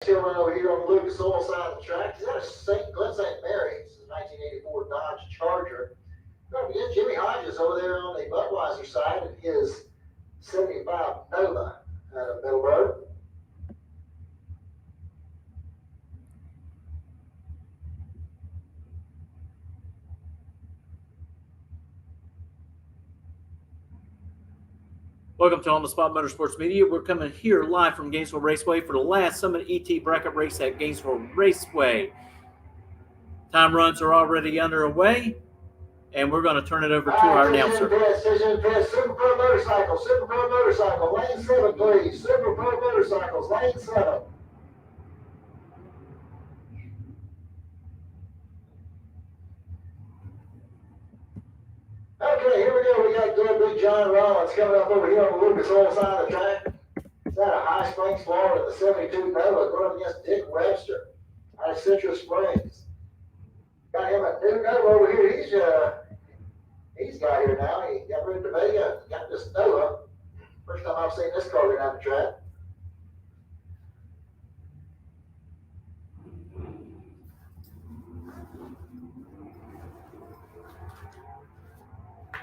Still run over here on the Lucas Oil side of the track. He's got a Glen St. Mary's 1984 Dodge Charger. Going to begin Jimmy Hodges over there on the Budweiser side of his 75 Nova out of Middleburg. Welcome to On the Spot Motorsports Media. We're coming here live from Gainesville Raceway for the last Summit ET bracket race at Gainesville Raceway. Time runs are already underway, and we're going to turn it over to our announcer. Super Pro Motorcycle, lane 7, please. Super Pro Motorcycles, lane 7. Okay, here we go. We got good big John Rollins coming up over here on the Lucas Oil side of the track. He's out of High Springs, Florida, the 72 Nova, going up against Dick Webster out of Citrus Springs. Got him a new Nova over here. He's got here now. He got rid of the Vega, got this Nova. First time I've seen this car go down the track.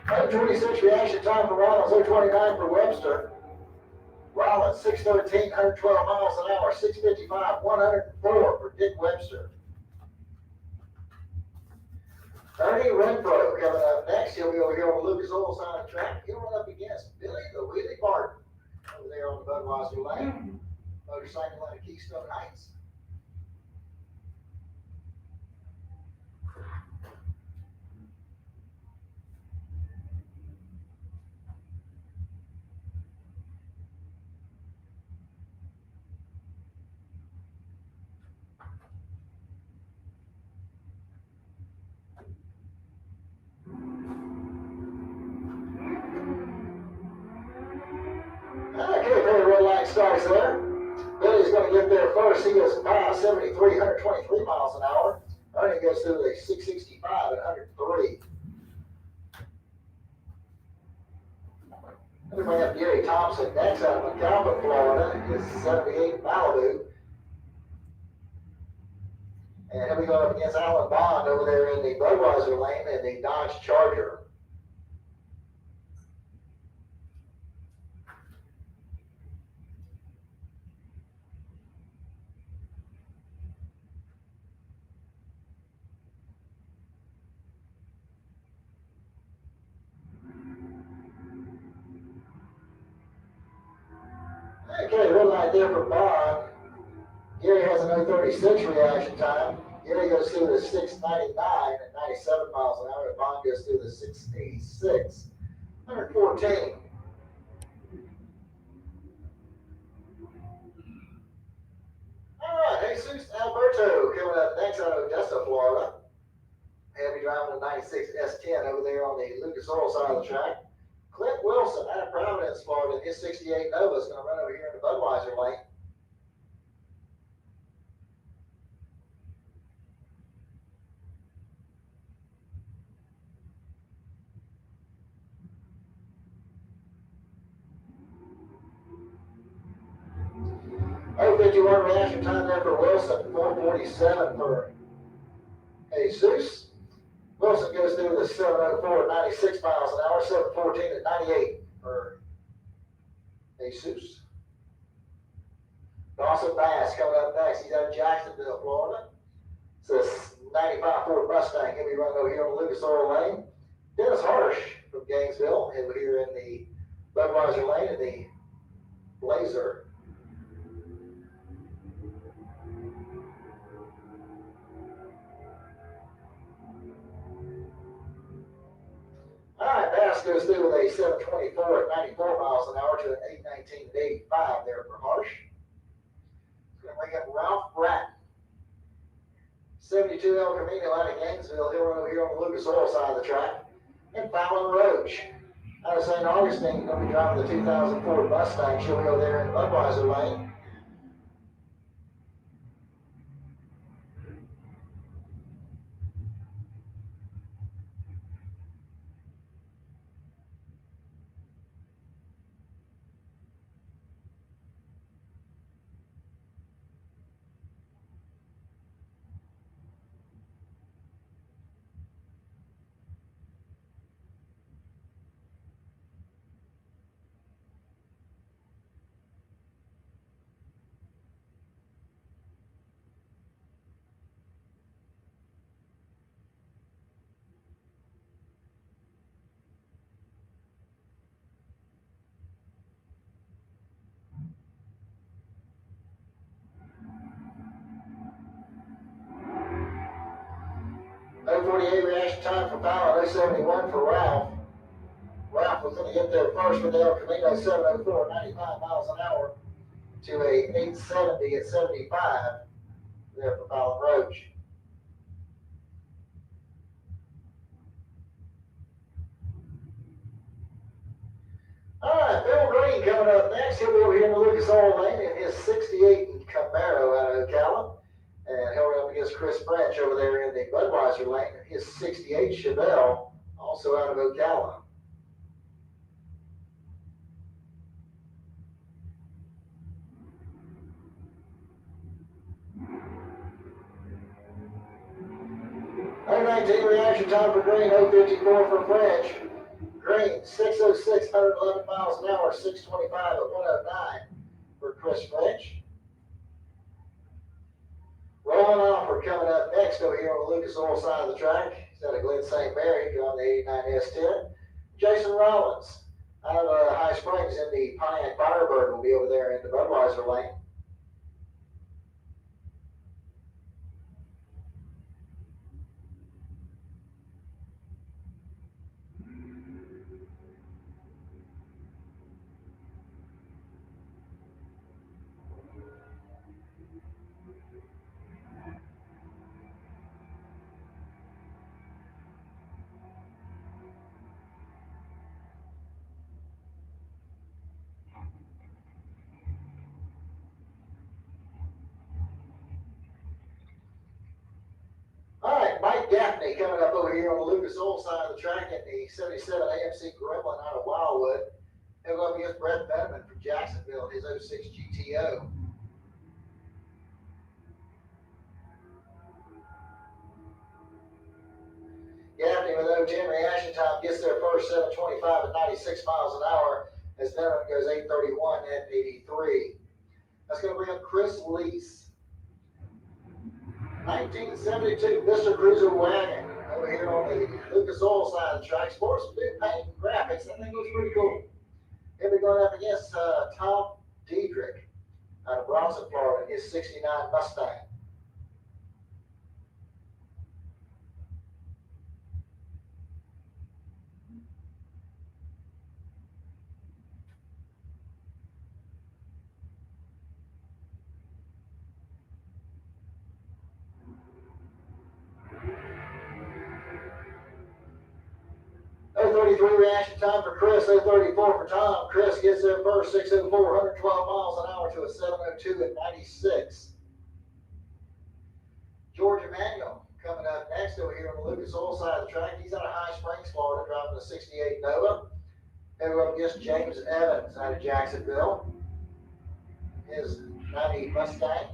.26 reaction time for Rollins, 0.29 for Webster. Rollins, 613, 112 miles an hour, 655, 104 for Dick Webster. Ernie Renfro coming up next. He'll be over here on the Lucas Oil side of the track. He'll run up against Billy the Wheelie Barton over there on the Budweiser lane. Motorcycle out of Keystone Heights. Okay, very red line starts there. Billy's going to get there first. He goes 573, 123 miles an hour. Ernie goes through the 665 at 103. Then we have Gary Thompson next out of McAlpin, Florida. His 78 Malibu. And he'll be going up against Alan Bond over there in the Budweiser lane in the Dodge Charger. Okay, red light there for Bond. Gary has an 036 reaction time. Gary goes through the 699 at 97 miles an hour, and Bond goes through the 686, 114. All right, Jesus Alberto coming up next out of Odessa, Florida. He'll be driving the 96 S10 over there on the Lucas Oil side of the track. Clint Wilson out of Providence, Florida, his 68 Nova is going to run over here in the Budweiser lane. Oh, 51 reaction time there for Wilson, 447 for Jesus. Wilson goes through the 704 at 96 miles an hour, 714 at 98 for Jesus. Dawson Bass coming up next. He's out of Jacksonville, Florida. It's a 95 Ford Mustang. He'll be running over here on the Lucas Oil lane. Dennis Harsh from Gainesville. He'll be here in the Budweiser lane in the Blazer. All right, Bass goes through with a 724 at 94 miles an hour to an 819 at 85 there for Harsh. It's going to bring up Ralph Bratton. 72 El Camino out of Gainesville. He'll run over here on the Lucas Oil side of the track. And Fallon Roach out of St. Augustine. Going to be driving the 2004 Mustang. She'll go there in the Budweiser lane. 048 reaction time for Fallon, 071 for Ralph. Ralph was going to get there first with El Camino 704, 95 miles an hour to a 870 at 75 there for Fallon Roach. All right, Bill Green coming up next. He'll be over here in the Lucas Oil Lane in his 68 Camaro out of Ocala. And he'll run up against Chris Branch over there in the Budweiser Lane in his 68 Chevelle, also out of Ocala. .019 reaction time for Green, 054 for Branch. Green, 606, 111 miles an hour, 625 at 109 for Chris Branch. Ron Alford coming up next over here on the Lucas Oil side of the track. He's out of Glen St. Mary, driving the 89 S10. Jason Rollins out of High Springs in the Pontiac Firebird will be over there in the Budweiser lane. All right, Mike Gaffney coming up over here on the Lucas Oil side of the track in the 77 AMC Gremlin out of Wildwood. He'll go up against Brett Benjamin from Jacksonville in his 06 GTO. Gaffney with 010 reaction time gets there first, 725 at 96 miles an hour, as Benjamin goes 831 at 83. That's going to bring up Chris Lease. 1972 Mr. Cruiser Wagon over here on the Lucas Oil side of the track. Sports some new paint and graphics. That thing looks pretty cool. He'll be going up against Tom Diedrich out of Bronson, Florida, in his 69 Mustang. .033 reaction time for Chris, 034 for Tom. Chris gets there first, 604, 112 miles an hour to a 702 at 96. George Emanuel coming up next over here on the Lucas Oil side of the track. He's out of High Springs, Florida, driving a 68 Nova. He'll go up against James Evans out of Jacksonville, his 90 Mustang.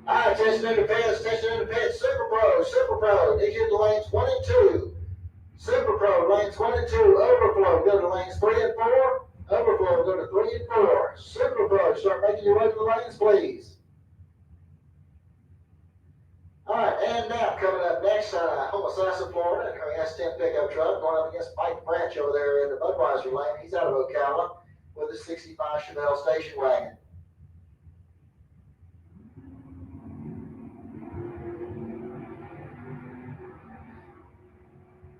All right, attention independents, Super Pro, need you in the lanes 1 and 2. Super Pro, lanes 1 and 2, overflow, go to lanes 3 and 4, overflow, go to 3 and 4. Super Pro, start making your way to the lanes, please. All right, and now coming up next, Homosassa, Florida, S10 pickup truck, going up against Mike Branch over there in the Budweiser lane. He's out of Ocala with a 65 Chevelle station wagon.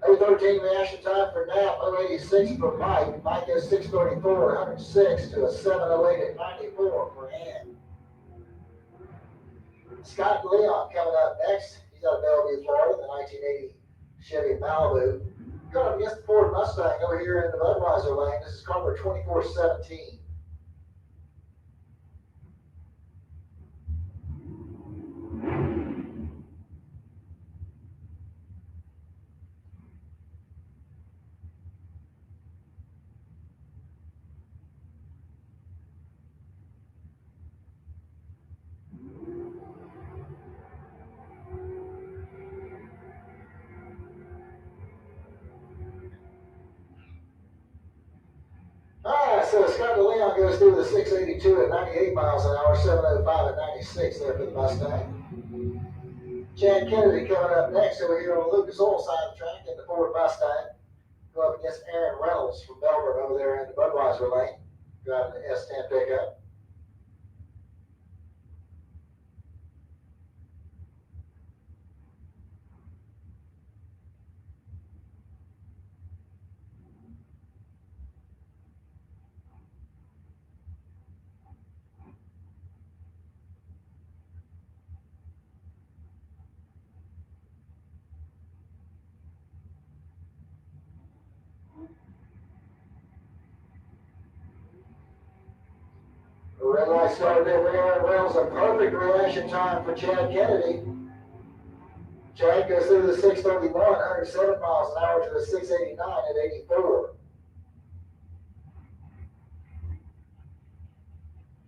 .013 reaction time for Knapp, 086 for Mike. Mike goes 634, 106 to a 708 at 94 for Ann. Scott Leon coming up next. He's out of Bellevue, Florida, the 1980 Chevy Malibu. Going up against the Ford Mustang over here in the Budweiser lane. This is car number 2417. Scott DeLeon goes through the 682 at 98 miles an hour, 705 at 96 there for the Mustang. Chad Kennedy coming up next over here on the Lucas Oil side of the track in the Ford Mustang. Go up against Aaron Reynolds from Melbourne over there in the Budweiser lane, driving the S10 pickup. The red light started there for Aaron Reynolds, a perfect reaction time for Chad Kennedy. Chad goes through the 631, 107 miles an hour to the 689 at 84.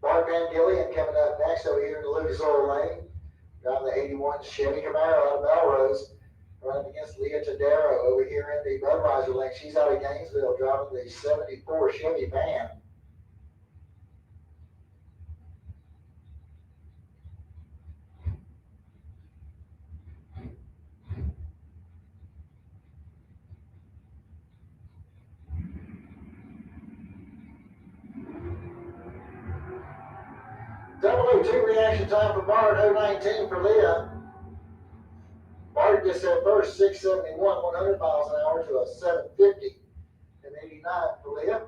Mark Van Gillian coming up next over here in the Lucas Oil lane. Driving the 81 Chevy Camaro out of Melrose. Running against Leah Tadero over here in the Budweiser lane. She's out of Gainesville driving the 74 Chevy van. Double 02 reaction time for Bart, 019 for Leah. Bart gets there first, 671, 100 miles an hour to a 750 and 89 for Leah.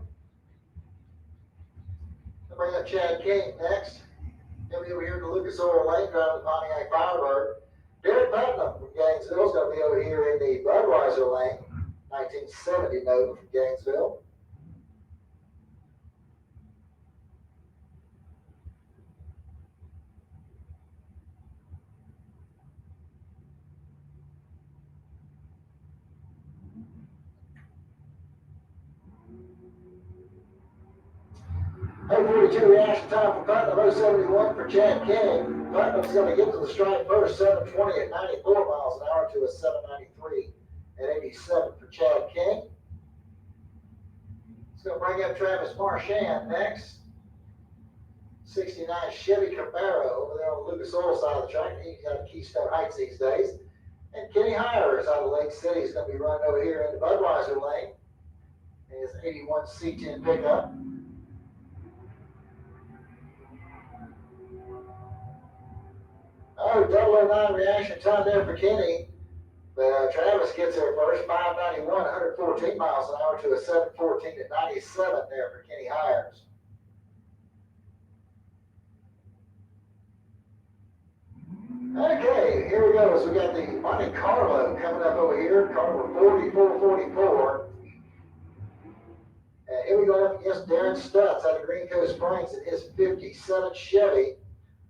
I'll bring up Chad King next. He'll be over here in the Lucas Oil lane driving the Pontiac Firebird. Derek Putnam from Gainesville is going to be over here in the Budweiser lane, 1970 Nova from Gainesville. .42 reaction time for Putnam, 071 for Chad King. Putnam's going to get to the stripe first, 720 at 94 miles an hour to a 793 at 87 for Chad King. It's going to bring up Travis Marchand next. 69 Chevy Camaro over there on the Lucas Oil side of the track. He's got Keystone Heights these days. And Kenny Hires out of Lake City is going to be running over here in the Budweiser lane. His 81 C10 pickup. Oh, 009 reaction time there for Kenny. But Travis gets there first, 591, 114 miles an hour to a 714 at 97 there for Kenny Hires. Okay, here we go. So we got the Monte Carlo coming up over here, car number 4444. And here we go up against Darren Stutz out of Green Coast Springs in his 57 Chevy.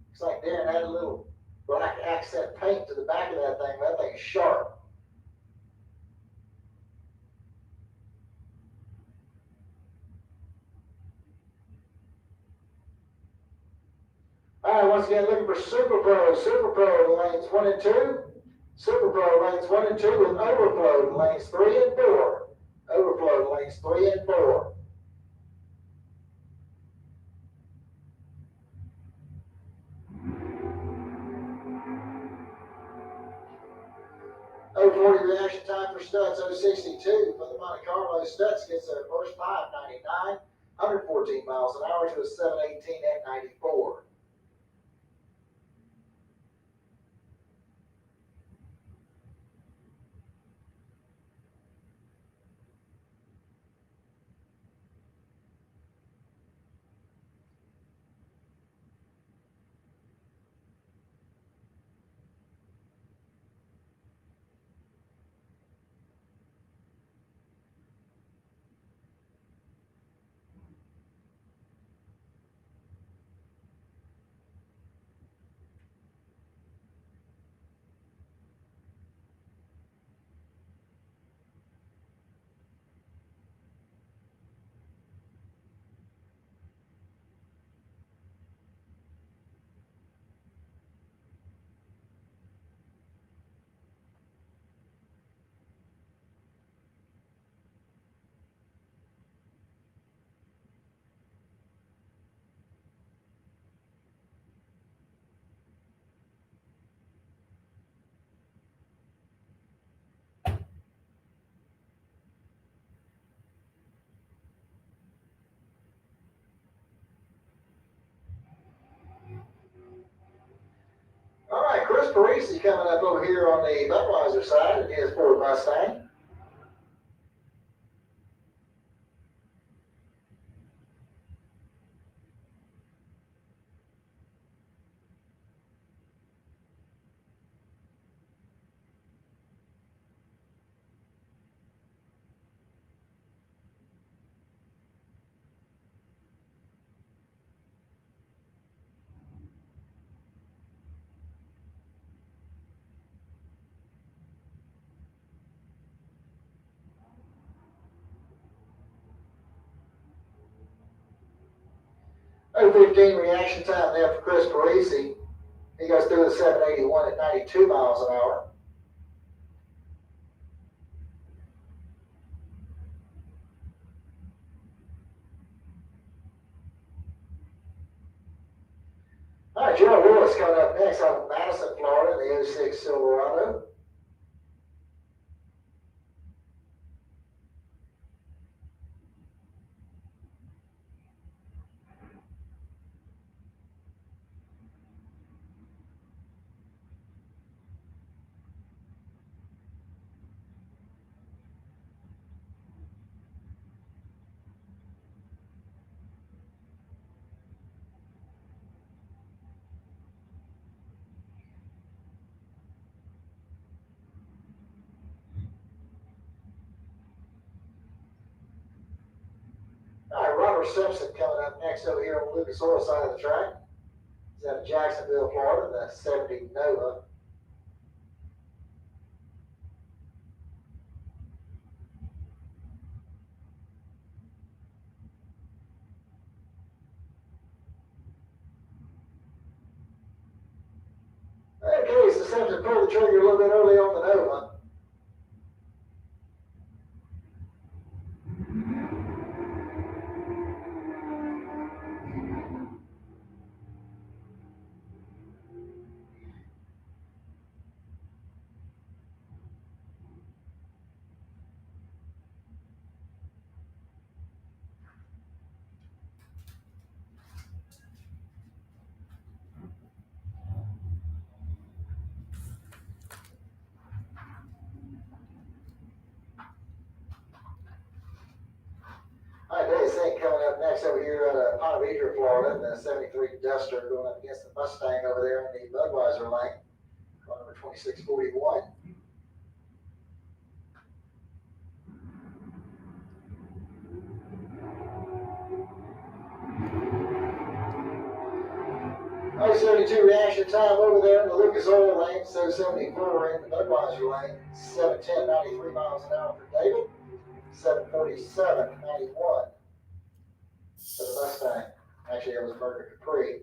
Looks like Darren had a little black accent paint to the back of that thing. That thing is sharp. All right, once again, looking for Super Pro. Super Pro lanes 1 and 2. Super Pro lanes 1 and 2 with Overflow lanes 3 and 4. Overflow lanes 3 and 4. .040 reaction time for Stutz, 062 for the Monte Carlo. Stutz gets there first, 599, 114 miles an hour to a 718 at 94. Parisi coming up over here on the Budweiser side in his Ford Mustang. .015 reaction time there for Chris Parisi. He goes through the 781 at 92 miles an hour. All right, Joe Lewis coming up next out of Madison, Florida, in the 06 Silverado. All right, Robert Simpson coming up next over here on the Lucas Oil side of the track. He's out of Jacksonville, Florida, the 70 Nova. Okay, so Simpson pulled the trigger a little bit early on the Nova. All right, Dave Sink coming up next over here out of Ponte Vedra, Florida, the 73 Duster going up against the Mustang over there in the Budweiser lane, car number 2641. All right, 72 reaction time over there in the Lucas Oil lane, so 74 in the Budweiser lane, 710, 93 miles an hour for David, 747, 91 for the Mustang. Actually, it was Burger Capri.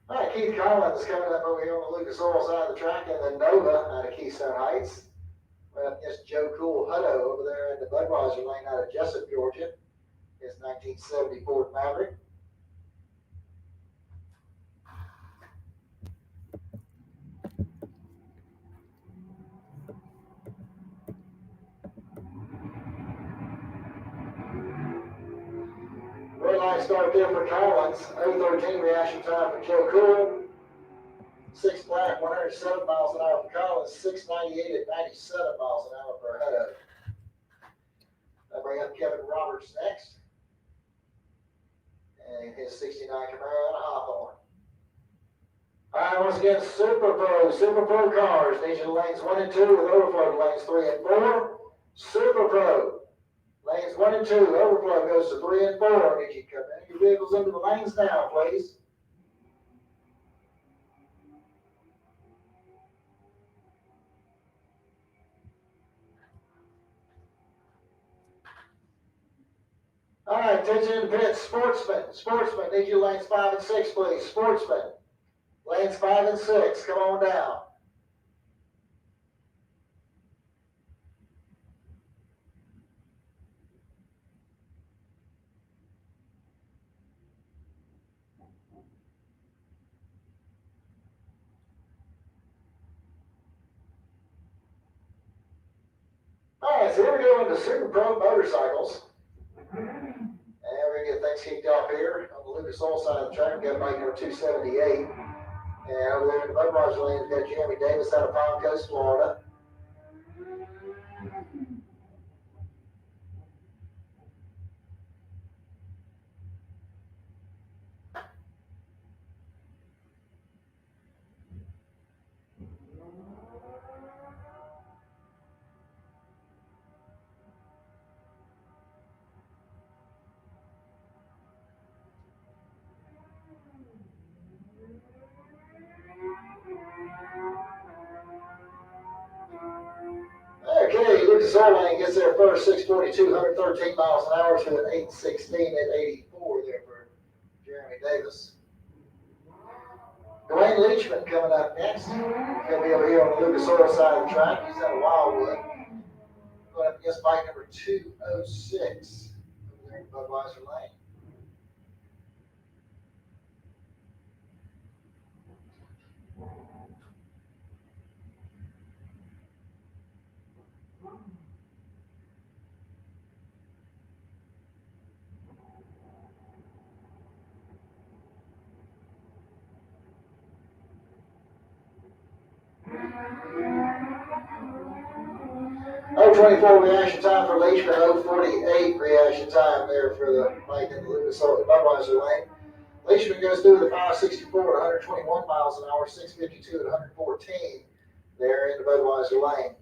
All right, Keith Collins coming up over here on the Lucas Oil side of the track, and then Nova out of Keystone Heights. Right up against Joe Cool Hutto over there in the Budweiser lane out of Jessup, Georgia. His 1970 Ford Maverick. Red line start there for Collins. 013 reaction time for Joe Cool. 6 black, 107 miles an hour for Collins. 698 at 97 miles an hour for Hutto. I'll bring up Kevin Roberts next. And his 69 Camaro out of Hawthorne. All right, once again, Super Pro cars. These are lanes 1 and 2 with overflow to lanes 3 and 4. Super Pro. Lanes 1 and 2, overflow goes to 3 and 4. Need you to come in your vehicles into the lanes now, please. All right, attention in the pits. Sportsman, need you lanes 5 and 6, please. Sportsman, lanes 5 and 6, come on down. All right, right, so here we go into Super Pro motorcycles. And we're going to get things kicked off here on the Lucas Oil side of the track. We've got bike number 278. And over there in the Budweiser lane, we've got Jeremy Davis out of Palm Coast, Florida. Okay, Lucas Oil lane gets there first, 642, 113 miles an hour to an 816 at 84 there for Jeremy Davis. Dwayne Leachman coming up next. He'll be over here on the Lucas Oil side of the track. He's out of Wildwood. Going up against bike number 206 over there in Budweiser lane. .024 reaction time for Leachman, 048 reaction time there for the bike in the Lucas Oil Budweiser lane. Leachman goes through the 564 at 121 miles an hour, 652 at 114 there in the Budweiser lane.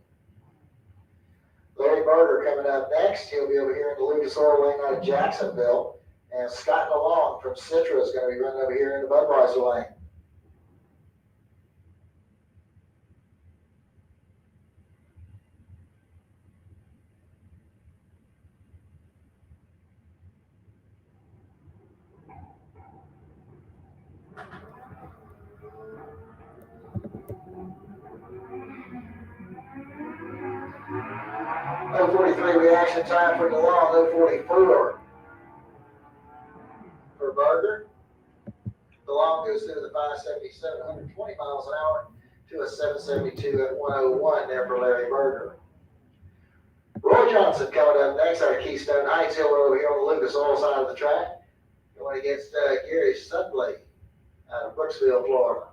Larry Berger coming up next. He'll be over here in the Lucas Oil lane out of Jacksonville. And Scott DeLong from Citra is going to be running over here in the Budweiser lane. .043 reaction time for DeLong, 044 for Berger. DeLong goes through the 577, 120 miles an hour to a 772 at 101 there for Larry Berger. Roy Johnson coming up next out of Keystone Heights. He'll over here on the Lucas Oil side of the track. Going against Gary Sudley out of Brooksville, Florida.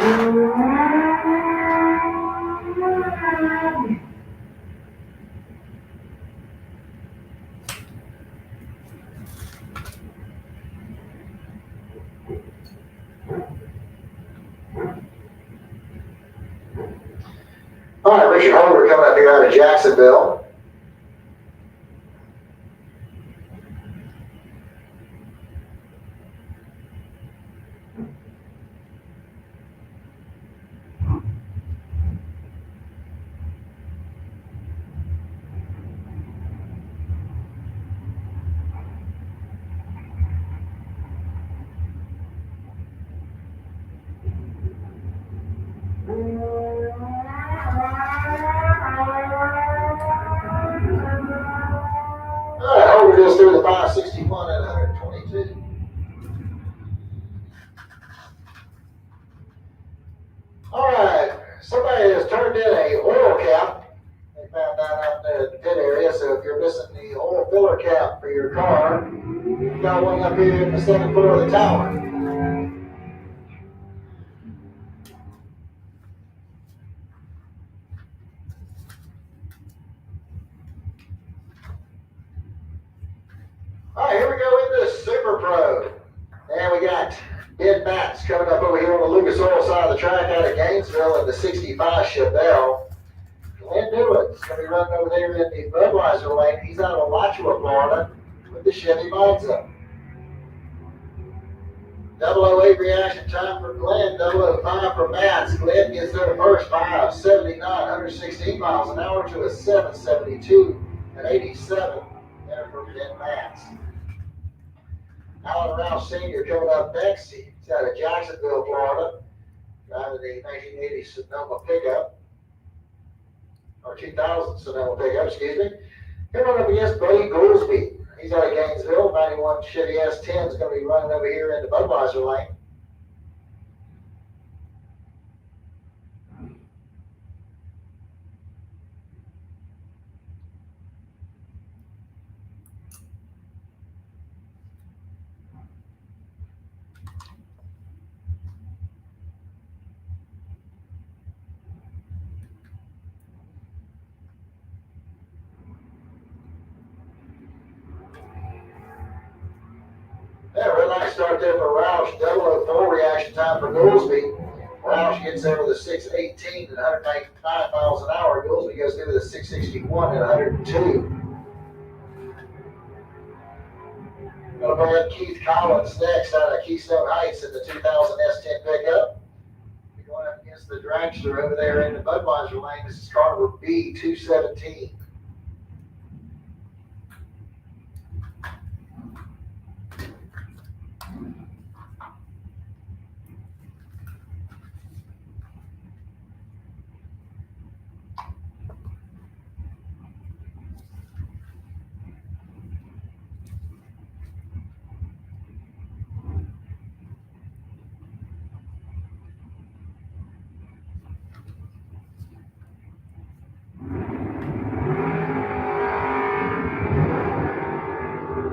All right, Richard Holder coming up here out of Jacksonville. All right, Holder goes through the 561 at 122. All right, somebody has turned in a oil cap. They found that out in the pit area, so if you're missing the oil filler cap for your car, you've got one up here in the second floor of the tower. All right, here we go into Super Pro. And we got Ben Matz coming up over here on the Lucas Oil side of the track out of Gainesville in the 65 Chevelle. Glenn Newland's going to be running over there in the Budweiser lane. He's out of Alachua, Florida with the Chevy Monza. 008 reaction time for Glenn, 005 for Matz. Glenn gets there first, 579, 116 miles an hour to a 772 and 87 there for Ben Matz. Alan Rouse Sr. coming up next. He's out of Jacksonville, Florida, driving the 1980 Sonoma pickup, or 2000 Sonoma pickup, excuse me. Coming up against Buddy Goolsby. He's out of Gainesville. 91 Chevy S10 is going to be running over here in the Budweiser lane. Yeah, real nice start there for Roush. 004 reaction time for Goolsby. Roush gets there with a 618 and 195 miles an hour. Goolsby goes through with a 661 and 102. Gonna bring up Keith Collins next out of Keystone Heights in the 2000 S10 pickup. We're going up against the dragster over there in the Budweiser lane. This is car number B217.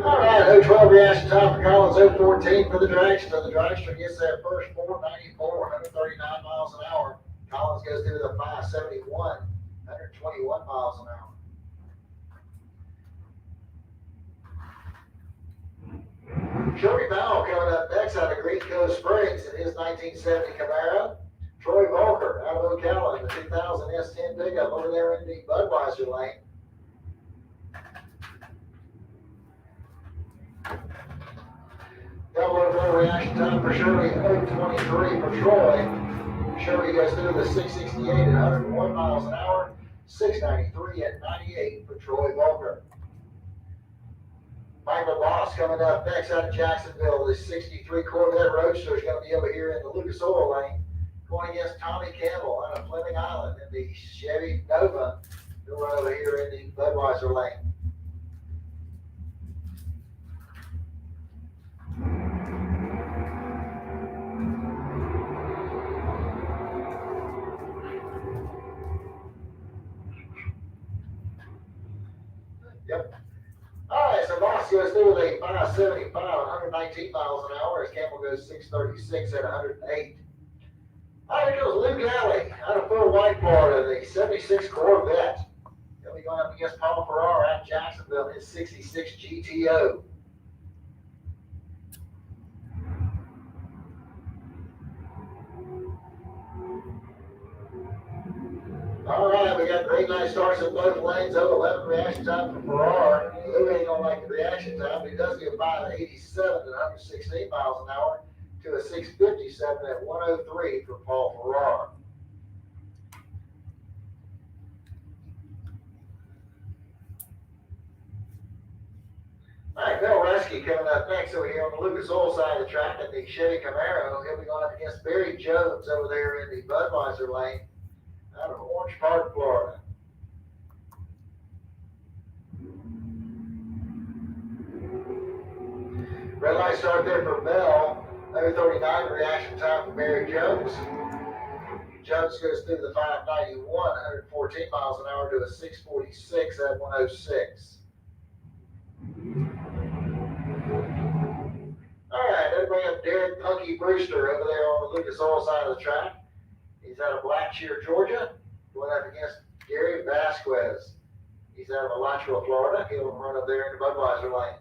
All right, 012 reaction time for Collins, 014 for the dragster. The dragster gets there first, 494, 139 miles an hour. Collins goes through the 571, 121 miles an hour. Shelby Powell coming up next out of Green Cove Springs in his 1970 Camaro. Troy Volker out of Ocala in the 2000 S10 pickup over there in the Budweiser lane. Double reaction time for Shirley, 023 for Troy. Shirley goes through the 668 at 101 miles an hour, 693 at 98 for Troy Volker. Michael Boss coming up next out of Jacksonville. The 63 Corvette Roadster is going to be over here in the Lucas Oil lane, going against Tommy Campbell out of Fleming Island in the Chevy Nova. He'll run over here in the Budweiser lane. Yep. All right, so Boss goes through with a 575, 119 miles an hour, as Campbell goes 636 at 108. All right, here goes Luke Alley out of Fort White, Florida, the 76 Corvette. He'll be going up against Paul Ferrara out of Jacksonville, his 66 GTO. All right, we got green light starts in both lanes, 11 reaction time for Ferrara. Lou ain't gonna like the reaction time, but he does get by at 87 at 116 miles an hour to a 657 at 103 for Paul Ferrara. All right, Bill Resky coming up next over here on the Lucas Oil side of the track in the Chevy Camaro. He'll be going up against Barry Jones over there in the Budweiser lane out of Orange Park, Florida. Red light start there for Bell. 39 reaction time for Barry Jones. Jones goes through the 591, 114 miles an hour to a 646 at 106. All right, let's bring up Derek Punky Brewster over there on the Lucas Oil side of the track. He's out of Blackshear, Georgia, going up against Gary Vasquez. He's out of Alachua, Florida. He'll run up there in the Budweiser lane.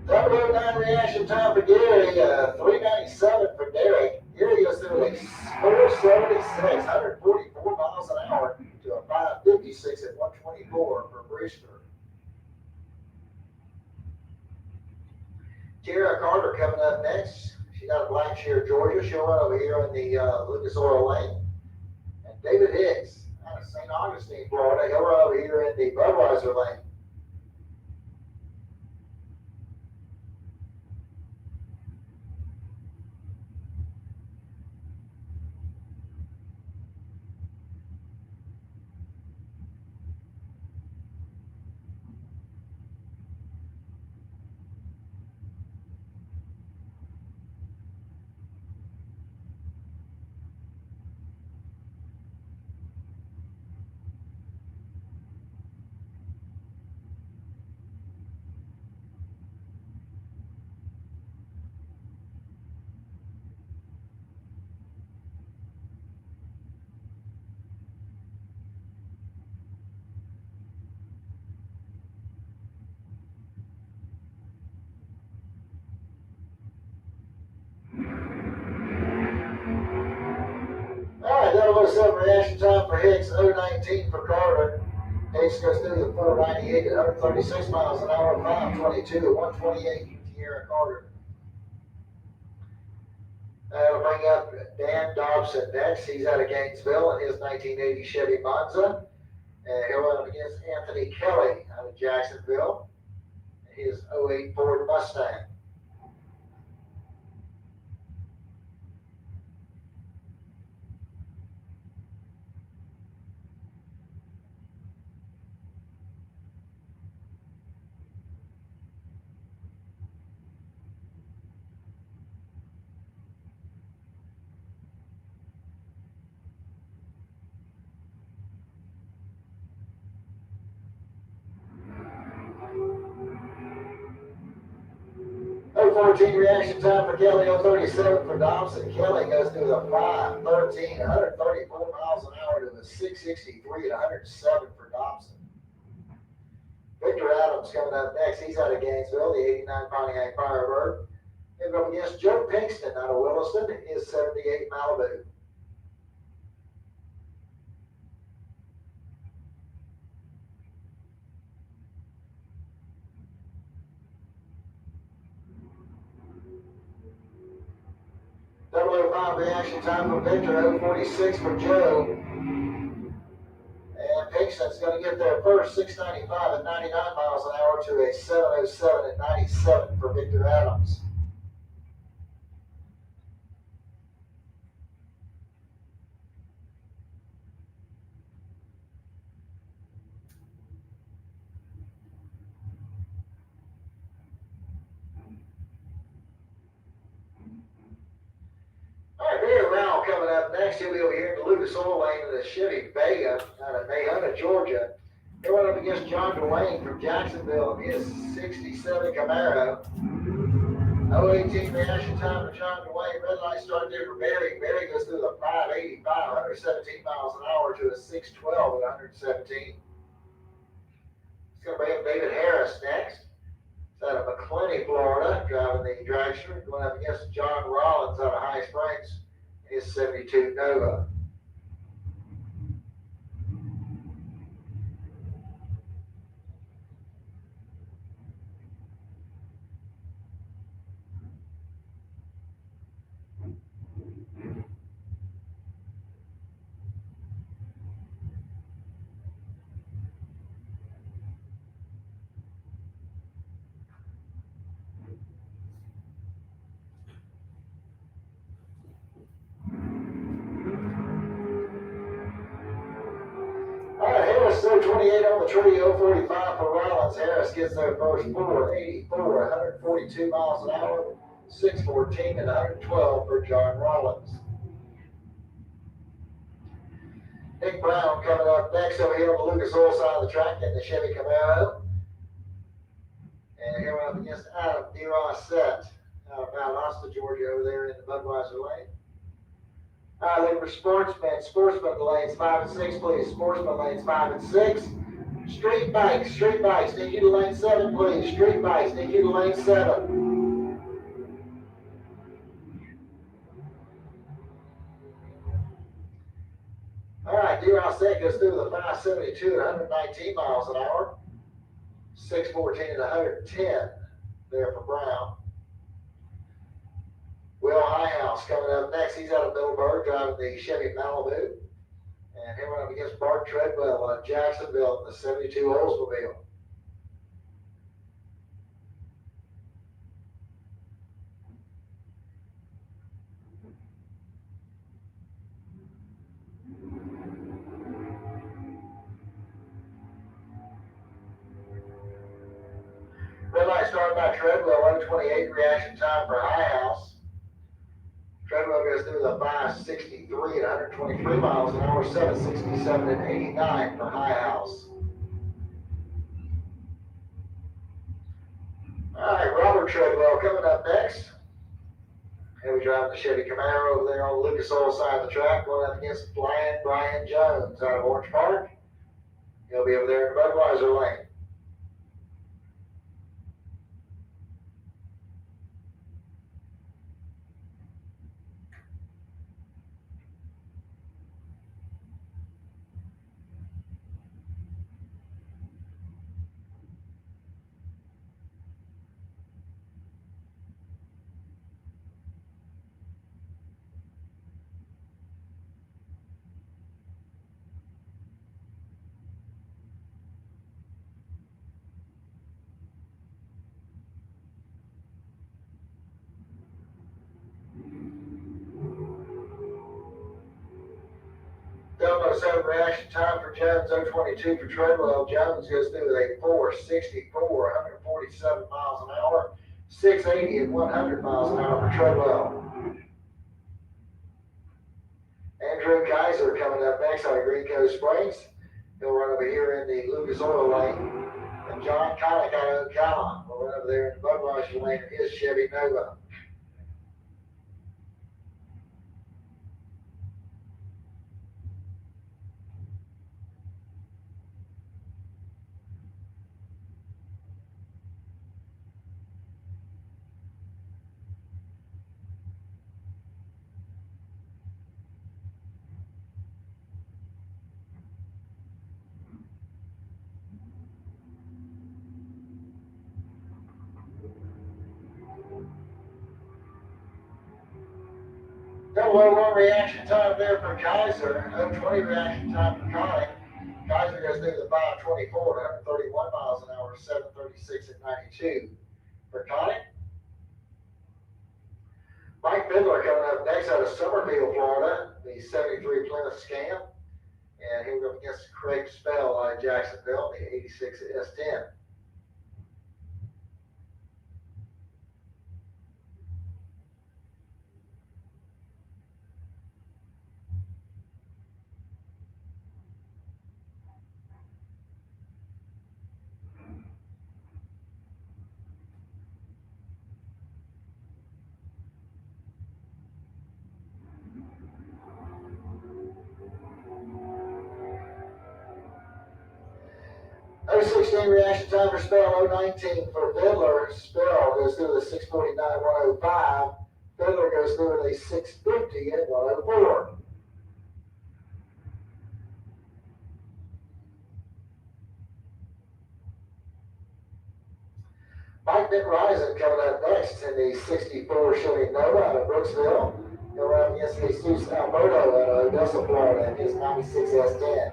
Double 09 reaction time for Gary, 397 for Derek. Gary goes through a 476, 144 miles an hour to a 556 at 124 for Brewster. Tara Carter coming up next. She's out of Blackshear, Georgia. She'll run over here in the Lucas Oil lane. And David Hicks out of St. Augustine, Florida. He'll run over here in the Budweiser lane. All right, that'll go 7 reaction time for Hicks, 019 for Carter. Hicks goes through the 498 at 136 miles an hour, 522 to 128 for Tierra Carter. That'll bring up Dan Dobson next. He's out of Gainesville in his 1980 Chevy Monza. And he'll run up against Anthony Kelly out of Jacksonville in his 08 Ford Mustang. Oh, 14 reaction time for Kelly, 037 for Dobson. Kelly goes through the 513, 134 miles an hour to the 663 at 107 for Dobson. Victor Adams coming up next. He's out of Gainesville, the 89 Pontiac Firebird. He'll go against Joe Pinkston out of Williston, his 78 Malibu. 005 reaction time for Victor, 046 for Joe. And Pinkston's going to get there first, 695 at 99 miles an hour to a 707 at 97 for Victor Adams. All right, Barry Rowell coming up next. He'll be over here in the Lucas Oil Lane in the Chevy Vega out of Mayhunta, Georgia. He'll run up against John Dwayne from Jacksonville in his 67 Camaro. 018 reaction time for John Dwayne. Red light start there for Barry. Barry goes through the 585, 117 miles an hour to a 612 at 117. It's going to bring up David Harris next. It's out of McClenny, Florida, driving the dragster, going up against John Rollins out of High Springs in his 72 Nova. All right, Harris, 28 on the trio, 45 for Rollins. Harris gets there first, 484, 142 miles an hour, 614 and 112 for John Rollins. Nick Brown coming up next over here on the Lucas Oil side of the track in the Chevy Camaro. And here we're up against Adam DeRossett out of Valdosta, Georgia, over there in the Budweiser lane. All right, looking for sportsmen. Sportsman lanes 5 and 6, please. Sportsman lanes 5 and 6. Street bikes, need you to lane 7, please. Street bikes, need you to lane 7. All right, DeRossett goes through the 572 at 119 miles an hour. 614 and 110 there for Brown. Will Highhouse coming up next. He's out of Middleburg driving the Chevy Malibu. And here we're up against Bart Treadwell out of Jacksonville in the 72 Oldsmobile. Red light started by Treadwell, 128 reaction time for Highhouse. Treadwell goes through the 563 at 123 miles an hour, 767 and 89 for Highhouse. All right, Robert Treadwell coming up next. And we drive the Chevy Camaro over there on the Lucas Oil side of the track, going up against Brian Jones out of Orange Park. He'll be over there in the Budweiser lane. Delmo 7 reaction time for Jones, 022 for Treadwell. Jones goes through with a 464, 147 miles an hour, 680 and 100 miles an hour for Treadwell. Andrew Kaiser coming up next out of Green Cove Springs. He'll run over here in the Lucas Oil lane. And John Connick out of Ocala will run over there in the Budweiser lane in his Chevy Nova. Double 0-1 reaction time there for Kaiser. 0-20 reaction time for Connie. Kaiser goes through the 524 at 131 miles an hour, 736 at 92 for Connie. Mike Bidler coming up next out of Summerfield, Florida, the 73 Plymouth Scam. And he'll go up against Craig Spell out of Jacksonville, the 86 S10. O16 reaction time for Spell, 019 for Bidler. Spell goes through the 649 105. Bidler goes through with a 650 at 104. Mike McRisen coming up next in the 64 Chevy Nova out of Brooksville. Going up against Jesus Alberto out of Odessa, Florida, in his 96 S10.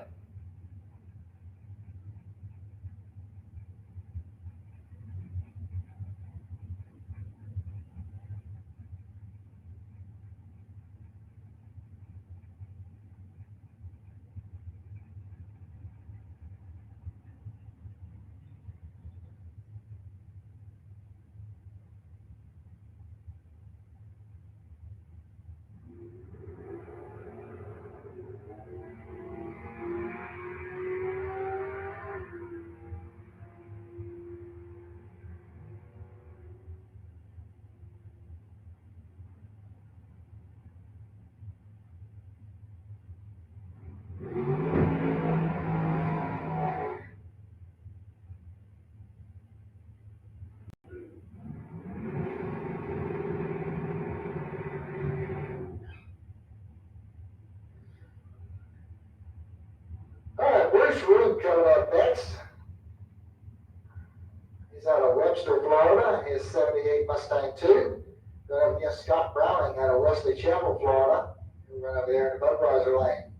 All right, Bruce Rube coming up next. He's out of Webster, Florida, his 78 Mustang 2. Going up against Scott Browning out of Wesley Chapel, Florida. He'll run over there in the Budweiser lane.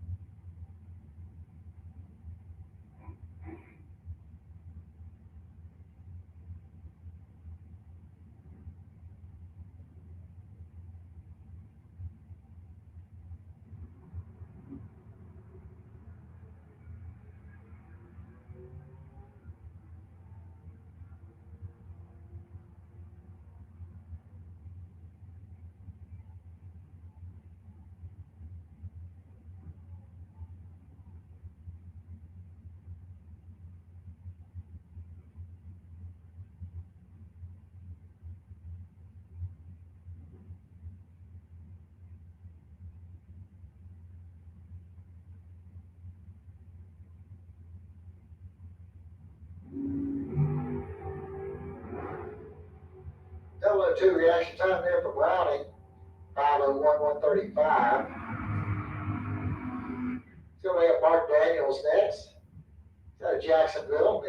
Double 0-2 reaction time there for Browning. 501 135. It's going to have Mark Daniels next. He's out of Jacksonville.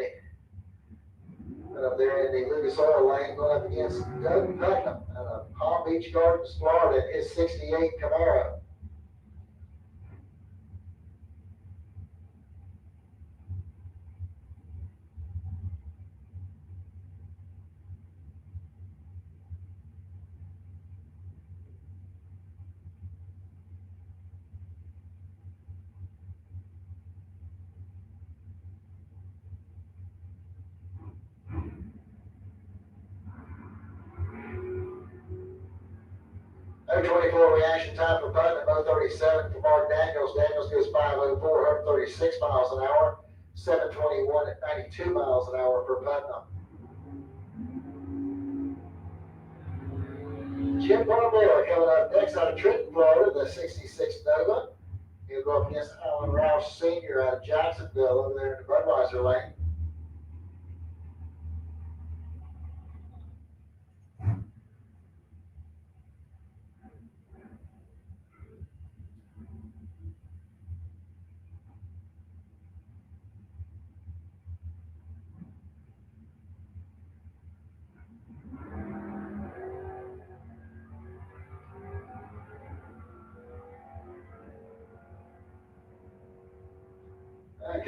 Right up there in the Lucas Oil lane, going up against Doug Putnam out of Palm Beach Gardens, Florida, in his 68 Camaro. O24 reaction time for Putnam, 037 for Mark Daniels. Daniels goes 504, 136 miles an hour, 721 at 92 miles an hour for Putnam. Jim Barbera coming up next out of Trenton, Florida, the 66 Nova. He'll go up against Alan Roush Sr. out of Jacksonville over there in the Budweiser lane.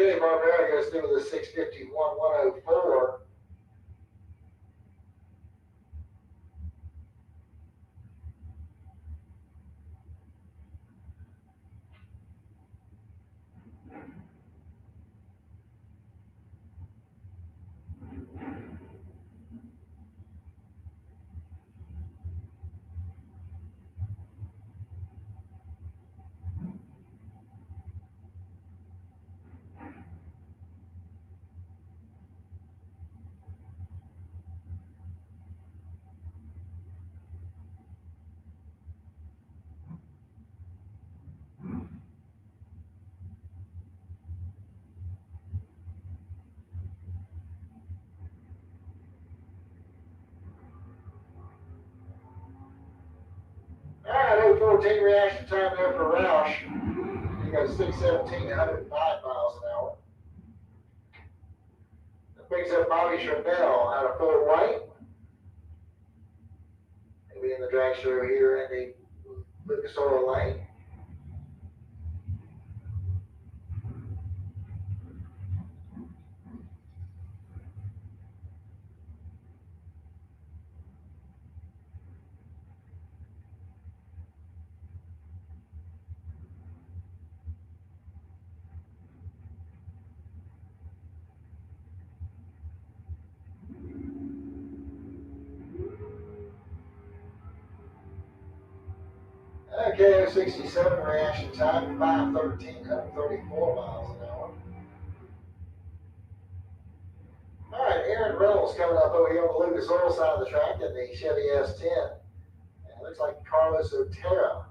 Okay, Barbera goes through the 651, 104. All right, 014 reaction time there for Roush. He goes 617, 105 miles an hour. That brings up Bobby Charbel out of Fort White. He'll be in the dragster here in the Lucas Oil Lane. Okay, 67 reaction time, 513, 134 miles an hour. All right, Aaron Reynolds coming up over here on the Lucas Oil side of the track in the Chevy S10. And it looks like Carlos Otero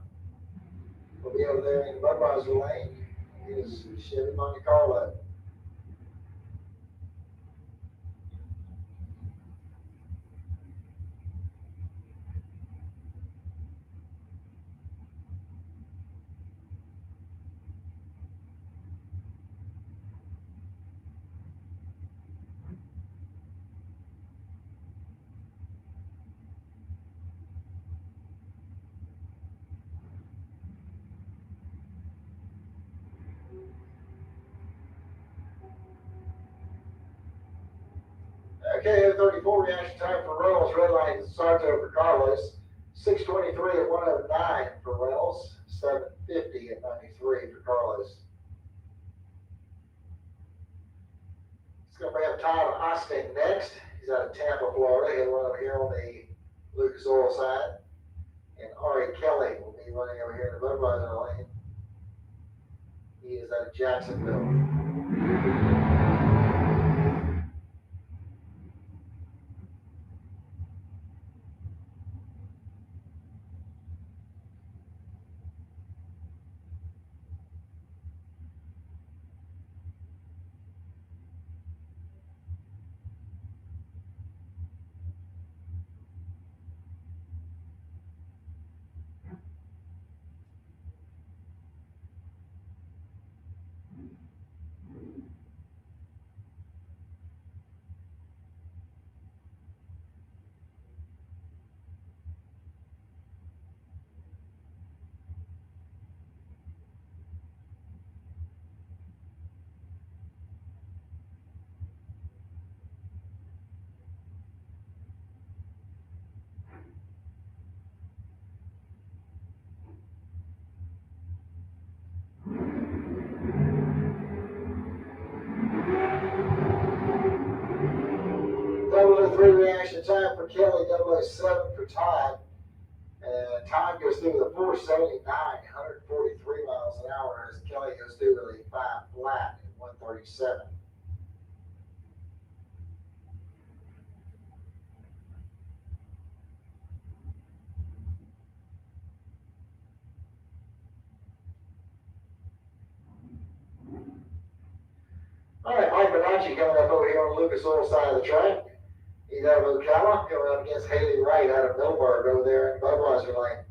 will be over there in Budweiser Lane. Here's Chevy Monte Carlo. Okay, 34 reaction time for Reynolds. Red line Sarto for Carlos. 623 at 109 for Reynolds. 750 at 93 for Carlos. It's going to bring up Tyler Osting next. He's out of Tampa, Florida. He'll run over here on the Lucas Oil side. And Ari Kelly will be running over here in the Budweiser lane. He is out of Jacksonville. Three reaction time for Kelly, 007 for Todd. And Todd goes through the 479, 143 miles an hour, as Kelly goes through the 5 flat at 137. All right, Mike Bonacci coming up over here on the Lucas Oil side of the track. He's out of Ocala, going up against Haley Wright out of Millburg over there in Budweiser lane.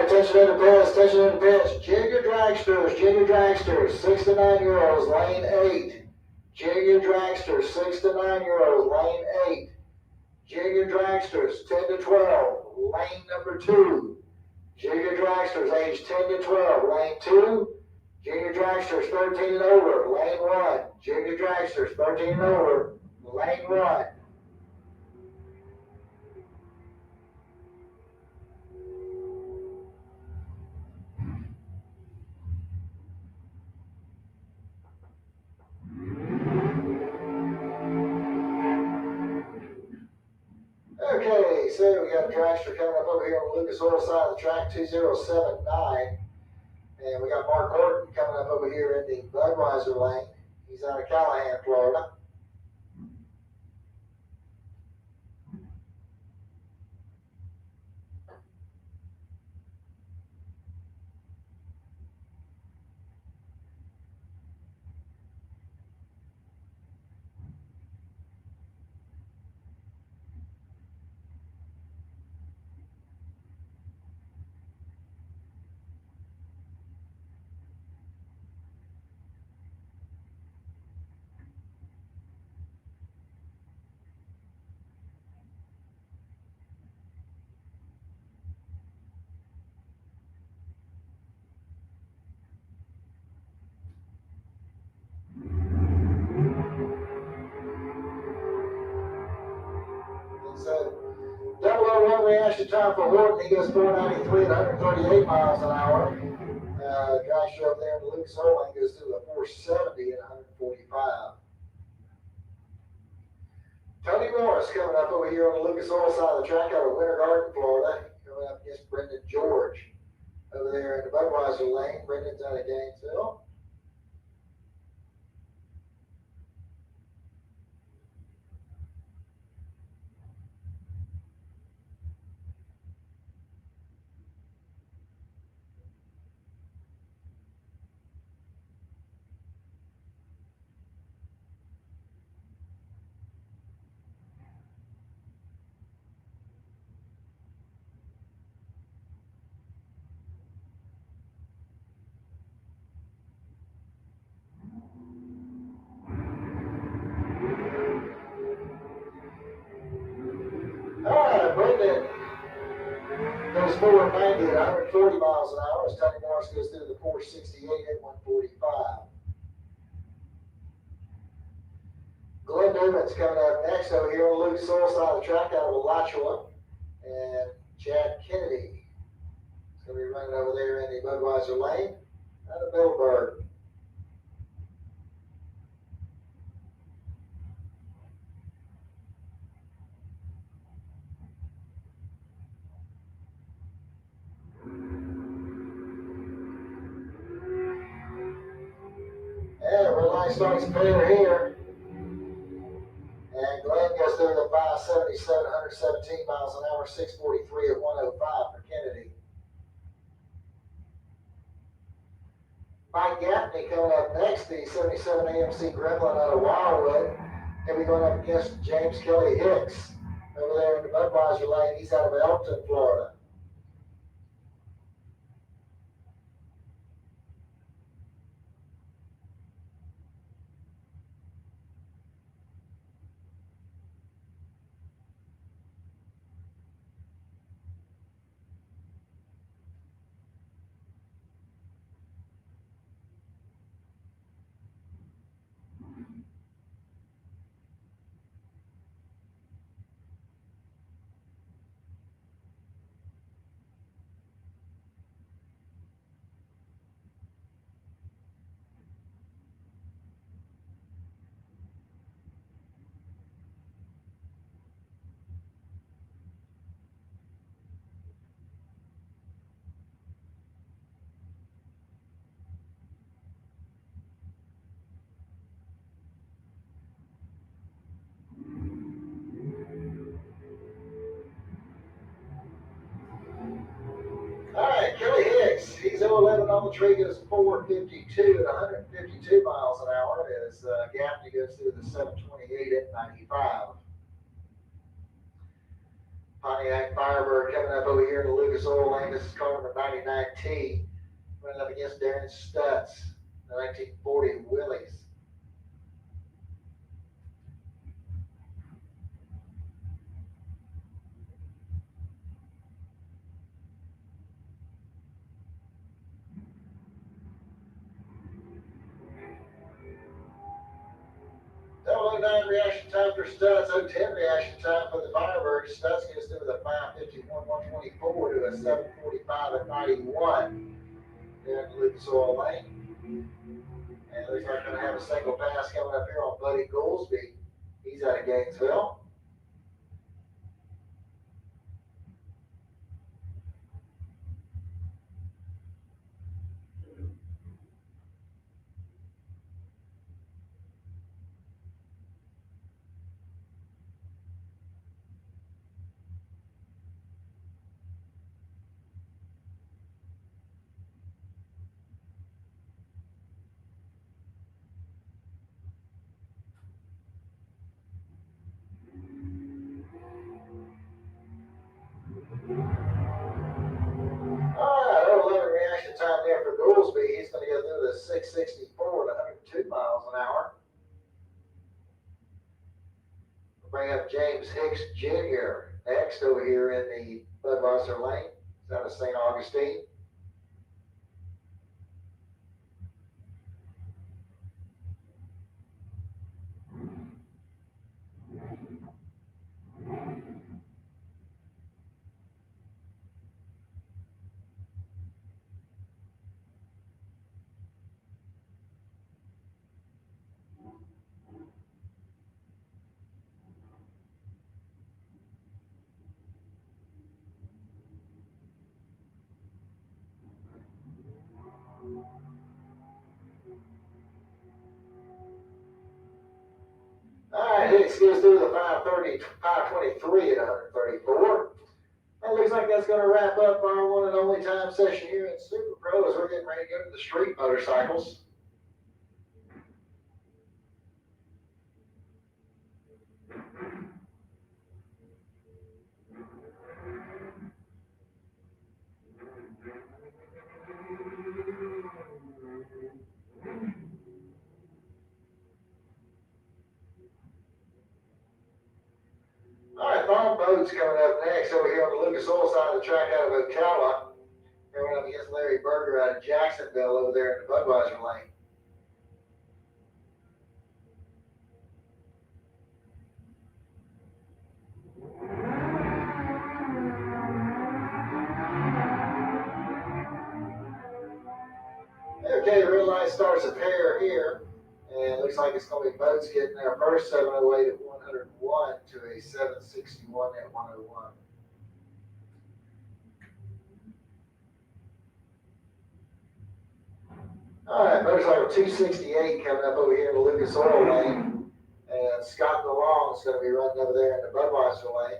right, attention in the pits, attention in the pits. Junior dragsters, 6 to 9 year olds, lane 8. Junior dragsters, 6 to 9 year olds, lane 8. Junior dragsters, 10 to 12, lane number 2. Junior dragsters, age 10 to 12, lane 2. Junior dragsters, 13 and over, lane 1. Junior dragsters, 13 and over, lane 1. Okay, so we got a dragster coming up over here on the Lucas Oil side of the track, 2079. And we got Mark Horton coming up over here in the Budweiser lane. He's out of Callahan, Florida. So, 001 reaction time for Horton. He goes 493 at 138 miles an hour. Dragster up there in the Lucas Oil lane goes through the 470 at 145. Tony Morris coming up over here on the Lucas Oil side of the track out of Winter Garden, Florida. Coming up against Brendan George over there in the Budweiser lane. Brendan's out of Gainesville. Alright, Brendan goes 490 at 140 miles an hour as Tony Morris goes through the 468 at 145. Glenn Newman's coming up next over here on the Lucas Oil side of the track out of Alachua. And Chad Kennedy is going to be running over there in the Budweiser lane out of Middleburg. And we're line starts clear here. And Glenn goes through the 577, 117 miles an hour, 643 at 105 for Kennedy. Mike Gaffney coming up next, the 77 AMC Gremlin out of Wildwood. He'll be going up against James Kelly Hicks over there in the Budweiser lane. He's out of Elton, Florida. Alright, Kelly Hicks, he's 011 on the tree, goes 452 at 152 miles an hour as Gaffney goes through the 728 at 95. Pontiac Firebird coming up over here in the Lucas Oil Lane. This is car number 99T. Running up against Darren Stutz, the 1940 Willys. .009 reaction time for Stutz, 010 reaction time for the Firebird. Stutz gets through with a 551, 124 to a 745 at 91 there in the Lucas Oil Lane. And looks like going to have a single pass coming up here on Buddy Goolsby. He's out of Gainesville. Alright, 011 reaction time there for Goolsby. He's going to go through the 664 at 102 miles an hour. We'll bring up James Hicks Jr. next over here in the Budweiser lane. He's out of St. Augustine. Alright, Hicks goes through the 530, 523 at 134. That looks like that's going to wrap up our one and only time session here at Super Pro as we're getting ready to go to the street motorcycles. Alright, Thorn Boat's coming up next over here on the Lucas Oil side of the track out of Ocala. Going up against Larry Berger out of Jacksonville over there in the Budweiser lane. Okay, the red light starts a pair here. And it looks like it's going to be Boats getting their first 708 at 101 to a 761 at 101. Alright, motorcycle 268 coming up over here in the Lucas Oil lane. And Scott DeLong is going to be running over there in the Budweiser lane.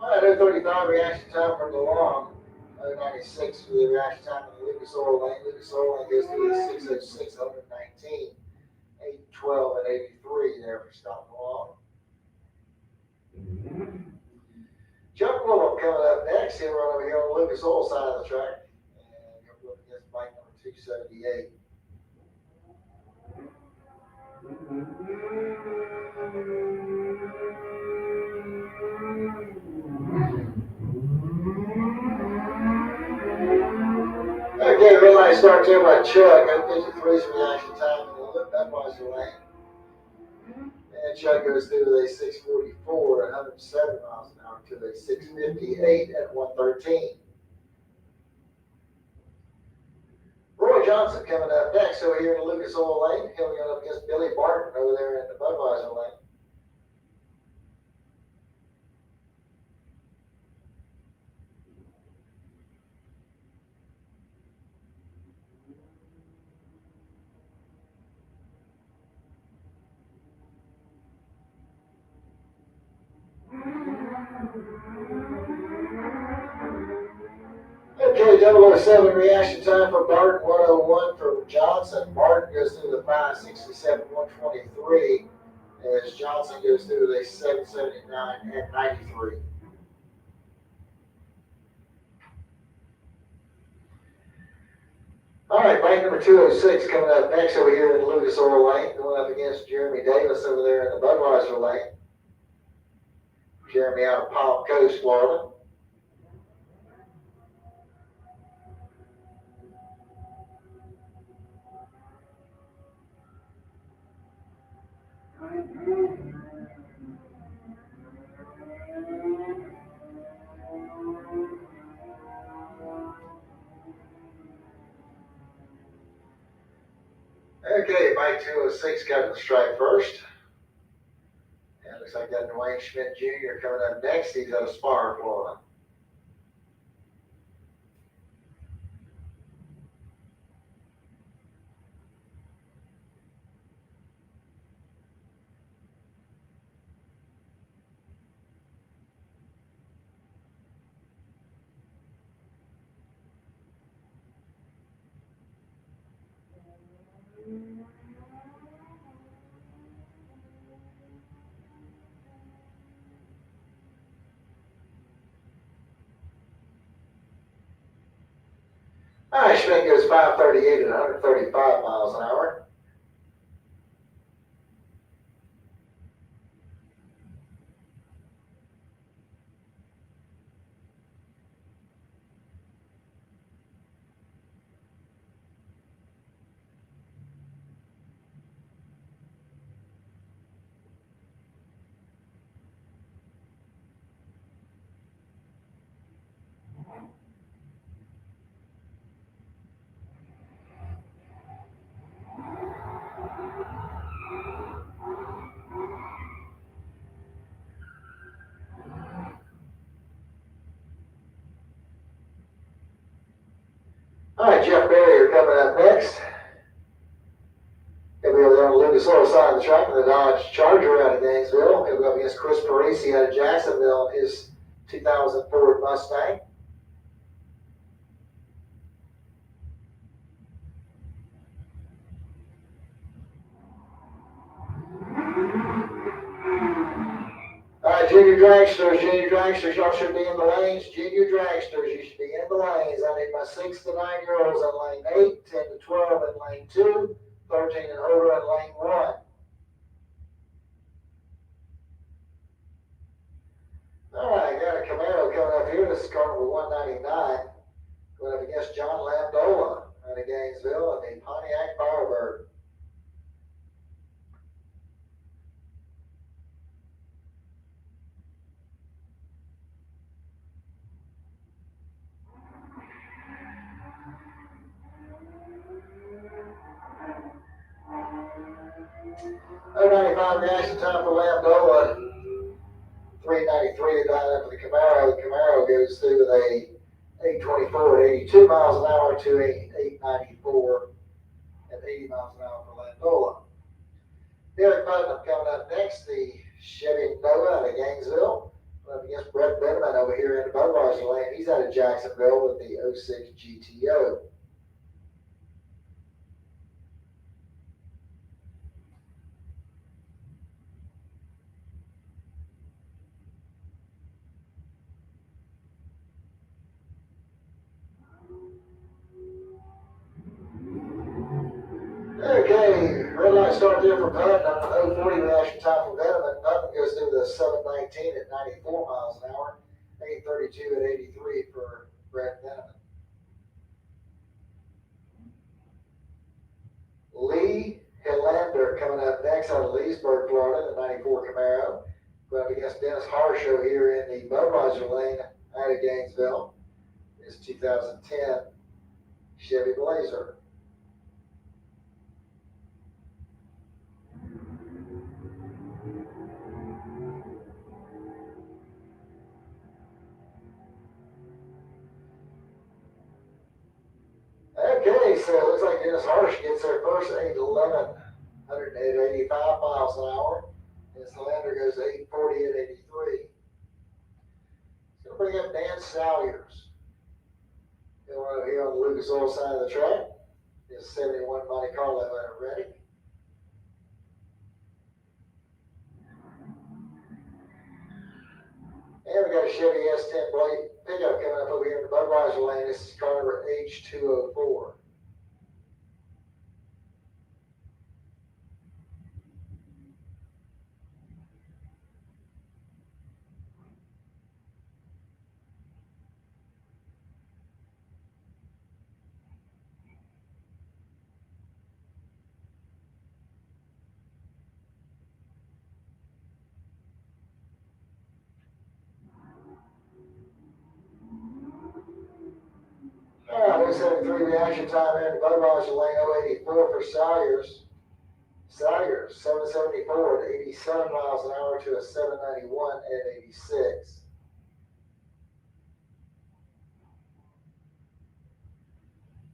Alright, 035 reaction time from DeLong. 096 for the reaction time in the Lucas Oil lane. Lucas Oil lane goes through the 606, 119, 812, and 83 there for Scott DeLong. Chuck Willem coming up next. He'll run over here on the Lucas Oil side of the track. And he'll go up against bike number 278. Okay, red light starts here by Chuck. 053's reaction time in the Budweiser lane. And Chuck goes through with a 644 at 107 miles an hour to a 658 at 113. Roy Johnson coming up next over here in the Lucas Oil lane. He'll go up against Billy Barton over there in the Budweiser lane. Okay, 007 reaction time for Barton, 101 for Johnson. Barton goes through the 567, 123, as Johnson goes through the 779 and 93. All right, bike number 206 coming up next over here in Lucas Oil Lane, going up against Jeremy Davis over there in the Budweiser lane. Jeremy out of Palm Coast, Florida. Okay, bike 206 got the stripe first. And looks like that Dwayne Schmidt Jr. coming up next. He's out of Spar, Florida. All right, Schmidt goes 538 at 135 miles an hour. All right, Jeff Barrier coming up next. He'll be over there on the Lucas Oil side of the track in the Dodge Charger out of Gainesville. He'll go up against Chris Parisi out of Jacksonville in his 2000 Ford Mustang. All right, junior dragsters, y'all should be in the lanes. Junior dragsters, you should be in the lanes. I need my 6 to 9-year-olds in lane 8, 10 to 12 in lane 2, 13 and older in lane 1. All right, got a Camaro coming up here. This is car number 199. Going up against John Landola out of Gainesville in the Pontiac Firebird. .95 reaction time for Landola. 393 to dial up for the Camaro. The Camaro goes through with a 824 at 82 miles an hour to 894 at 80 miles an hour for Landola. Derek Putnam coming up next, the Chevy Nova out of Gainesville. Up against Brett Benjamin over here in the Budweiser lane. He's out of Jacksonville with the 06 GTO. Okay, red light start there for Putnam. 040 reaction time for Benjamin. Putnam goes through the 719 at 94 miles an hour. 832 at 83 for Brett Benjamin. Lee Hillander coming up next out of Leesburg, Florida, the 94 Camaro. Going up against Dennis Harshow here in the Budweiser lane out of Gainesville. His 2010 Chevy Blazer. Okay, so it looks like Dennis Harsh gets there first at 811, 185 miles an hour. His Hillander goes to 840 at 83. It's going to bring up Dan Salyers. Going over here on the Lucas Oil side of the track is 71 Monte Carlo out of Reddick. And we got a Chevy S10 Blade pickup coming up over here in the Budweiser lane. This is car number H204. There's 73 reaction time here in the Budweiser lane, 084 for Salyers. Salyers, 774 at 87 miles an hour to a 791 at 86.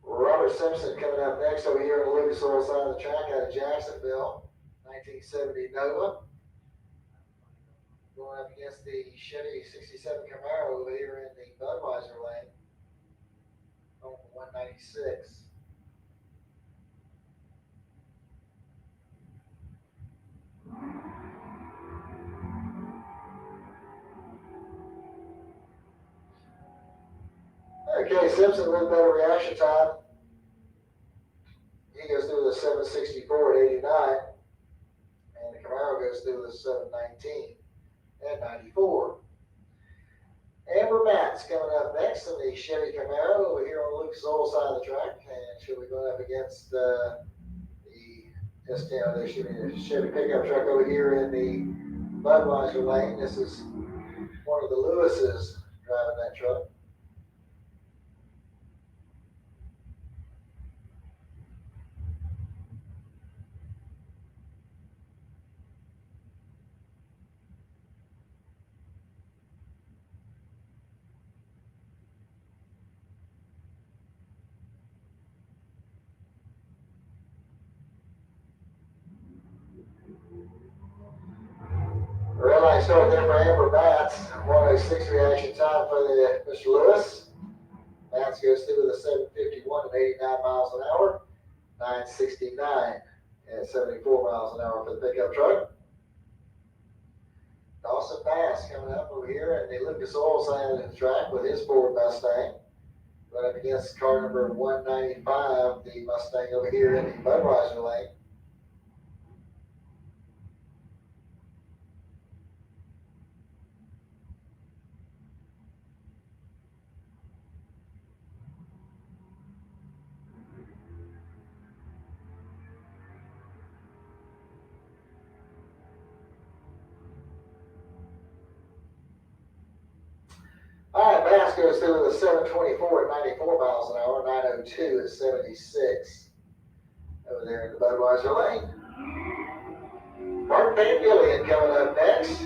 Robert Simpson coming up next over here on the Lucas Oil side of the track out of Jacksonville, 1970 Nova. Going up against the Chevy 67 Camaro over here in the Budweiser lane. Going for 196. Okay, Simpson with better reaction time. He goes through the 764 at 89. And the Camaro goes through the 719 at 94. Amber Matt's coming up next in the Chevy Camaro over here on the Lucas Oil side of the track, and she'll be going up against the Chevy pickup truck over here in the Budweiser lane. This is one of the Lewises driving that truck. Red light start there for Amber Batts. 106 reaction time for the Mr. Lewis. Batts goes through with a 751 at 89 miles an hour. 969 at 74 miles an hour for the pickup truck. Dawson Bass coming up over here in the Lucas Oil side of the track with his Ford Mustang. Going up against car number 195, the Mustang over here in the Budweiser lane. All right, Bass goes through with a 724 at 94 miles an hour, 902 at 76 over there in the Budweiser lane. Mark Van Gillian coming up next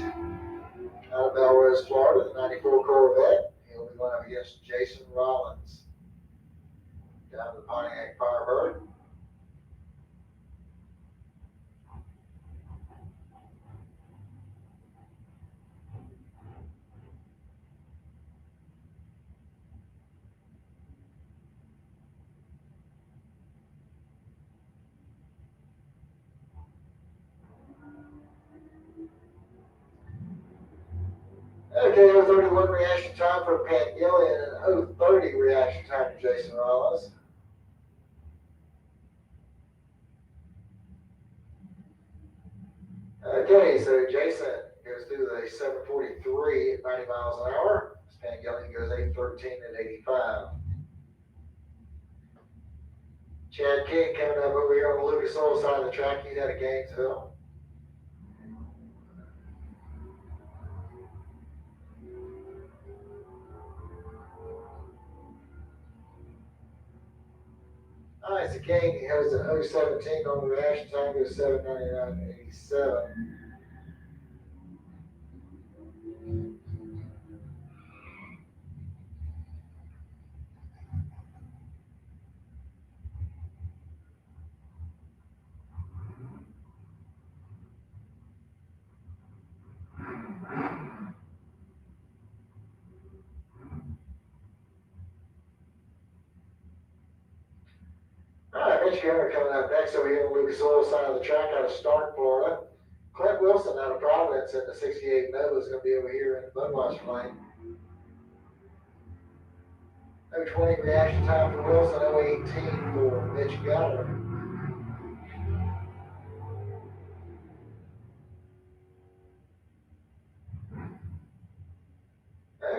out of Melrose, Florida, the 94 Corvette. He'll be going up against Jason Rollins down to the Pontiac Firebird. Okay, 031 reaction time for Pat Gillian and 030 reaction time for Jason Rollins. Okay, so Jason goes through the 743 at 90 miles an hour. Pat Gillian goes 813 at 85. Chad King coming up over here on the Lucas Oil side of the track. He's out of Gainesville. All right, so King has an 017 on the reaction time, goes 799 at 87. Mitch Gunner coming up next over here on the Lucas Oil side of the track out of Stark, Florida. Clint Wilson out of Providence in the 68 Nova is going to be over here in the Budweiser lane. 0:20 reaction time for Wilson, 0:18 for Mitch Gunner.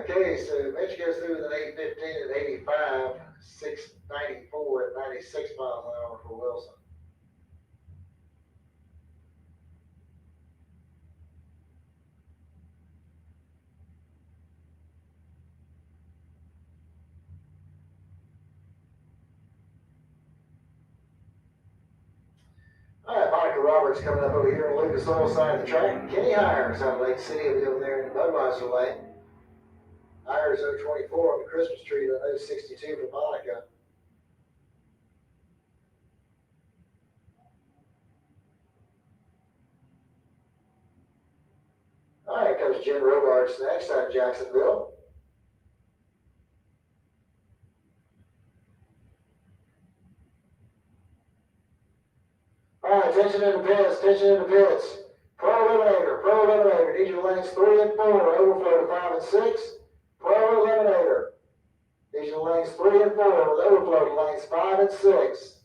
Okay, so Mitch goes through with an 8:15 at 85, 6:94 at 96 miles an hour for Wilson. All right, Monica Roberts coming up over here on Lucas Oil side of the track. Kenny Hires out of Lake City will be over there in the Budweiser lane. Hires 0:24 on the Christmas tree to 0:62 for Monica. All right, comes Jen Robards next out of Jacksonville. All right, attention in the pits, attention in the pits. Pro Eliminator, need your lanes 3 and 4, overflow to 5 and 6. Pro Eliminator, need your lanes 3 and 4, with overflow to lanes 5 and 6.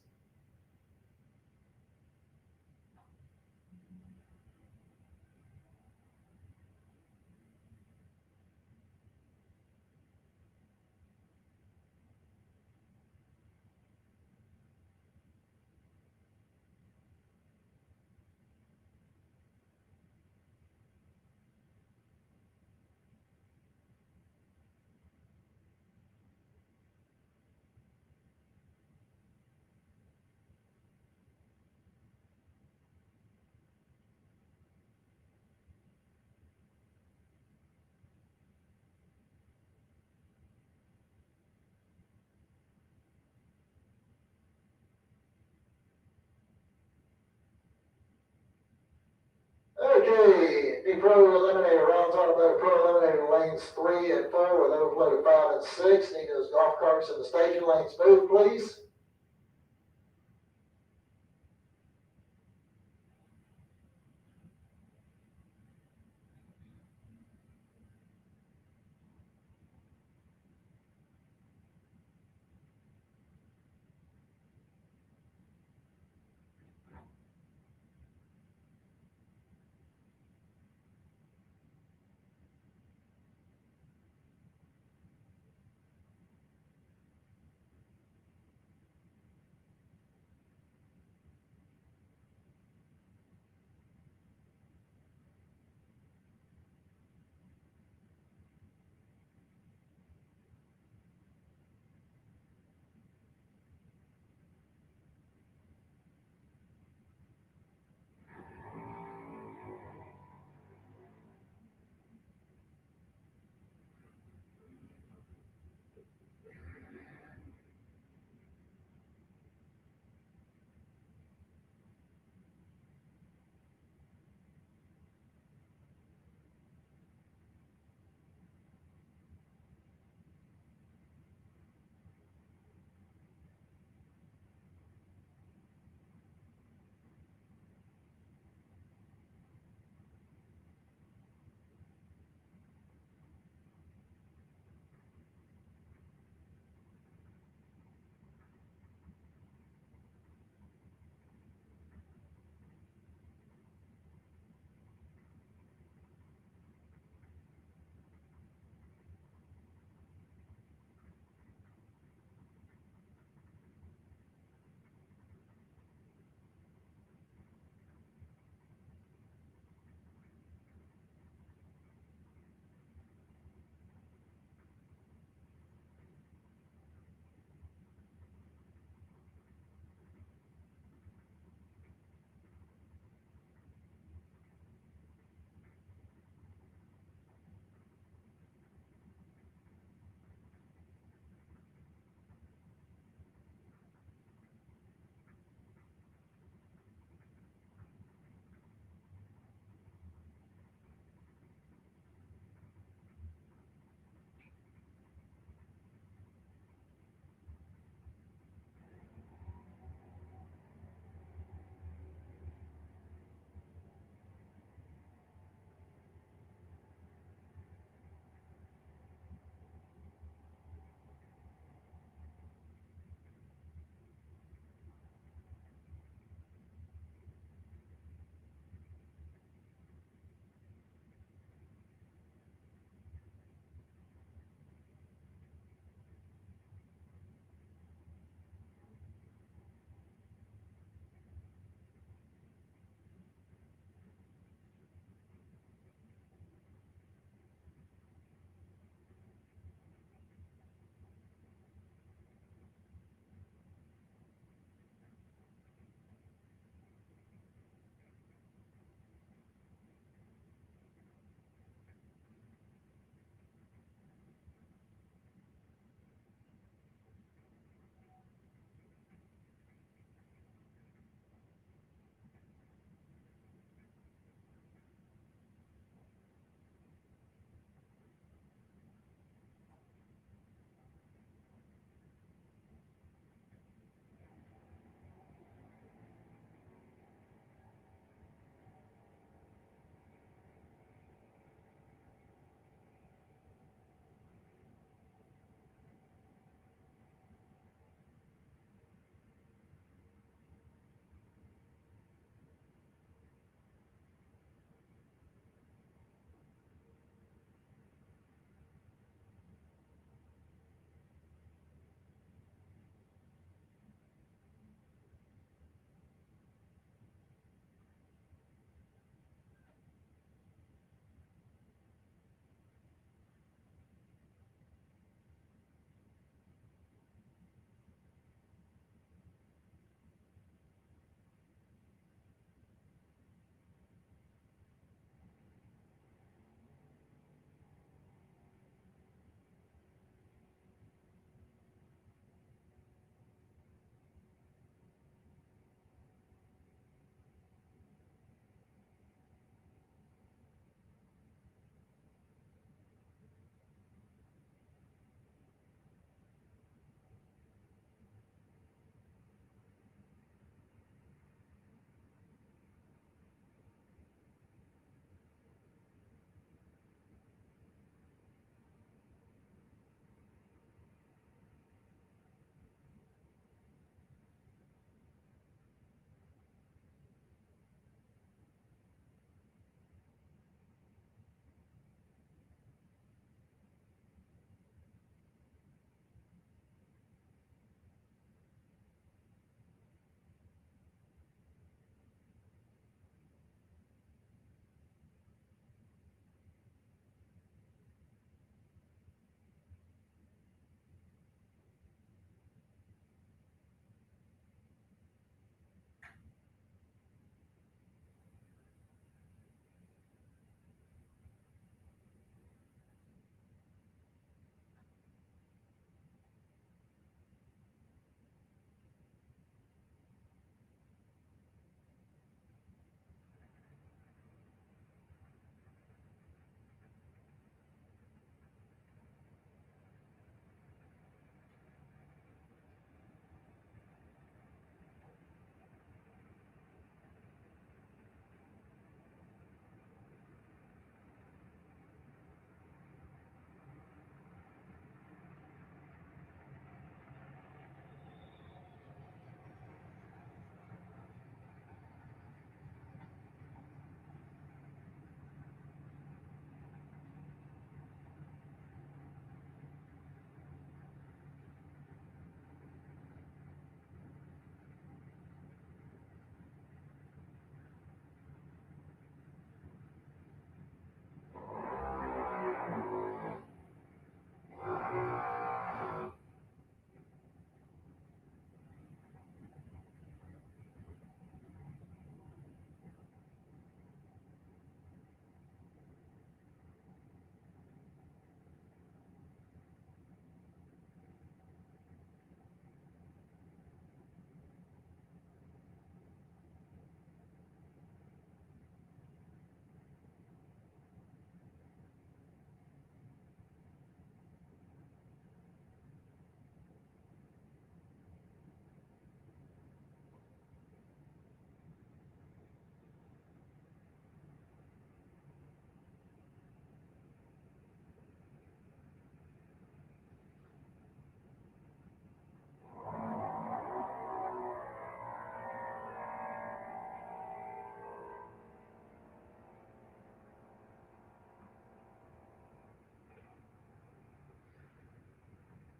Okay, the Pro Eliminator rounds automotive Pro Eliminator lanes 3 and 4 with overflow to 5 and 6. Need those golf carts in the staging lanes move, please.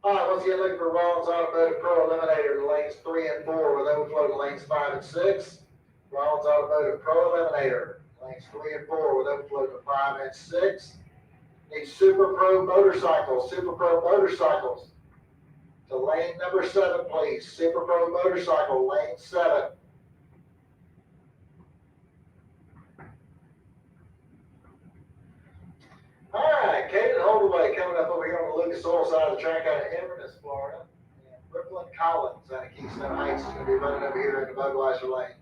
All right, once again, looking for Rollins Automotive Pro Eliminator to lanes 3 and 4 with overflow to lanes 5 and 6. Rollins Automotive Pro Eliminator, lanes 3 and 4 with overflow to 5 and 6. Need Super Pro motorcycles to lane number 7, please. Super Pro motorcycle, lane 7. All right, Caden Holdaway coming up over here on the Lucas Oil side of the track out of Inverness, Florida. And Brooklyn Collins out of Keystone Heights is going to be running over here in the Budweiser lane.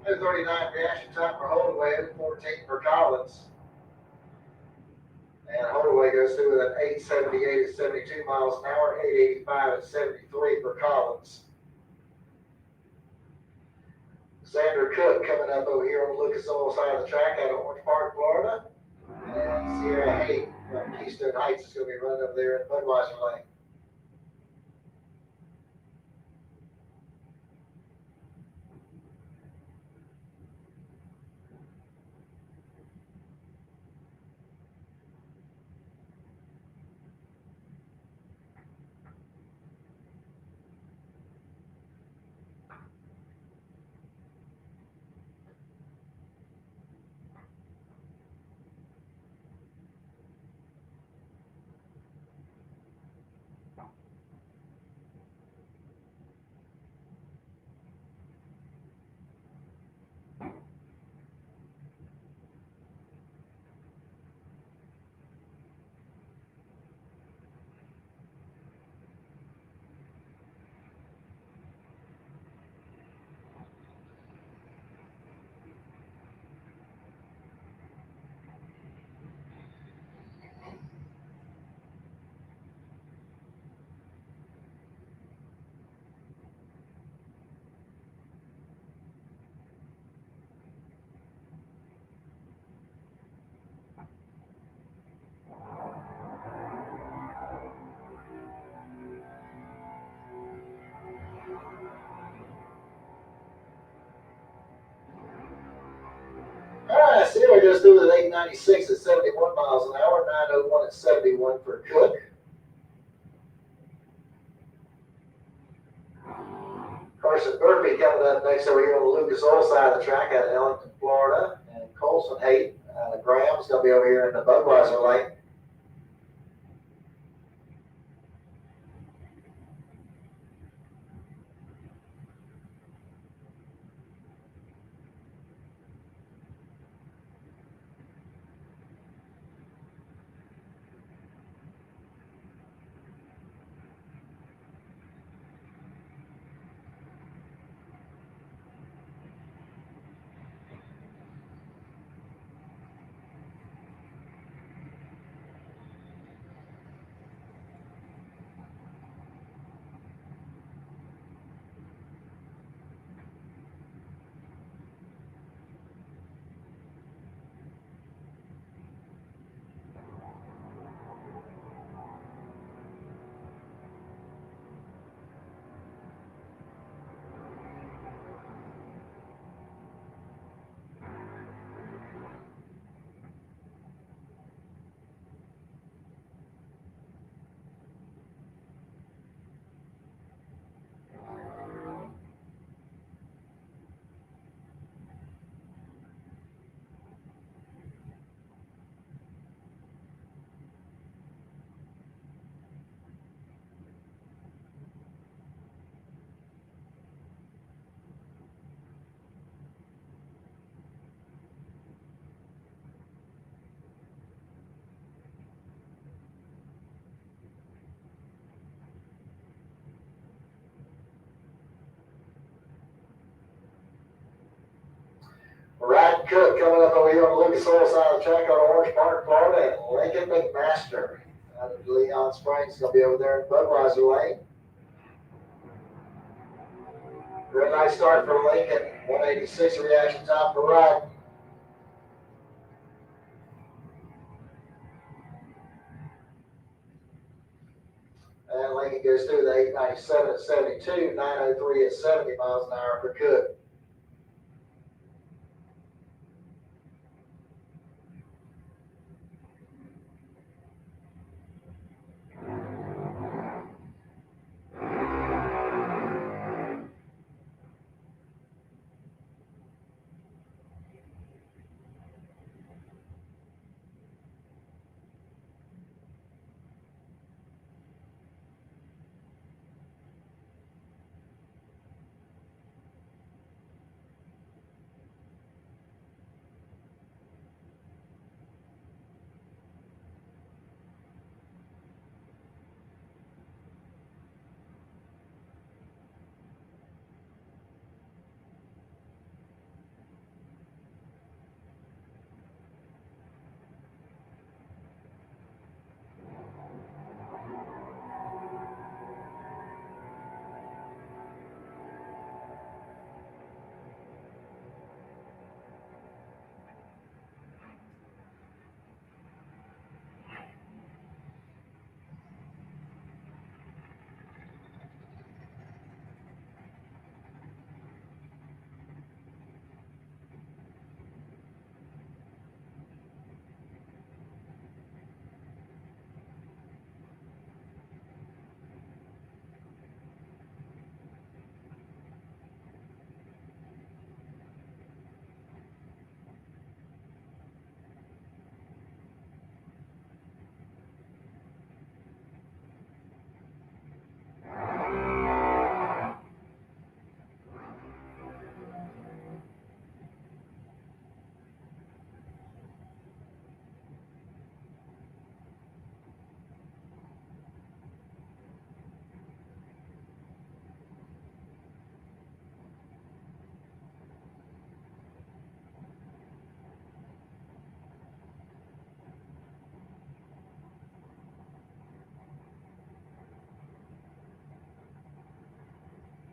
There's 39 reaction time for Holdaway, 14 for Collins. And Holdaway goes through with an 878 at 72 miles an hour, 885 at 73 for Collins. Xander Cook coming up over here on the Lucas Oil side of the track out of Orange Park, Florida. And Sierra Haight from Keystone Heights is going to be running up there in Budweiser lane. All right, Sierra goes through with an 896 at 71 miles an hour, 901 at 71 for Cook. Carson Murphy coming up next over here on the Lucas Oil side of the track out of Ellington, Florida. And Colson Haight out of Graham's going to be over here in the Budweiser lane. Cook coming up over here on the Lucas Oil side of the track on Orange Park, Florida, and Lincoln McMaster out of Leon Springs is going to be over there in Budweiser Lane. Real nice start for Lincoln. 186 reaction time per ride. And Lincoln goes through the 897 at 72, 903 at 70 miles an hour for Cook.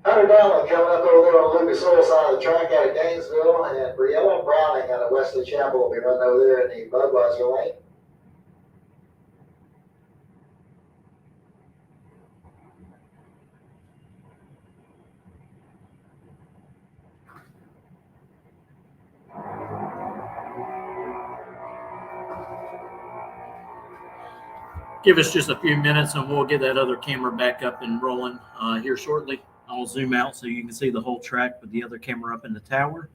Hunter Dowling coming up over there on the Lucas Oil side of the track out of Gainesville, and Briella Browning out of Wesley Chapel will be running over there in the Budweiser lane. Give us just a few minutes and we'll get that other camera back up and rolling here shortly. I'll zoom out so you can see the whole track with the other camera up in the tower.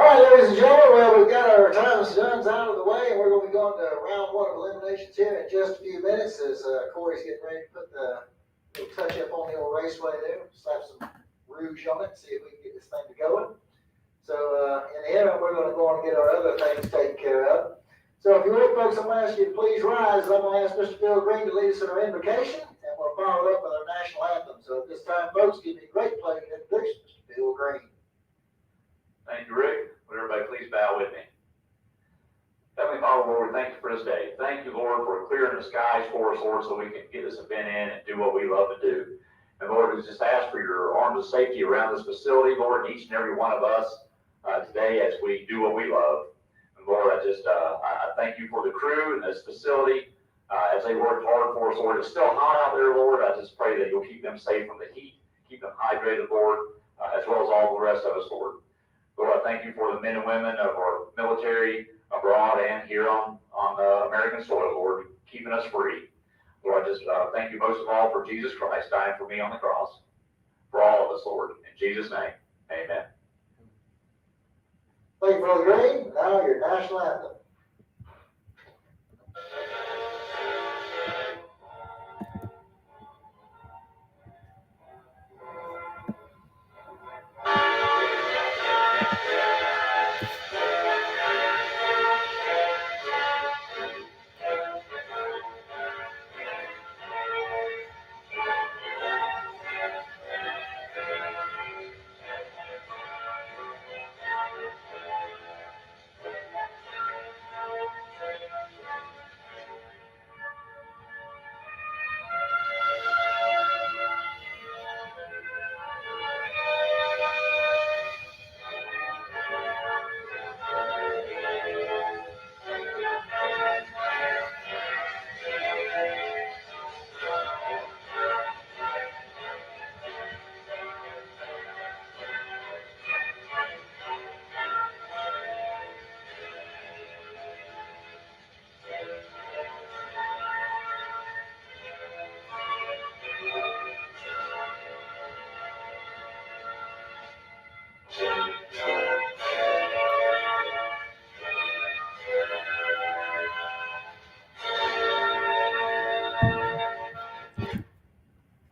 All right, ladies and gentlemen, well, we've got our times done out of the way, and we're going to be going to round one of eliminations here in just a few minutes as Corey's getting ready to put the little touch up on the old raceway there. Slap some rouge on it, see if we can get this thing to going. So in the interim, we're going to go on and get our other things taken care of. So if you would, folks, I'm going to ask you to please rise. I'm going to ask Mr. Phil Green to lead us in our invocation, and we'll follow it up with our national anthem. So at this time, folks, give me a great pleasure to introduce Mr. Phil Green. Thank you, Rick. Would everybody please bow with me? Heavenly Father, Lord, we thank you for this day. Thank you, Lord, for clearing the skies for us, Lord, so we can get this event in and do what we love to do. And Lord, we just ask for your arms of safety around this facility, Lord, each and every one of us today as we do what we love. And Lord, I thank you for the crew and this facility as they work hard for us, Lord. It's still hot out there, Lord. I just pray that you'll keep them safe from the heat, keep them hydrated, Lord, as well as all the rest of us, Lord. Lord, I thank you for the men and women of our military abroad and here on American soil, Lord, keeping us free. Lord, I just thank you most of all for Jesus Christ dying for me on the cross, for all of us, Lord. In Jesus' name, amen. Thank you, Brother Green. Now your national anthem.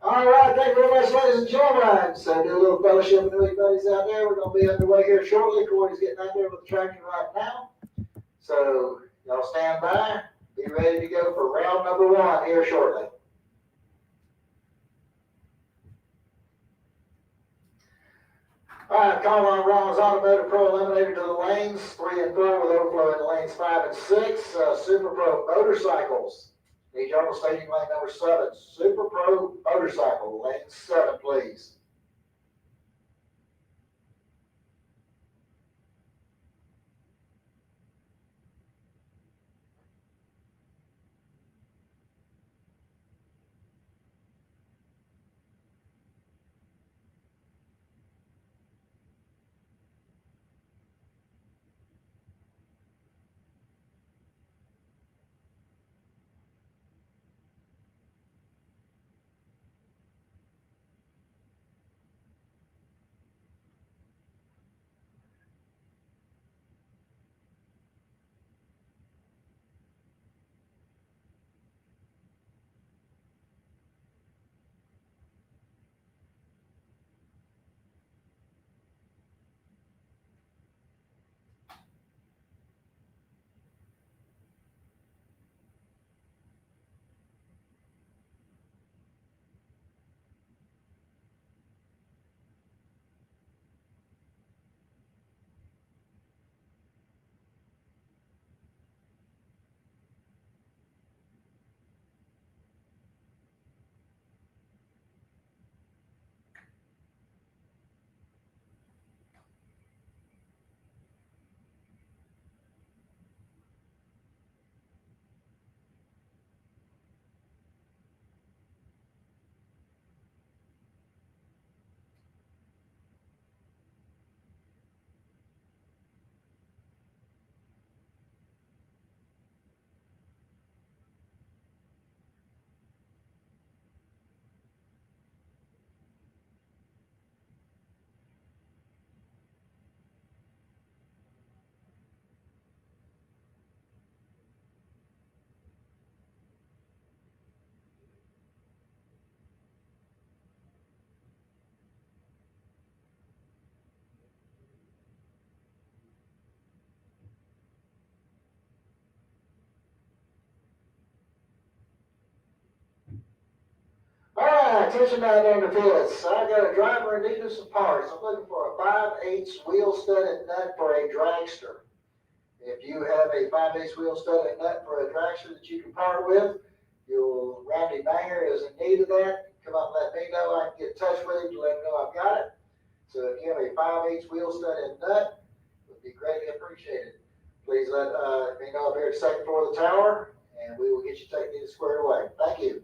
All right, thank you very much, ladies and gentlemen. So do a little fellowship with everybody's out there. We're going to be underway here shortly. Corey's getting out there with the tractor right now. So y'all stand by. Be ready to go for round number one here shortly. All right, call on Ron's Automotive Pro Eliminator to the lanes 3 and 4 with overflow into lanes 5 and 6. Super Pro Motorcycles. Need y'all to staging lane number 7. Super Pro Motorcycle, lane 7, please. attention down there in the fields. I got a driver in need of some parts. I'm looking for a 5/8 wheel studded nut for a dragster. If you have a 5/8 wheel studded nut for a dragster that you can part with, your Randy Banger is in need of that. Come up and let me know. I can get in touch with him to let him know I've got it. So if you have a 5/8 wheel studded nut, it would be greatly appreciated. Please let me know up here at the second floor of the tower, and we will get you taken in squared away. Thank you.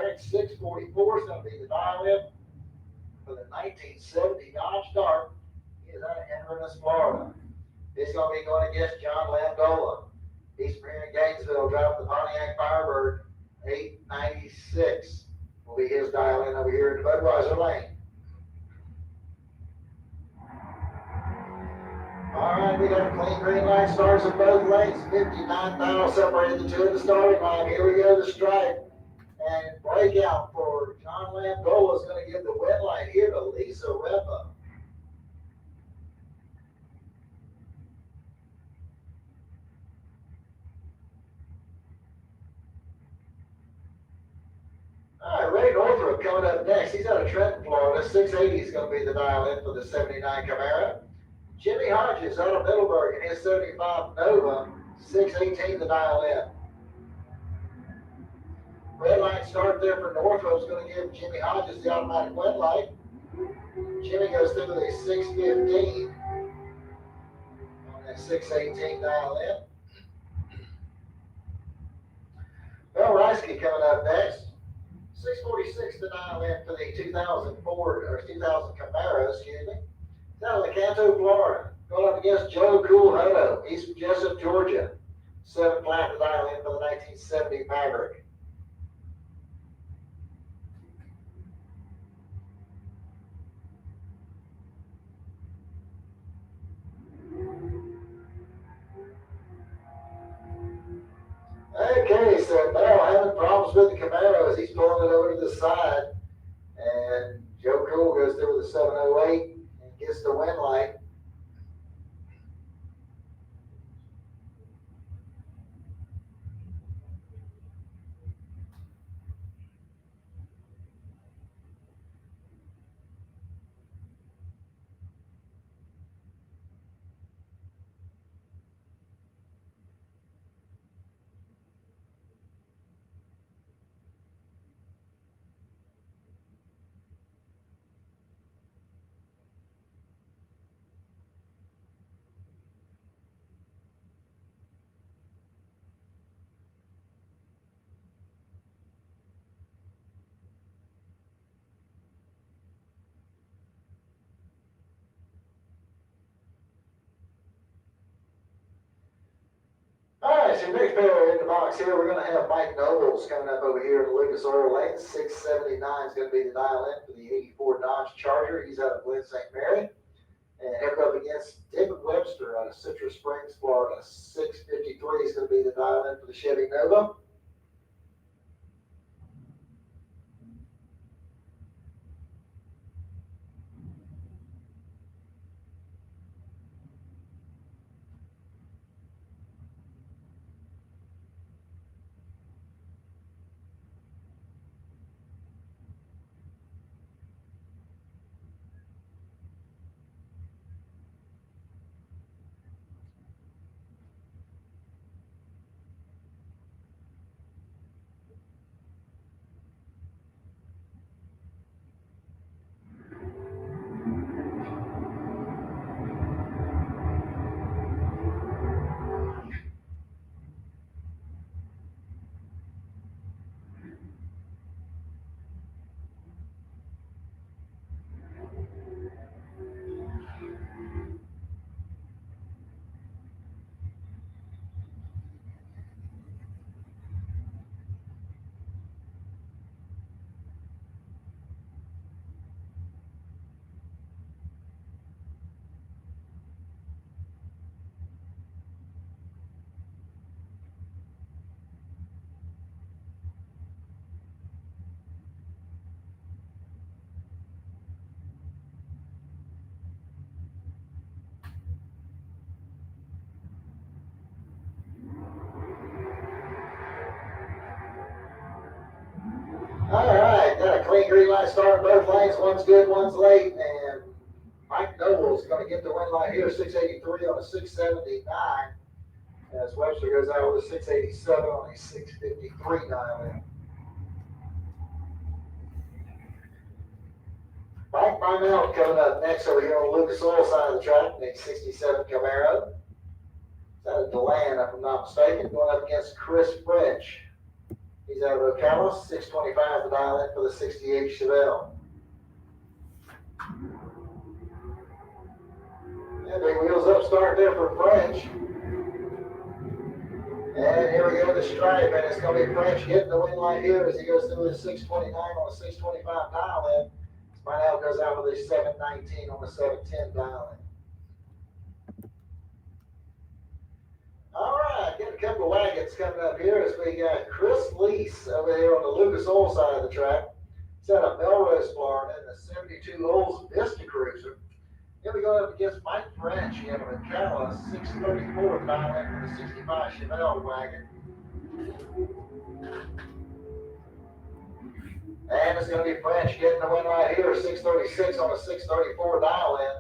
track. 644 is going to be the dial in for the 1970 Dodge Dart. He is out of Inverness, Florida. He's going to be going against John Landola. He's from here in Gainesville, driving the Pontiac Firebird 896. Will be his dial in over here in the Budweiser lane. All right, we got a clean green light, starts in both lanes. 59 miles separated the two in the starting line. Here we go, the stripe. And breakout for John Landola is going to give the wet light here to Lisa Repa. All right, Ray Northrup coming up next. He's out of Trenton, Florida. 680 is going to be the dial in for the 79 Camaro. Jimmy Hodges out of Middleburg in his 75 Nova. 618 the dial in. Red light start there for Northrup is going to give Jimmy Hodges the automatic wet light. Jimmy goes through with a 615 on that 618 dial in. Bill Reisky coming up next. 646 to dial in for the 2000 Camaro, excuse me. It's out of Lecanto, Florida. Going up against Joe Coolhoto. He's from Jessup, Georgia. 7 flat to dial in for the 1970 Maverick. Okay, so Mel having problems with the Camaro as he's pulling it over to the side. And Joe Cool goes through with a 708 and gets the wind light. Alright, so next pair in the box here, we're going to have Mike Nobles coming up over here in the Lucas Oil Lane. 679 is going to be the dial in for the 84 Dodge Charger. He's out of Glen St. Mary. And headed up against David Webster out of Citrus Springs, Florida. 653 is going to be the dial in for the Chevy Nova. All right, got a clean green light start in both lanes. One's good, one's late, and Mike Noble's going to get the win light here, 683 on a 679. As Webster goes out with a 687 on a 653 dial in. Mike Brunel coming up next over here on the Lucas Oil side of the track, the 67 Camaro. It's out of DeLand, if I'm not mistaken, going up against Chris French. He's out of Ocala, 625 to dial in for the 68 Chevelle. And big wheels up start there for French. And here we go, the stripe, and it's going to be French getting the win light here as he goes through his 629 on a 625 dial in. Spinell goes out with a 719 on the 710 dial in. All right, got a couple of wagons coming up here as we got Chris Lease over here on the Lucas Oil side of the track. He's out of Melrose, Florida, in the 72 Olds Vista Cruiser. Here we go up against Mike French out of Ocala, 634 dial in for the 65 Chevelle wagon. And it's going to be French getting the win right here, 636 on a 634 dial in.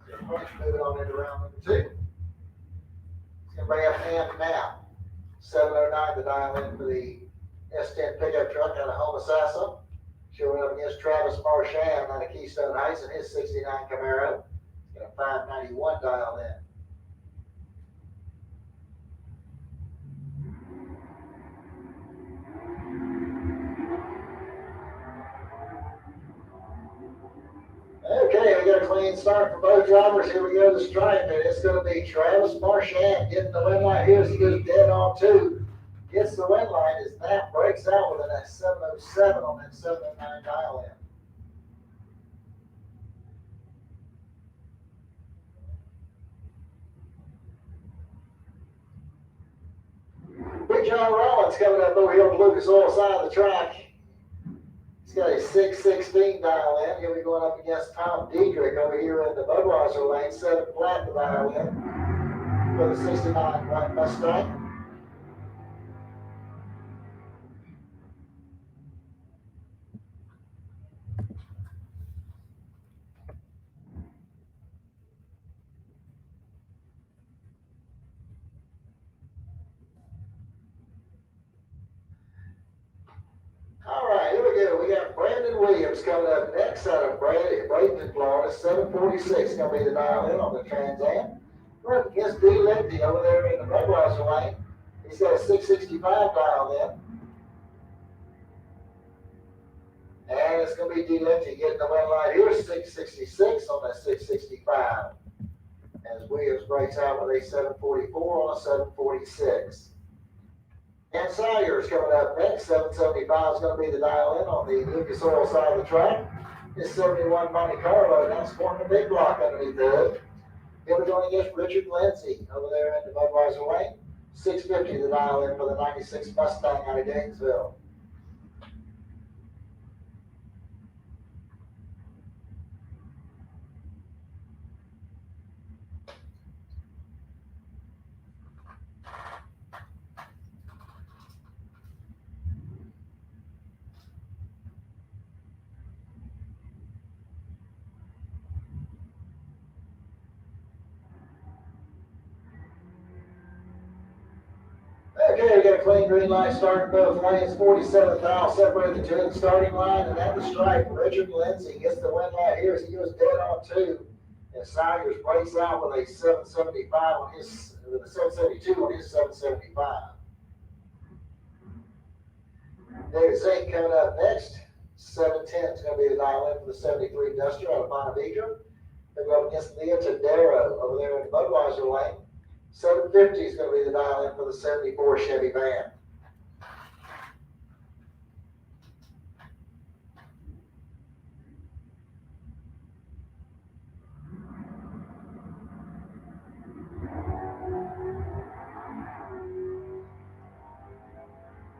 So French moving on into round number 2. Going to bring up Ham now. 709 to dial in for the S10 pickup truck out of Homosassa. Showing up against Travis Marchand out of Keystone Heights in his 69 Camaro. Got a 591 dial in. Okay, we got a clean start for both drivers. Here we go to the stripe, and it's going to be Travis Marchand getting the win line here as he goes dead on 2. Gets the win line as Matt breaks out with a 707 on that 709 dial in. Big John Rollins coming up over here on the Lucas Oil side of the track. He's got a 616 dial in. He'll be going up against Tom Diedrich over here in the Budweiser lane, 7 flat to dial in for the 69 White Mustang. All right, here we go. We got Brandon Williams coming up next out of Bradenton, Florida. 746 going to be the dial in on the Trans Am. We're up against D. Lindsay over there in the Budweiser lane. He's got a 665 dial in. And it's going to be D. Lindsay getting the win line here, 666 on that 665. As Williams breaks out with a 744 on a 746. And Sawyer's coming up next. 775 is going to be the dial in on the Lucas Oil side of the track. It's 71 Monte Carlo, now scoring the big block underneath the hood. He'll be going against Richard Lindsay over there in the Budweiser lane. 650 the dial in for the 96 Mustang out of Gainesville. Okay, we got a clean green light starting both lanes. 47th aisle separated the two in the starting line, and at the stripe, Richard Lindsay gets the win light here as he goes dead on 2. And Sawyers breaks out with a 775 on his, with a 772 on his 775. David Zink coming up next. 710 is going to be the dial in for the 73 Duster out of Bonavita. They go up against Leo Tadero over there in the Budweiser lane. 750 is going to be the dial in for the 74 Chevy van.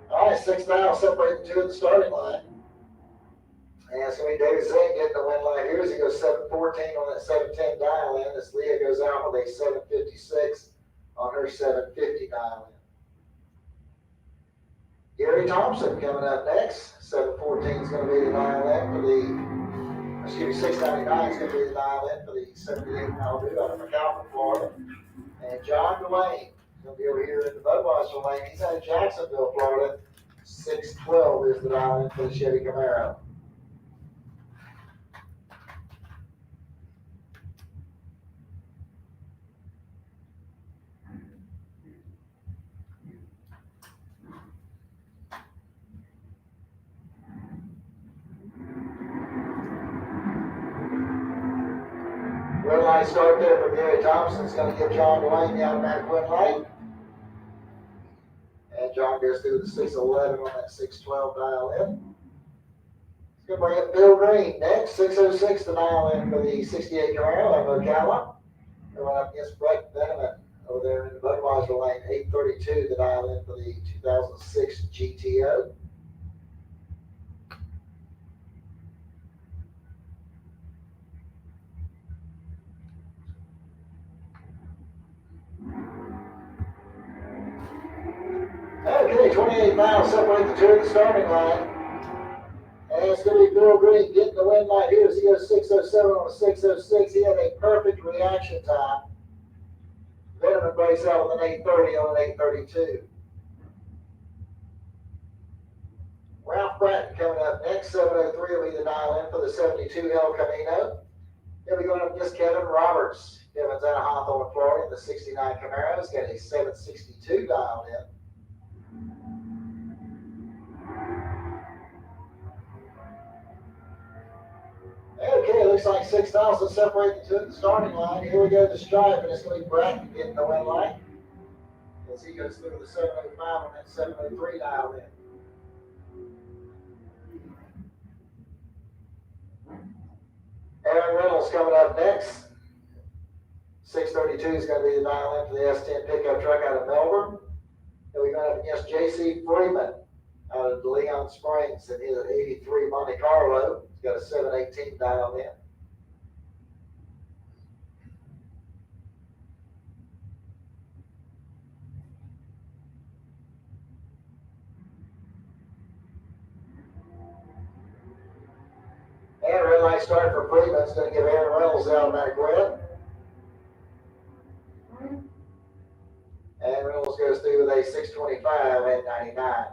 All right, 6th aisle separating the two at the starting line. And it's going to be David Zink getting the win line here as he goes 714 on that 710 dial in. As Leah goes out with a 756 on her 750 dial in. Gary Thompson coming up next. 714 is going to be the dial in for the, 699 is going to be the dial in for the 78 Malibu out of McAlpin, Florida. And John Dwayne is going to be over here in the Budweiser lane. He's out of Jacksonville, Florida. 612 is the dial in for the Chevy Camaro. light start there for Gary Thompson. It's going to give John Dwayne the automatic win light. And John goes through the 611 on that 612 dial in. It's going to bring up Bill Green next, 606 to dial in for the 68 Camaro of Ocala. Going up against Brett Benjamin over there in the Budweiser lane, 832 to dial in for the 2006 GTO. Okay, 28 miles separate the two at the starting line. And it's going to be Bill Green getting the win light here as he goes 607 on a 606. He had a perfect reaction time. Benjamin breaks out with an 830 on an 832. Ralph Bratton coming up next. 703 will be the dial in for the 72 El Camino. He'll be going up against Kevin Roberts. Kevin's out of Hawthorne, Florida, in the 69 Camaro. He's got a 762 dialed in. Okay, it looks like 6,000 separate the two at the starting line. Here we go to stripe, and it's going to be Bratton getting the win light as he goes through the 705 on that 703 dialed in. Aaron Reynolds coming up next. 632 is going to be the dial in for the S10 pickup truck out of Melbourne. Then we're going up against J.C. Freeman out of Leon Springs in his 83 Monte Carlo. He's got a 718 dialed in. And red light start for Freeman. It's going to give Aaron Reynolds the automatic win. And Reynolds goes through with a 625 at 99.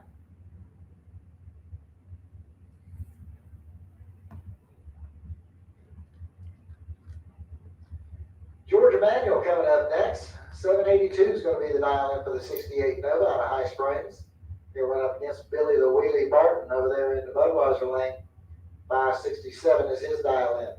George Emanuel coming up next. 782 is going to be the dial in for the 68 Nova out of High Springs. He'll run up against Billy the Wheelie Barton over there in the Budweiser lane. 567 is his dial in.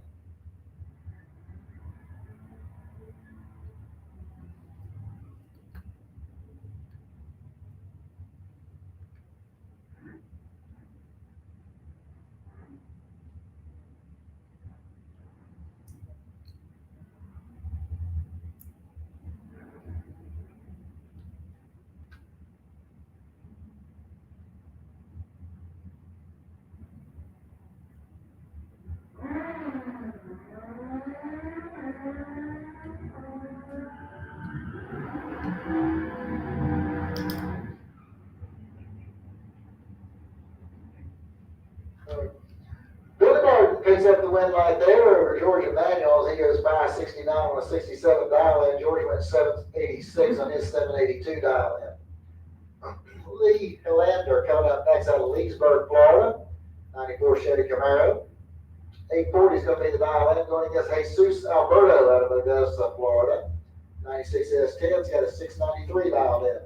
Billy Barton picks up the win light there over George Emanuel as he goes 569 on a 67 dial in. George went 786 on his 782 dial in. Lee Hilander coming up next out of Leesburg, Florida. 94 Chevy Camaro. 840 is going to be the dial in, going against Jesus Alberto out of Augusta, Florida. 96 S10's got a 693 dialed in.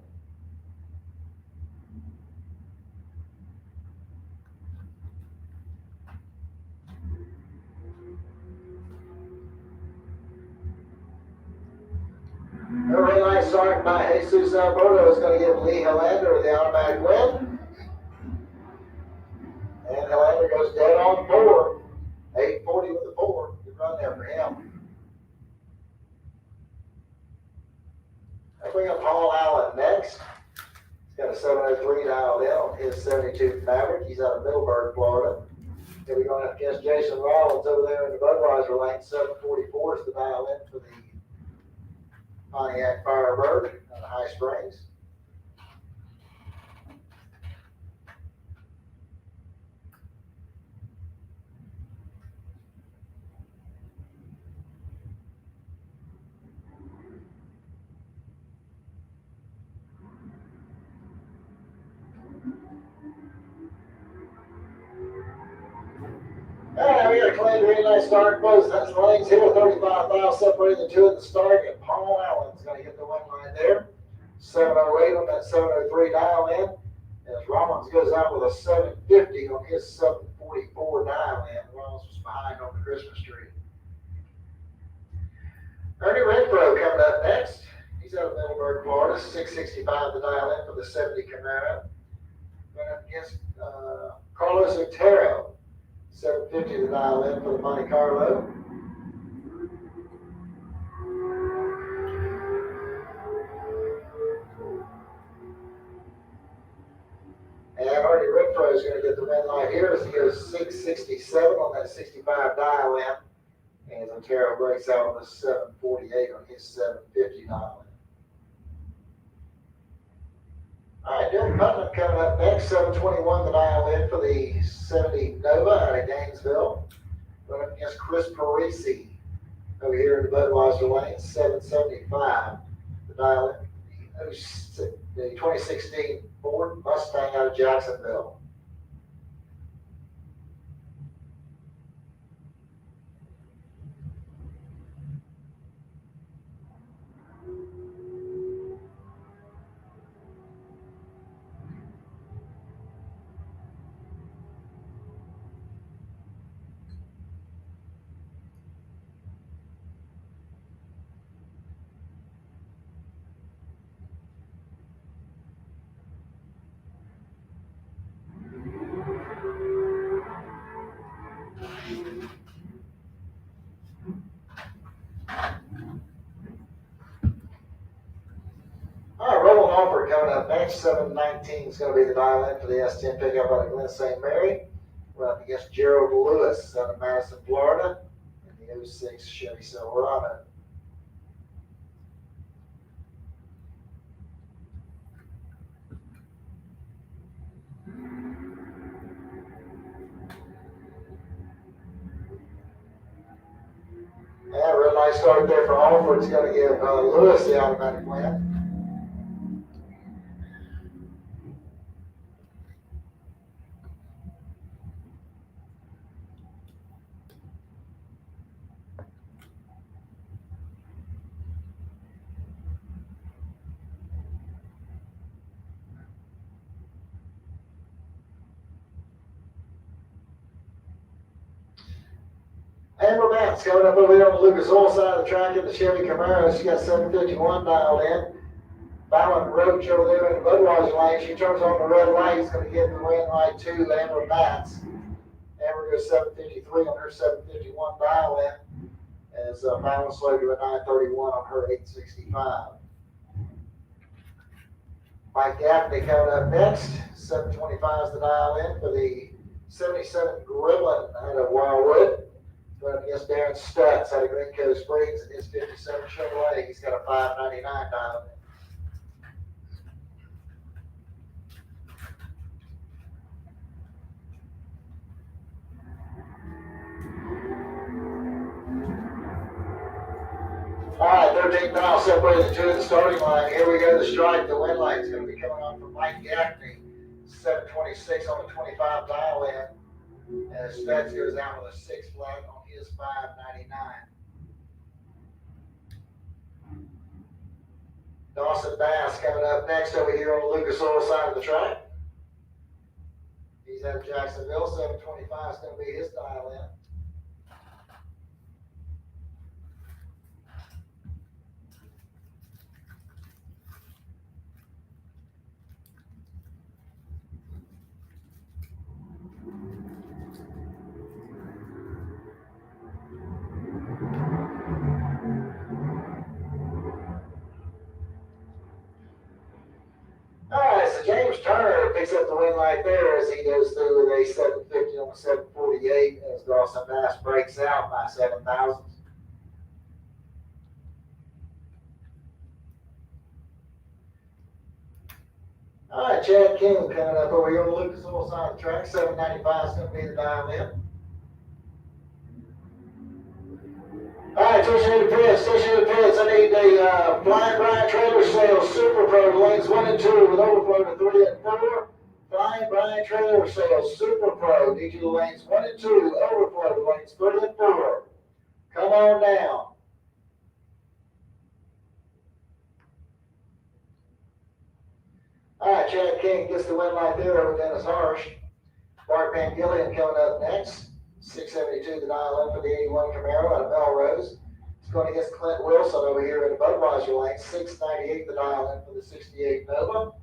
The red light starting by Jesus Alberto is going to give Lee Hilander the automatic win. And Hilander goes dead on 4. 840 with the 4. Good run there for him. I'll bring up Paul Allen next. He's got a 703 dialed in on his 72 Maverick. He's out of Middleburg, Florida. Then we're going up against Jason Rollins over there in the Budweiser lane. 744 is the dial in for the Pontiac Firebird out of High Springs. Alright, we got a clean green light start. Both lanes here, 35,000 separating the two at the start. And Paul Allen's going to get the win line there. 708 on that 703 dial in. As Rollins goes out with a 750 on his 744 dial in. Rollins was behind on the Christmas tree. Ernie Renfro coming up next. He's out of Middleburg, Florida, 665 to dial in for the 70 Camaro. Going up against Carlos Otero, 750 to dial in for the Monte Carlo. And Ernie Renfro is going to get the win light here as he goes 667 on that 65 dial in. And Otero breaks out on the 748 on his 750 dial in. All right, Dylan Putnam coming up next, 721 to dial in for the 70 Nova out of Gainesville. Going up against Chris Parisi over here in the Budweiser lane, 775 to dial in. The 2016 Ford Mustang out of Jacksonville. Coming up next, 719 is going to be the dial in for the S10 pickup out of Glen St. Mary. We're up against Gerald Lewis out of Madison, Florida, in the 06 Chevy Silverado. Yeah, real nice start there for Alford. It's going to give Lewis the automatic win. Amber Matt's coming up over here on the Lucas Oil side of the track in the Chevy Camaro. She got 751 dialed in. Fallon Roach over there in the Budweiser lane. She turns on the red light. It's going to give the win light to Amber Matz. Amber goes 753 on her 751 dial in. As Fallon slowed to a 931 on her 865. Mike Gaffney coming up next. 725 is the dial in for the 77 Gremlin out of Wildwood. Going up against Darren Stutz out of Green Cove Springs in his 57 Chevrolet. He's got a 599 dialed in. All right, 13th mile separated the two at the starting line. Here we go, the strike. The win light is going to be coming on from Mike Gaffney. 726 on the 25 dial in. And Stutz goes out with a 6 flat on his 599. Dawson Bass coming up next over here on the Lucas Oil side of the track. He's out of Jacksonville. 725 is going to be his dial in. James Turner picks up the win light there as he goes through with a 750 on the 748 as Dawson Bass breaks out by 7 thousandths. All right, Chad King coming up over here on the Lucas Oil side of the track. 795 is going to be the dial in. All right, station to the pits. I need the Flying Brian Trailer Sales Super Pro lanes 1 and 2 with overflow to 3 and 4. Flying Brian Trailer Sales Super Pro. Need you the lanes 1 and 2, overflow to lanes 3 and 4. Come on down. All right, Chad King gets the win light there over Dennis Harsh. Bart Pangillion coming up next. 672 the dial in for the 81 Camaro out of Melrose. It's going against Clint Wilson over here in the Budweiser lane, 698 the dial in for the 68 Nova.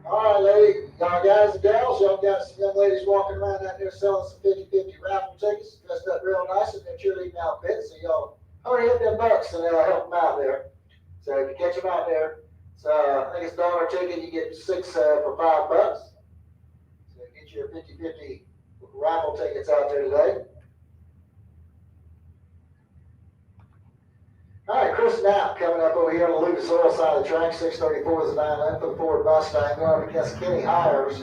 All right, y'all guys and gals, y'all got some young ladies walking around out there selling some 50-50 raffle tickets, dressed up real nice in their cheerleading outfits. So y'all hurry hit them bucks and help them out there. So if you catch them out there, so I think it's $1 ticket, you get 6 for $5. So get your 50-50 raffle tickets out there today. All right, Chris Knapp coming up over here on the Lucas Oil side of the track. 634 is the 9 for the Ford Mustang. Going up against Kenny Hires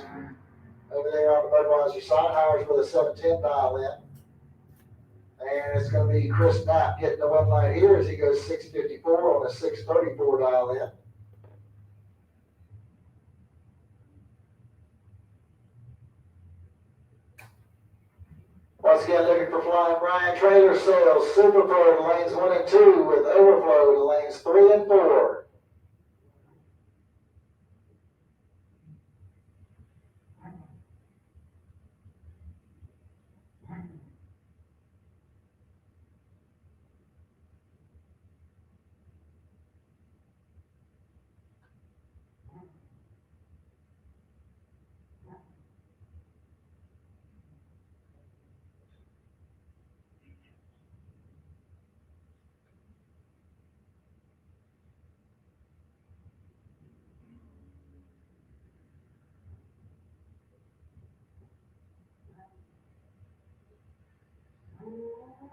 over there on the Budweiser side. Hires with a 710 dial in. And it's going to be Chris Knapp getting the one line here as he goes 654 on a 634 dial in. Once again, looking for Flying Brian Trailer Sales, Super Pro to lanes 1 and 2 with overflow to lanes 3 and 4.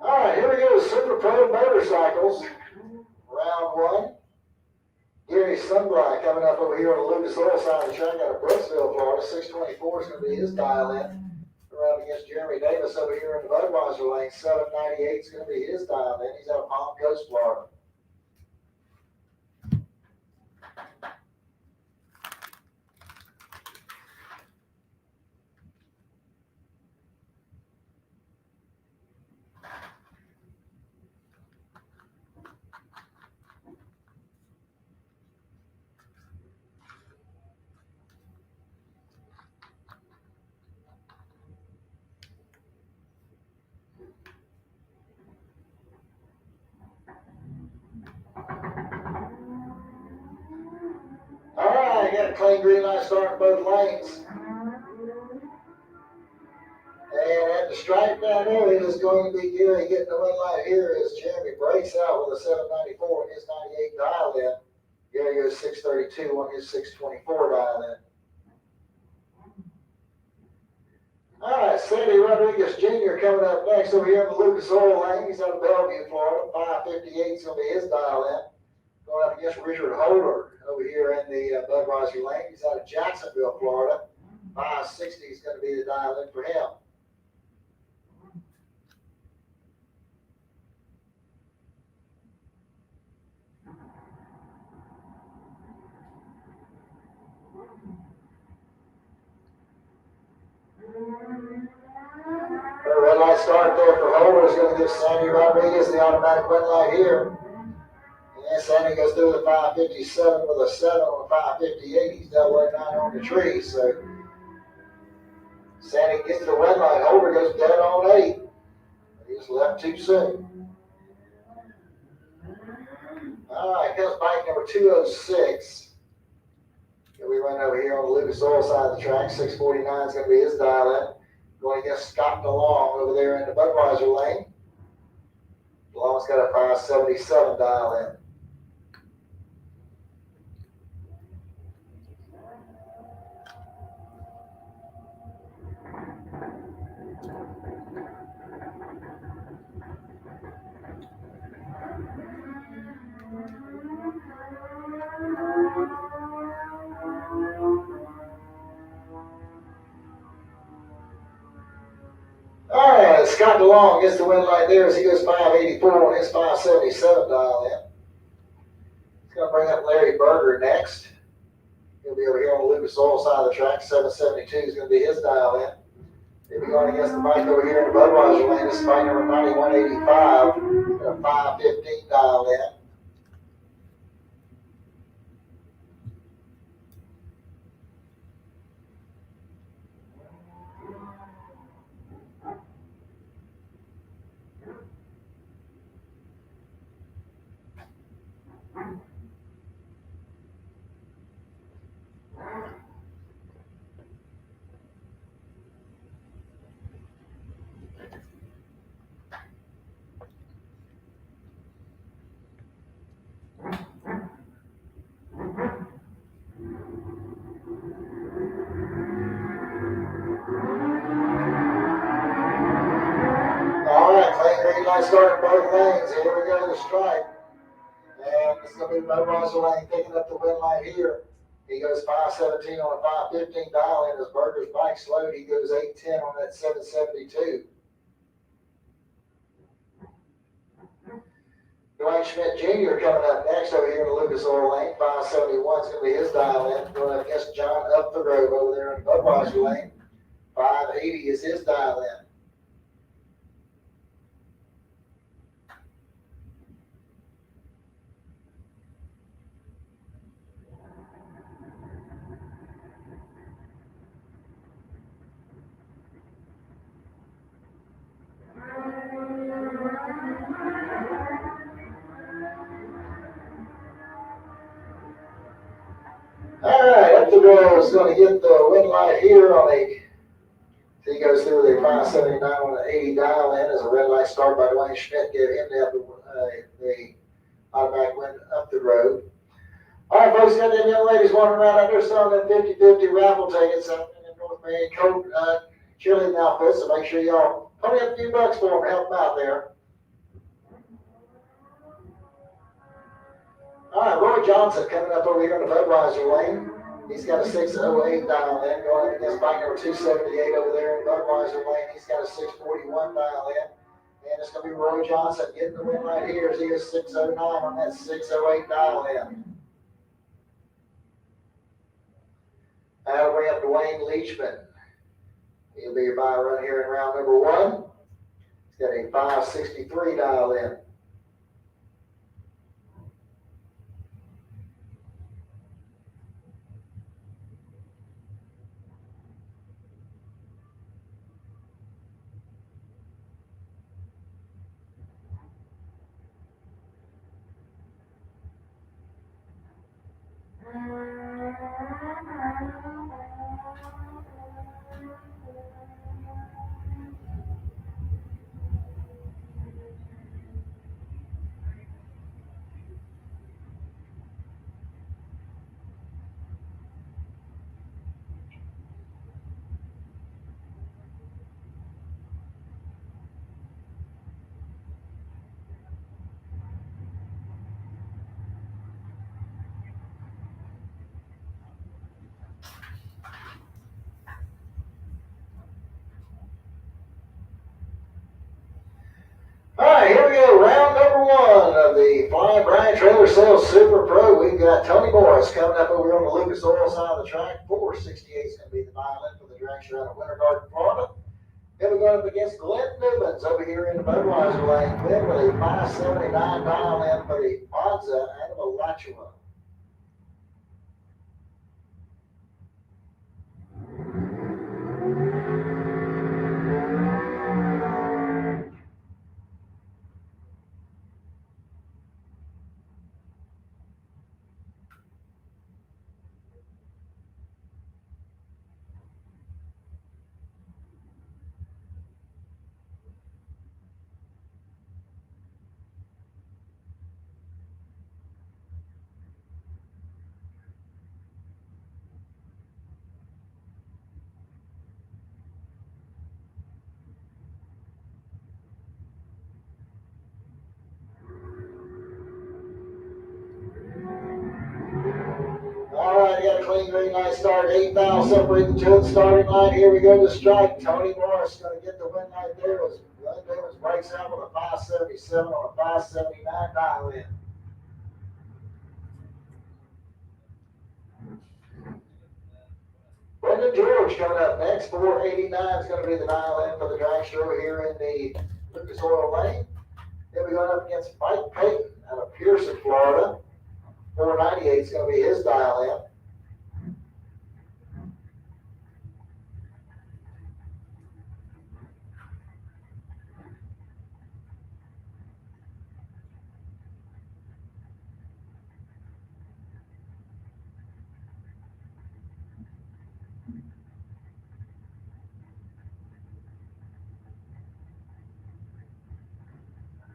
All right, here we go, Super Pro Motorcycles, round 1. Gary Sunblight coming up over here on the Lucas Oil side of the track out of Brooksville, Florida. 624 is going to be his dial in. Around against Jeremy Davis over here in the Budweiser lane. 798 is going to be his dial in. He's out of Palm Coast, Florida. All right, got a clean green light starting both lanes. And at the stripe down there, it is going to be Gary getting the one light here as Jeremy breaks out with a 794 and his 98 dial in. Gary goes 632 on his 624 dial in. All right, Sandy Rodriguez Jr. coming up next over here in the Lucas Oil lane. He's out of Bellevue, Florida. 558 is going to be his dial in. Going up against Richard Holder over here in the Budweiser lane. He's out of Jacksonville, Florida. 560 is going to be the dial in for him. The red light start there for Holder is going to give Sandy Rodriguez the automatic red light here. And Sandy goes through the 557 with a 7 on 558. He's double 9 on the tree. So Sandy gets the red light. Holder goes dead on 8. He just left too soon. All right, comes bike number 206. We run over here on the Lucas Oil side of the track. 649 is going to be his dial in. Going against Scott DeLong over there in the Budweiser lane. DeLong's got a 577 dial in. Scott DeLong gets the win right there as he goes 584 on his 577 dial in. He's going to bring up Larry Berger next. He'll be over here on the Lucas Oil side of the track. 772 is going to be his dial in. He'll be going against the bike over here in the Budweiser lane. This is bike number 9185 and a 515 dial in. Green light starting both lanes. Here we go to the stripe. And this is going to be Budweiser lane picking up the win light here. He goes 517 on a 515 dial in. As Berger's bike slowed, he goes 810 on that 772. Dwayne Schmidt Jr. coming up next over here in the Lucas Oil lane. 571 is going to be his dial in. Going up against John Up the Grove over there in the Budweiser lane. 580 is his dial in. Alright, Up the Grove is going to get the win light here on a, so he goes through with a 579 on an 80 dial in as a red light start by Dwayne Schmidt gave him the automatic win Up the Grove. Alright folks, got them young ladies wandering around out there selling them 50-50 raffle tickets up in the North Marion Coat cheerleading outfits, so make sure y'all pony up a few bucks for them and help them out there. All right, Roy Johnson coming up over here in the Budweiser lane. He's got a 608 dial in, going up against bike number 278 over there in the Budweiser lane. He's got a 641 dial in. And it's going to be Roy Johnson getting the win right here as he is 609 on that 608 dial in. That'll bring up Dwayne Leachman. He'll be your by run here in round number 1. He's got a 563 dial in. Here we go, round number 1 of the Flying Brian Trailer Sales Super Pro. We've got Tony Morris coming up over on the Lucas Oil side of the track. 468 is going to be the violin for the drag show out of Winter Garden, Florida. Then we're going up against Glenn Newmans over here in the Budweiser lane. Glenn with a 579 dial in for the Monza out of Alachua. Alright, got a clean green light start. 8 fouls separating the two at the starting line. Here we go to strike. Tony Morris going to get the win right there. Was breaks out with a 577 on a 579 dial in. Brendan George coming up next. 489 is going to be the dial in for the dragster over here in the Lucas Oil Lane. Then we're going up against Mike Payton out of Pearson, Florida. 498 is going to be his dial in.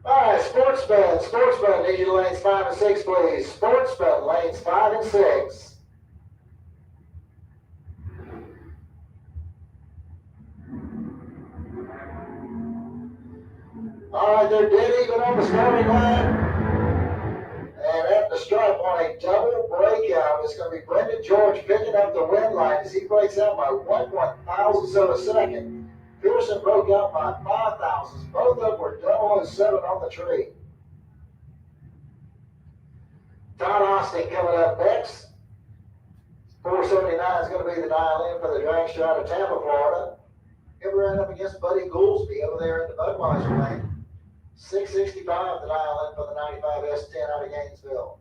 All right, sportsman, need you lanes 5 and 6, please. Sportsman, lanes 5 and 6. All right, they're dead even on the starting line. And at the stripe on a double breakout, it's going to be Brendan George picking up the win line as he breaks out by 1/1000th of a second. Pearson broke out by 5/1000. Both of them were 007 on the tree. Todd Austin coming up next. 479 is going to be the dial in for the dragster out of Tampa, Florida. He'll be running up against Buddy Goolsby over there in the Budweiser lane. 665 the dial in for the 95 S10 out of Gainesville.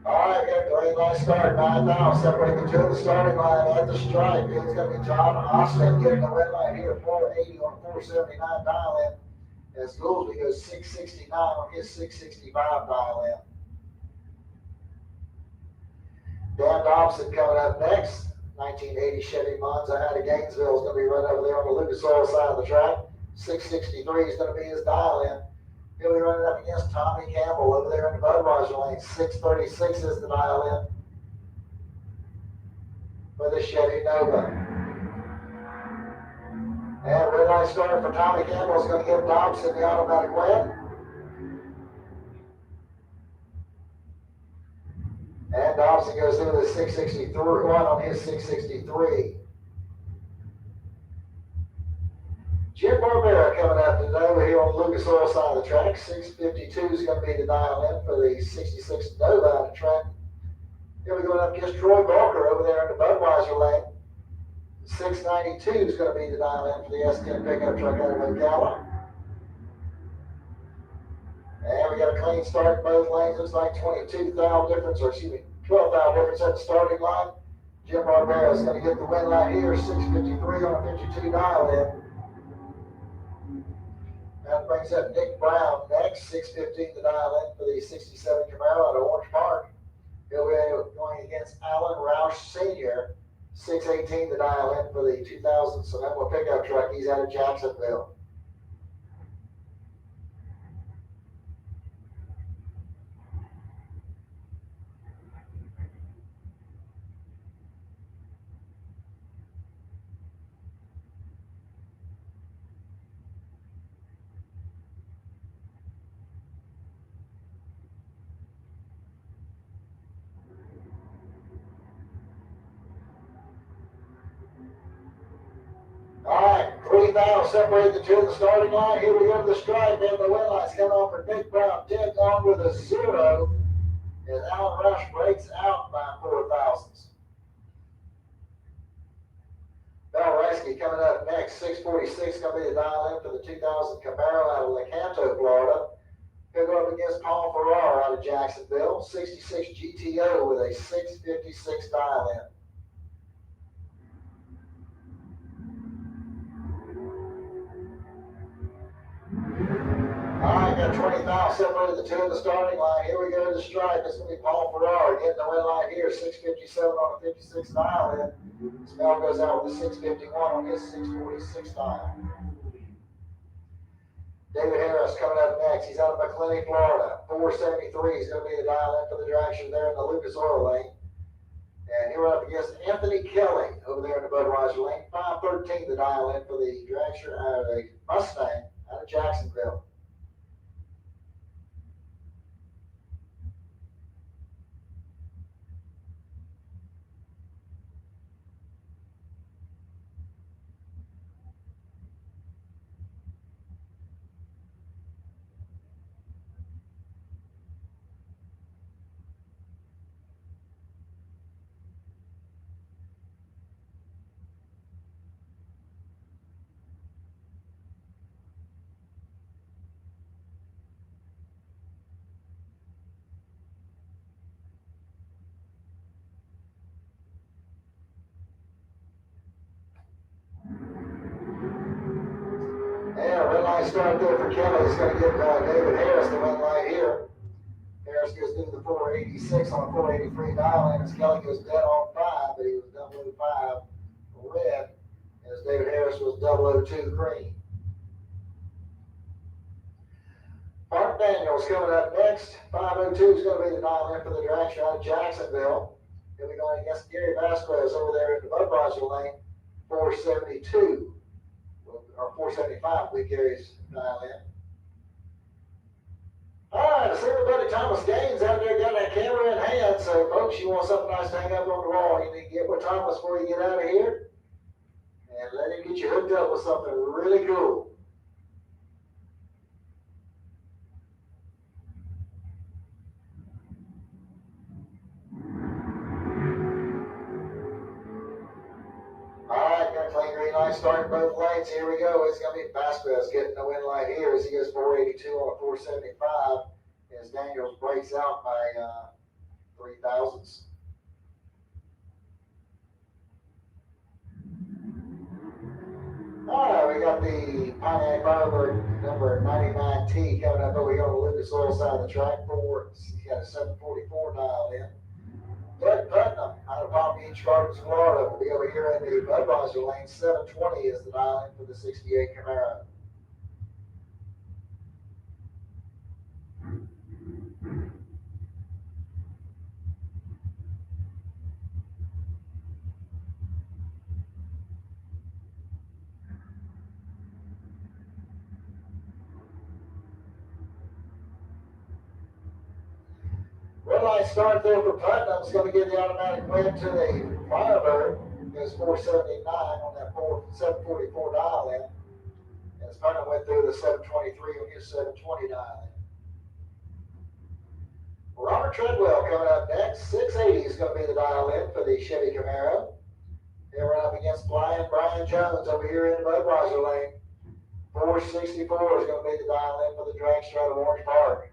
All right, we got a great nice start. 9,000 separating the two of the starting line at the stripe. It's going to be John Austin getting the red line here. 480 on 479 dial in. As Goolsby goes 669 on his 665 dial in. Dan Dobson coming up next. 1980 Chevy Monza out of Gainesville is going to be running over there on the Lucas Oil side of the track. 663 is going to be his dial in. He'll be running up against Tommy Campbell over there in the Budweiser lane. 636 is the dial in for the Chevy Nova. And red light start for Tommy Campbell is going to give Dobson the automatic win. And Dobson goes into the 663 one on his 663. Jim Barbera coming up today over here on the Lucas Oil side of the track. 652 is going to be the dial in for the 66 Nova out of the track. Here we go up against Troy Balker over there in the Budweiser lane. 692 is going to be the dial in for the S10 pickup truck out of Ocala. And we got a clean start in both lanes. Looks like 22 thou difference, or excuse me, 12 thou difference at the starting line. Jim Barbera is going to get the win line here. 653 on a 52 dial in. That brings up Nick Brown next, 615 the dial in for the 67 Camaro out of Orange Park. He'll be going against Alan Roush Sr., 618 the dial in for the 2000 Sonoma pickup truck. He's out of Jacksonville. All right, 3 thou separate the two of the starting line. Here we go to the stripe, and the win line's coming on for Nick Brown. Dead on with a 0. As Alan Rush breaks out by 4/1000. Bell Resky coming up next. 646 going to be the dial in for the 2000 Camaro out of Lecanto, Florida. He'll go up against Paul Farrar out of Jacksonville. 66 GTO with a 656 dial in. All right, got 20 thou separated the two of the starting line. Here we go to the stripe. It's going to be Paul Farrar getting the win line here. 657 on a 56 dial in. Smell goes out with a 651 on his 646 dial. David Harris coming up next. He's out of McClenny, Florida. 473 is going to be the dial in for the direction there in the Lucas Oil lane. And here we're up against Anthony Kelly over there in the Budweiser lane. 513 the dial in for the dragster out of a Mustang out of Jacksonville. Yeah, red light start there for Kelly. He's going to give David Harris the red light here. Harris goes through the 486 on a 483 dial in as Kelly goes dead on 5, but he was 005 red, as David Harris was 002 green. Mark Daniels coming up next. 502 is going to be the dial in for the dragster out of Jacksonville. He'll be going against Gary Vasquez over there in the Budweiser lane, 472. Or 475, we Gary's dial in. All right, I see everybody. Thomas Gaines out there got that camera in hand. So, folks, you want something nice to hang up on the wall, you need to get with Thomas before you get out of here. And let him get you hooked up with something really cool. Clean green light starting both lanes. Here we go. It's going to be Vasquez getting the win light here as he goes 482 on a 475 as Daniels breaks out by 3 thousandths. All right, we got the Pontiac Firebird number 99T coming up over here on the Lucas Oil side of the track. He's got a 744 dialed in. Doug Putnam out of Palm Beach Gardens, Florida, will be over here in the Budweiser lane. 720 is the dial in for the 68 Camaro. Red light start there for Putnam. Is going to give the automatic win to the Firebird. Goes 479 on that 744 dial in. As Putnam went through the 723 on his 720 dial in. Robert Treadwell coming up next. 680 is going to be the dial in for the Chevy Camaro. Here we're up against Brian Jones over here in the Budweiser lane. 464 is going to be the dial in for the dragster out of Orange Park.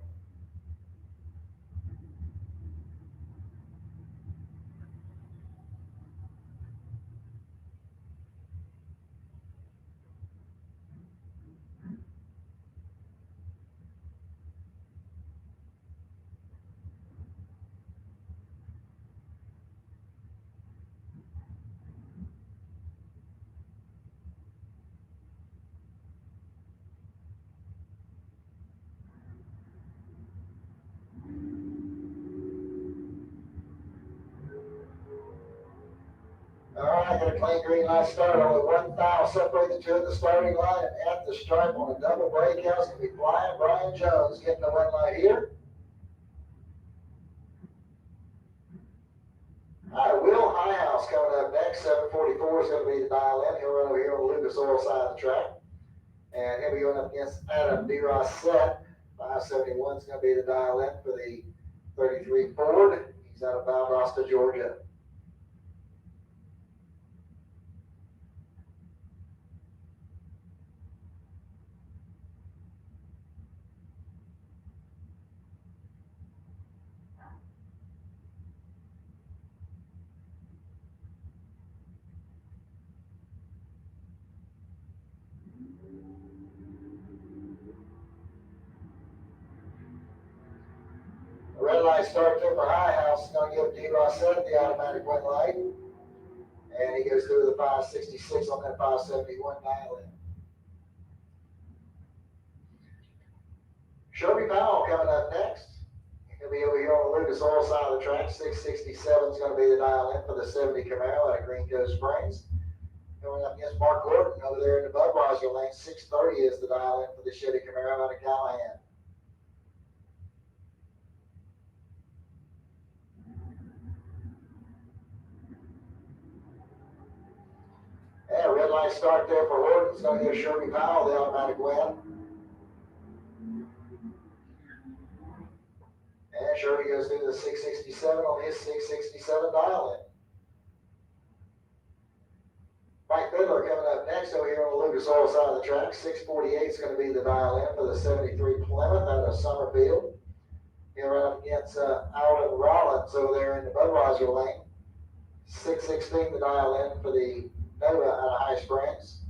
All right, got a clean green light start. Only 1 foul separate the two at the starting line, and at the stripe on a double breakout is going to be Brian Jones getting the win light here. All right, Will Highhouse coming up next. 744 is going to be the dial in. He'll run over here on the Lucas Oil side of the track. And he'll be going up against Adam DeRossette. 571 is going to be the dial in for the 33 Ford. He's out of Valdosta, Georgia. Red light start there for Highhouse. Is going to give DeRossette the automatic win light. And he goes through the 566 on that 571 dial in. Shelby Powell coming up next. He'll be over here on the Lucas Oil side of the track. 667 is going to be the dial in for the 70 Camaro out of Green Cove Springs. Going up against Mark Gordon over there in the Budweiser lane. 630 is the dial in for the Chevy Camaro out of Callahan. And red light start there for Horton. It's going to give Sherby Powell the automatic win. And Sherby goes through the 667 on his 667 dial in. Mike Fiddler coming up next over here on the Lucas Oil side of the track. 648 is going to be the dial in for the 73 Plymouth out of Summerfield. He'll run up against Alden Rollins over there in the Budweiser lane. 616 the dial in for the Nova out of High Springs.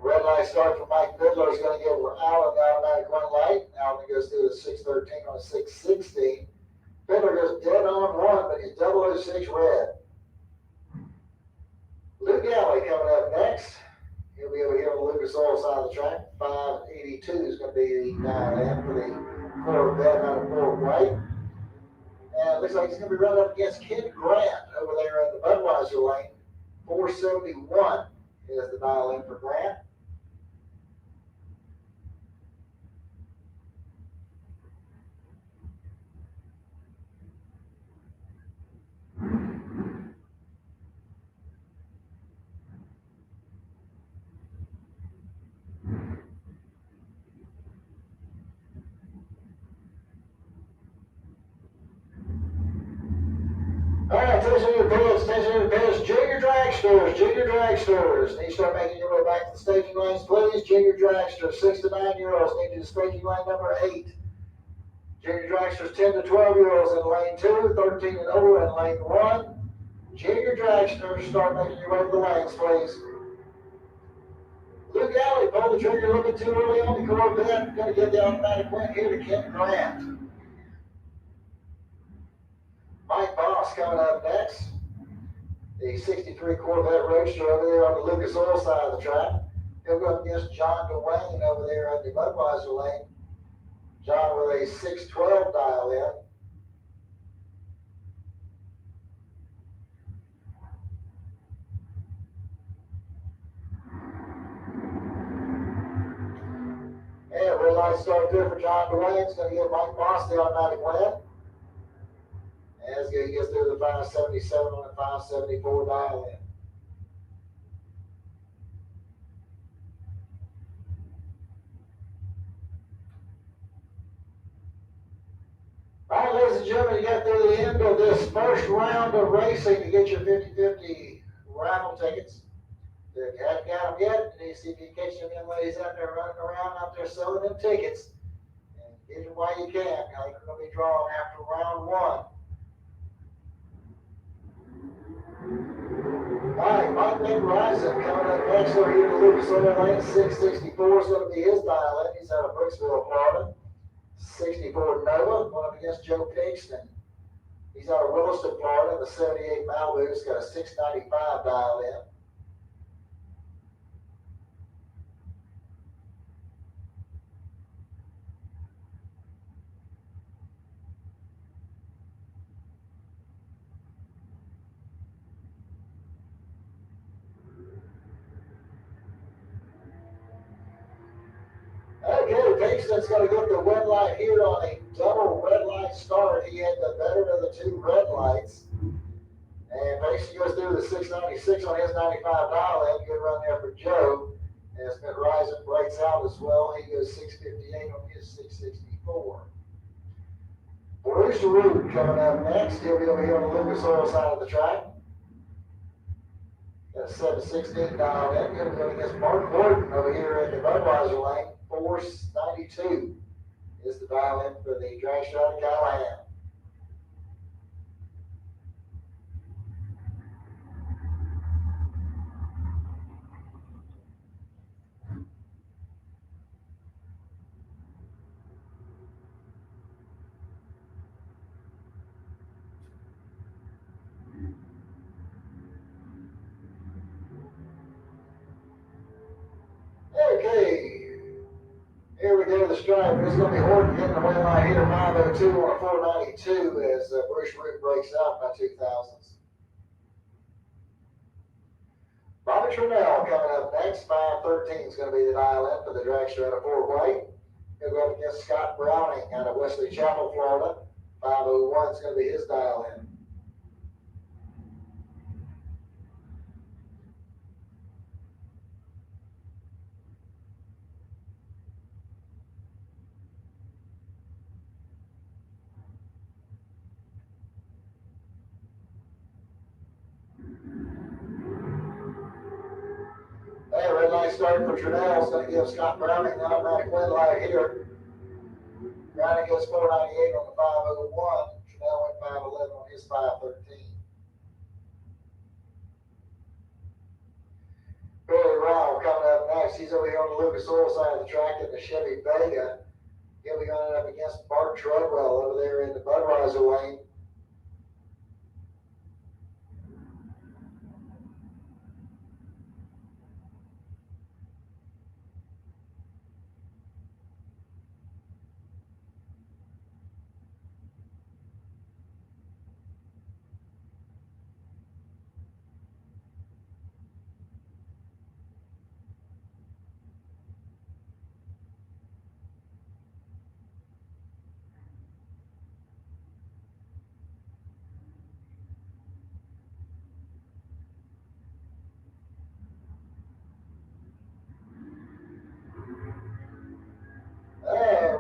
Red light start for Mike Fiddler is going to give Allen the automatic one light. Allen goes through the 613 on a 616. Fiddler goes dead on one, but he's 006 red. Luke Alley coming up next. He'll be over here on the Lucas Oil side of the track. 582 is going to be the dial in for the Corvette out of Fort White. And it looks like he's going to be running up against Ken Grant over there in the Budweiser lane. 471 is the dial in for Grant. All right, attention to the pits, junior dragsters. Need to start making your way back to the staging lanes, please. Junior dragsters, 6 to 9 year olds need to staging lane number 8. Junior dragsters, 10 to 12 year olds in lane 2, 13 and over in lane 1. Junior dragsters, start making your way to the lanes, please. Luke Alley, pull the trigger looking too early on the Corvette. Going to get the automatic win here to Ken Grant. Mike Boss coming up next. The 63 Corvette Roadster over there on the Lucas Oil side of the track. He'll go up against John DeWayne over there on the Budweiser lane. John with a 612 dial in. And red light start there for John DeWayne. It's going to give Mike Boss the automatic win. As he gets through the 577 on the 574 dial in. All right, ladies and gentlemen, you got through the end of this first round of racing to get your 50-50 raffle tickets. If you haven't got them yet, you need to see if you can catch them young ladies out there running around out there selling them tickets. And get them while you can. Now, they're going to be drawn after round 1. All right, Mike Horizon coming up next over here to Lucas Oil lane. 664 is going to be his dial in. He's out of Brooksville, Florida. 64 Nova going up against Joe Pigston. He's out of Williston, Florida. The 78 Malibu's got a 695 dial in. Pigston's going to get the red light here on a double red light start. He had the better of the 2 red lights. And Pigston goes through the 696 on his 95 dial in. Good run there for Joe. And Smith Rising breaks out as well. He goes 658 on his 664. Bruce Root coming up next. He'll be over here on the Lucas Oil side of the track. Got a 716 dial in. He'll be going against Mark Gordon over here in the Budweiser lane. 492 is the dial in for the dragster out of Callahan. go to the stripe, but it's going to be Horton getting the win line here, 502 on a 492 as Bruce Root breaks out by 2000s. Bobby Trinnell coming up next. 513 is going to be the dial in for the dragster out of Fort White. He'll go up against Scott Browning out of Wesley Chapel, Florida. 501 is going to be his dial in. Hey, red light starting for Trinnell. Is going to give Scott Browning the automatic win light here. Browning goes 498 on the 501. Trinnell went 511 on his 513. Billy Rowell coming up next. He's over here on the Lucas Oil side of the track in the Chevy Vega. He'll be going up against Bart Treadwell over there in the Budweiser lane.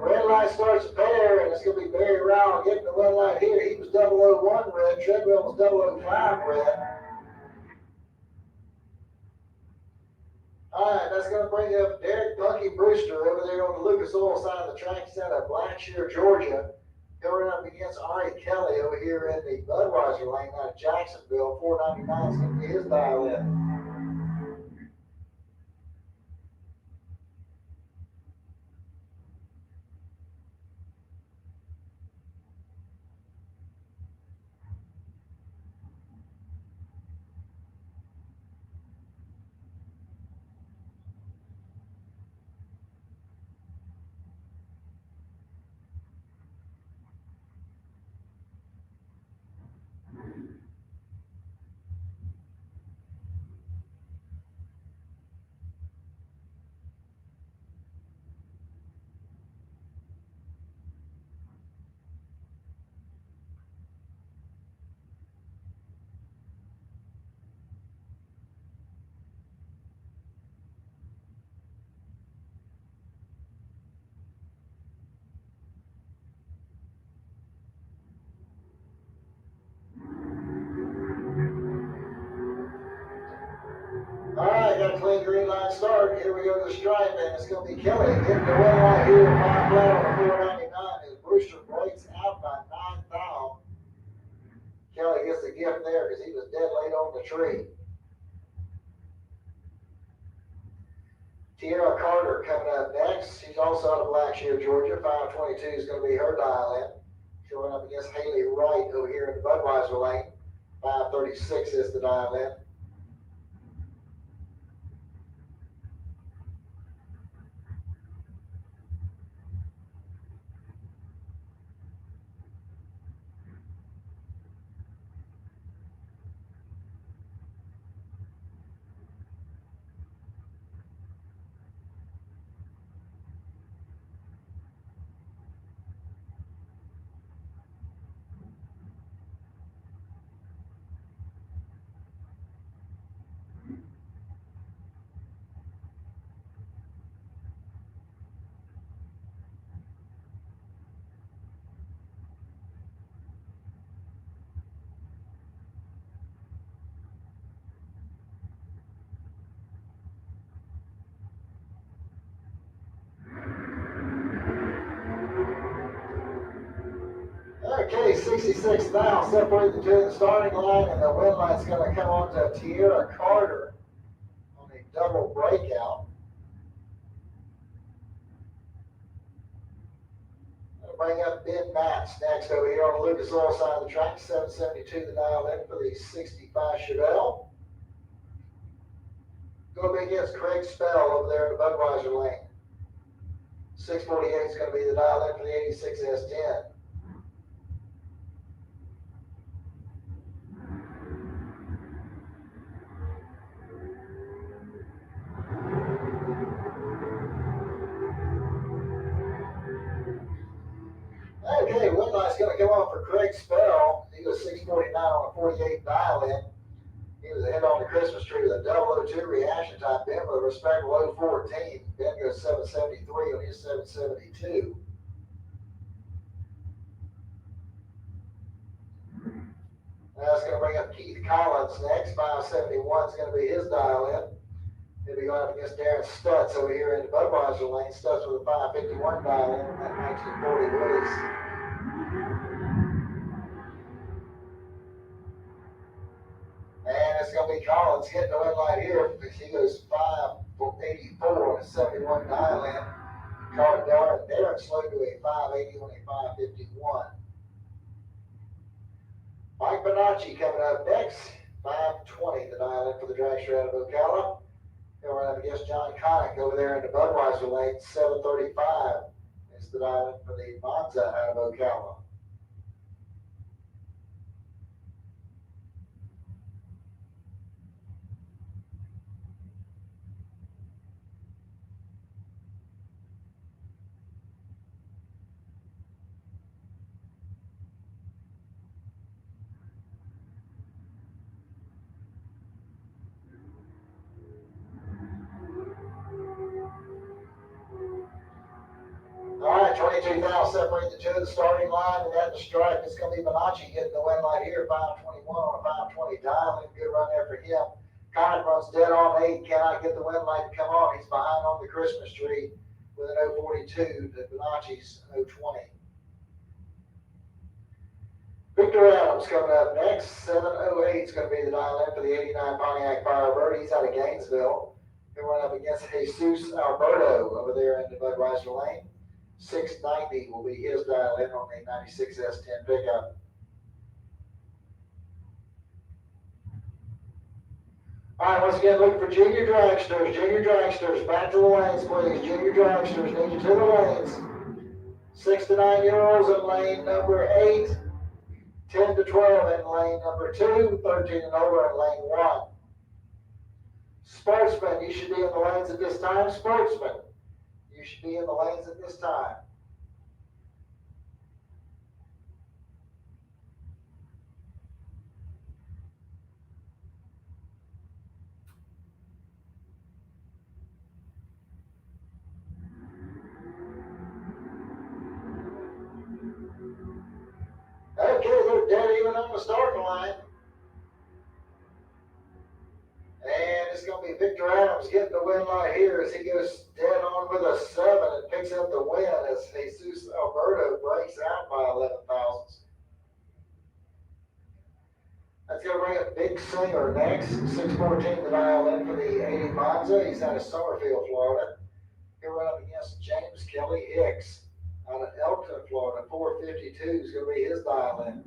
Red light starts a pair, and it's going to be Barry Rowell getting the red light here. He was 001 red. Treadwell was 005 red. All right, that's going to bring up Derek Bucky Brewster over there on the Lucas Oil side of the track. He's out of Blackshear, Georgia. Going up against Ari Kelly over here in the Budweiser lane out of Jacksonville. 499 is going to be his dial in. All right, got a clean green line start. Here we go to the stripe, and it's going to be Kelly getting the win right here, 5 flat on the 499 as Brewster breaks out by 9 thou. Kelly gets the gift there because he was dead late on the tree. Tierra Carter coming up next. She's also out of Blackshear, Georgia. 522 is going to be her dial in. Showing up against Haley Wright over here in the Budweiser lane. 536 is the dial in. Okay, 66 thou separate the two in the starting line, and the win line's going to come on to Tierra Carter on a double breakout. I'll bring up Ben Matz next over here on the Lucas Oil side of the track. 772 the dial in for the 65 Chevelle. Go up against Craig Spell over there in the Budweiser lane. 648 is going to be the dial in for the 86S10. Okay, wind light's going to come on for Craig Spell. He was 649 on a 48 dial in. He was ahead on the Christmas tree with a 002 reaction time. Ben with a respectable 014. Ben goes 773 on his 772. Now it's going to bring up Keith Collins next. 571 is going to be his dial in. He'll be going up against Darren Stutz over here in the Budweiser lane. Stutz with a 551 dial in at 1940 Woodies. And it's going to be Collins hitting the red light here. He goes 584 on a 71 dial in. Caught Darren slowed to a 580 on a 551. Mike Bonacci coming up next. 520 the dial in for the dragster out of Ocala. He'll run up against John Connick over there in the Budweiser lane. 735 is the dial in for the Monza out of Ocala. All right, 22 now separate the two of the starting line, and at the stripe, it's going to be Bonacci getting the win light here, 521 on a 520 dial. Good run there for him. Connick runs dead on 8, cannot get the win light to come on. He's behind on the Christmas tree with an 042 to Bonacci's 020. Victor Adams coming up next. 708 is going to be the dial in for the 89 Pontiac Firebird. He's out of Gainesville. He'll run up against Jesus Alberto over there in the Budweiser lane. 690 will be his dial in on the 96S10 pickup. All right, once again, looking for junior dragsters. Junior dragsters, back to the lanes, please. Junior dragsters, need you to the lanes. 6 to 9-year-olds in lane number 8. 10 to 12 in lane number 2. 13 and over in lane 1. Sportsmen, you should be in the lanes at this time. Sportsmen, you should be in the lanes at this time. Okay, they're dead even on the starting line. And it's going to be Victor Adams getting the win light here as he goes dead on with a 7 and picks up the win as Jesus Alberto breaks out by 11 thousandths. That's going to bring up Big Singer next. 614 the dial in for the 80 Monza. He's out of Summerfield, Florida. He'll run up against James Kelly Hicks out of Elkton, Florida. 452 is going to be his dial in.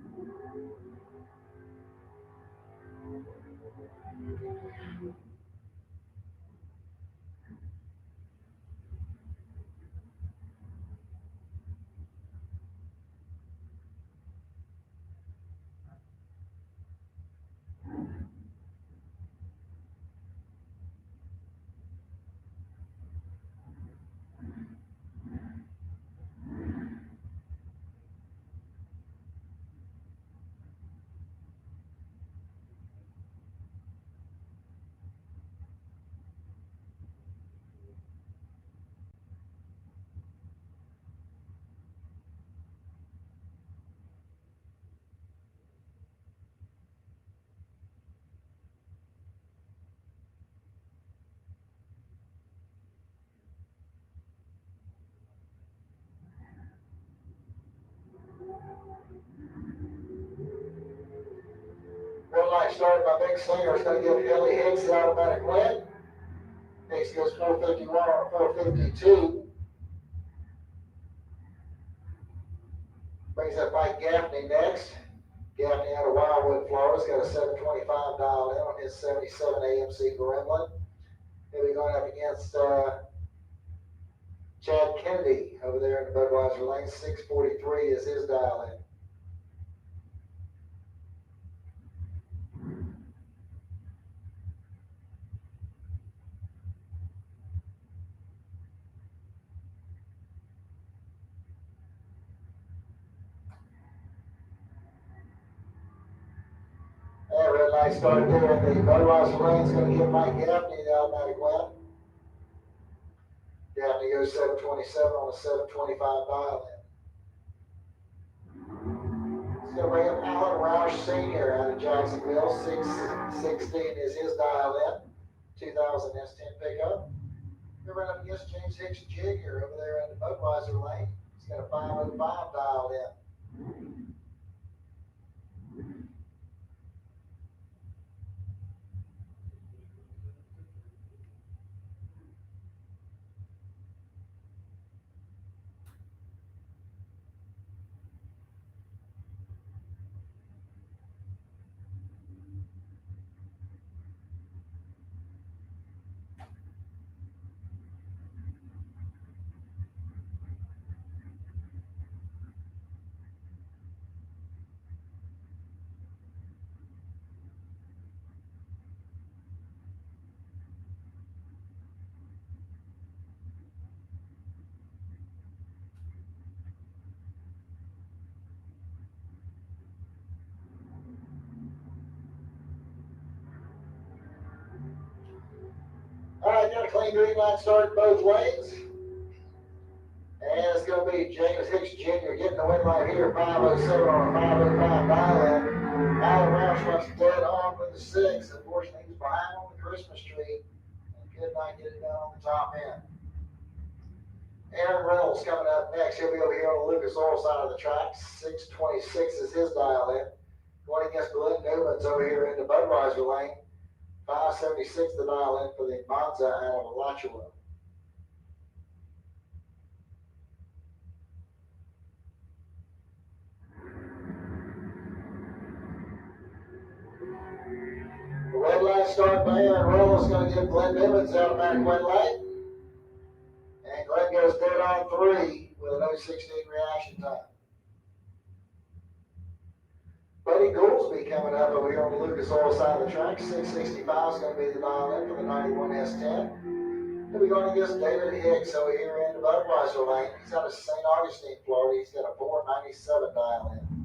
One light started by Big Singer. It's going to give Kelly Hicks the automatic win. Hicks goes 451 on a 452. Brings up Mike Gaffney next. Gaffney out of Wildwood, Florida. He's got a 725 dialed in on his 77 AMC Gremlin. He'll be going up against Chad Kennedy over there in the Budweiser lane. 643 is his dial in. That red light started there in the Budweiser lane. It's going to give Mike Gaffney the automatic win. Gaffney goes 727 on a 725 dial in. It's going to bring up Alan Roush Sr. out of Jacksonville. 616 is his dial in. 2000 S10 pickup. We're running up against James Hicks Jr. over there in the Budweiser lane. He's got a 505 dialed in. All right, got a clean green light start both lanes. And it's going to be James Hicks Jr. getting the win right here. 507 on a 505 dial in. Alan Roush runs dead on with the 6. Unfortunately, he's behind on the Christmas tree and could not get it done on the top end. Aaron Reynolds coming up next. He'll be over here on the Lucas Oil side of the track. 626 is his dial in. Going against Glenn Newman's over here in the Budweiser lane. 576 the dial in for the Monza out of Alachua. The red light start by Aaron Reynolds is going to give Glenn Newman's automatic win light. And Glenn goes dead on 3 with an 016 reaction time. Buddy Goolsby coming up over here on the Lucas Oil side of the track. 665 is going to be the dial in for the 91 S10. He'll be going against David Hicks over here in the Budweiser lane. He's out of St. Augustine, Florida. He's got a 497 dial in.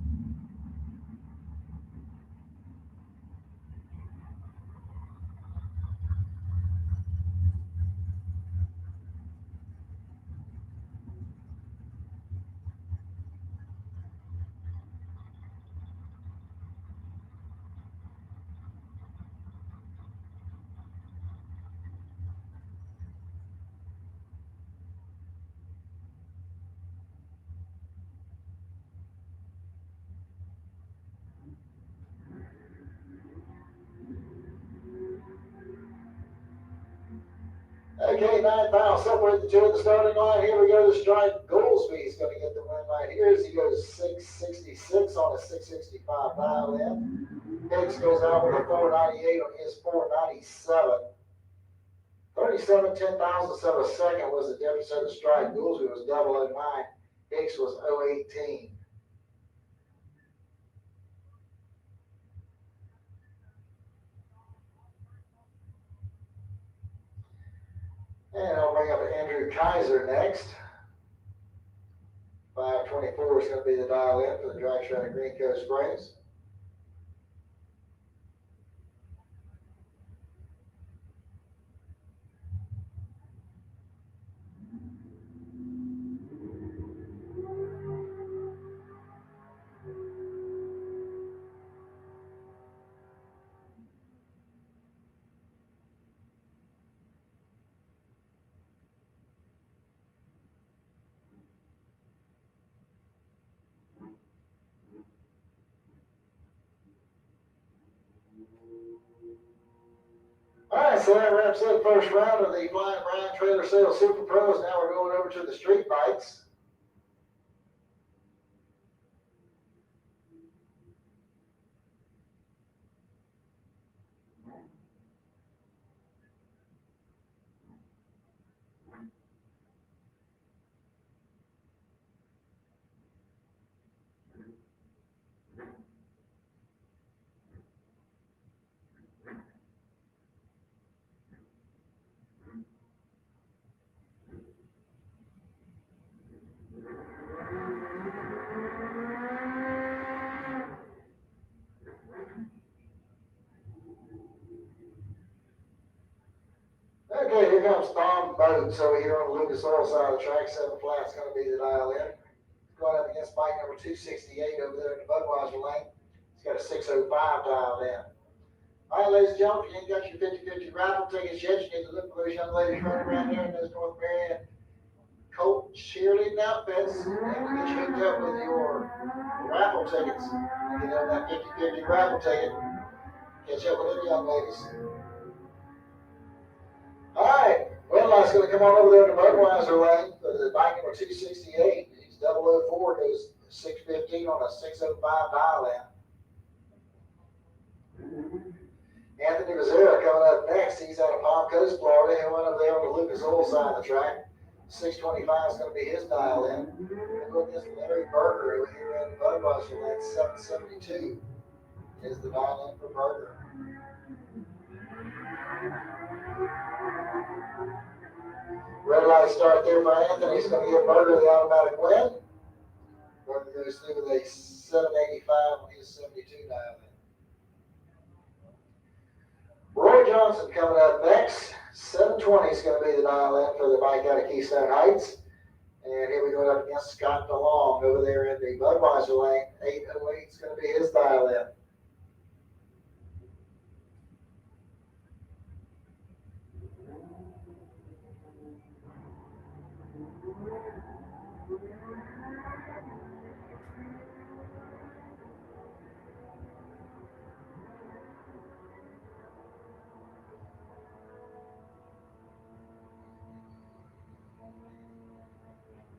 Okay, 9,000 separate the two at the starting line. Here we go to strike. Goolsby's going to get the win right here as he goes 666 on a 665 dial in. Hicks goes out with a 498 on his 497. 37 10,000ths of a second was the difference in the strike. Goolsby was 009. Hicks was 018. And I'll bring up Andrew Kaiser next. 524 is going to be the dial in for the drag strap at Green Coast Springs. All right, so that wraps up the first round of the Blind Brian Trailer Sales Super Pros. Now we're going over to the street bikes. Okay, here comes Tom Boats over here on the Lucas Oil side of the track. 7 flat's going to be the dial in. Going up against bike number 268 over there in the Budweiser lane. He's got a 605 dialed in. All right, ladies and gentlemen, if you ain't got your 50-50 raffle tickets yet, you need to look for those young ladies running around there in those North Marion Colt cheerleading outfits, and we'll get you hooked up with your raffle tickets. You get on that 50-50 raffle ticket. Catch up with them young ladies. All right, Wendlight's going to come on over there in the Budweiser lane for the bike number 268. He's 004, goes 615 on a 605 dial in. Anthony Mazzara coming up next. He's out of Palm Coast, Florida. He'll run over there on the Lucas Oil side of the track. 625 is going to be his dial in. And look at Larry Berger over here in the Budweiser lane. 772 is the dial in for Berger. Red light start there for Anthony. He's going to give Berger the automatic win. Berger goes through with a 785 on his 72 dial in. Roy Johnson coming up next. 720 is going to be the dial in for the bike out of Keystone Heights. And here we go up against Scott DeLong over there in the Budweiser lane. 808 is going to be his dial in.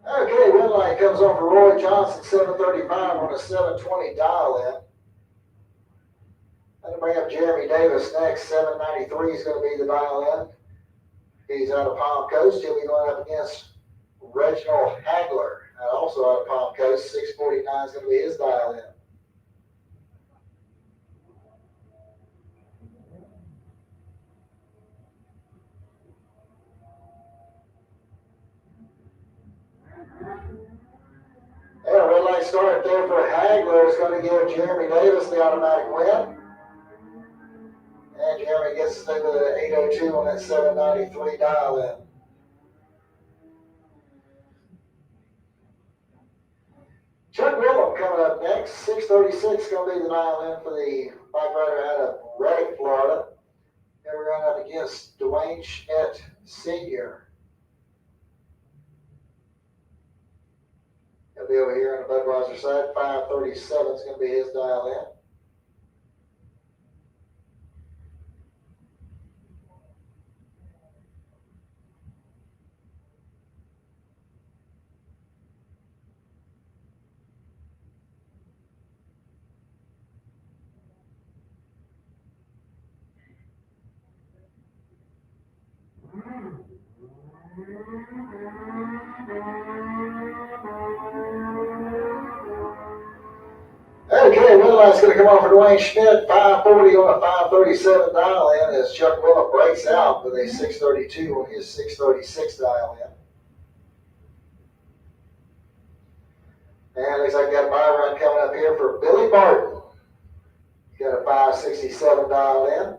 Okay, red light comes on for Roy Johnson, 735 on a 720 dial in. That'll bring up Jeremy Davis next. 793 is going to be the dial in. He's out of Palm Coast. He'll be going up against Reginald Hagler, also out of Palm Coast. 649 is going to be his dial in. Yeah, red light start there for Hagler is going to give Jeremy Davis the automatic win. And Jeremy gets to stay with an 802 on that 793 dial in. Chuck Willem coming up next. 636 is going to be the dial in for the bike rider out of Reddick, Florida. And we're going up against Dwayne Schmidt Sr. He'll be over here on the Budweiser side. 537 is going to be his dial in. Okay, red light's going to come on for Dwayne Schmidt. 540 on a 537 dial in as Chuck Willem breaks out with a 632 on his 636 dial in. And looks like got a buy run coming up here for Billy Barton. He's got a 567 dial in.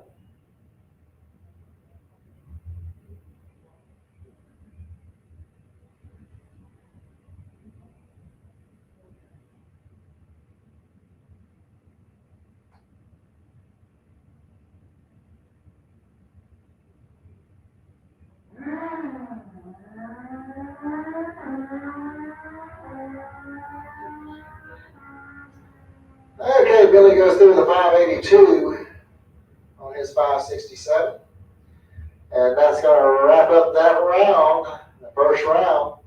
Okay, Billy goes through the 582 on his 567. And that's going to wrap up that round, the first round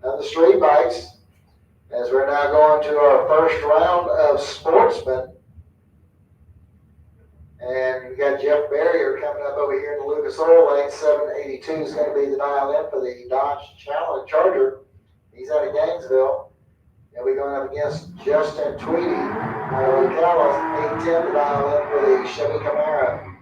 of the street bikes, as we're now going to our first round of sportsmen. And we got Jeff Barrier coming up over here in the Lucas Oil lane. 782 is going to be the dial in for the Dodge Charger. He's out of Gainesville. And we're going up against Justin Tweedy out of Ocala. 810 to dial in for the Chevy Camaro.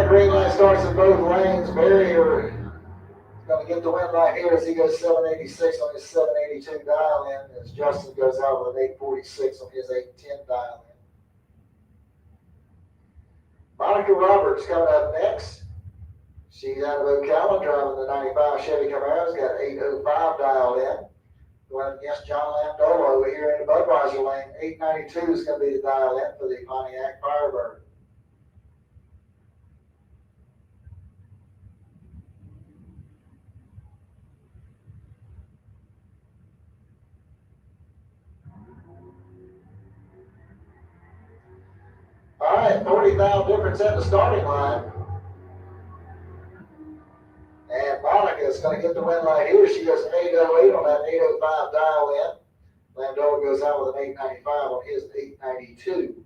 right, green light starts in both lanes. Barrier going to get the win light here as he goes 786 on his 782 dial in, as Justin goes out with an 846 on his 810 dial in. Monica Roberts coming up next. She's out of Ocala driving the 95 Chevy Camaro. Got 805 dialed in. Going against John Landolo over here in the Budweiser lane. 892 is going to be the dial in for the Pontiac Firebird. All right, 40,000 difference at the starting line. And Monica is going to get the win light here. She goes 808 on that 805 dial in. Landola goes out with an 895 on his 892.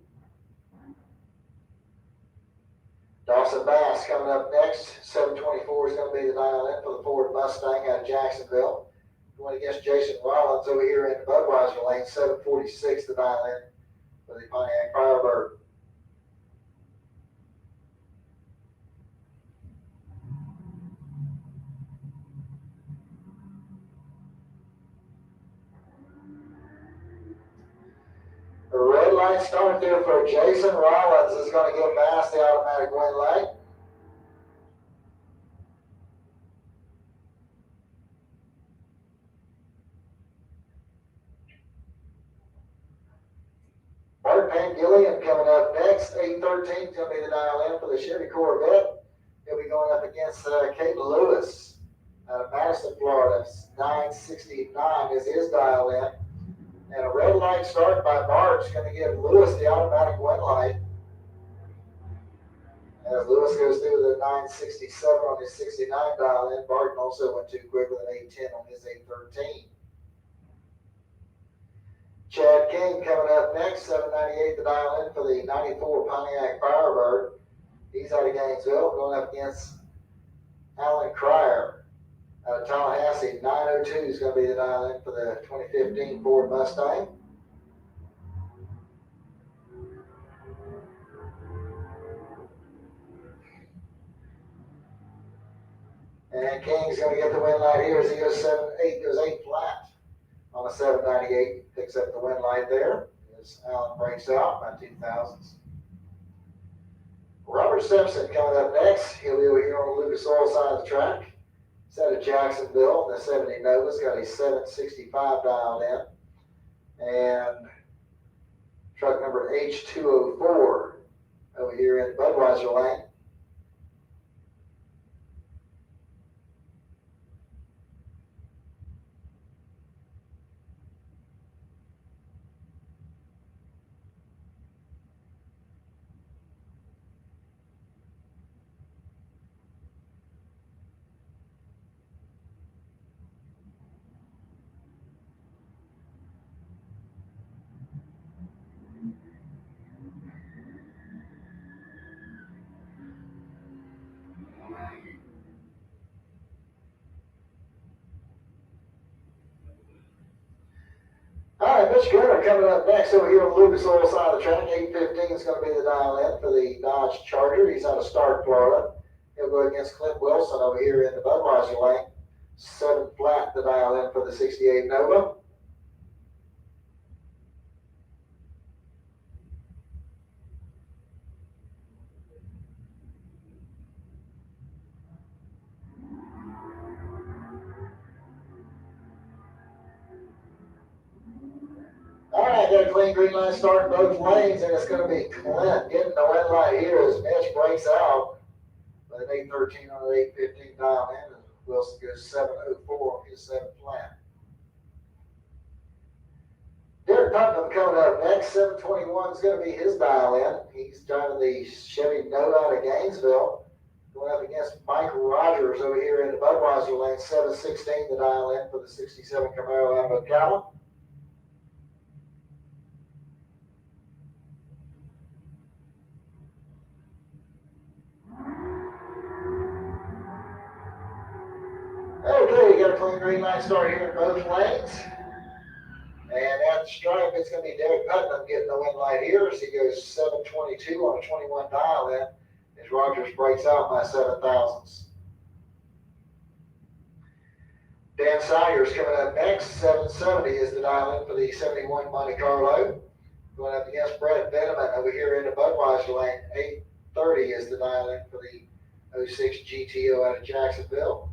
Dawson Bass coming up next. 724 is going to be the dial in for the Ford Mustang out of Jacksonville. Going against Jason Rollins over here in the Budweiser lane. 746 the dial in for the Pontiac Firebird. The red light start there for Jason Rollins is going to give Bass the automatic win light. Mark Pangillian coming up next. 813 is going to be the dial in for the Chevy Corvette. He'll be going up against Kate Lewis out of Madison, Florida. 969 is his dial in. And a red light start by Bart is going to give Lewis the automatic win light. As Lewis goes through the 967 on his 69 dial in, Barton also went too quick with an 810 on his 813. Chad King coming up next, 798 the dial in for the 94 Pontiac Firebird. He's out of Gainesville, going up against Alan Cryer out of Tallahassee. 902 is going to be the dial in for the 2015 Ford Mustang. And King's going to get the win light here as he goes 8 flat on a 798. Picks up the win light there as Alan breaks out by 2000s. Robert Simpson coming up next. He'll be over here on the Lucas Oil side of the track. He's out of Jacksonville. The 70 Nova's got a 765 dialed in. And truck number H204 over here in Budweiser lane. All right, Mitch Garner coming up next over here on the Lucas Oil side of the track. 815 is going to be the dial in for the Dodge Charger. He's out of Stark, Florida. He'll go against Clint Wilson over here in the Budweiser lane. 7 flat the dial in for the 68 Nova. All right, got a clean green line start in both lanes, and it's going to be Clint getting the win light here as Mitch breaks out with an 813 on an 815 dial in, and Wilson goes 704 on his 7 flat. Derek Putnam coming up next. 721 is going to be his dial in. He's driving the Chevy Nova out of Gainesville, going up against Mike Rogers over here in the Budweiser lane. 716 the dial in for the 67 Camaro out of Ocala. Okay, you got a clean green light start here in both lanes. And at the stripe, it's going to be Derek Putnam getting the win light here as he goes 722 on a 21 dial in. As Rogers breaks out by 7 thousandths. Dan Sawyer's coming up next. 770 is the dial in for the 71 Monte Carlo. Going up against Brett Veneman over here in the Budweiser lane. 830 is the dial in for the 06 GTO out of Jacksonville.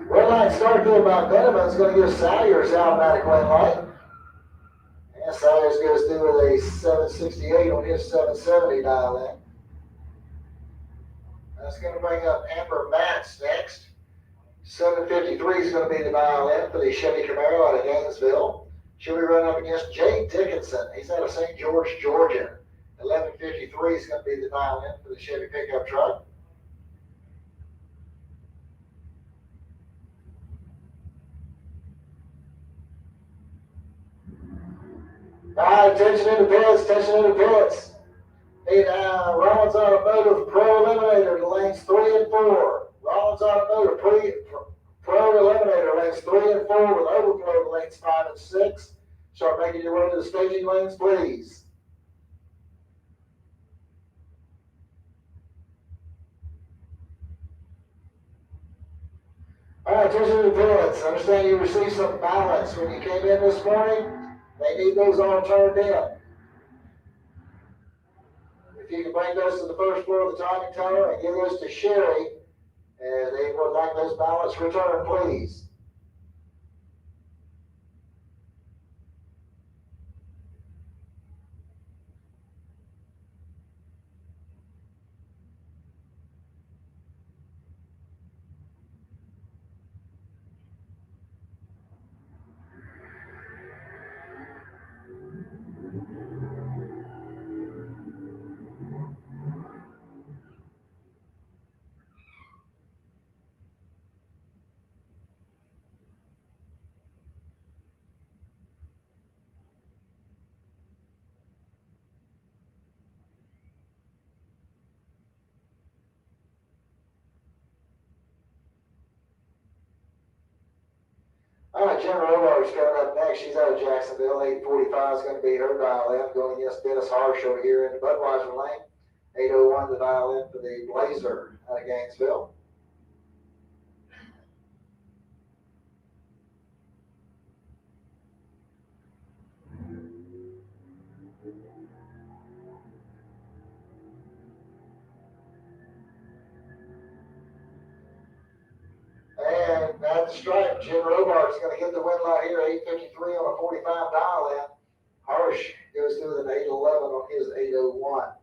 Red line start there by Veneman's going to give Salyers automatic red light. And Salyers goes through with a 768 on his 770 dial in. That's going to bring up Amber Matz next. 753 is going to be the dial in for the Chevy Camaro out of Gainesville. She'll be running up against Jay Dickinson. He's out of St. George, Georgia. 1153 is going to be the dial in for the Chevy pickup truck. All right, attention in the pits, attention in the pits. Need Rollins Automotive Pro Eliminator to lanes 3 and 4. Rollins Automotive Pro Eliminator lanes 3 and 4 with overflow to lanes 5 and 6. Start making your way to the staging lanes, please. All right, attention to the pits. Understand you received some ballots when you came in this morning. They need those all turned in. If you can bring those to the first floor of the timing tower and give those to Sherry, they would like those ballots returned, please. All right, Jen Robart's coming up next. She's out of Jacksonville. 845 is going to be her dial in, going against Dennis Harsh over here in the Budweiser lane. 801 the dial in for the Blazer out of Gainesville. And at the stripe, Jim Robart's going to get the win light here, 853 on a 45 dial in. Harsh goes through with an 811 on his 801.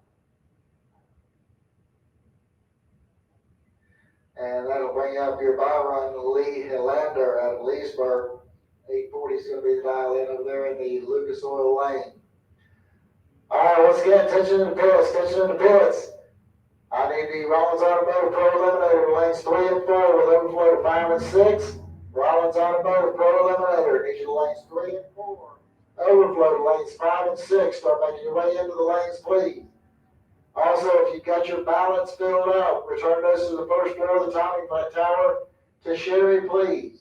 And that'll bring up your Byron Lee Helander out of Leesburg. 840 is going to be the dial in over there in the Lucas Oil lane. All right, once again, attention in the pits, attention in the pits. I need the Rollins Automotive Pro Eliminator lanes 3 and 4 with overflow to 5 and 6. Rollins Automotive Pro Eliminator needs you to lanes 3 and 4. Overflow to lanes 5 and 6. Start making your way into the lanes, please. Also, if you've got your ballots filled out, return those to the first floor of the timing tower to Sherry, please.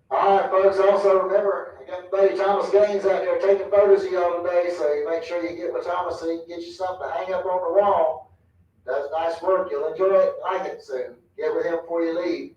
All right, folks, also remember, I got buddy Thomas Gaines out there taking photos of y'all today, so you make sure you get with Thomas so he can get you something to hang up on the wall. Does nice work. You'll enjoy it, like it, so get with him before you leave.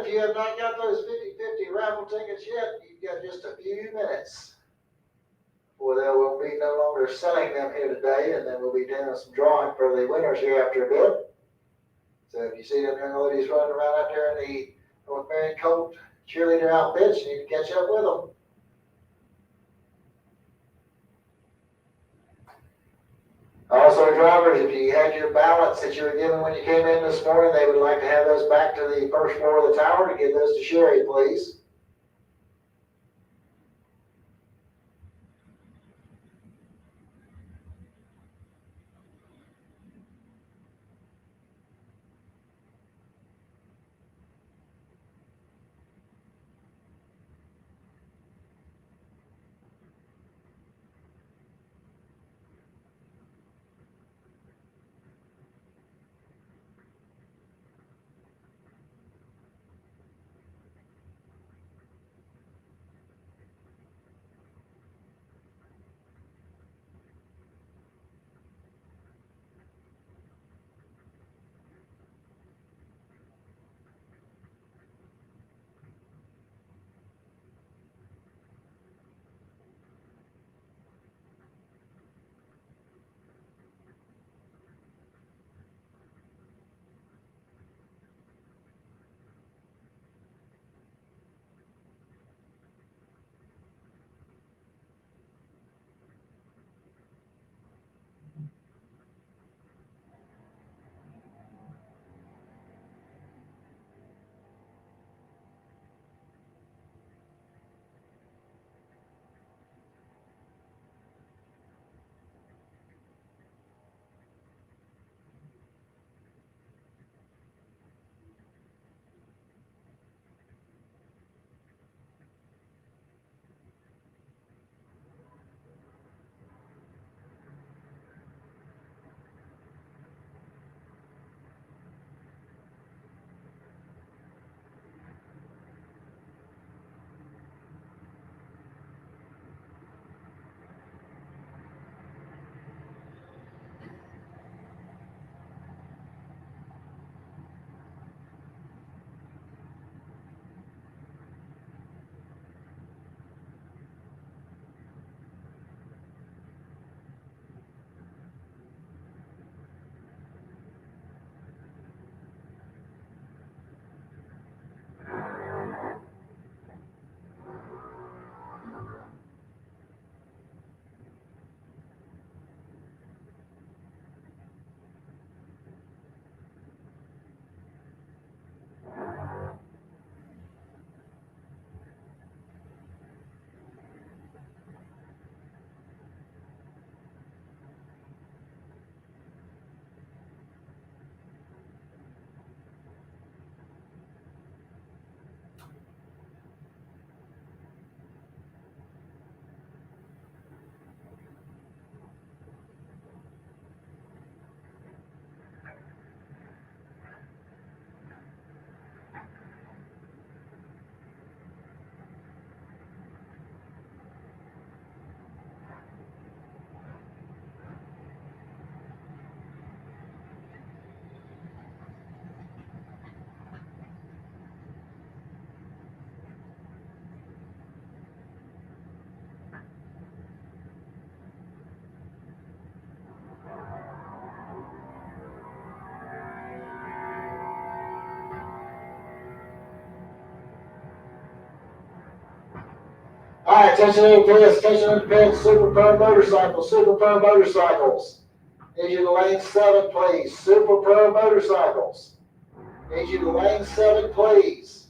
if you have not got those 50/50 raffle tickets yet, you've got just a few minutes. Well, they will be no longer selling them here today, and then we'll be doing some drawing for the winners here after a bit. So if you see them young ladies running around out there in the North Marion Colt cheerleader outfits, you need to catch up with them. Also, drivers, if you had your ballots that you were given when you came in this morning, they would like to have those back to the first floor of the tower to give those to Sherry, please. All right, attention independents, Super Pro motorcycles, Super Pro motorcycles. Need you to lane 7, please. Super Pro motorcycles. Need you to lane 7, please.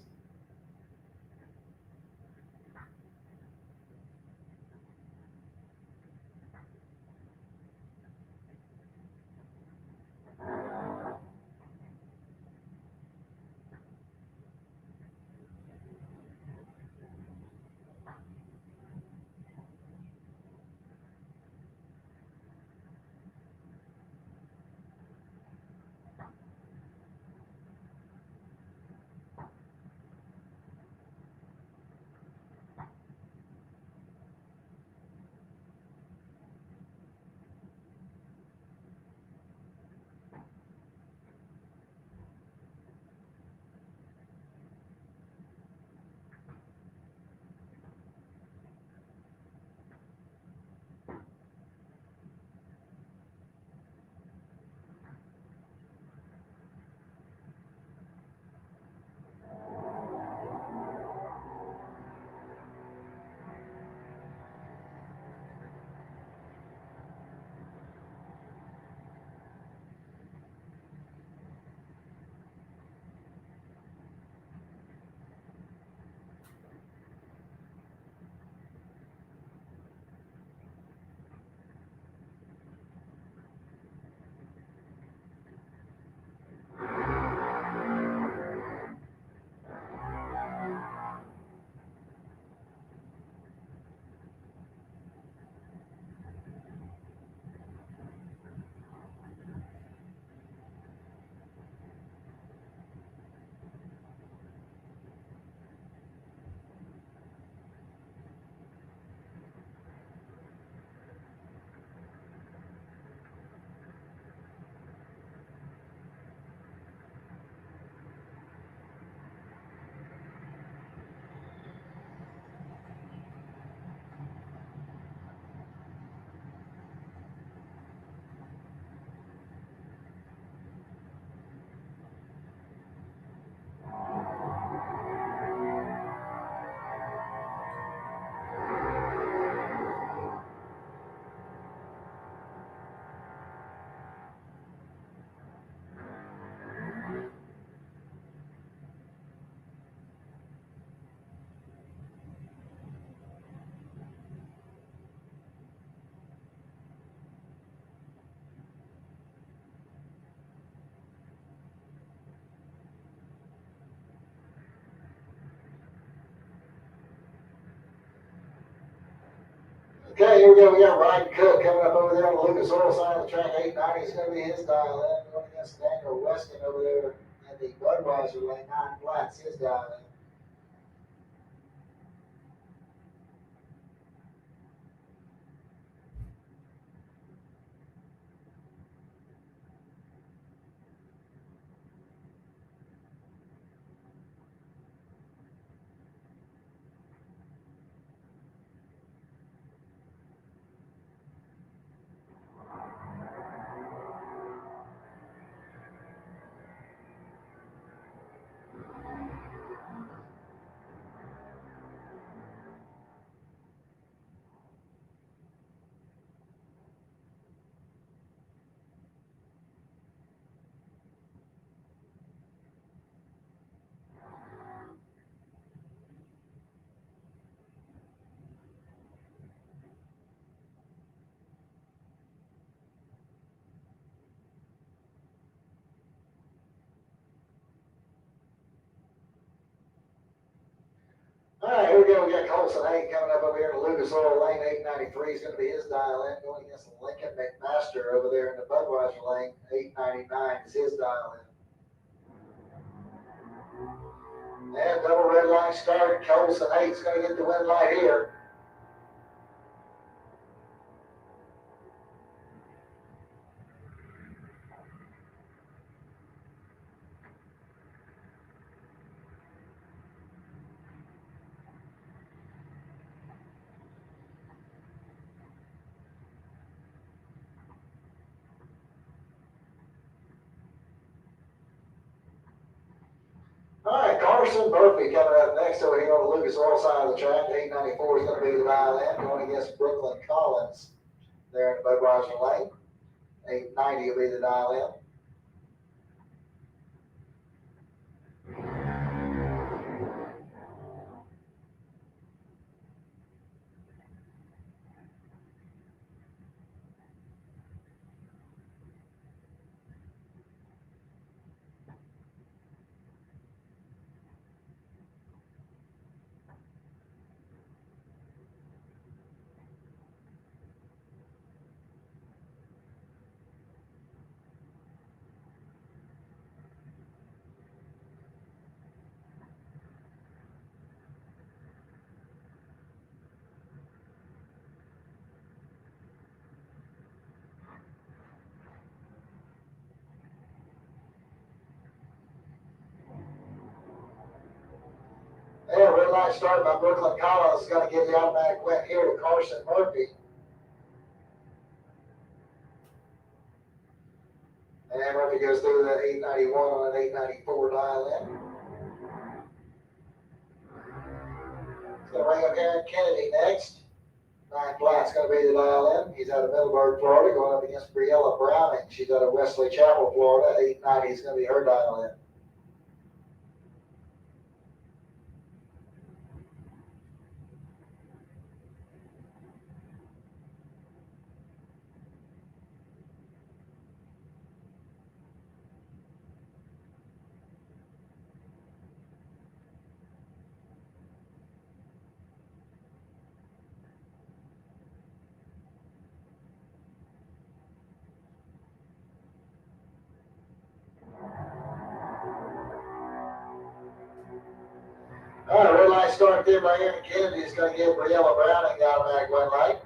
here we go. We got Ryan Cook coming up over there on the Lucas Oil side of the track. 890 is going to be his dial in. Going against Daniel Weston over there in the Budweiser lane. 9 flats, his dial in. All right, here we go. We got Colson 8 coming up over here in the Lucas Oil lane. 893 is going to be his dial in. Going against Lincoln McMaster over there in the Budweiser lane. 899 is his dial in. And double red line start. Colson 8 is going to get the win light here. All right, Carson Murphy coming up next over here on the Lucas Oil side of the track. 894 is going to be the dial in. Going against Brooklyn Collins there in the Budweiser lane. 890 will be the dial in. Yeah, red line start by Brooklyn Collins is going to give the automatic win here to Carson Murphy. And Murphy goes through the 891 on an 894 dial in. It's going to bring up Aaron Kennedy next. 9 flat's going to be the dial in. He's out of Middleburg, Florida, going up against Briella Browning. She's out of Wesley Chapel, Florida. 890 is going to be her dial in. All right, red light start there by Aaron Kennedy is going to give Briella Browning the automatic win light.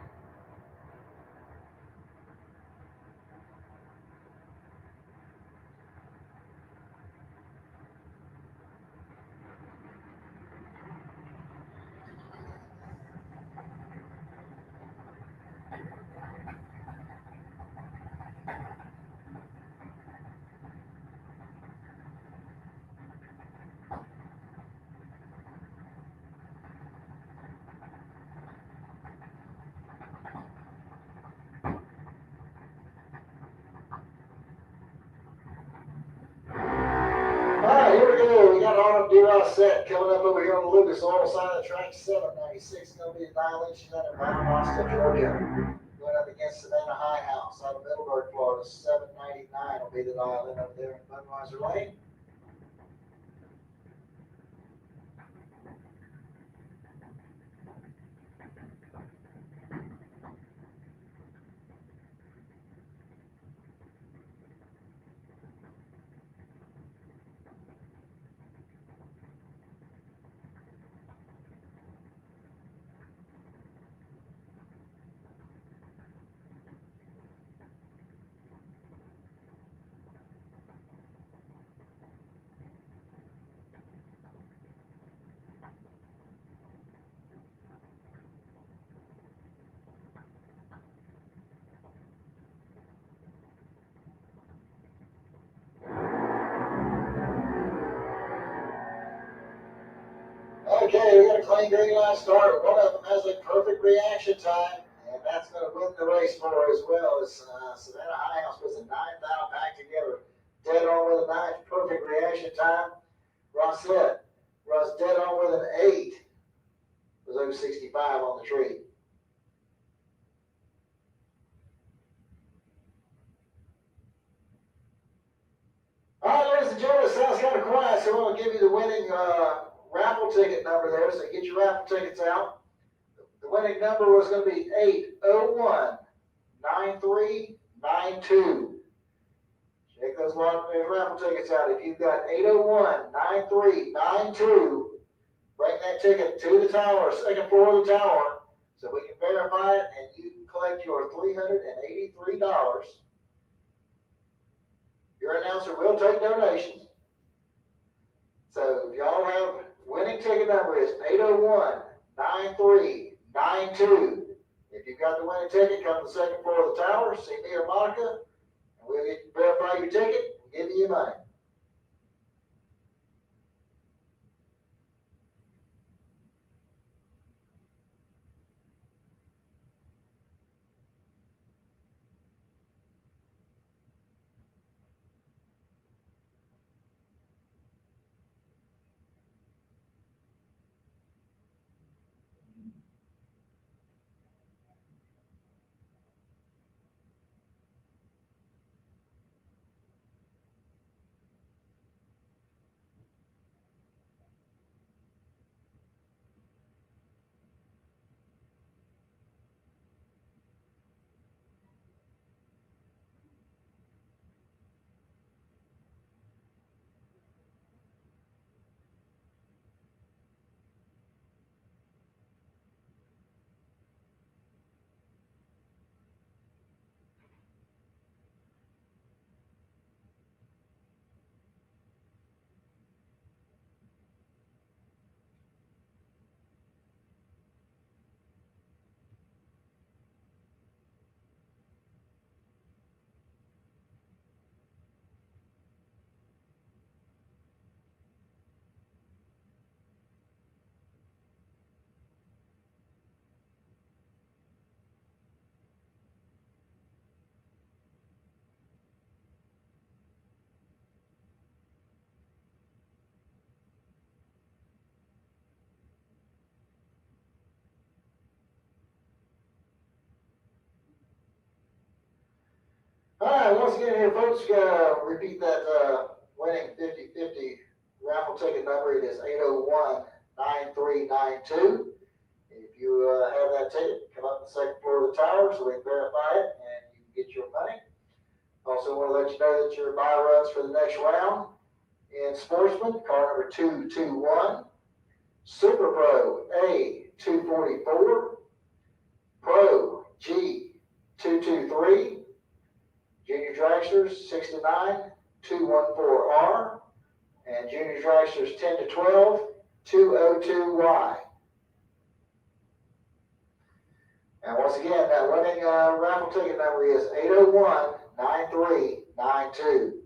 Here we go. We got Autumn DeRossette coming up over here on the Lucas Oil side of the track. 796 going to be the dial in. She's out of Mount Austin, Georgia. Going up against Savannah High House out of Middleburg, Florida. 799 will be the dial in over there in Budweiser Lane. clean green light start. One of them has a perfect reaction time, and that's going to win the race for her as well. As Savannah Highhouse puts a 9th out back together, dead on with a 9th, perfect reaction time. Russ dead on with an 8. Was over 65 on the tree. All right, ladies and gentlemen, it sounds kind of quiet, so I'm going to give you the winning raffle ticket number there. So get your raffle tickets out. The winning number was going to be 801-9392. Check those raffle tickets out. If you've got 801-9392, bring that ticket to the tower, second floor of the tower, so we can verify it and you can collect your $383. Your announcer will take donations. So if y'all have winning ticket number is 801-9392. If you've got the winning ticket, come to the second floor of the tower, see me or Monica, and we'll verify your ticket and give you your money. All right, once again here, folks, repeat that winning 50/50 raffle ticket number. It is 801-9392. If you have that ticket, come up to the second floor of the tower so we can verify it and you can get your money. Also want to let you know that your buy runs for the next round in Sportsman, car number 221, Super Pro A244, Pro G223, Junior Dragsters 69214R, and Junior Dragsters 10 to 12 202Y. And once again, that winning raffle ticket number is 801-9392.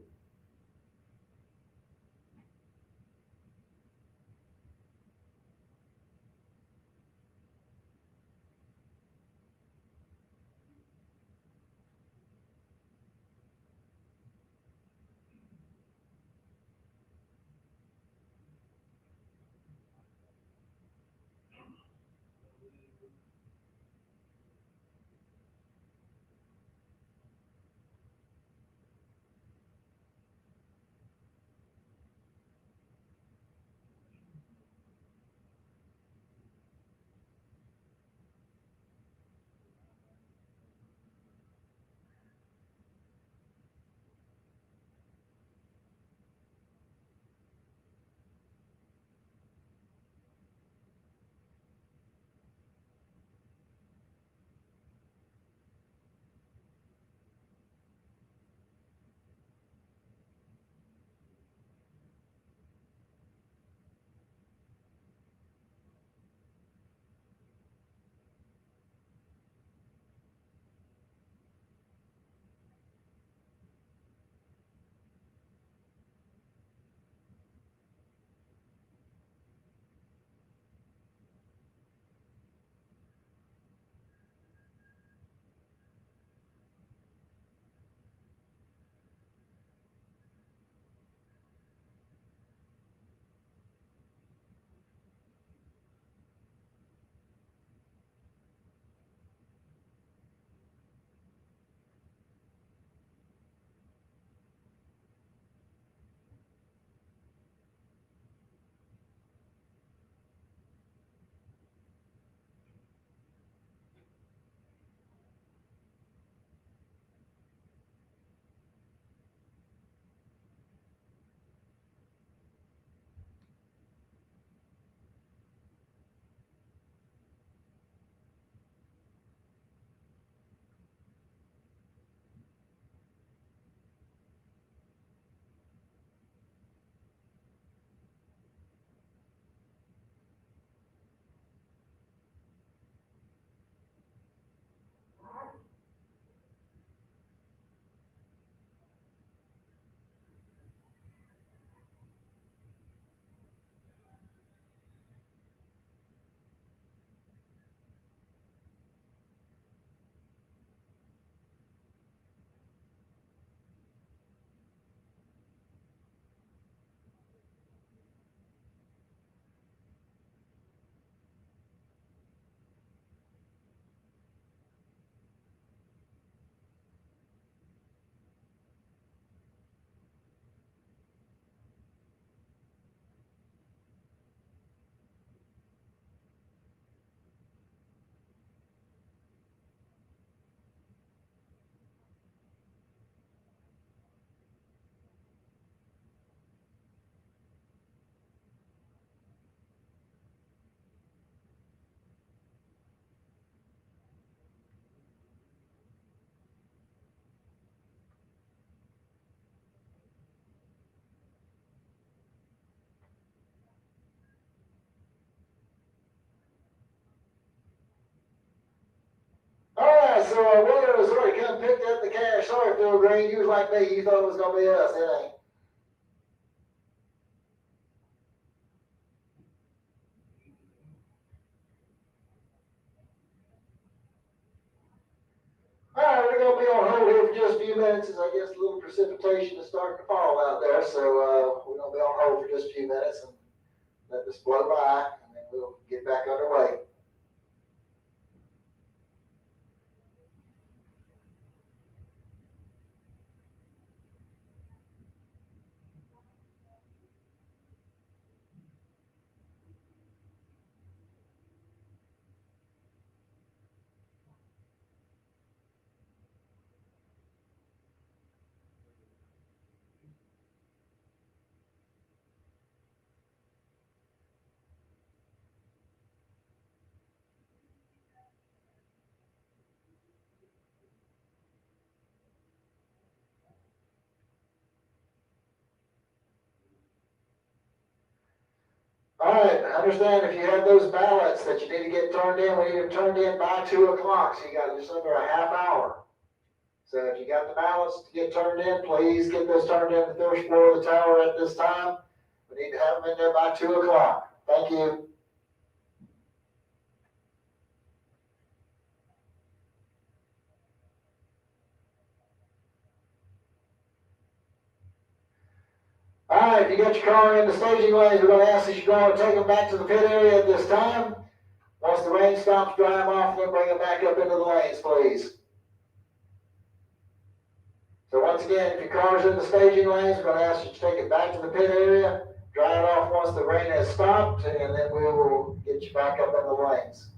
picked up the cash. Sorry, Phil Green, you was like me, you thought it was gonna be us, it ain't. All right, we're gonna be on hold here for just a few minutes, as I guess a little precipitation is starting to fall out there, so, we're gonna be on hold for just a few minutes and let this blow by, and then we'll get back underway. All right, I understand if you have those ballots that you need to get turned in, we need them turned in by 2 o'clock, so you got just under a half hour. So if you got the ballots to get turned in, please get those turned in the first floor of the tower at this time. We need to have them in there by 2 o'clock. Thank you. All right, if you got your car in the staging lanes, we're going to ask that you go and take them back to the pit area at this time. Once the rain stops, dry them off, then bring them back up into the lanes, please. So once again, if your car's in the staging lanes, we're going to ask you to take it back to the pit area, dry it off once the rain has stopped, and then we will get you back up in the lanes.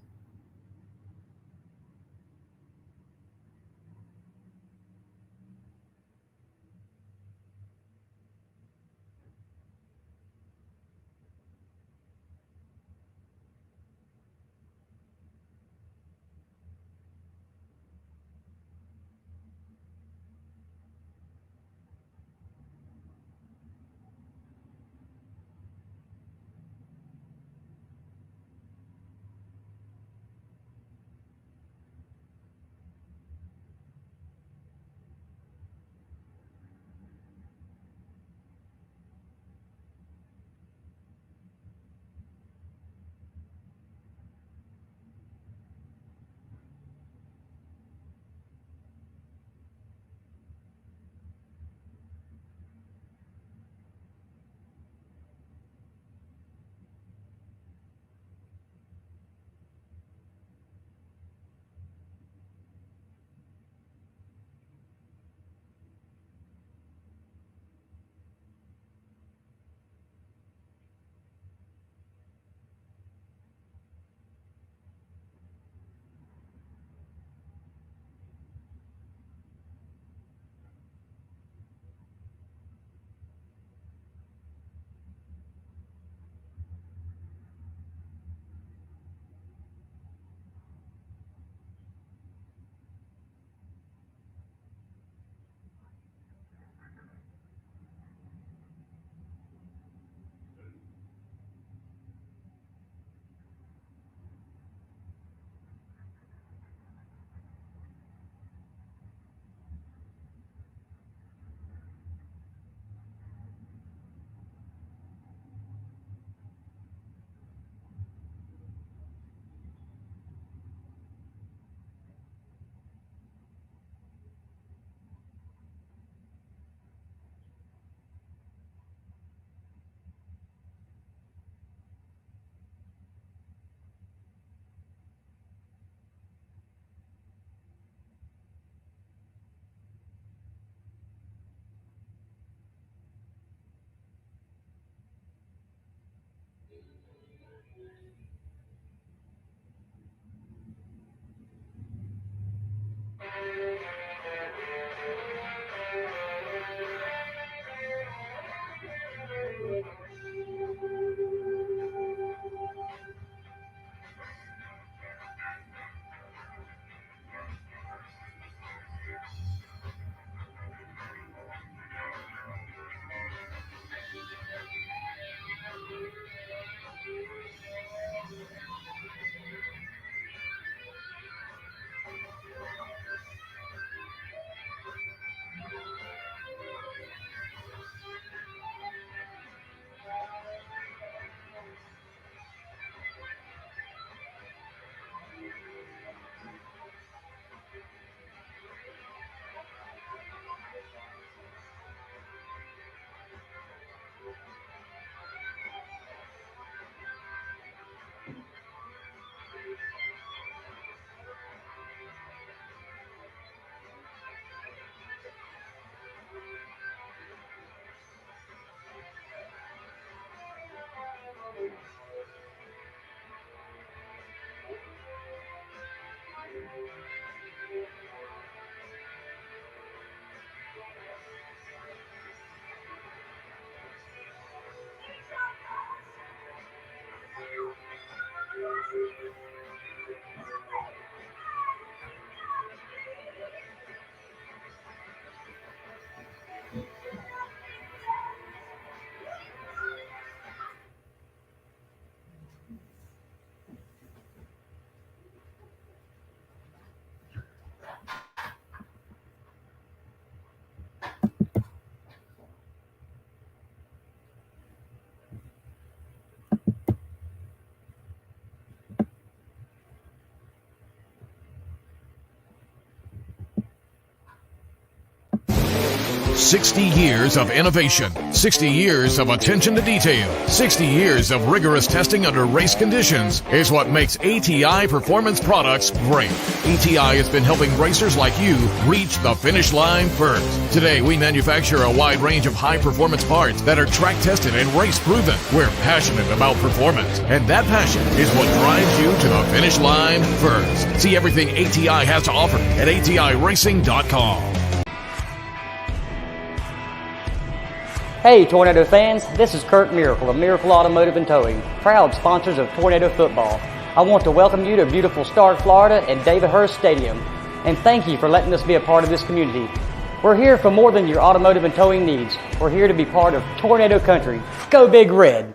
60 years of innovation, 60 years of attention to detail, 60 years of rigorous testing under race conditions is what makes ATI Performance Products great. ATI has been helping racers like you reach the finish line first. Today, we manufacture a wide range of high-performance parts that are track-tested and race-proven. We're passionate about performance, and that passion is what drives you to the finish line first. See everything ATI has to offer at ATIRacing.com. Hey Tornado fans, this is Kurt Miracle of Miracle Automotive and Towing, proud sponsors of Tornado Football. I want to welcome you to beautiful Stark, Florida and David Hurst Stadium, and thank you for letting us be a part of this community. We're here for more than your automotive and towing needs. We're here to be part of Tornado Country. Go Big Red!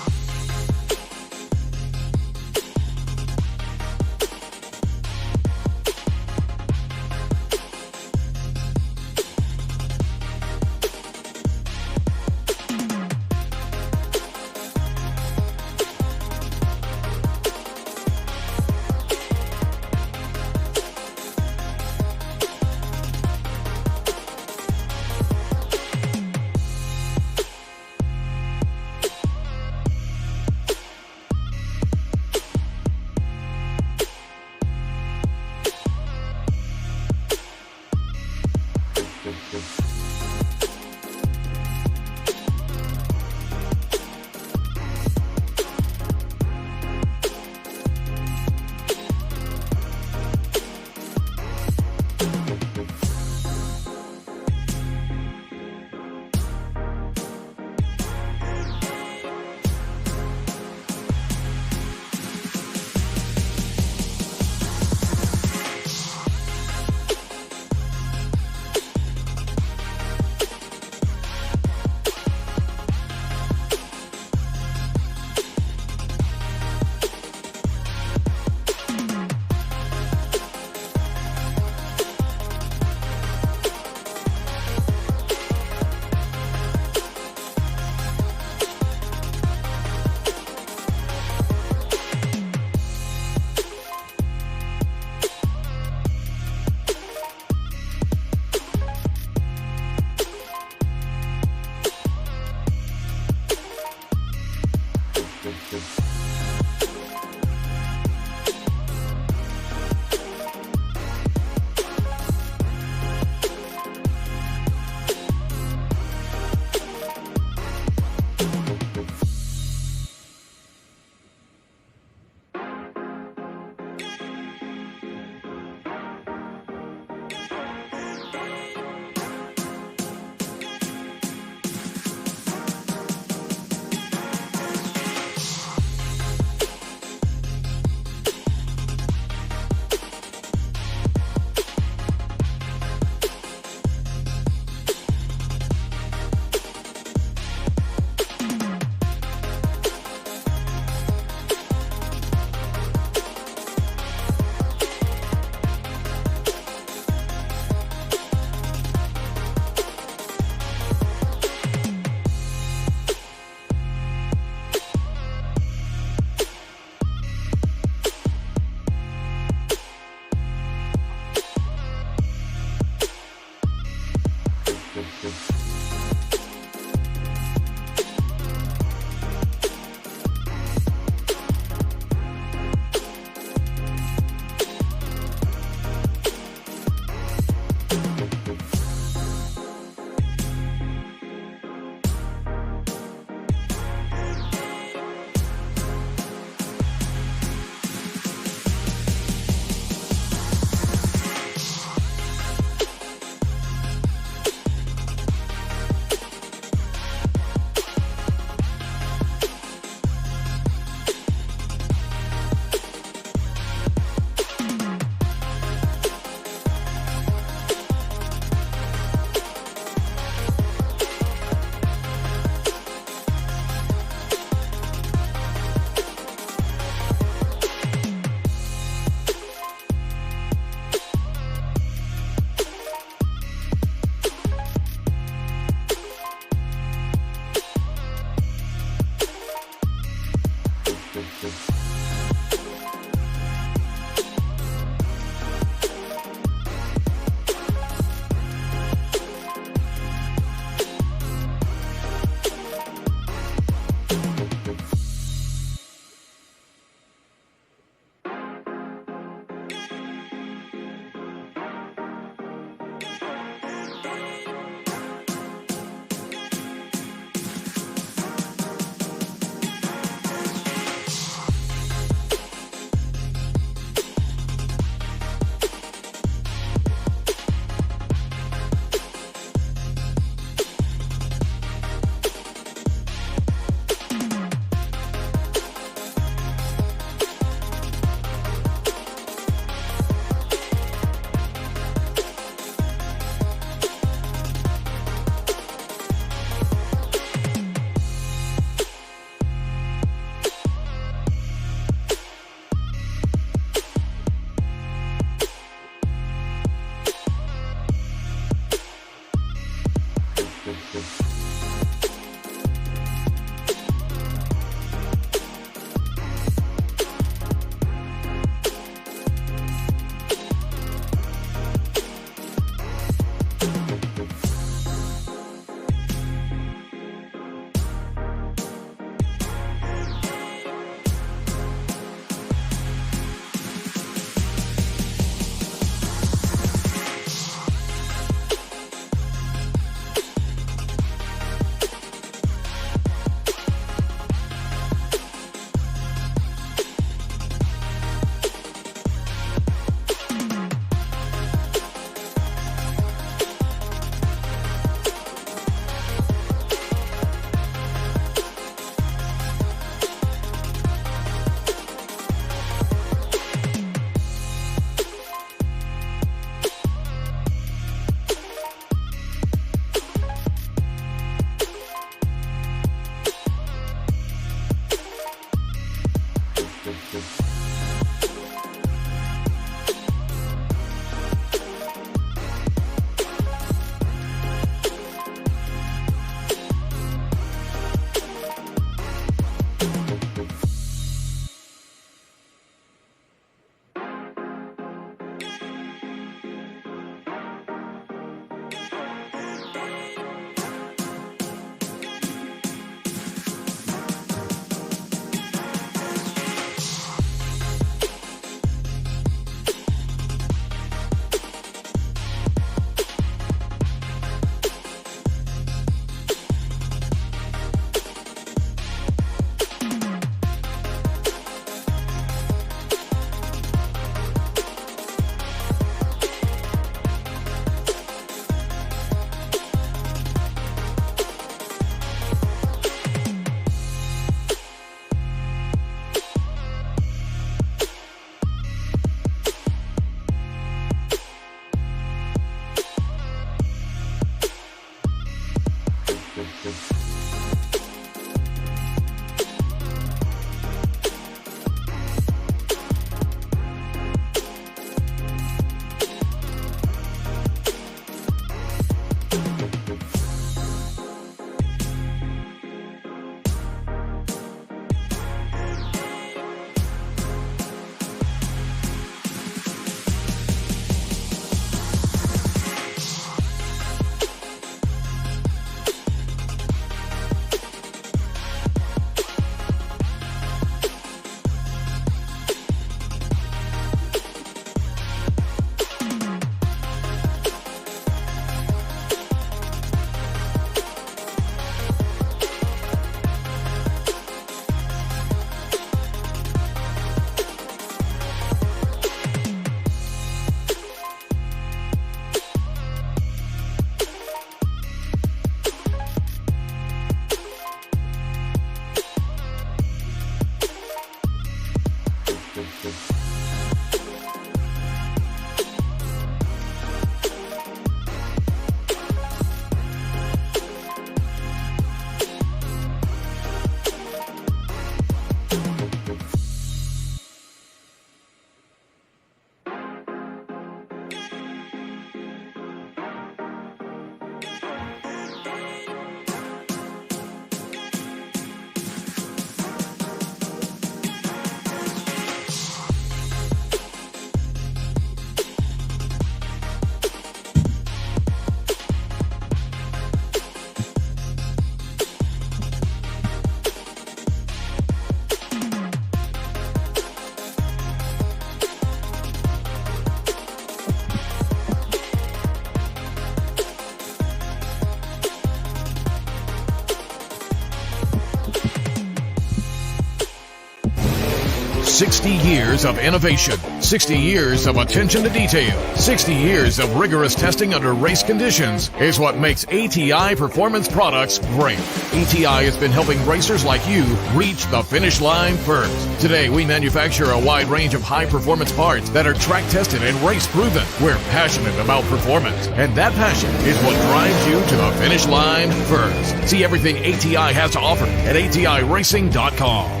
60 years of innovation, 60 years of attention to detail, 60 years of rigorous testing under race conditions is what makes ATI Performance Products great. ATI has been helping racers like you reach the finish line first. Today, we manufacture a wide range of high-performance parts that are track-tested and race-proven. We're passionate about performance, and that passion is what drives you to the finish line first. See everything ATI has to offer at ATIRacing.com.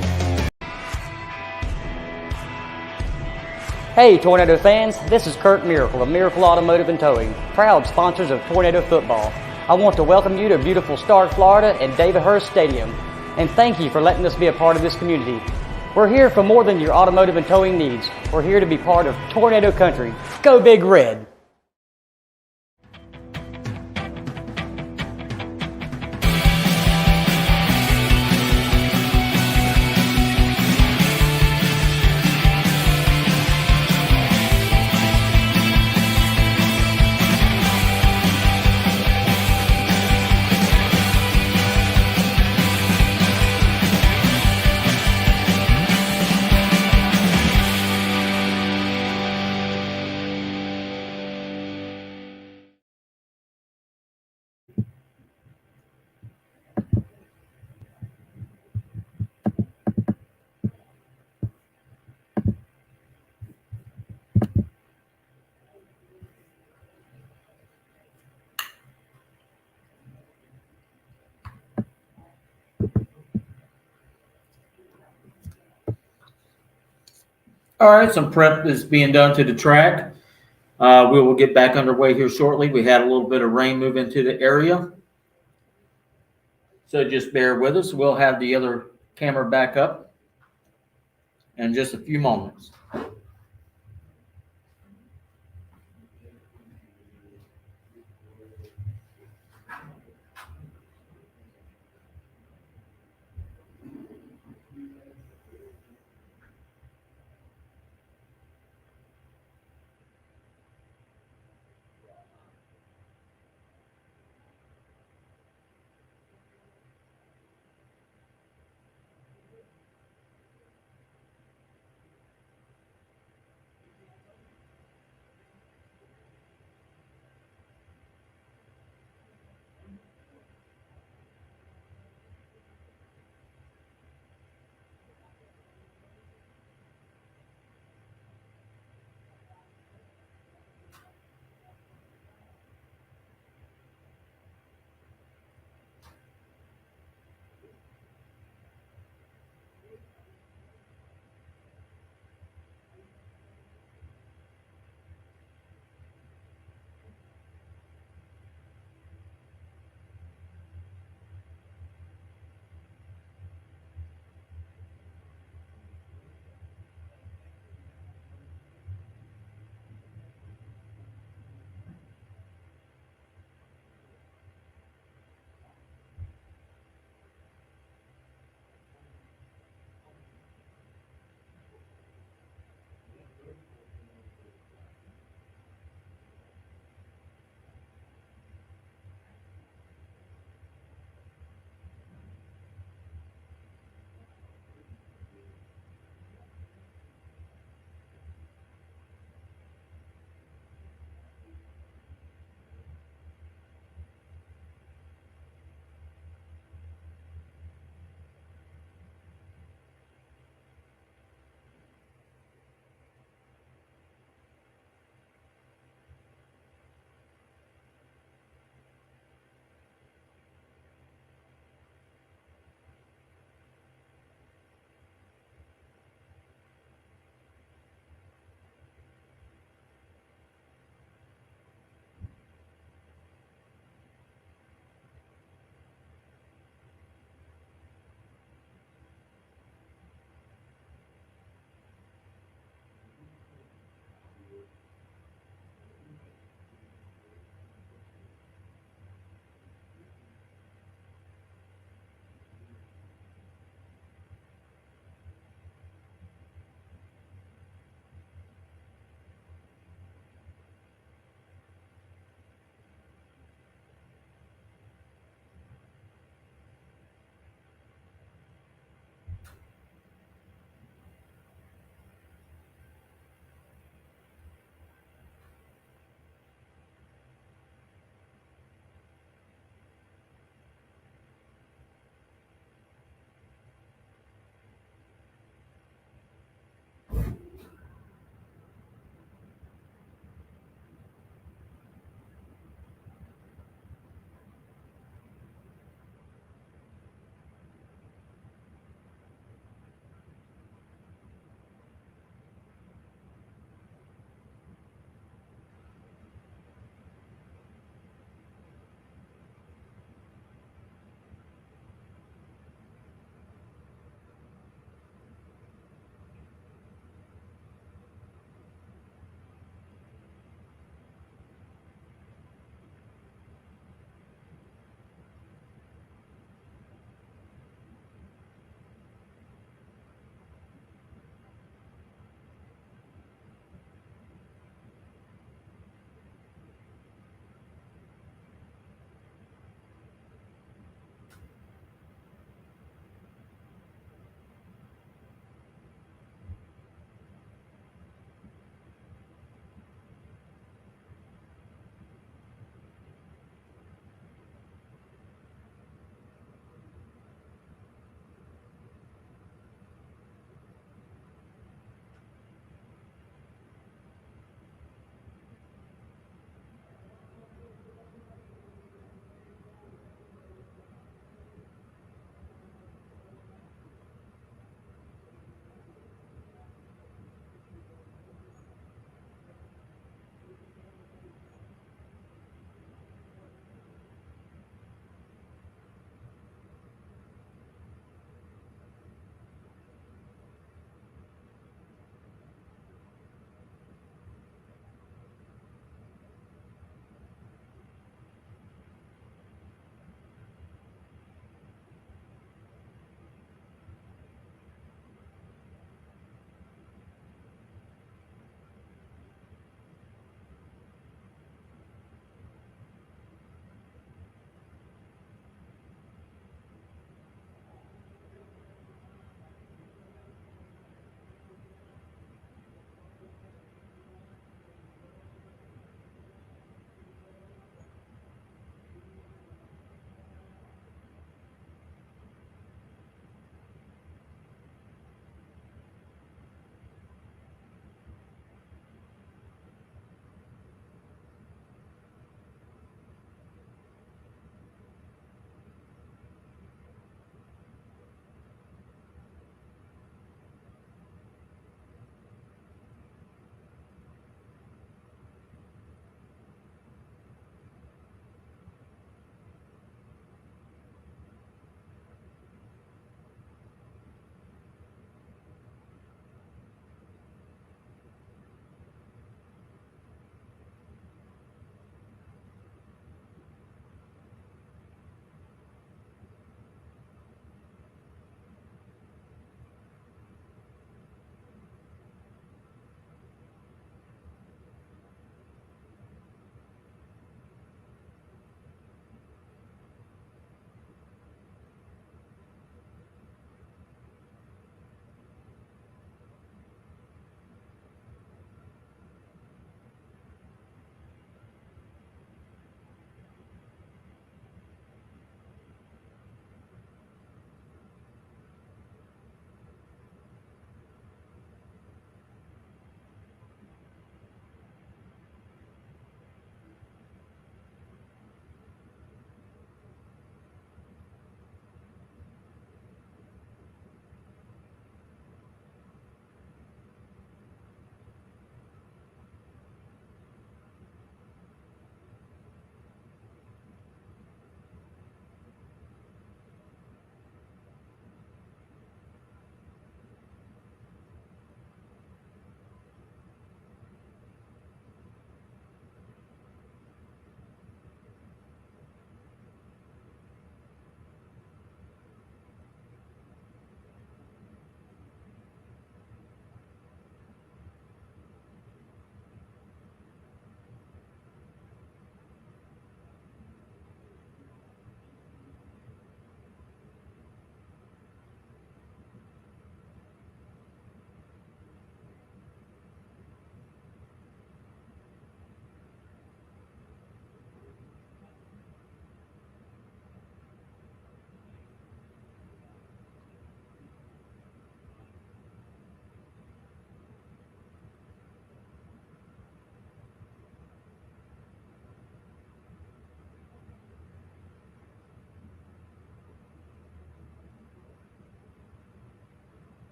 Hey Tornado fans, this is Kurt Miracle of Miracle Automotive and Towing, proud sponsors of Tornado Football. I want to welcome you to beautiful Stark, Florida and David Hurst Stadium, and thank you for letting us be a part of this community. We're here for more than your automotive and towing needs. We're here to be part of Tornado Country. Go Big Red! All right, some prep is being done to the track. We will get back underway here shortly. We had a little bit of rain move into the area, so just bear with us. We'll have the other camera back up in just a few moments.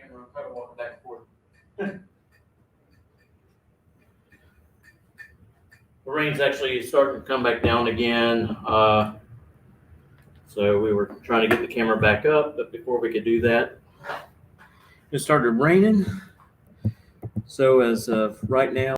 camera. I'm kind of walking back and forth. The rain's actually starting to come back down again. So we were trying to get the camera back up, but before we could do that, it started raining. So as of right now,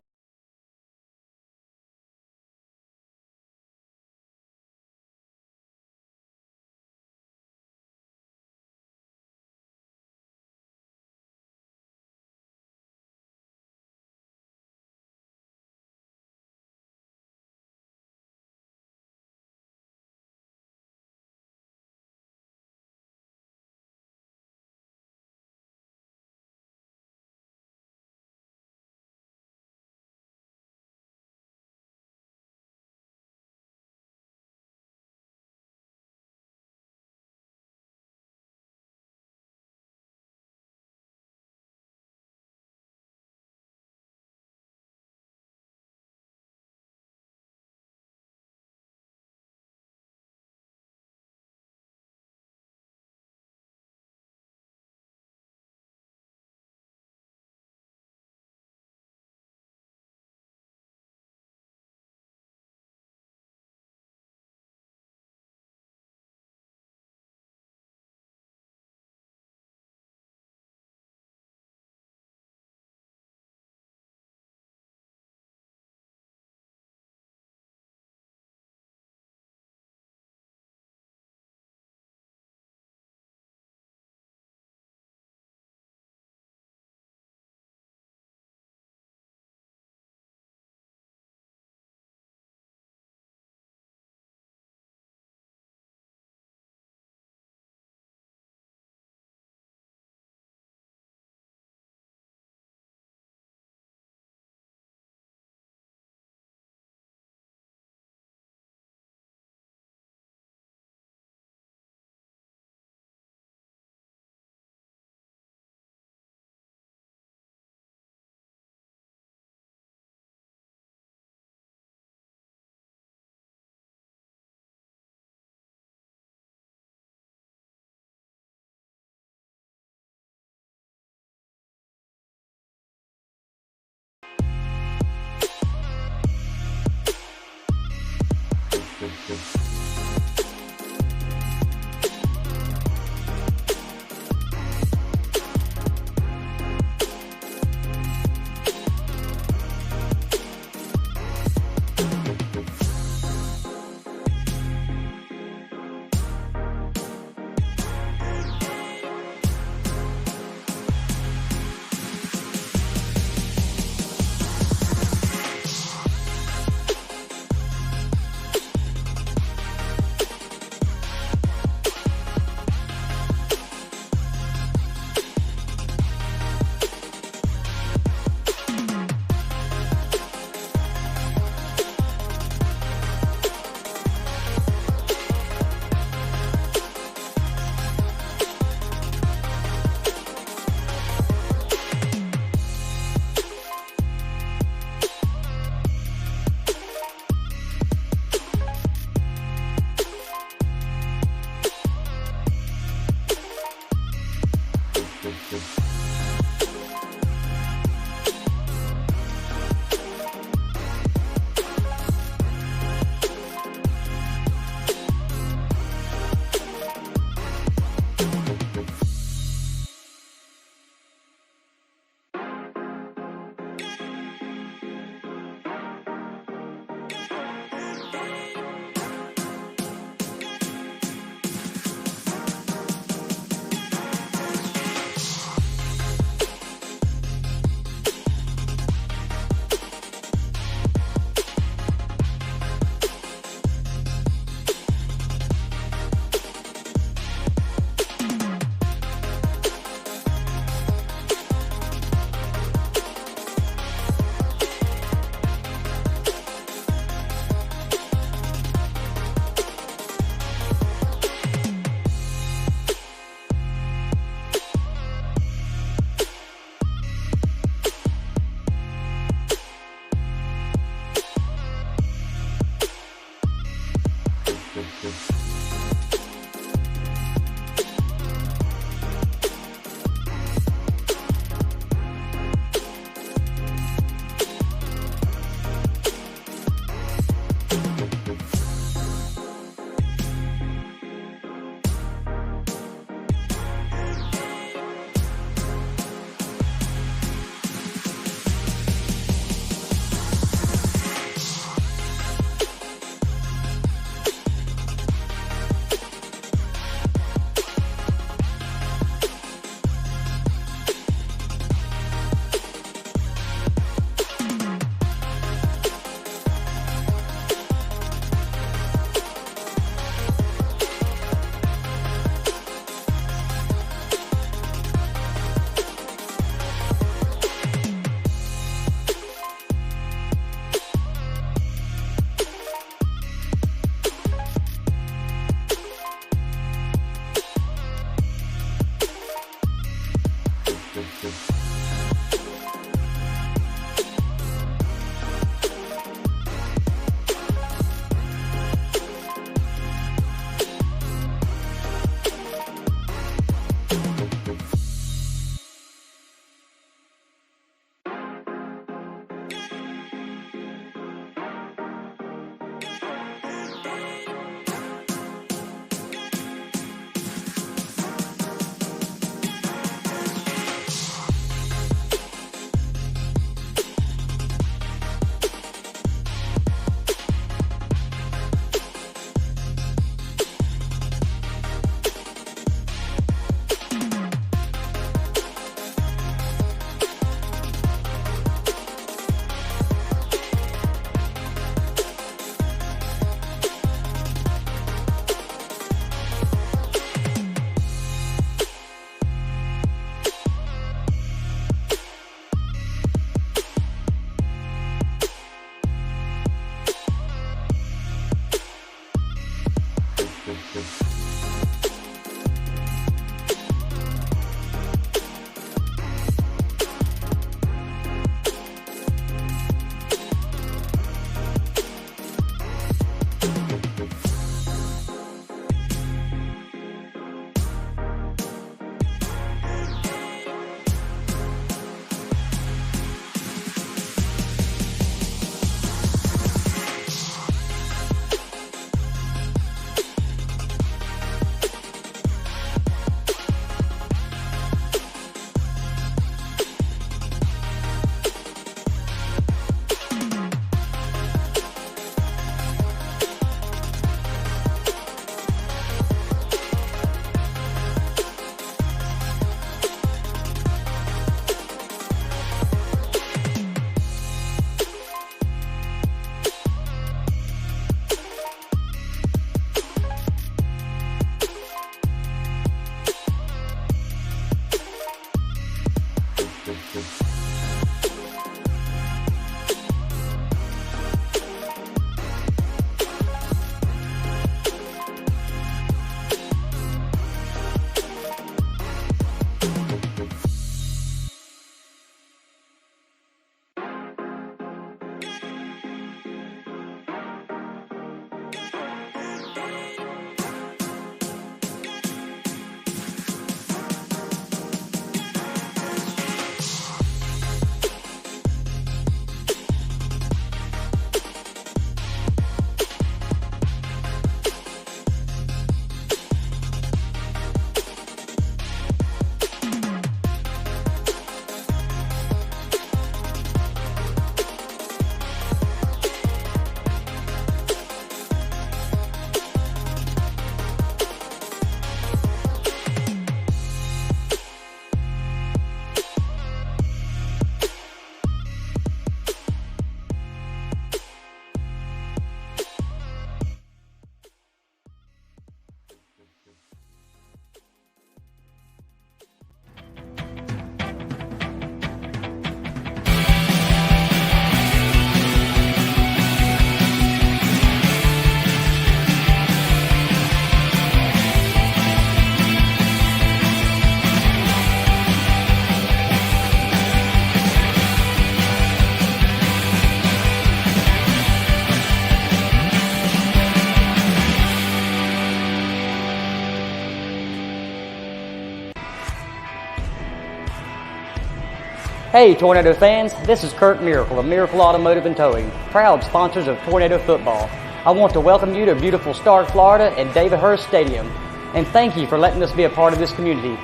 Hey Tornado fans, this is Kurt Miracle of Miracle Automotive and Towing, proud sponsors of Tornado Football. I want to welcome you to beautiful Stark, Florida at David Hurst Stadium, and thank you for letting us be a part of this community.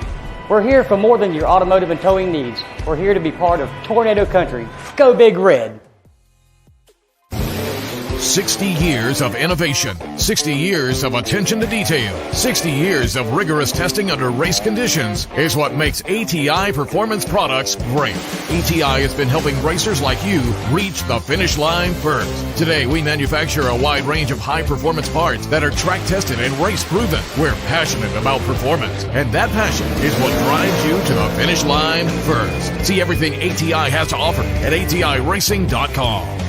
We're here for more than your automotive and towing needs. We're here to be part of Tornado Country. Go Big Red! 60 years of innovation, 60 years of attention to detail, 60 years of rigorous testing under race conditions is what makes ATI Performance Products great. ATI has been helping racers like you reach the finish line first. Today, we manufacture a wide range of high-performance parts that are track-tested and race-proven. We're passionate about performance, and that passion is what drives you to the finish line first. See everything ATI has to offer at ATIRacing.com.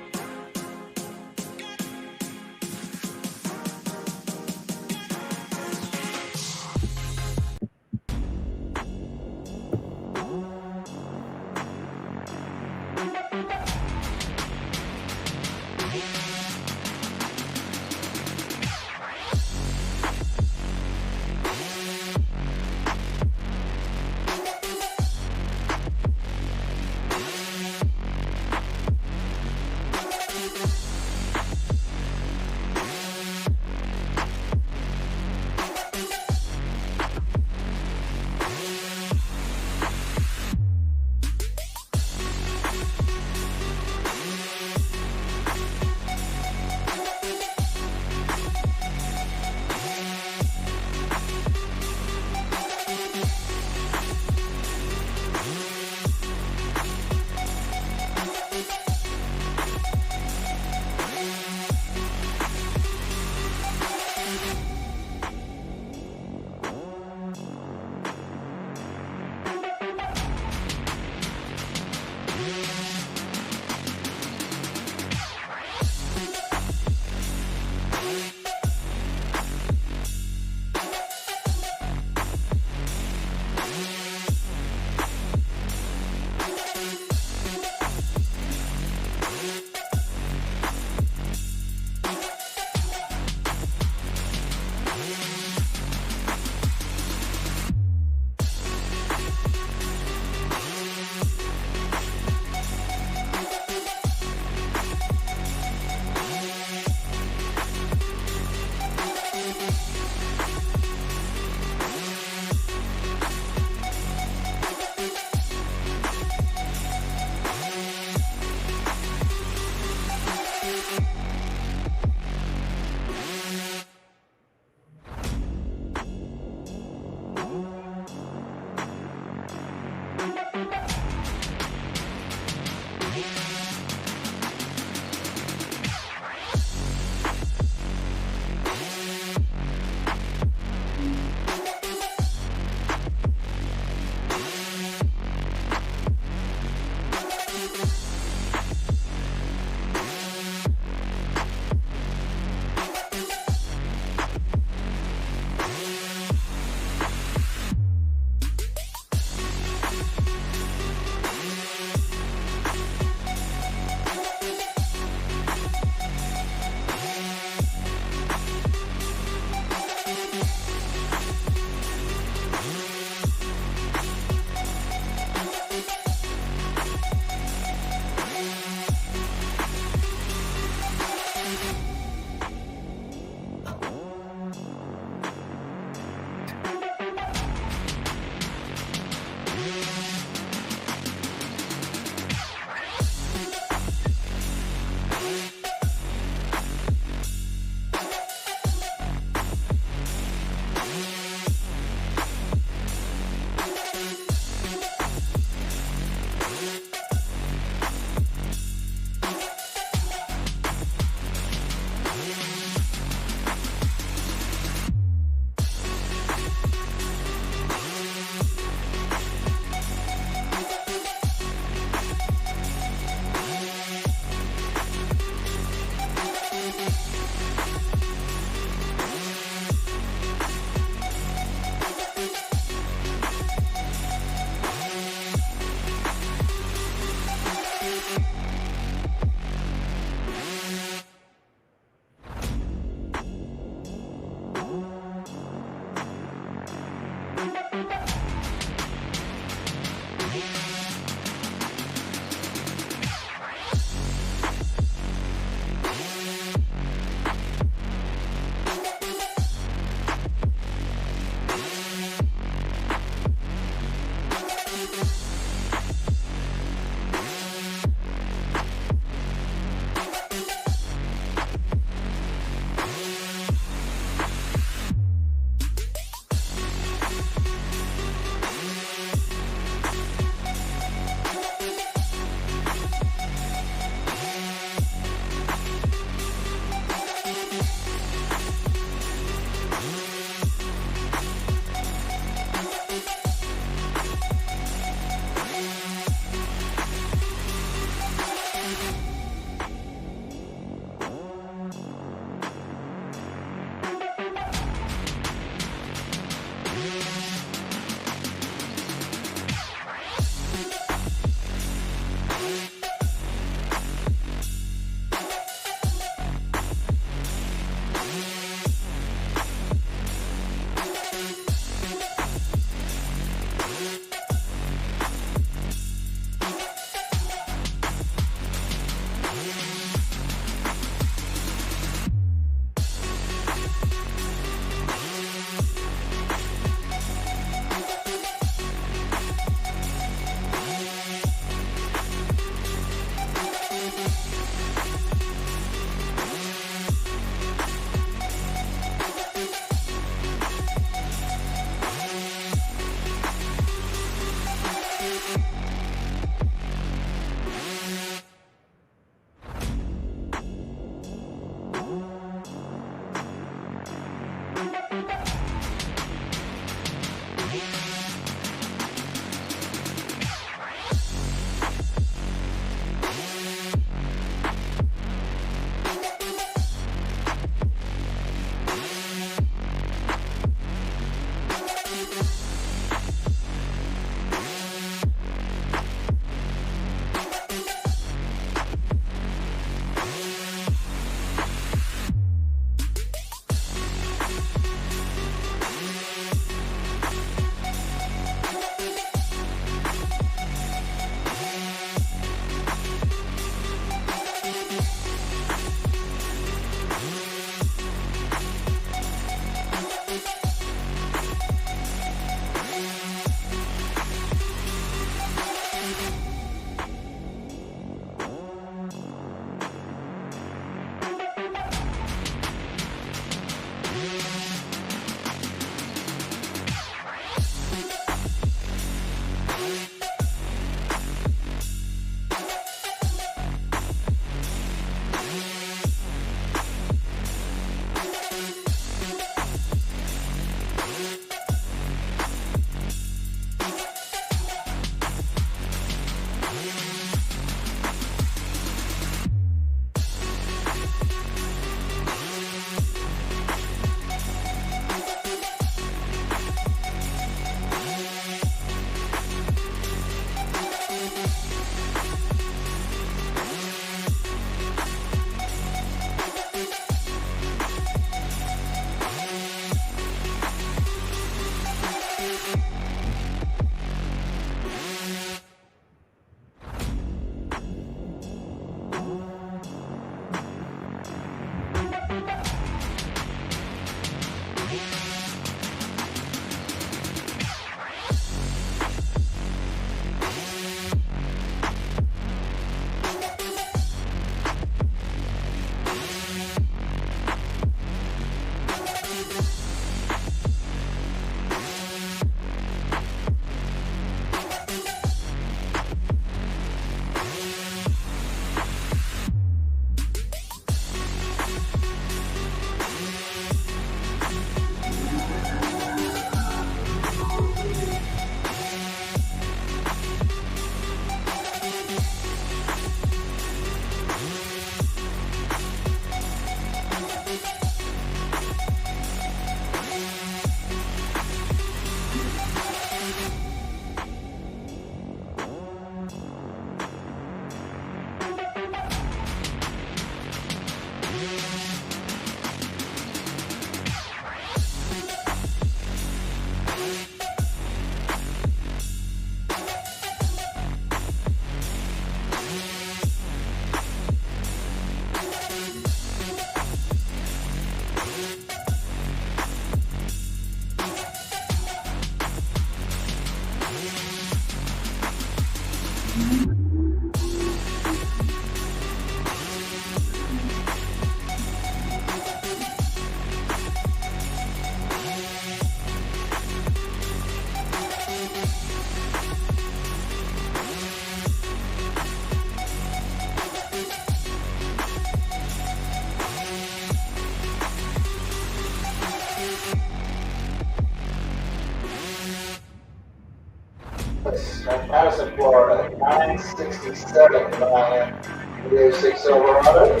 Madison, Florida, 967 to mile in. We have 6 Silverado.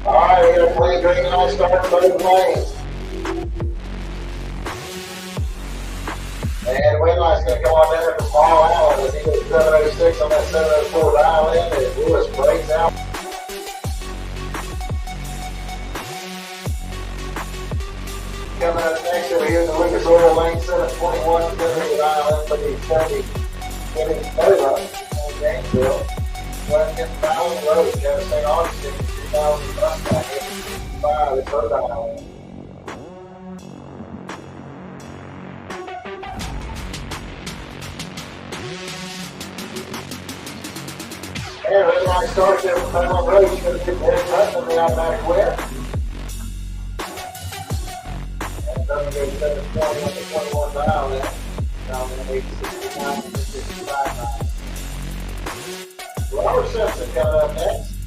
All right, we're going to play green light start both lanes. And wind light's going to come on there from Paul Allen as he goes 706 on that 704 dial in, and Lewis breaks out. Coming up next over here in the Lucas Oil lane, 721, 70 dial in for the 30, getting Nova in Gainesville. West End Fowling Road, Kevin St. Augustine, 2000 Mustang, 85 at Rhode Island. And red line starts there from Fairmont Road. She's going to get there touch on the automatic win. And doesn't go 720 on the 21 dial then. Down in 869 to 65 miles. Robert Simpson coming up next.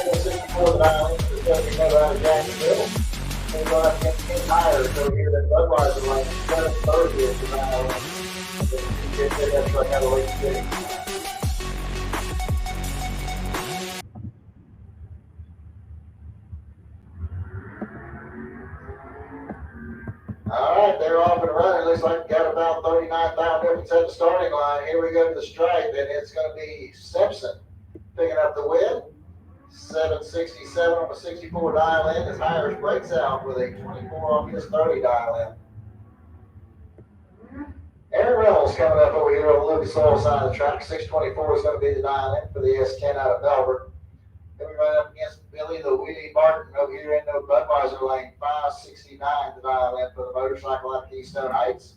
464 dial in. It's going to be another out of Gainesville. He's going to get King higher over here than Budweiser lane. 730 is the dial in. That's like how the late city. All right, they're off and running. Looks like we got about 39,000 difference at the starting line. Here we go to the stripe, and it's going to be Simpson picking up the win. 767 on the 64 dial in as Irish breaks out with a 24 on his 30 dial in. Aaron Reynolds coming up over here on the Lucas Oil side of the track. 624 is going to be the dial in for the S10 out of Melbourne. Then we run up against Billy the Wheelie Barton over here in the Budweiser lane, 569 to dial in for the motorcycle out of Keystone Heights.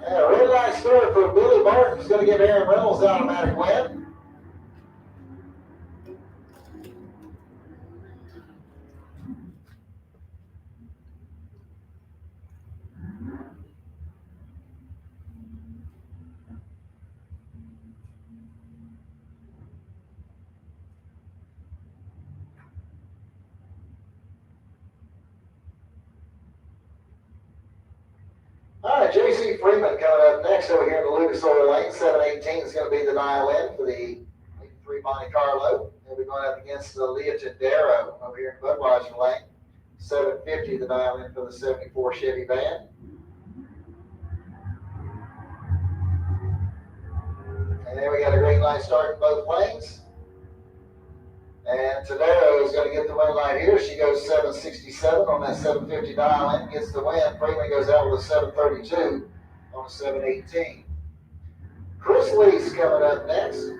Yeah, red line start for Billy Barton is going to give Aaron Reynolds the automatic win. All right, J.C. Freeman coming up next over here in the Lucas Oil lane. 718 is going to be the dial in for the 83 Monte Carlo. They'll be going up against the Leah Tadero over here in Budweiser lane. 750 the dial in for the 74 Chevy van. And then we got a green light start in both lanes. And Tadero is going to get the win light here. She goes 767 on that 750 dial in, gets the win. Freeman goes out with a 732 on a 718. Chris Lee's coming up next.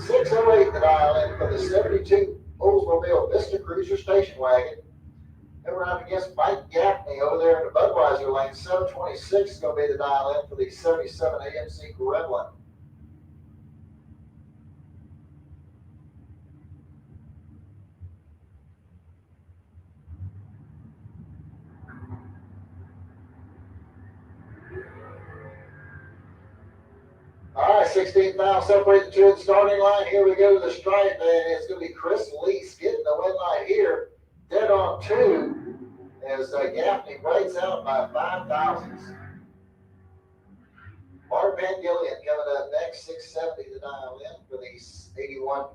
608 the dial in for the 72 Oldsmobile Vista Cruiser station wagon. Then we're up against Mike Gaffney over there in the Budweiser lane. 726 is going to be the dial in for the 77 AMC Gremlin. All right, 16th mile, separate the two at the starting line. Here we go to the stripe, and it's going to be Chris Lease getting the win line here. Dead on two as Gaffney breaks out by 5 thousandths. Mark Van Gillian coming up next, 670 to dial in for the 81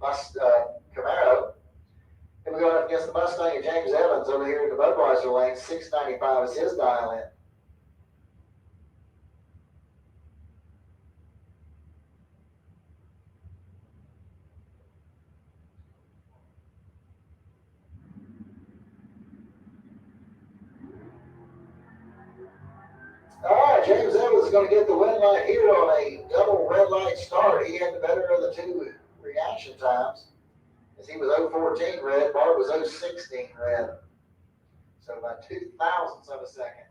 Camaro. Then we go Mustang of James Evans over here in the Budweiser lane. 695 is his dial in. All right, James Evans is going to get the win light here on a double red light start. He had the better of the two reaction times, as he was 0.14 red, Bart was 0.16 red. So about 0.02 of a second.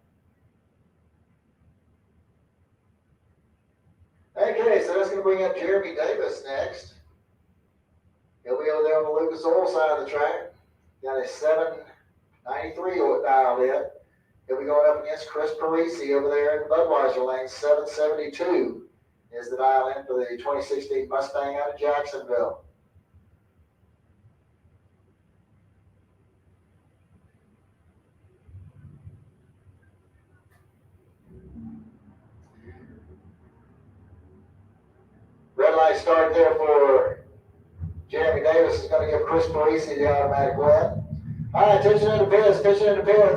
Okay, so that's going to bring up Jeremy Davis next. He'll be over there on the Lucas Oil side of the track. Got a 793 dialed in. He'll be going up against Chris Parisi over there in the Budweiser lane. 772 is the dial in for the 2016 Mustang out of Jacksonville. Red light start there for Jeremy Davis is going to give Chris Parisi the automatic win. All right, attention in the pits,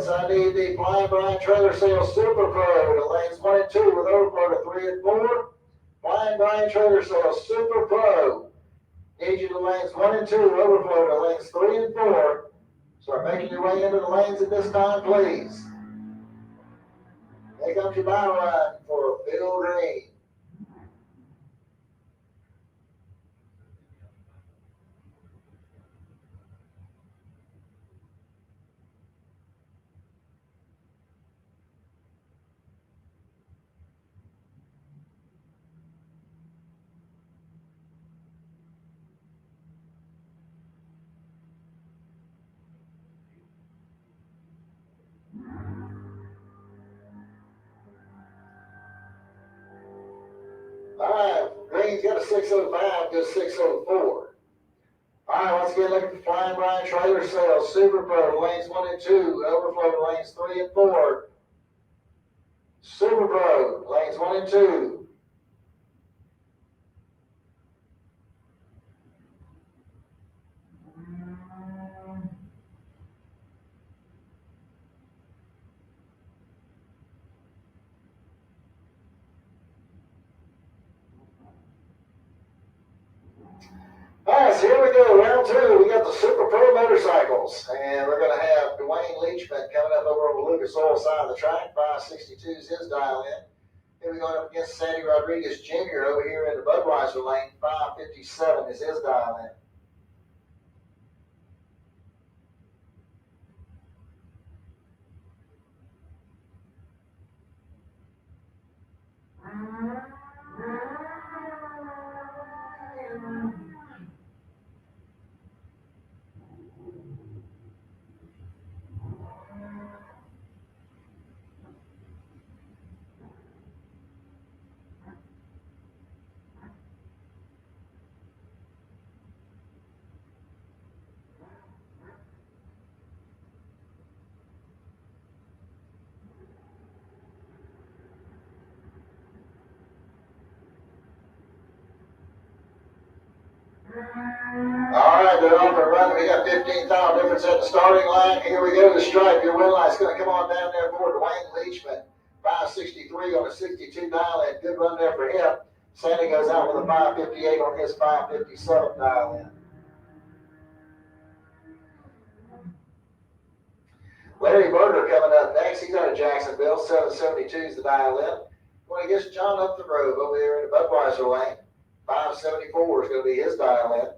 I need the Flying Brian Trailer Sales Super Pro to lanes 1 and 2 with overflow to 3 and 4. Flying Brian Trailer Sales Super Pro. Need you to lanes 1 and 2, overflow to lanes 3 and 4. Start making your way into the lanes at this time, please. Here comes your battle ride for Phil Green. All right, Green's got a 605, goes 604. All right, once again, looking for Flying Brian Trailer Sales, Super Pro, lanes 1 and 2, overflow to lanes 3 and 4. Super Pro, lanes 1 and 2. All right, so here we go, round 2. We got the Super Pro motorcycles, and we're going to have Dwayne Leachman coming up over on the Lucas Oil side of the track. 562 is his dial in. Here we going up against Sandy Rodriguez Jr. over here in the Budweiser lane. 557 is his dial in. All right, they're off and running. We got 15,000 difference at the starting line. Here we go, the stripe. Your win line's going to come on down there for Dwayne Leachman. 563 on a 62 dial in. Good run there for him. Sandy goes out with a 558 on his 557 dial in. Larry Berger coming up next. He's out of Jacksonville. 772 is the dial in. Going against John Up the Road over there in the Budweiser lane. 574 is going to be his dial in.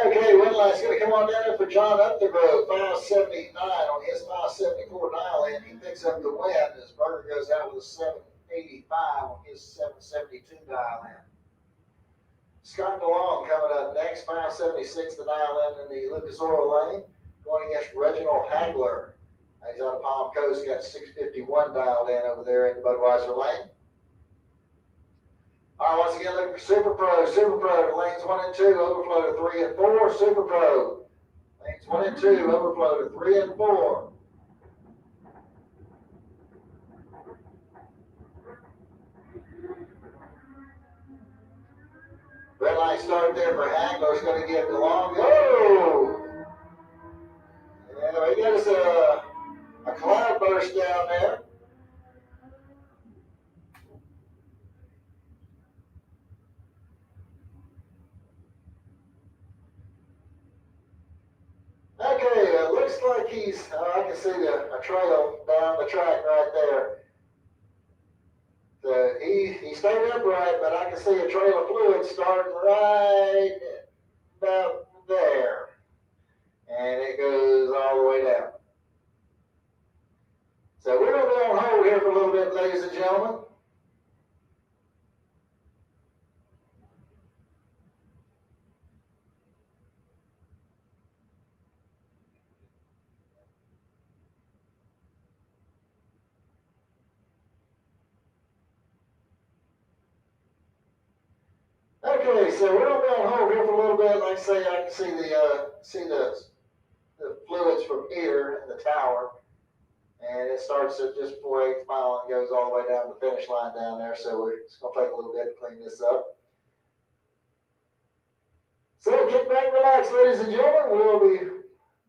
Okay, win line's going to come on down there for John Up the Road. 579 on his 574 dial in. He picks up the win as Berger goes out with a 785 on his 772 dial in. Scott DeLong coming up next. 576 the dial in the Lucas Oil lane. Going against Reginald Hagler. He's out of Palm Coast. Got 651 dialed in over there in the Budweiser lane. Super Pro to lanes 1 and 2, overflow to 3 and 4. Super Pro, lanes 1 and 2, overflow to 3 and 4. Red light start there for Hagler's going to get the long. Oh! Yeah, we got us a cloud burst down there. Okay, looks like he's, I can see a trail down the track right there. He stayed upright, but I can see a trail of fluid starting right about there. And it goes all the way down. So we're going to be on hold here for a little bit, ladies and gentlemen. Okay, so we're going to be on hold here for a little bit. Like I say, I can see the fluids from here in the tower. And it starts at just before 8th mile and goes all the way down the finish line down there. So it's going to take a little bit to clean this up. So kick back, relax, ladies and gentlemen. We'll be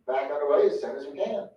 back underway as soon as we can.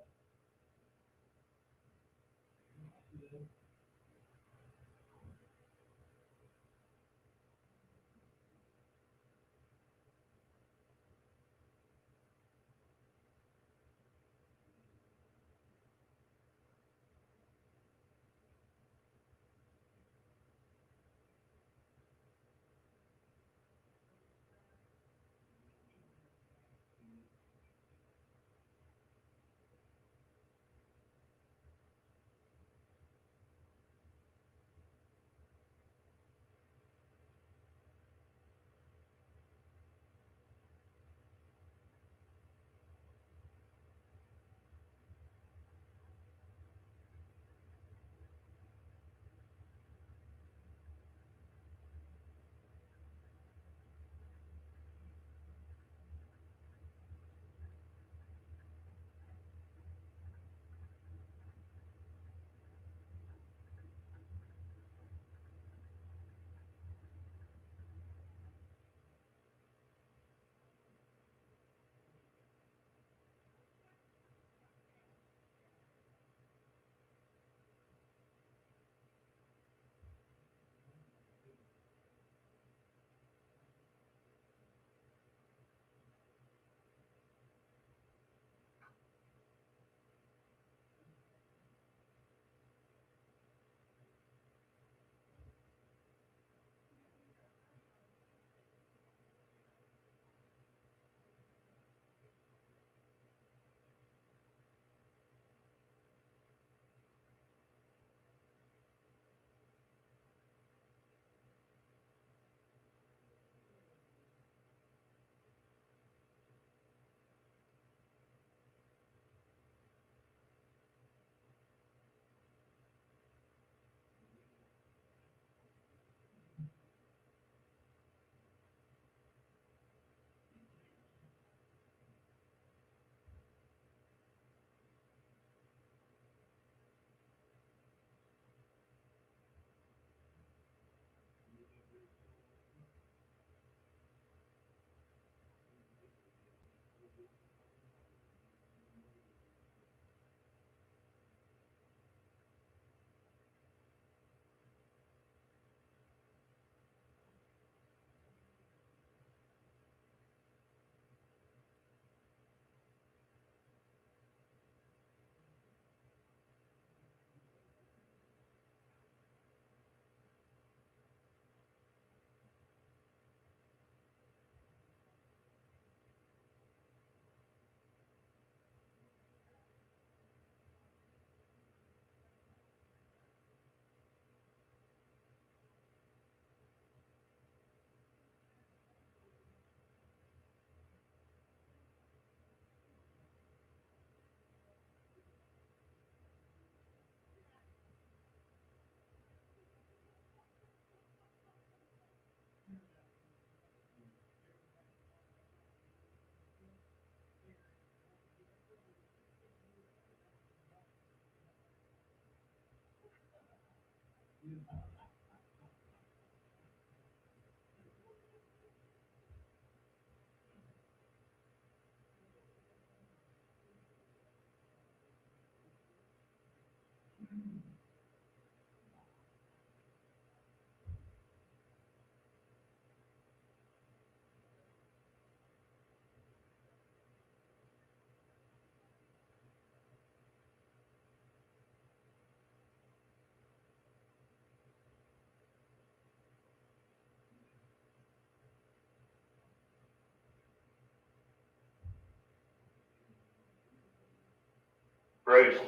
Bruce,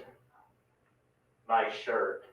nice shirt.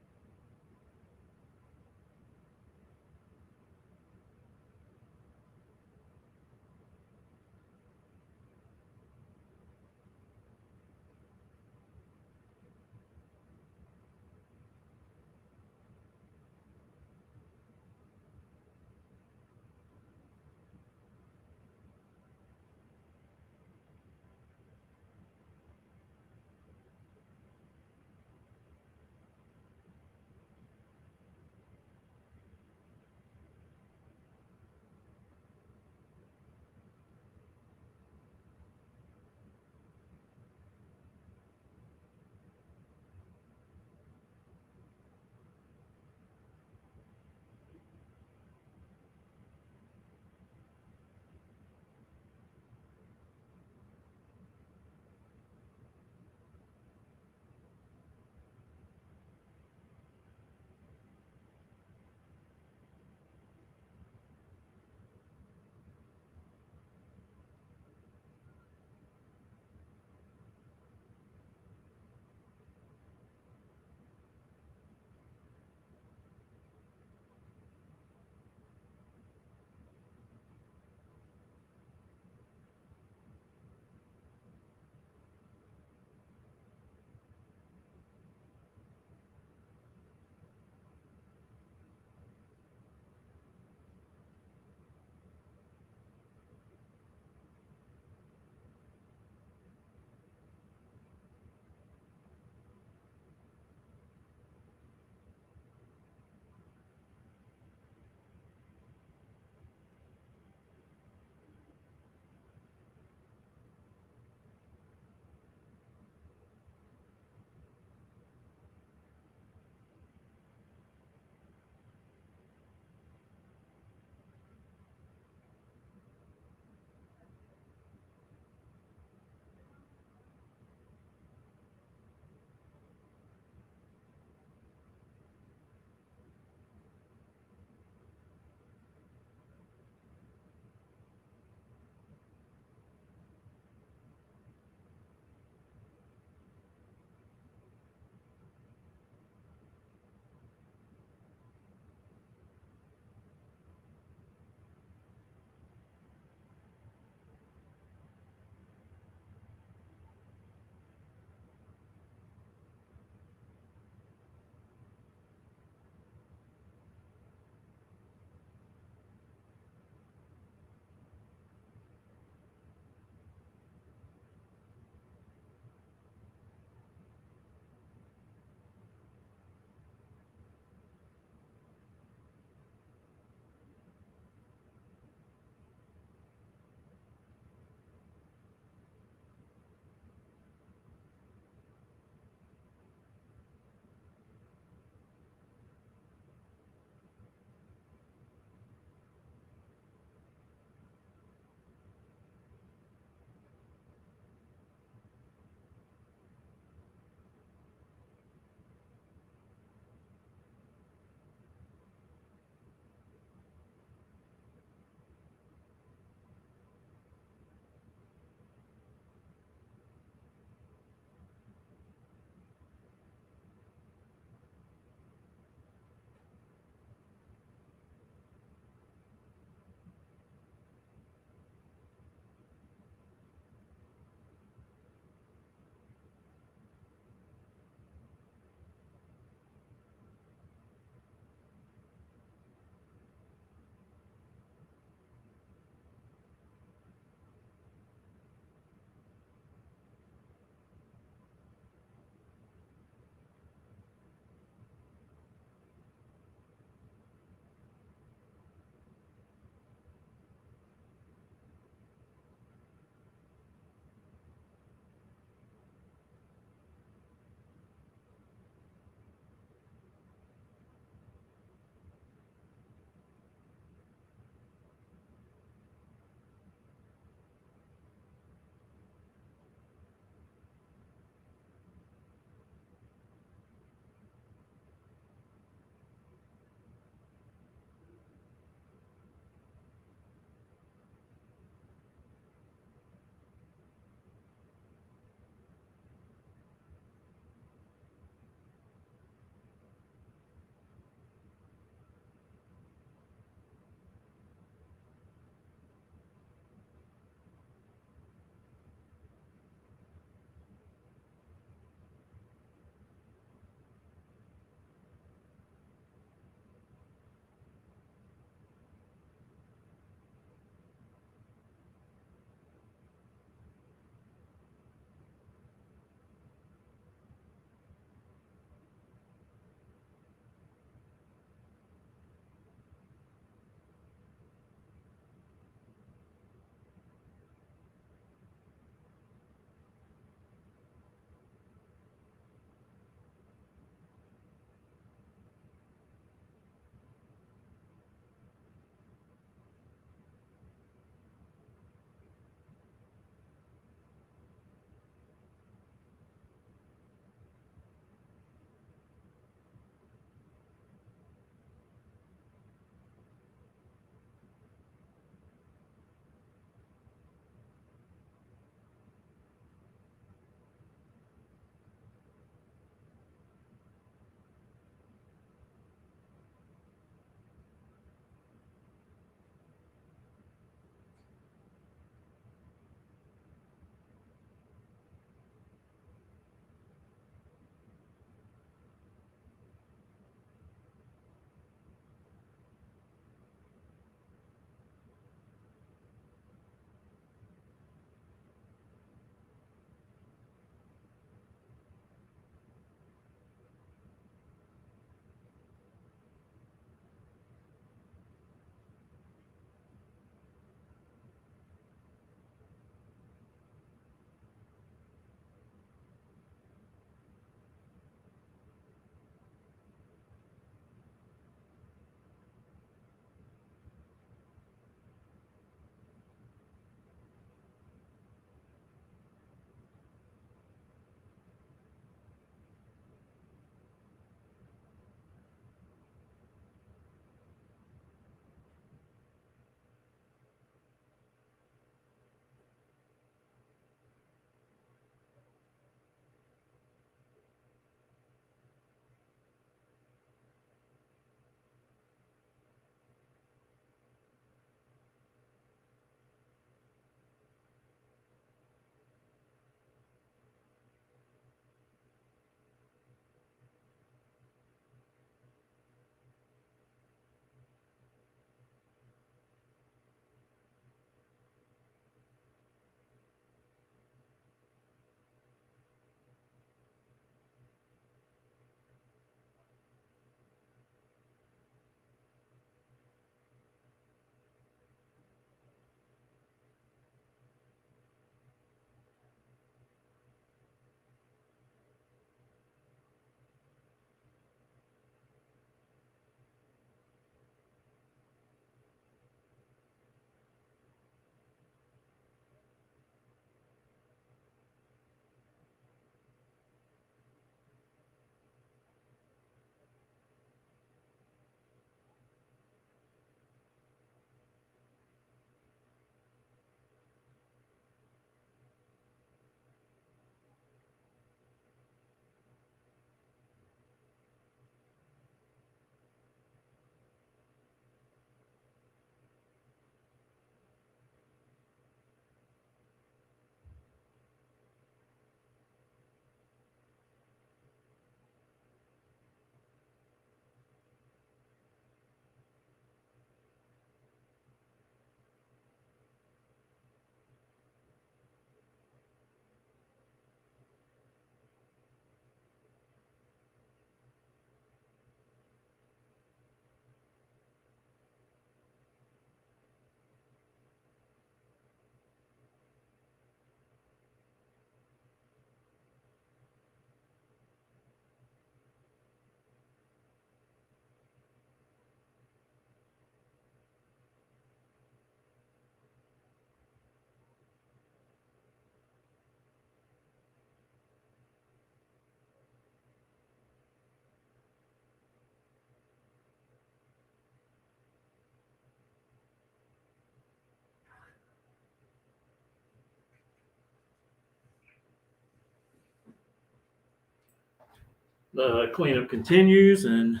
The cleanup continues, and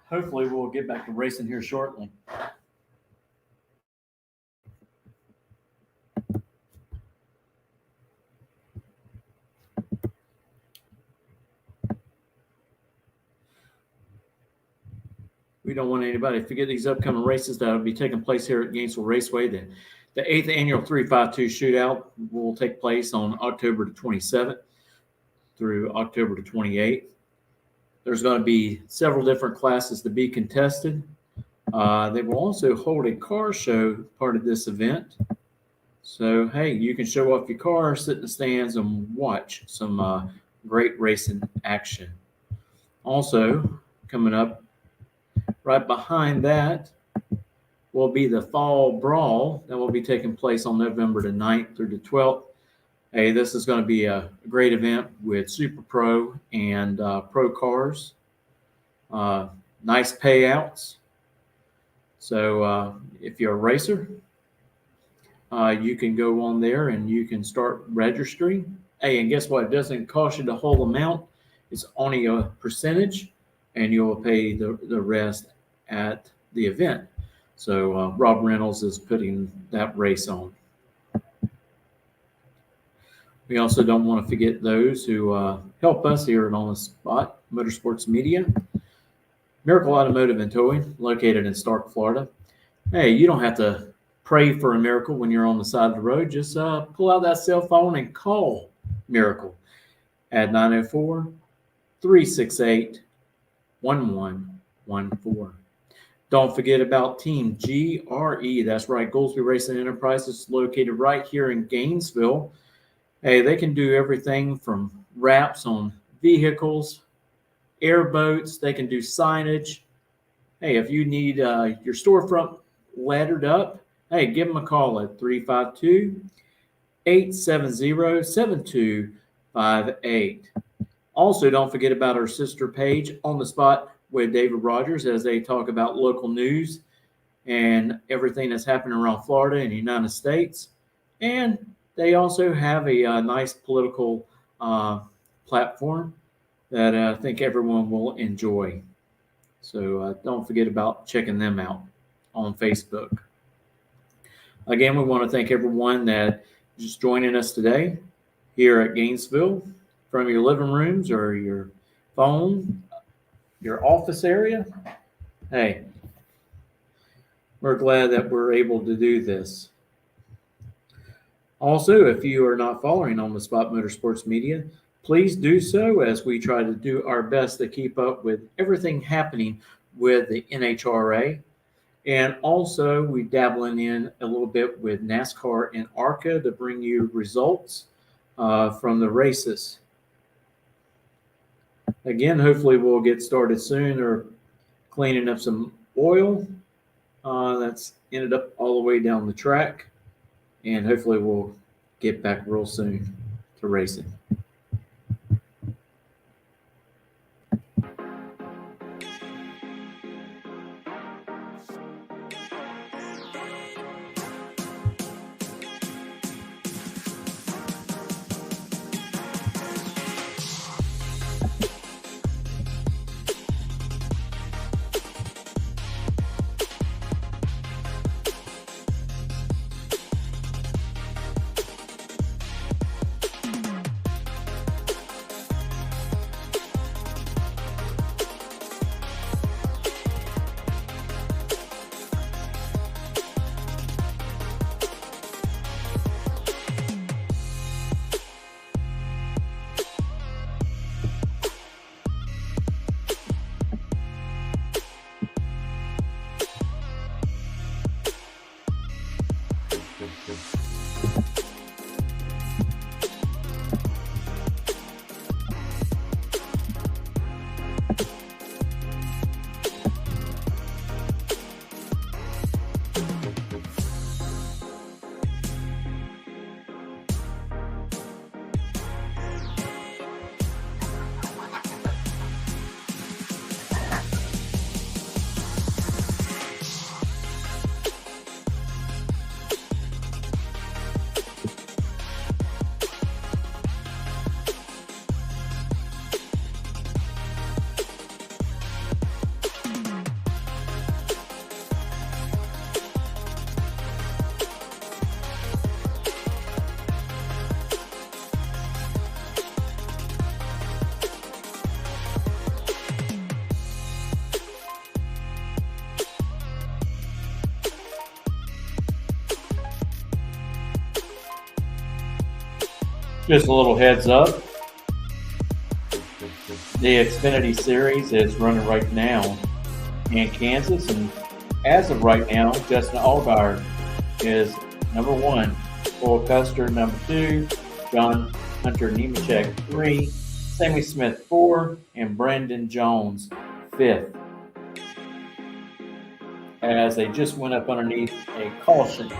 hopefully we'll get back to racing here shortly. We don't want anybody to forget these upcoming races that will be taking place here at Gainesville Raceway. The 8th annual 352 shootout will take place on October the 27th through October the 28th. There's going to be several different classes to be contested. They will also hold a car show part of this event. So, hey, you can show off your car, sit in the stands, and watch some great racing action. Also, coming up right behind that will be the Fall Brawl that will be taking place on November the 9th through the 12th. Hey, this is going to be a great event with Super Pro and Pro cars. Nice payouts. So if you're a racer, you can go on there and you can start registering. Hey, and guess what? It doesn't cost you the whole amount. It's only a percentage, and you will pay the rest at the event. So Rob Reynolds is putting that race on. We also don't want to forget those who help us here at On the Spot Motorsports Media. Miracle Automotive and Towing, located in Stark, Florida. Hey, you don't have to pray for a miracle when you're on the side of the road. Just pull out that cell phone and call Miracle at 904-368-1114. Don't forget about Team GRE. That's right, Goolsby Racing Enterprises, located right here in Gainesville. Hey, they can do everything from wraps on vehicles, airboats. They can do signage. Hey, if you need your storefront lettered up, hey, give them a call at 352-870-7258. Also, don't forget about our sister page, On the Spot with David Rogers, as they talk about local news and everything that's happening around Florida and the United States. And they also have a nice political platform that I think everyone will enjoy. So don't forget about checking them out on Facebook. Again, we want to thank everyone that is just joining us today here at Gainesville from your living rooms or your phone, your office area. Hey, we're glad that we're able to do this. Also, if you are not following On the Spot Motorsports Media, please do so, as we try to do our best to keep up with everything happening with the NHRA. And also, we dabbling in a little bit with NASCAR and ARCA to bring you results from the races. Again, hopefully we'll get started soon, or cleaning up some oil that's ended up all the way down the track. And hopefully we'll get back real soon to racing. Just a little heads up. The Xfinity Series is running right now in Kansas, and as of right now, Justin Allgaier is number 1, Cole Custer number 2, John Hunter Nemechek 3, Sammy Smith 4, and Brandon Jones 5th. As they just went up underneath a caution.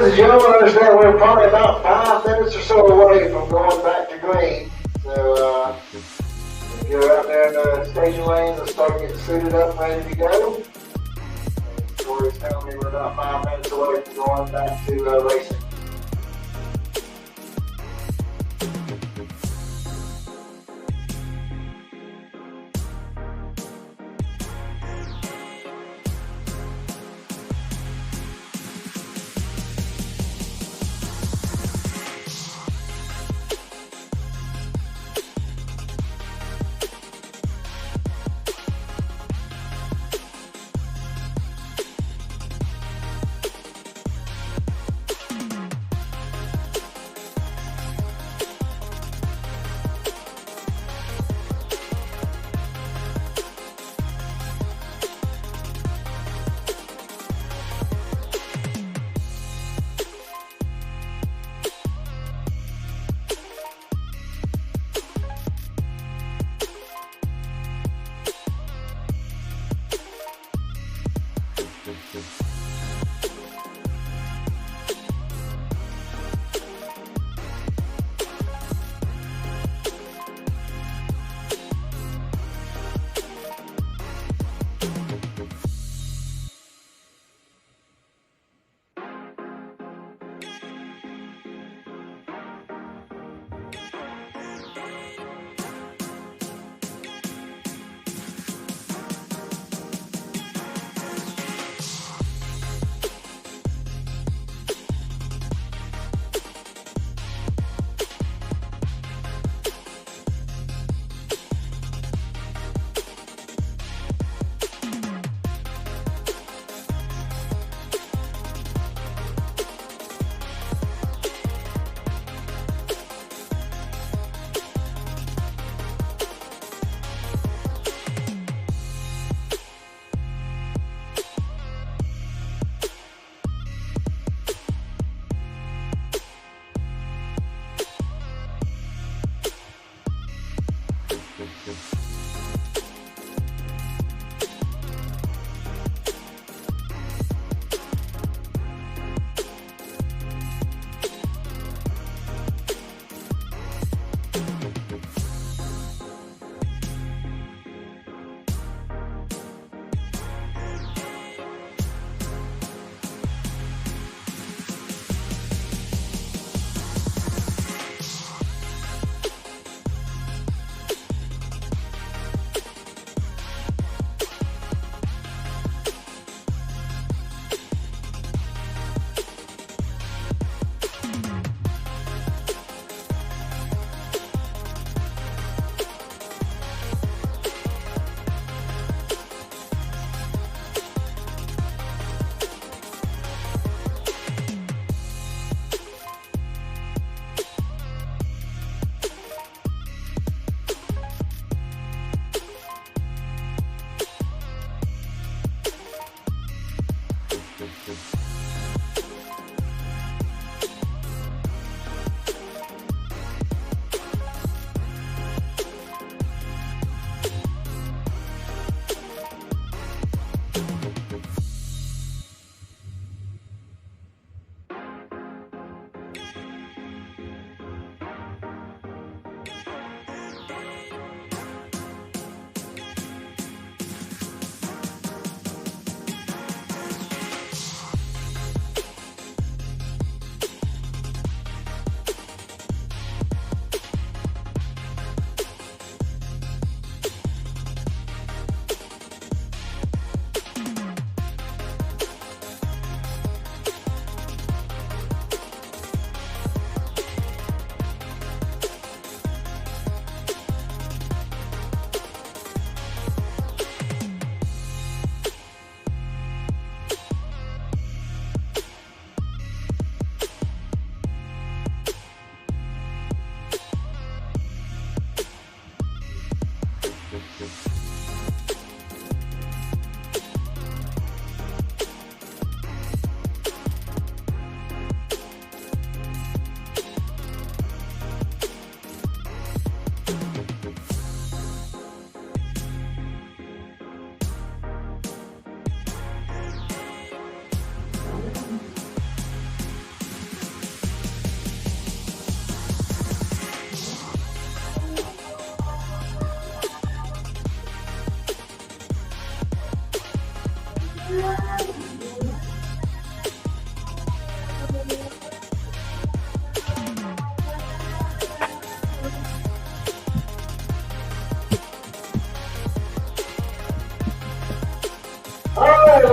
Ladies and gentlemen, understand we're probably about 5 minutes or so away from going back to green. So, if you're out there in the staging lanes and start getting suited up, ready to go, Corey's telling me we're about 5 minutes away from going back to racing.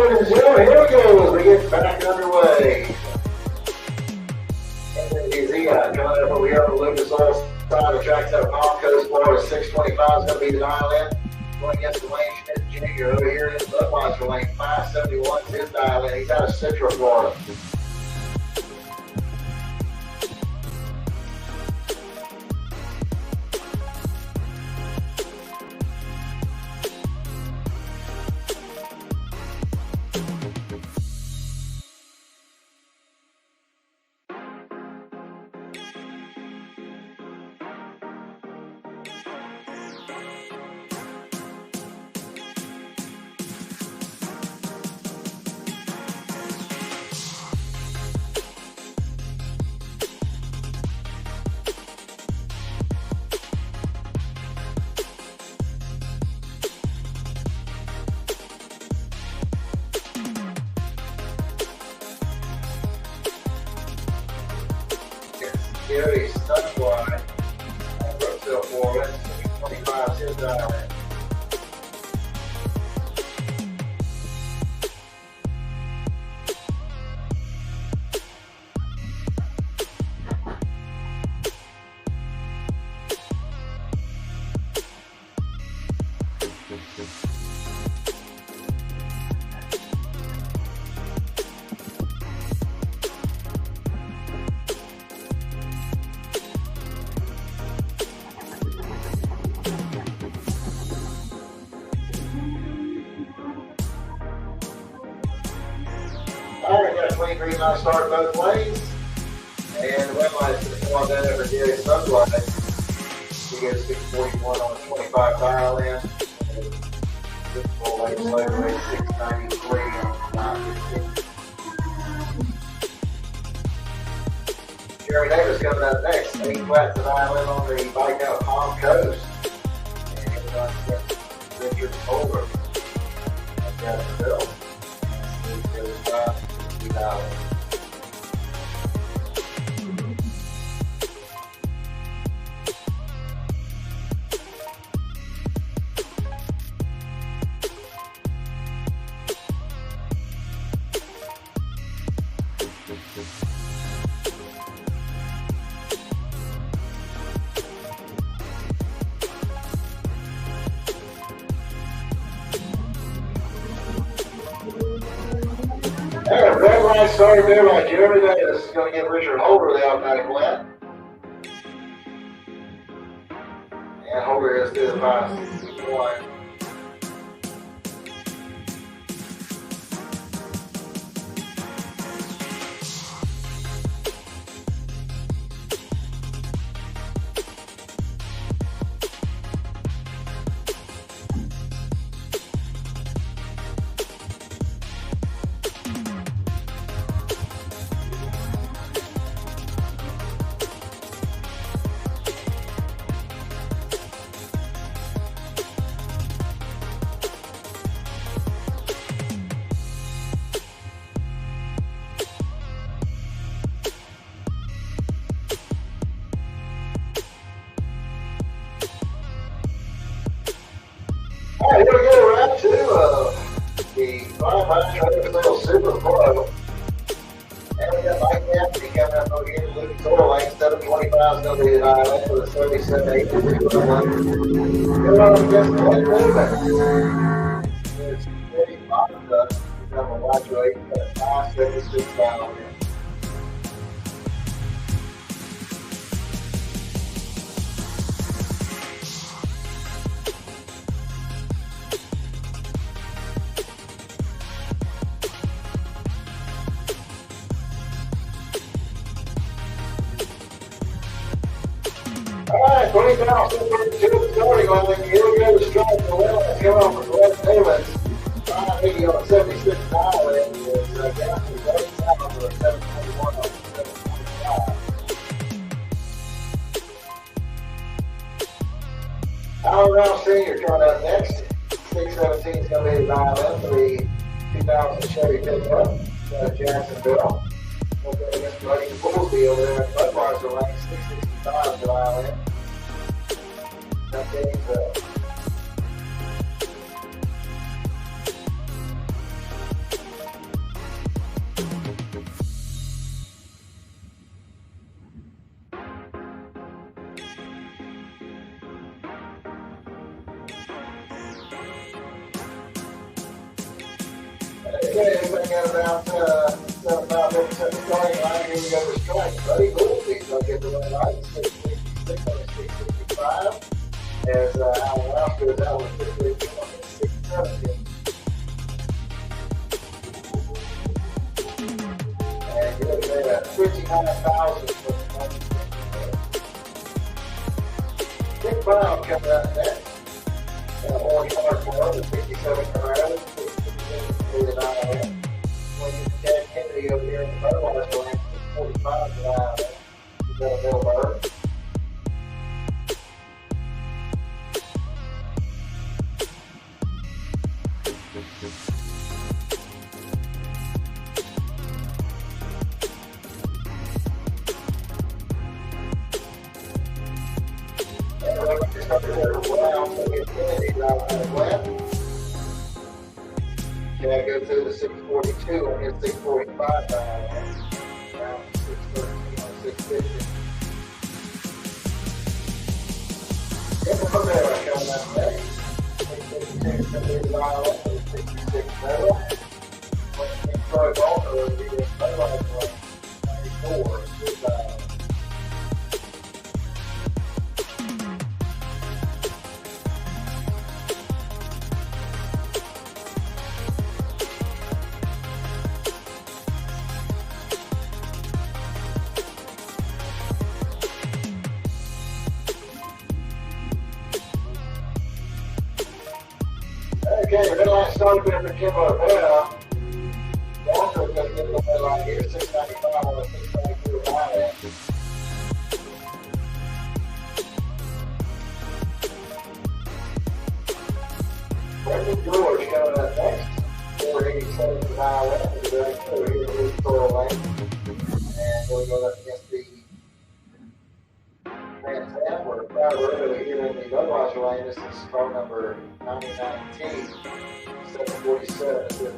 ladies and gentlemen, here we go. We get back underway. Coming up over here on the Lucas Oil side of the tracks out of Palm Coast, Florida. 625 is going to be the dial in. Going against the Wayne Schmidt Jr. over here in the Budweiser lane. 571 is his dial in. He's out of Central Florida. Gary Sunfly, Brooksville, Florida. 25 is his dial in. All right, got a clean green light start both lanes. And the red light is going to come on down there for Gary Sunlight. He gets 641 on the 25 dial in. And 6 lanes later, 693 on 915. Jeremy Davis coming up next. 8 flat to dial in on the bike out of Palm Coast. And he's going to get Richard over. That's Gainesville. And red light started there by Jeremy Davis. Is going to get Richard Holder the automatic win. And Holder is good by 1. All right, here we go, round 2 of the 500 little Super Pro. And we got Mike Anthony coming up over here to Lucas Oil lane. 725 is going to be the island with a 37.8. Good on against the Red Ribbon. It's pretty bottomed up. We've got a watch rate at 576 island. All right, 20,000 starting on the here we go. The strike for one. It's coming off for Glenn Taylor's. 580 on 76 mile. And it's down to 37 for a 721 on 725. Alan Rouse Sr. coming up next. 617 is going to be the dial in for the 2000 Chevy pickup. Jacksonville. We'll go against Buddy Bullsby over there at Budweiser lane. 665 dial in. That's Gainesville. 5 Okay, everybody got about 75% starting line. Here we go to strike. Buddy Goldie's going to get the red light. 666 on 665. As Alan Rouse goes out with 618 on 617. And you're looking at 59,000 for the money. Dick Brown coming up next. Orange Heart Club, the 67 Colorado, 667 when you Chad Kennedy over here in the Budweiser lane, 645 for that. You've got a middle bird. Can I go through the 642 and get 645 around 613 or 650? Get the Pomera coming up next. 652 coming in the aisle, 66 metal. When you can throw it off, it would be the Budweiser 94. Okay, the red line started there for Kimbo Bell. Walker's going to get the red line here, 695 on the 692 line. Brendan George coming up next, 487 to the mile left. We're going to here in the Coral Lane. And we'll go up against the Trans Am. We're proud of here in the Budweiser lane. This is car number 9019, 747 is with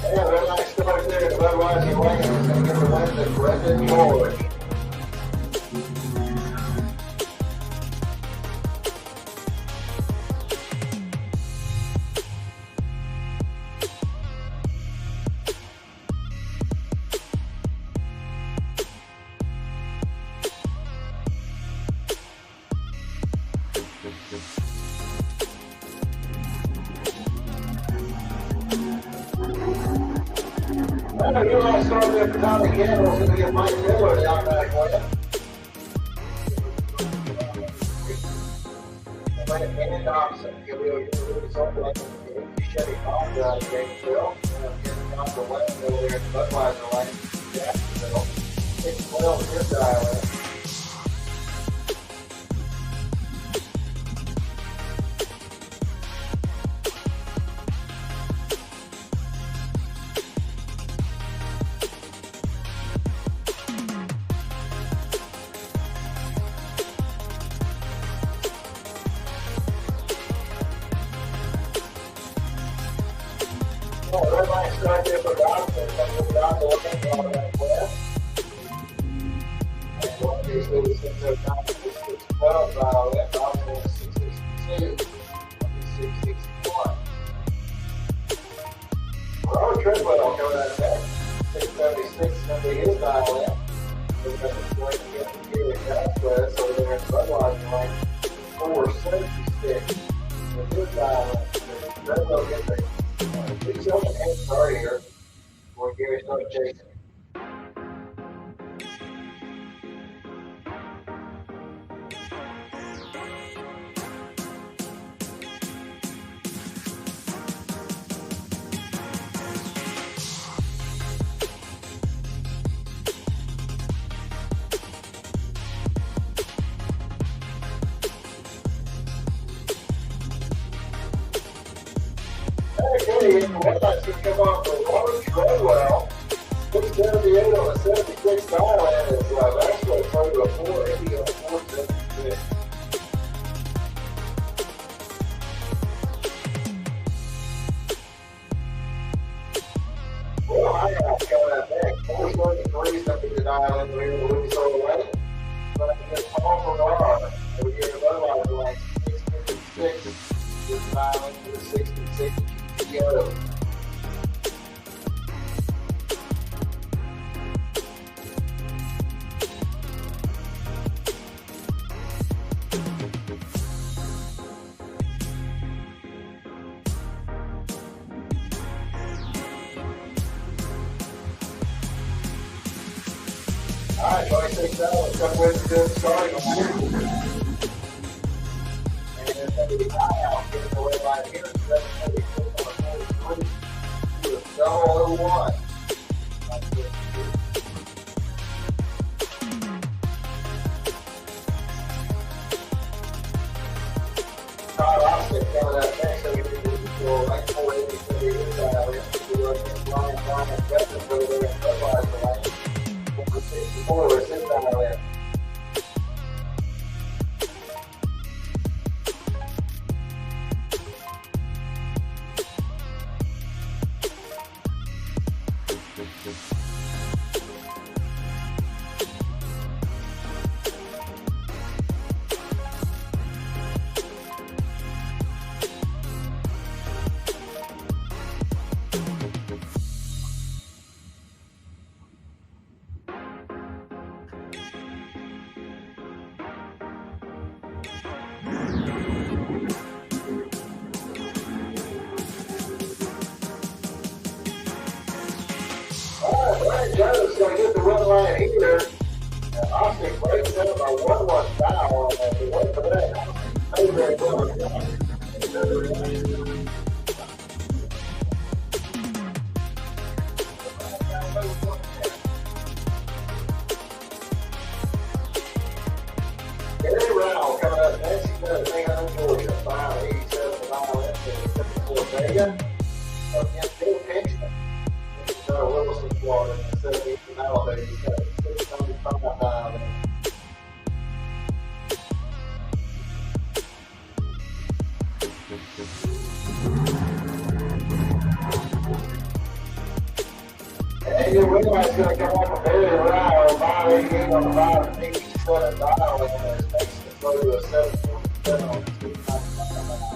yeah, red light starts there at the Budweiser lane. It's going to give the win to Brendan George. You're going to start there for Tommy Campbell. It's going to get Mike Miller down back with him. And Dobson. He'll be able to do something like Chevy Honda out of Gainesville. Getting off the left over there at the Budweiser lane. Jacksonville. 612 is his dial in. Red line start there for Dobson. Dobson looking on that west. And what these little 609 to 612 left. Dobson is 662 to 661. Robert Treadwell coming out of that. 676 is going to be his dial in. We're going to go to get the gear in Southwest over there in Budweiser lane. 476 with his dial in. Treadwell gets a He's on the head start here before Gary started chasing him. Okay, and the red lights would come on for Robert Treadwell. 678 on the 76 dial in is Raceway through to a 480 on the 476. dial in here to Lucas Oil Lane. But I can get a call from Laura over here in the Budweiser Lane, 656. Just dial into the 66 GTO. Alright, 26 hours, come with the starting line. And then maybe the guy out, getting the red line here, 736 on the 43, to a double 01. Todd Austin coming up next, so we need to go right forward, he's going to be his dial in. We're going to get Ryan and Justin over there in Budweiser Lane. 64 is his dial in. Brian Jones going to get the run line here. Austin breaks up by 1-1 foul. And the one for that, over Gary Rowell coming up next. He's going to hang on in Georgia. 587 mile in to Vega. Up against Bill Kingston. Wilson, Florida, instead of being from Alabama, he's got a 675 mile in. And your win line's going to come off a very loud 588 on the 587 mile, and it's next to go to a 747 on the 695 mile.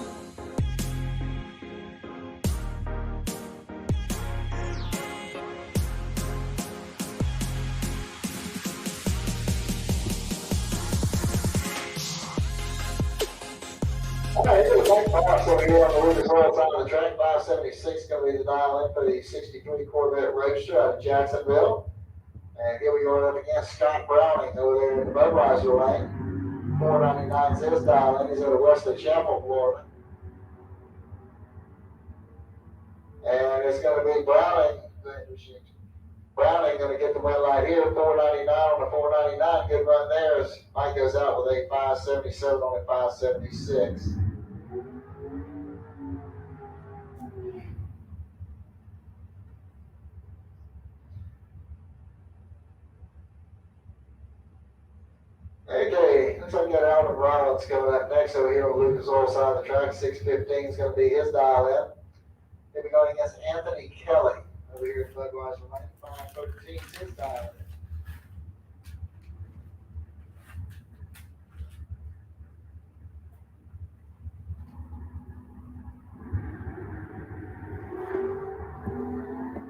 Alright, here's the next box over here on the Lucas Oil side of the track. 576 going to be the dial in for the 63 Corvette Roadster out of Jacksonville. And here we go up against Scott Browning over there in the Budweiser lane. 499 is his dial in. He's out of Wesley Chapel, Florida. And it's going to be Browning. Browning going to get the win light here. 499 on the 499. Good run there as Mike goes out with a 577 on a 576. Okay, looks like we got Alvin Rollins coming up next over here on Lucas Oil side of the track. 615 is going to be his dial in. Then we're going against Anthony Kelly over here at Budweiser Lane. 513 is his dial in.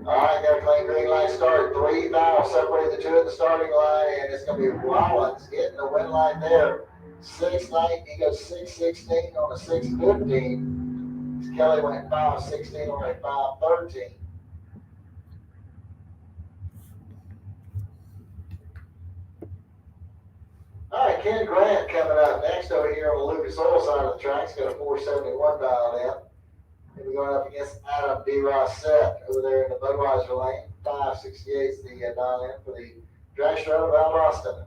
All right, got a clean green light start. 3 fouls separate the two at the starting line, and it's going to be Rollins getting the win line there. 619, he goes 616 on a 615. Kelly went 516 on a 513. All right, Ken Grant coming up next over here on the Lucas Oil side of the track. He's got a 471 dialed in. We're going up against Adam D. Rossett over there in the Budweiser lane. 568 is the dial in for the dragster out of Valdosta.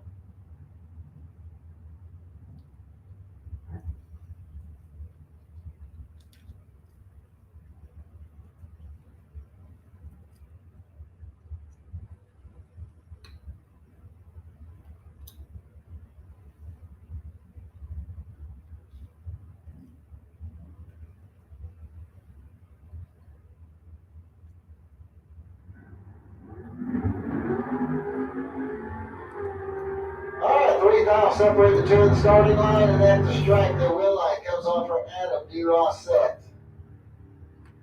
20th aisle, separate the two at the starting line, and at the strike, the wheel line comes on for Adam DeRossett.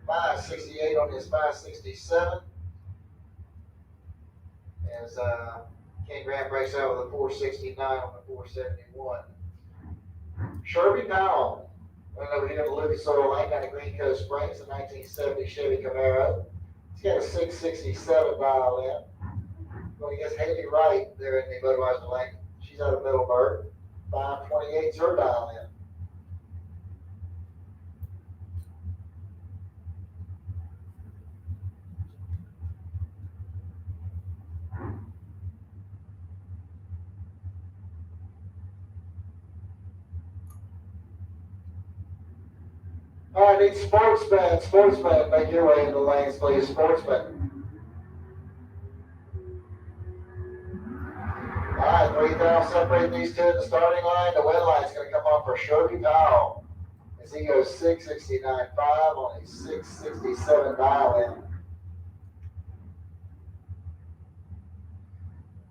568 on his 567. As King Grant breaks out with a 469 on the 471. Sherby Powell went over here to Lucas Oil Lane down at Green Coast Springs, a 1970 Chevy Camaro. He's got a 667 dial in. Going against Haley Wright there in the Budweiser Lane. She's out of Middleburg. 528 is her dial in. All right, need sportsmen. Sportsmen, make your way into the lanes, please. Sportsmen. All right, 3,000 separate these two at the starting line. The win line's going to come on for Sherby Powell as he goes 669.5 on a 667 dial in.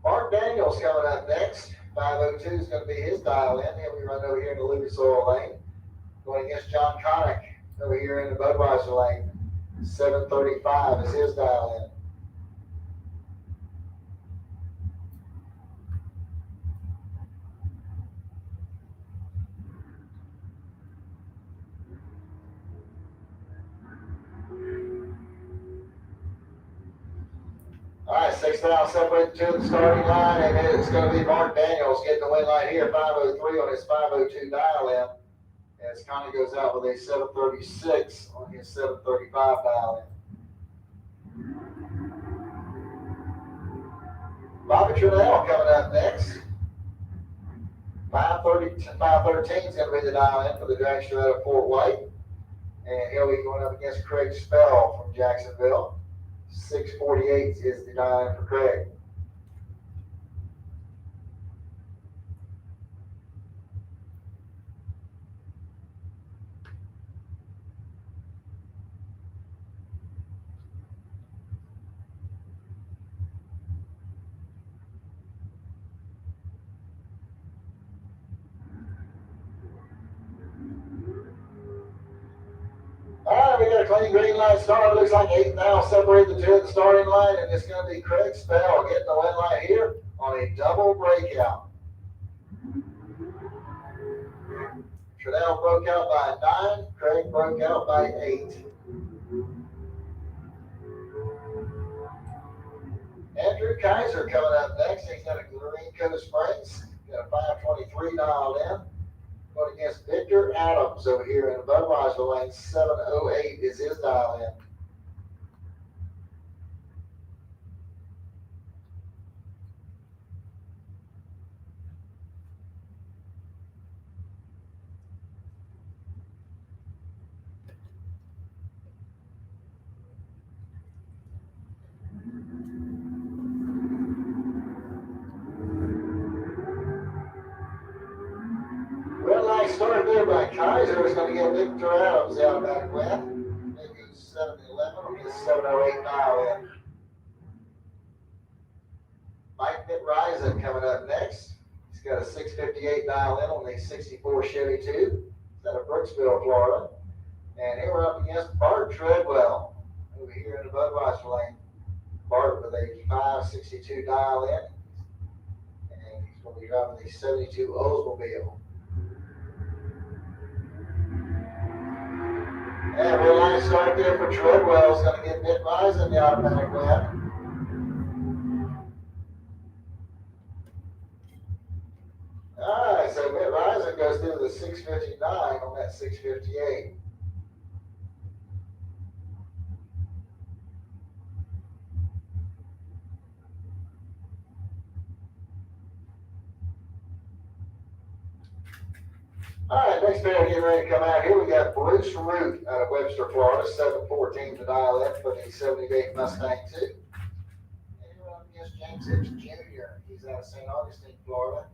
Mark Daniels coming up next. 502 is going to be his dial in. He'll be run over here in the Lucas Oil Lane. Going against John Connick over here in the Budweiser Lane. 735 is his dial in. All right, 6,000 separate to the starting line, and it's going to be Mark Daniels getting the win line here. 503 on his 502 dial in. As Connie goes out with a 736 on his 735 dial in. Bobby Trudell coming up next. 513 is going to be the dial in for the dragster out of Fort White. And he'll be going up against Craig Spell from Jacksonville. 648 is the dial in for Craig. All right, we got a clean green light start. It looks like 8 now separate the two at the starting line, and it's going to be Craig Spell getting the win line here on a double breakout. Trudell broke out by 9. Craig broke out by 8. Andrew Kaiser coming up next. He's got a Green Coast Springs. Got a 523 dialed in. Going against Victor Adams over here in the Budweiser Lane. 708 is his dial in. Started there by Kaiser. Is going to get Victor Adams out back left. Maybe 711 or his 708 dial in. Mike Mitt-Risen coming up next. He's got a 658 dial in on the 64 Chevy 2. He's out of Brooksville, Florida. And here we're up against Bart Treadwell over here in the Budweiser Lane. Bart with a 562 dial in. And he's going to be driving the 72 Oldsmobile. And we'll line start there for Treadwell. Is going to get Mitt-Risen the automatic left. All right, so Mitt-Risen goes through the 659 on that 658. All right, next pair getting ready to come out here. We got Bruce Root out of Webster, Florida, 714 to dial in for the 78 Mustang 2. And we're up against James Hibbs Jr. He's out of St. Augustine, Florida.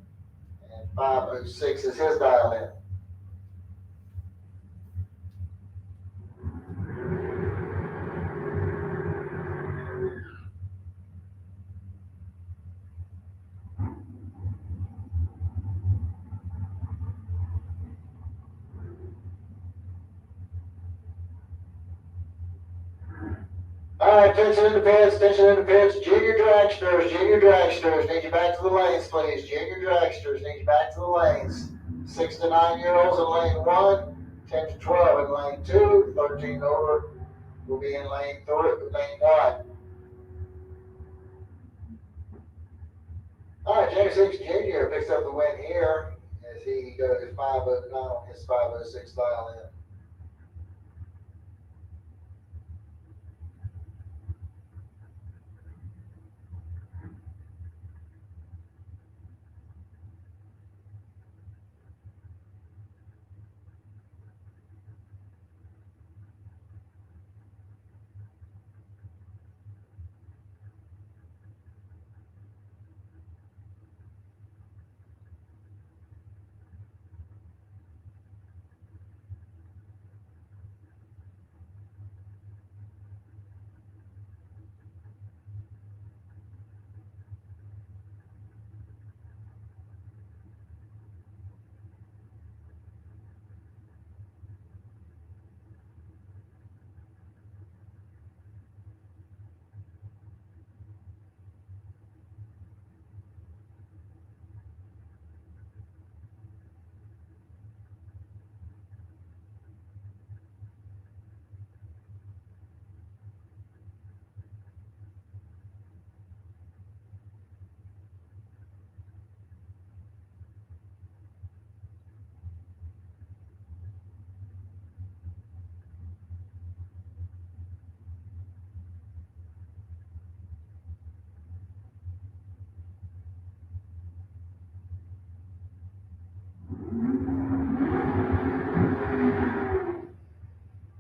And 506 is his dial in. All right, attention in the pits, junior dragsters, need you back to the lanes, please. Junior dragsters, need you back to the lanes. 6 to 9-year-olds in lane 1, 10 to 12 in lane 2, 13 over will be in lane 1. All right, James Hicks Jr. picks up the win here as he goes 509 on his 506 dial in.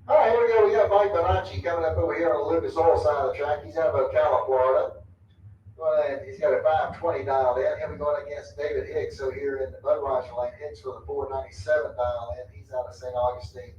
All right, here we go. We got Mike Bonacci coming up over here on the Lucas Oil side of the track. He's out of Ocala, Florida. Well, he's got a 520 dialed in. He'll be going against David Hicks over here in the Budweiser lane. Hicks with a 497 dial in. He's out of St. Augustine.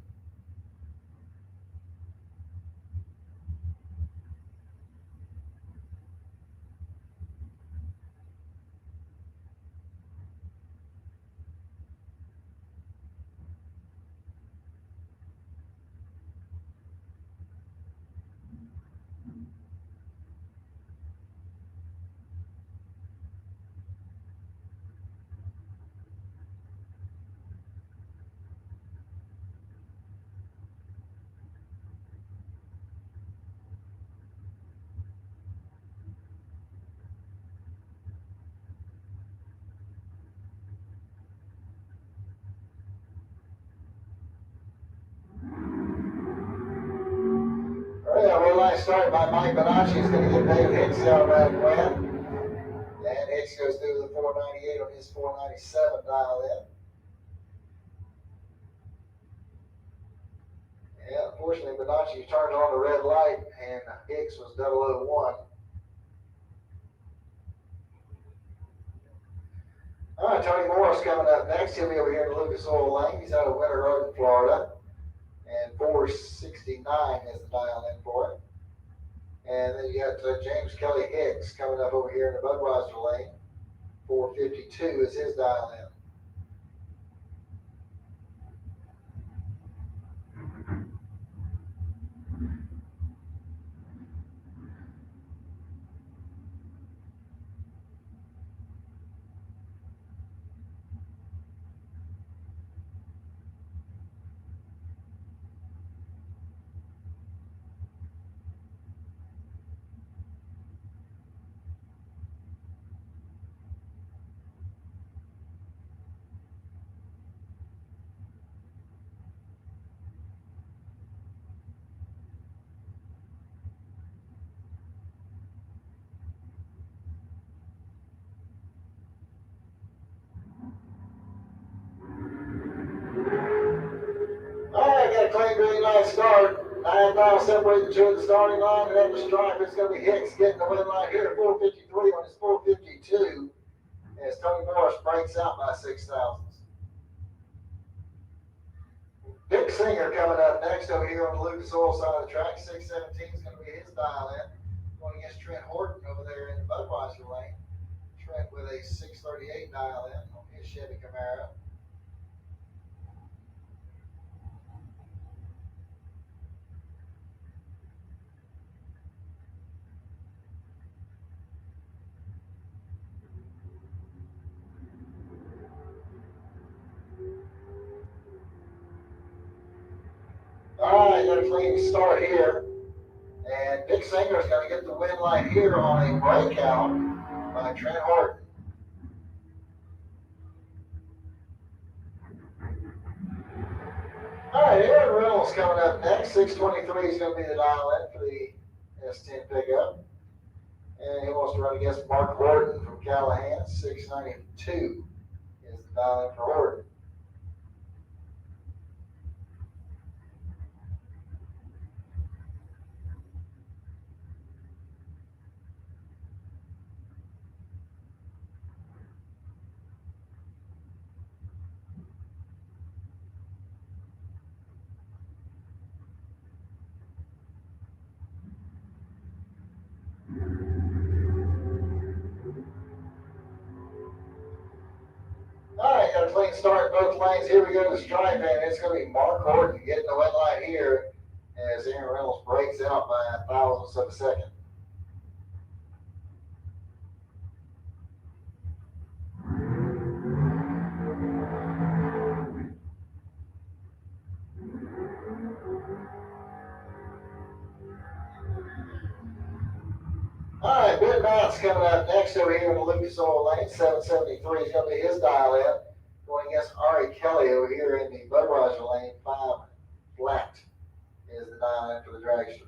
Yeah, real nice start by Mike Bonacci. He's going to get David Hicks out of that win. And Hicks goes through the 498 on his 497 dial in. Yeah, unfortunately, Bonacci turned on the red light and Hicks was 001. All right, Tony Morris coming up next. He'll be over here in the Lucas Oil Lane. He's out of Winter Garden, Florida. And 469 is the dial in for it. And then you got James Kelly Hicks coming up over here in the Budweiser lane. 452 is his dial in. Got a clean green light start. 9 miles separate the two at the starting line, and at the stripe, it's going to be Hicks getting the win right here. 453 on his 452, as Tony Morris breaks out by 6 thousandths. Dick Singer coming up next over here on the Lucas Oil side of the track. 617 is going to be his dial in. Going against Trent Horton over there in the Budweiser lane. Trent with a 638 dial in on his Chevy Camaro. right, got a clean start here. And Dick Singer's going to get the win light here on a breakout by Trent Horton. All right, Aaron Reynolds coming up next. 623 is going to be the dial-in for the S10 pickup. And he wants to run against Mark Horton from Callahan. 692 is the dial-in for Horton. All right, got a clean start in both lanes. Here we go to the stripe, and it's going to be Mark Horton getting the wet light here as Aaron Reynolds breaks out by 1,000ths of a second. All right, Ben Mounts coming up next over here in the Lucas Oil Lane. 773 is going to be his dial in. Going against Ari Kelly over here in the Budweiser Lane. 5 flat is the dial in for the dragster.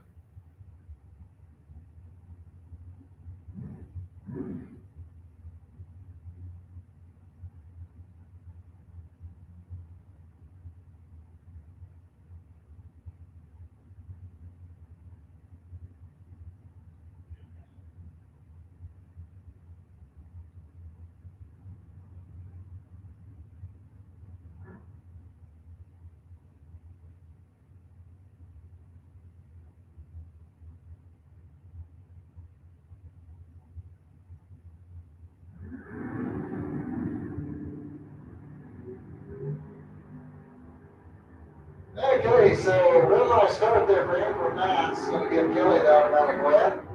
Okay, so red light start there for Amber Knight's going to give Kelly the automatic win.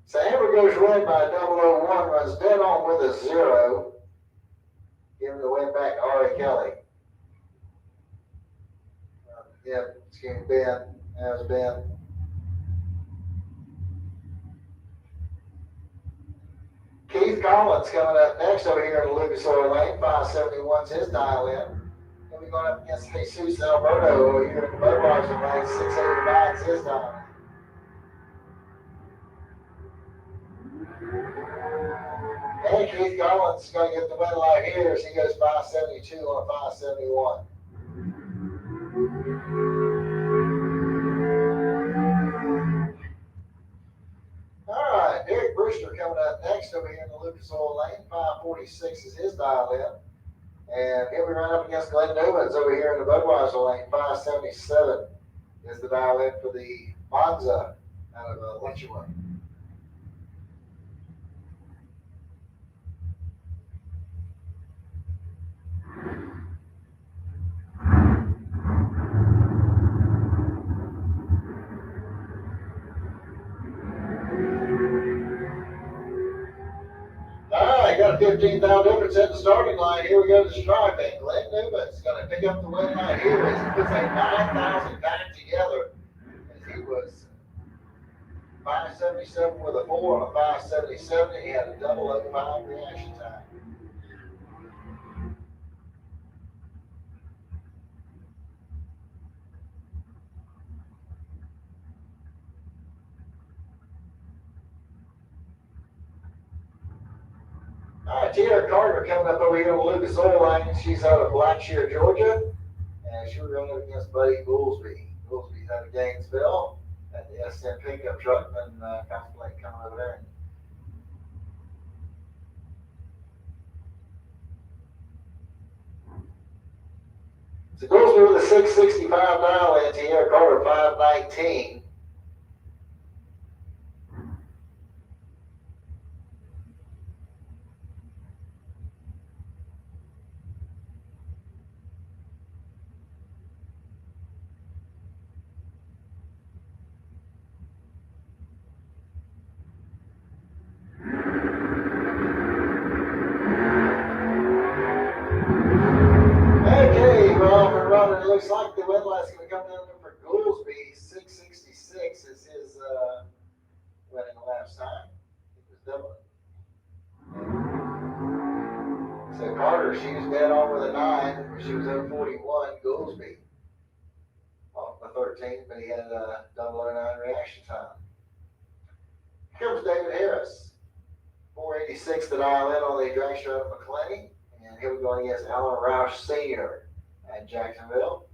So Amber goes red by 001, runs dead on with a 0. Giving the win back to Ari Kelly. Yep, it's getting Ben. There's Ben. Keith Collins coming up next over here in the Lucas Oil Lane. 571's his dial in. We're going up against Jesus Alberto over here in the Budweiser Lane. 685 is his dial in. And Keith Collins is going to get the win light here as he goes 572 on a 571. All right, Derek Brewster coming up next over here in the Lucas Oil Lane. 546 is his dial in. And here we run up against Glenn Newman's over here in the Budweiser Lane. 577 is the dial in for the Monza out of Lynchwood. Got a 15,000 difference at the starting line. Here we go to the striping. Glenn Newman's going to pick up the win line here as he puts a 9,000 back together as he was 577 with a 4 on a 577. He had a 005 reaction time. All right, Tia Carter coming up over here on the Lucas Oil Lane. She's out of Blackshear, Georgia. And she'll be running against Buddy Goolsby. Goolsby's out of Gainesville at the S10 pickup truck and contemplating coming over there. So Goolsby with a 665 dial in, Tia Carter 519. It looks like the win double. So Carter, she was dead on with a 9. She was 041. Goolsby off the 13th, but he had a 009 reaction time. Here comes David Harris. 486 to dial in on the drag strip of McClenny. And he'll be going against Alan Roush Sr. at Jacksonville.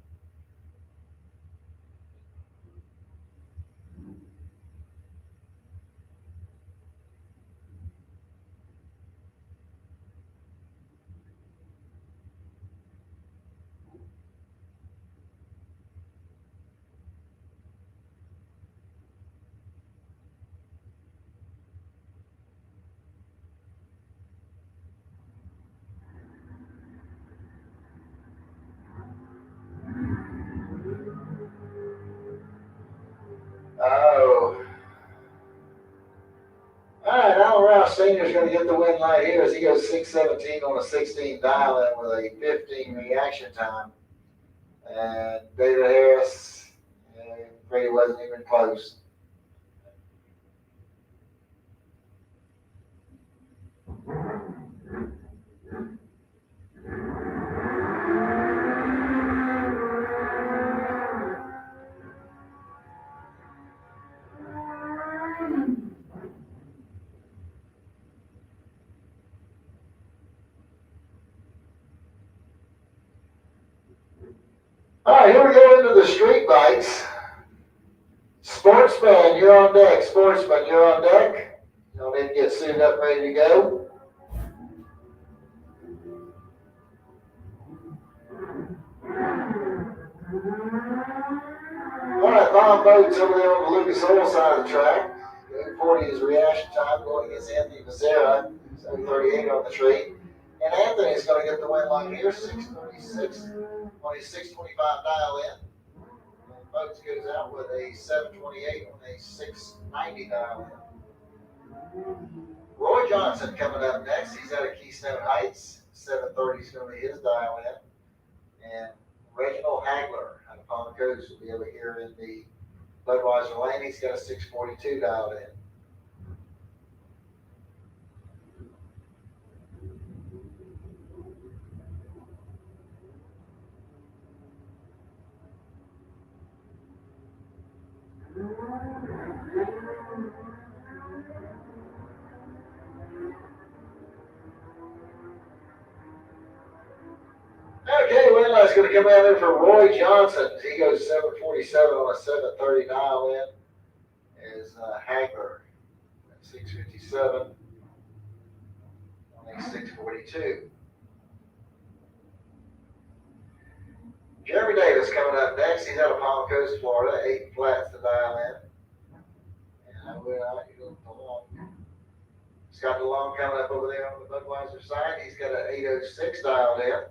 Oh. All right, Alan Rouse Sr. is going to get the win right here as he goes 617 on a 16 dial in with a 15 reaction time. And David Harris, afraid wasn't even close. All right, here we go into the street bikes. Sportsman, you're on deck. Sportsman, you're on deck. You don't need to get suited up, ready to go. All right, Bob Boats over there on the Lucas Oil side of the track. 40 is reaction time going against Anthony Becerra, 738 on the tree. And Anthony is going to get the win line here, 636 on his 625 dial in. And Boats goes out with a 728 on a 690 dial in. Roy Johnson coming up next. He's out of Keystone Heights. 730 is going to be his dial in. And Reginald Hagler out of Palm Coast will be over here in the Budweiser lane. He's got a 642 dialed in. Okay, win line's going to come out there for Roy Johnson. He goes 747 on a 730 dial in. Is Hagler at 657 on a 642. Jeremy Davis coming up next. He's out of Palm Coast, Florida. 8 flats to dial in. And I will out you go along. Scott DeLong coming up over there on the Budweiser side. He's got an 806 dialed in.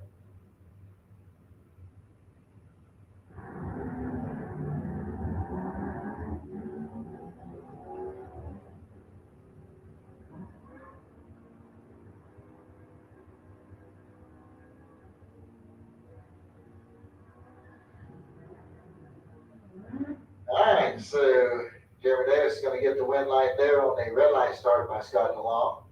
Alright, so Jeremy Davis is going to get the win light there on the red light start by Scott DeLong.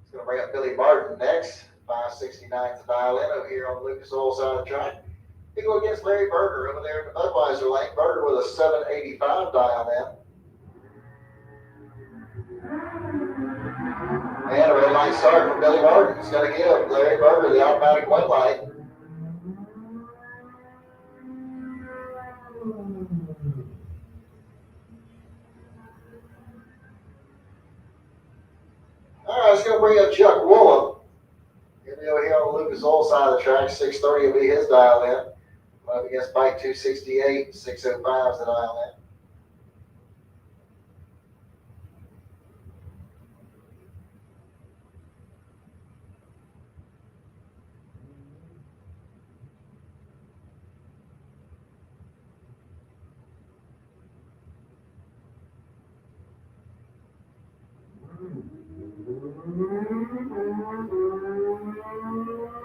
He's going to bring up Billy Barton next, 569 to dial in over here on the Lucas Oil side of the track. He go against Larry Berger over there in the Budweiser lane. Berger with a 785 dial in. And a red light start from Billy Barton. He's going to give Larry Berger the automatic win light. All right, let's go bring up Chuck Woolham. He'll be over here on the Lucas Oil side of the track. 630 will be his dial in. Up against bike 268, 605 is the dial in.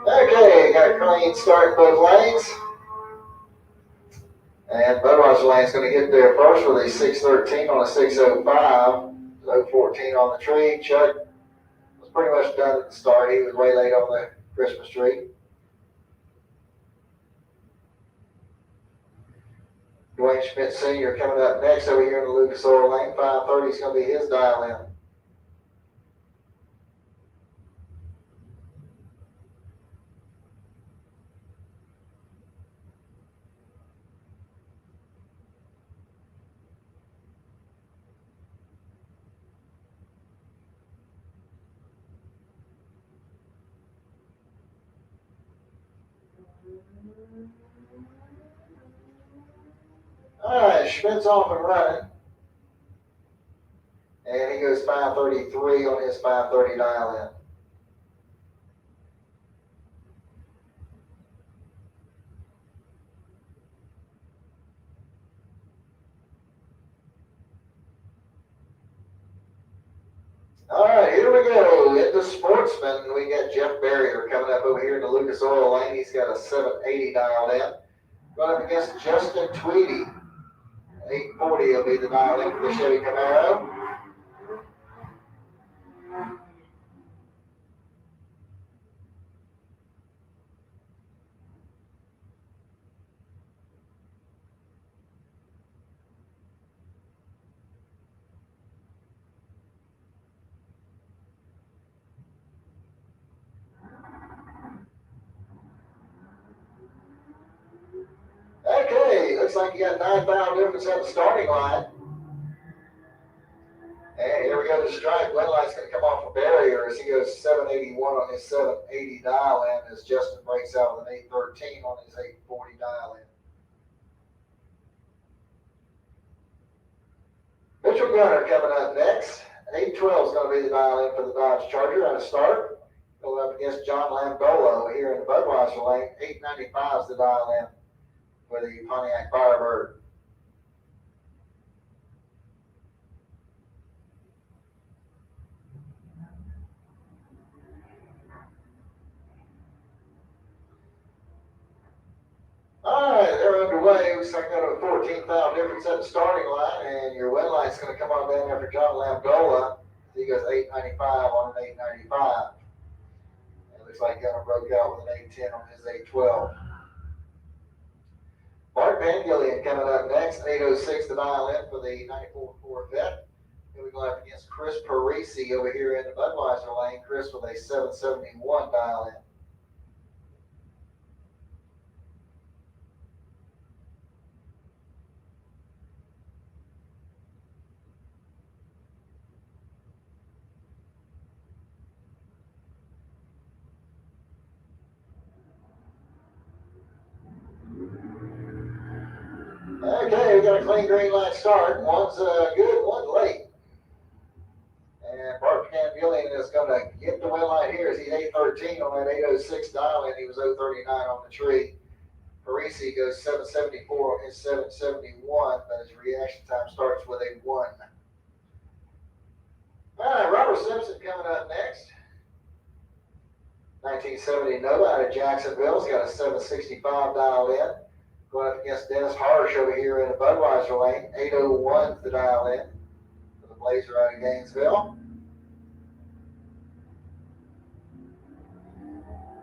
Okay, got a clean start in both lanes. And Budweiser Lane's going to get there first with a 6:13 on a 6:05. 0:14 on the tree. Chuck was pretty much done at the start. He was way late on the Christmas tree. Dwayne Schmidt Sr. coming up next over here in the Lucas Oil Lane. 5:30 is going to be his dial in. All right, Schmidt's off and running. And he goes 5:33 on his 5:30 dial in. All right, here we go. At the Sportsman, we got Jeff Barrier coming up over here in the Lucas Oil Lane. He's got a 780 dialed in. Going up against Justin Tweedy. 840 will be the dial in for the Chevy Camaro. Okay, looks like you got 9,000 difference at the starting line. And here we go to strike. Red light's going to come off a barrier as he goes 781 on his 780 dial in as Justin breaks out with an 813 on his 840 dial in. Mitchell Gunner coming up next. 812 is going to be the dial in for the Dodge Charger at a start. Going up against John Lambola here in the Budweiser lane. 895 is the dial in for the Pontiac Firebird. All right, they're underway. Looks like got a 14,000 difference at the starting line, and your win light's going to come on down there for John Lambola. He goes 895 on an 895. It looks like Gunner broke out with an 810 on his 812. Mark Pangillian coming up next, 806 the dial in for the 94 Corvette. Then we go up against Chris Parisi over here in the Budweiser lane. Chris with a 771 dial in. Okay, we got a clean green light start. One's good, one's late. And Bart Pangillian is going to get the win light here as he's 813 on that 806 dial in. He was 039 on the tree. Parisi goes 774 on his 771, but his reaction time starts with a 1. All right, Robert Simpson coming up next. 1970 Nova out of Jacksonville. He's got a 765 dialed in. Going up against Dennis Harsh over here in the Budweiser lane. 801 the dial in for the Blazer out of Gainesville.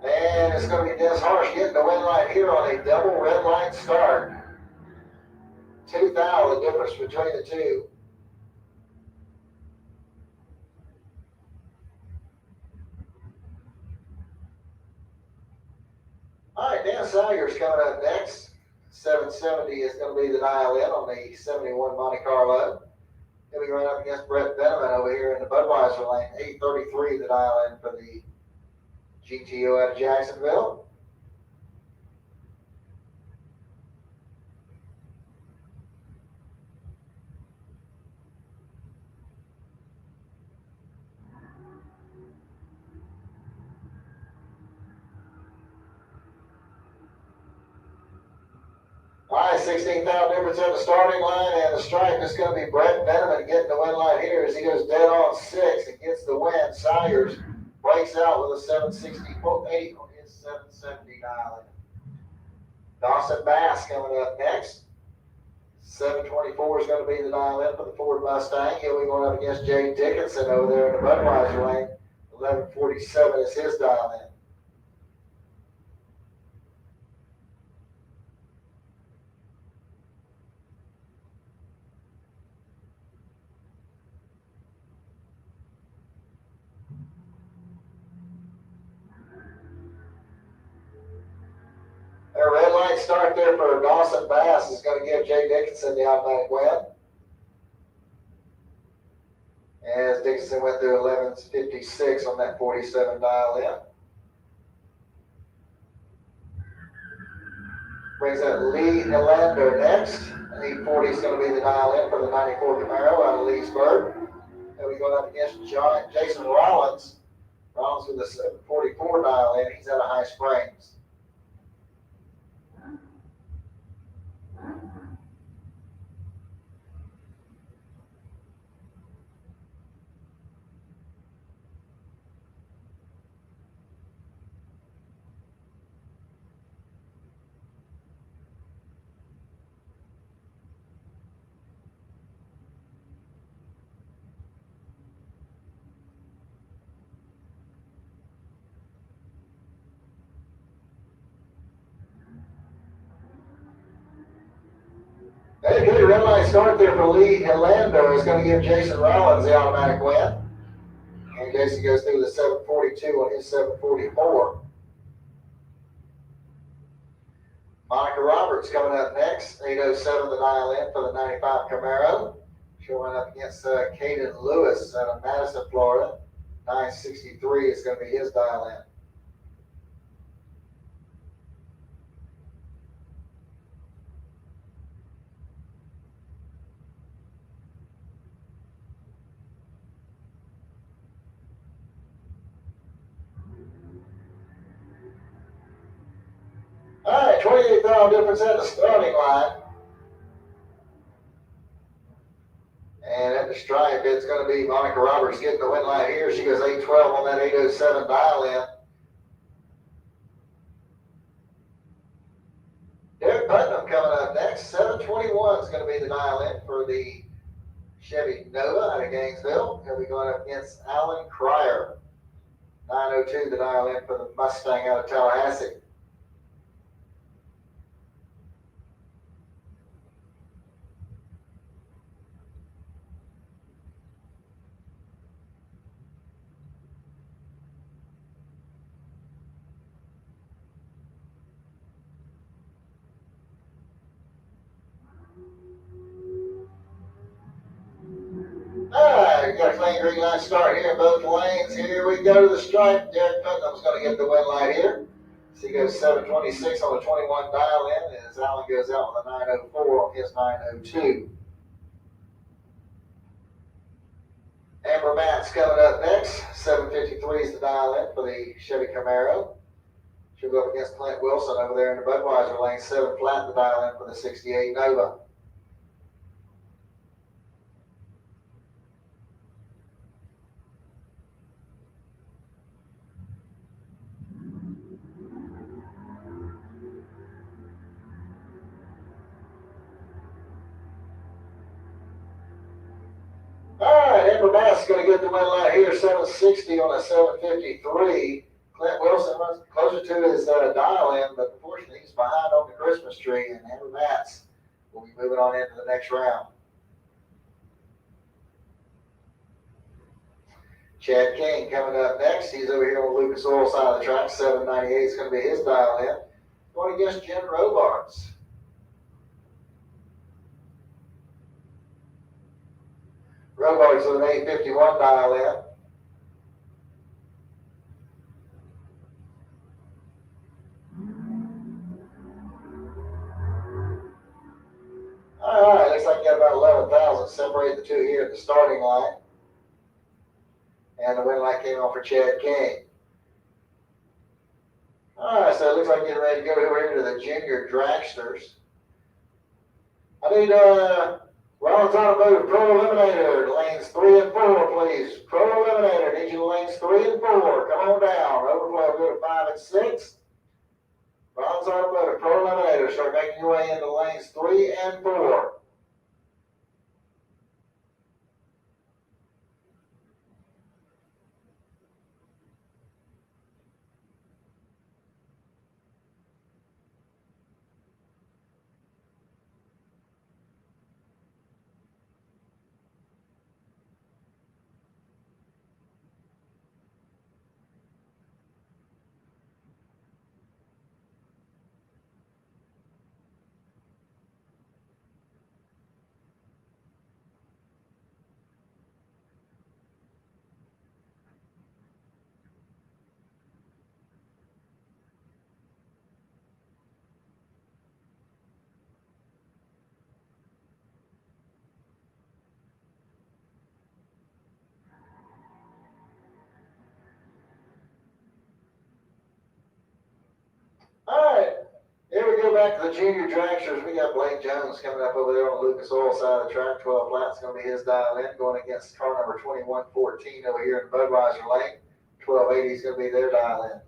And it's going to be Dennis Harsh getting the win light here on a double red line start. 2,000 the difference between the two. All right, Dan Salyer's coming up next. 770 is going to be the dial in on the 71 Monte Carlo. Then we run up against Brett Benjamin over here in the Budweiser lane. 833 the dial in for the GTO out of Jacksonville. All right, 16,000 difference at the starting line, and the strike is going to be Brett Benjamin getting the win light here as he goes dead on 6 and gets the win. Salyers breaks out with a 768 on his 770 dial in. Dawson Bass coming up next. 724 is going to be the dial in for the Ford Mustang. He'll be going up against Jay Dickinson over there in the Budweiser lane. 1147 is his dial in. A red light start there for Dawson Bass is going to give Jay Dickinson the automatic win. As Dickinson went through 11:56 on that 47 dial in. Brings up Lee Helander next. Lee 40 is going to be the dial in for the 94 Camaro out of Leesburg. And we're going up against Jason Rollins. Rollins with a 744 dial in. He's out of High Springs. Hey, good red light start there for Lee Helander is going to give Jason Rollins the automatic win. And Jason goes through the 742 on his 744. Monica Roberts coming up next. 807 the dial in for the 95 Camaro. She'll run up against Caden Lewis out of Madison, Florida. 963 is going to be his dial in. All right, 28,000 difference at the starting line. And at the stripe, it's going to be Monica Roberts getting the win light here. She goes 812 on that 807 dial in. Derek Putnam coming up next. 721 is going to be the dial in for the Chevy Nova out of Gainesville. He'll be going up against Alan Cryer. 902 the dial in for the Mustang out of Tallahassee. Alright, we got a clean green light start here in both lanes. Here we go to the stripe. Derek Putnam's going to get the win light here. So he goes 726 on the 21 dial in, as Allen goes out with a 904 on his 902. Amber Matt's coming up next. 753 is the dial in for the Chevy Camaro. She'll go up against Clint Wilson over there in the Budweiser lane. 7 flat the dial in for the 68 Nova. Alright, Amber Bass is going to get the win light here, 760 on a 753. Clint Wilson runs closer to his dial in, but unfortunately he's behind on the Christmas tree, and Amber Bass will be moving on into the next round. Chad King coming up next. He's over here on Lucas Oil side of the track. 798 is going to be his dial in. Going against Jen Robards. Robards with an 851 dial in. All right, looks like you got about 11,000. Separate the two here at the starting line. And the win light came on for Chad King. All right, so it looks like getting ready to go over here to the junior dragsters. I need Rollins Automotive Pro Eliminator, lanes 3 and 4, please. Pro Eliminator, need you lanes 3 and 4. Come on down. Overflow, go to 5 and 6. Rollins Automotive Pro Eliminator, start making your way into lanes 3 and 4. we go back to the junior dragsters, we got Blake Jones coming up over there on the Lucas Oil side of the track. 12 flat's going to be his dial in, going against car number 2114 over here in Budweiser Lane. 1280 is going to be their dial in.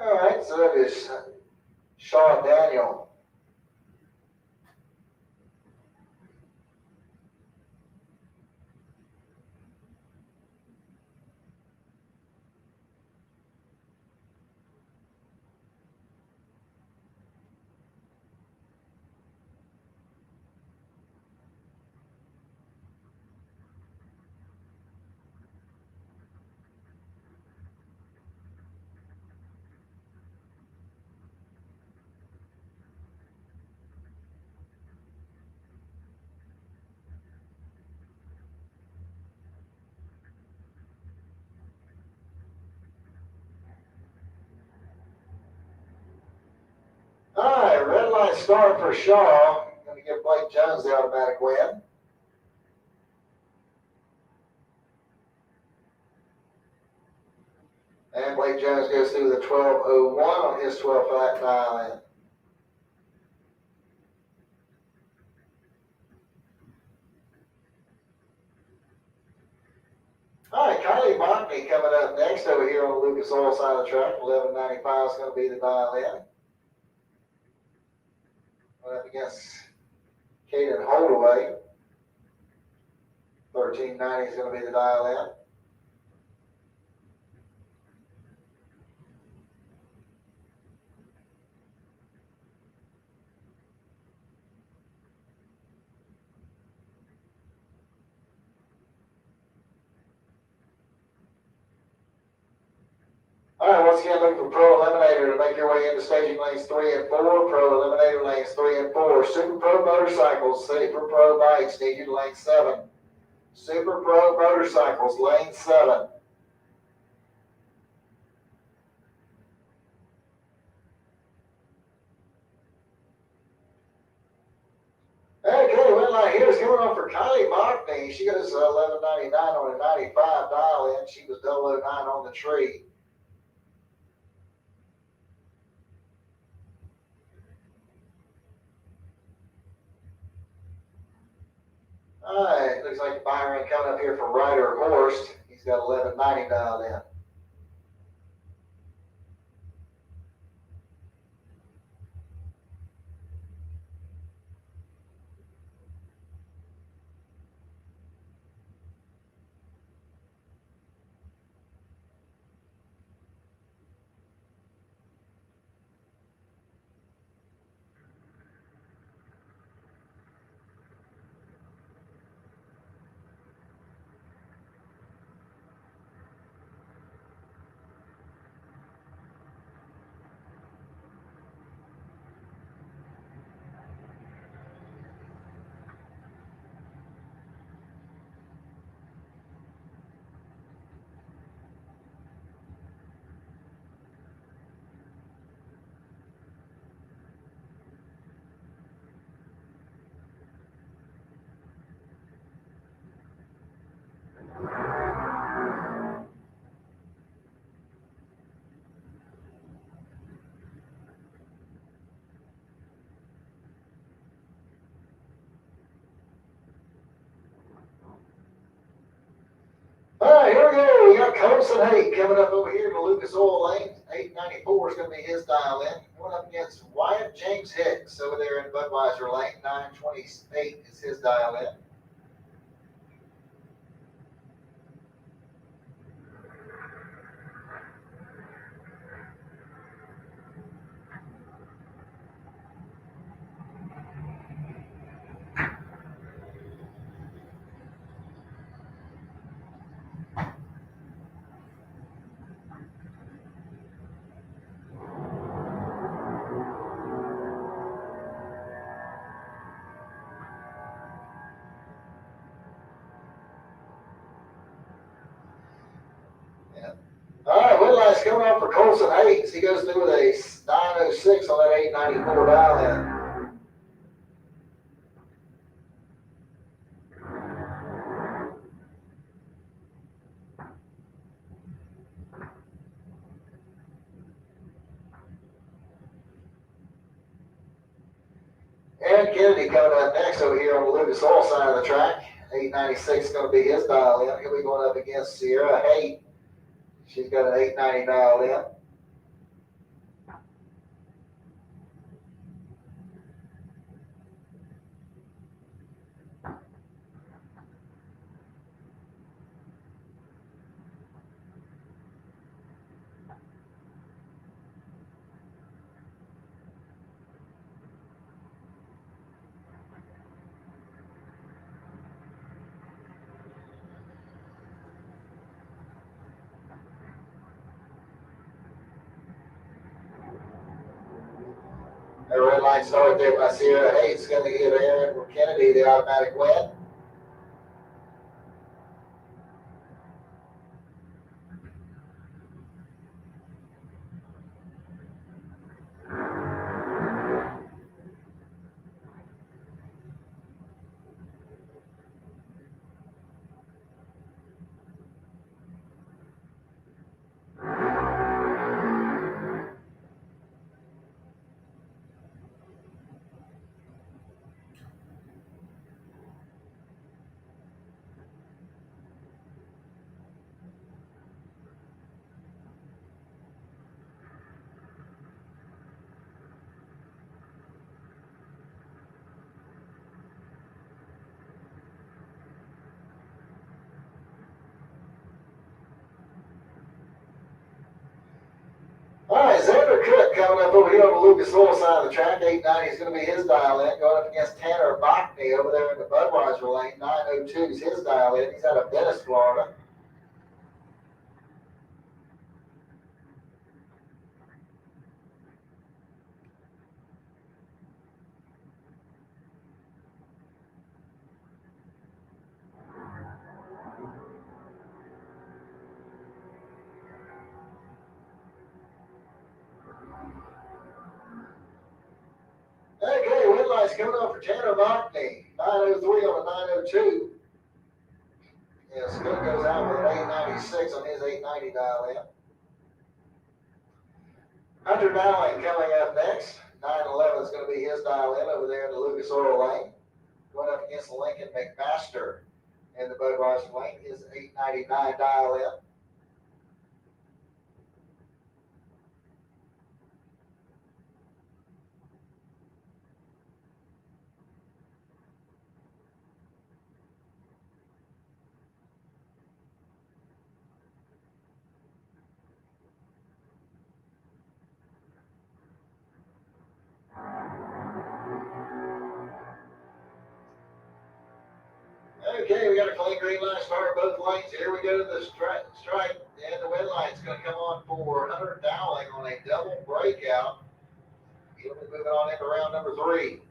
All right, so that is Sean Daniel. All right, red light start for Shaw. Going to give Blake Jones the automatic win. And Blake Jones goes through the 1201 on his 12 flat dial in. All right, Kylie Mockney coming up next over here on the Lucas Oil side of the track. 1195 is going to be the dial in. Going up against Caden Holdaway. 1390 is going to be the dial in. All right, once again, look for Pro Eliminator to make your way into staging lanes 3 and 4. Pro Eliminator lanes 3 and 4. Super Pro Motorcycles, Super Pro Bikes need you to lane 7. Super Pro Motorcycles, lane 7. Okay, well, here's coming on for Kylie Mockney. She goes 1199 on a 95 dial in. She was 009 on the tree. All right, looks like Byron coming up here from Ryder Horst. He's got 1190 dialed in. All right, here we go. We got Colson Haight coming up over here to Lucas Oil Lane. 894 is going to be his dial in. Going up against Wyatt James Hicks over there in Budweiser Lane. 928 is his dial in. All right, red light's coming on for Colson Hayes. He goes through with a 906 on that 894 dial in. Kennedy coming up next over here on the Lucas Oil side of the track. 896 is going to be his dial in. He'll be going up against Sierra Haight. She's got an 890 dial in. The red light started there by Sierra Haight's going to give Aaron Kennedy the automatic win. All right, Xander Cook coming up over here on the Lucas Oil side of the track. 890 is going to be his dial in. Going up against Tanner Bachny over there in the Budweiser lane. 902 is his dial in. He's out of Venice, Florida. Okay, win lights coming up for Tanner Bachny. 903 on a 902. Yeah, Scott goes out with an 896 on his 890 dial in. Hunter Dowling coming up next. 911 is going to be his dial in over there in the Lucas Oil lane. Going up against Lincoln McMaster in the Budweiser lane. His 899 dial in. Okay, we got a clean green light start both lanes. Here we go to the strike, and the win light's going to come on for Hunter Dowling on a double breakout. He'll be moving on into round number 3.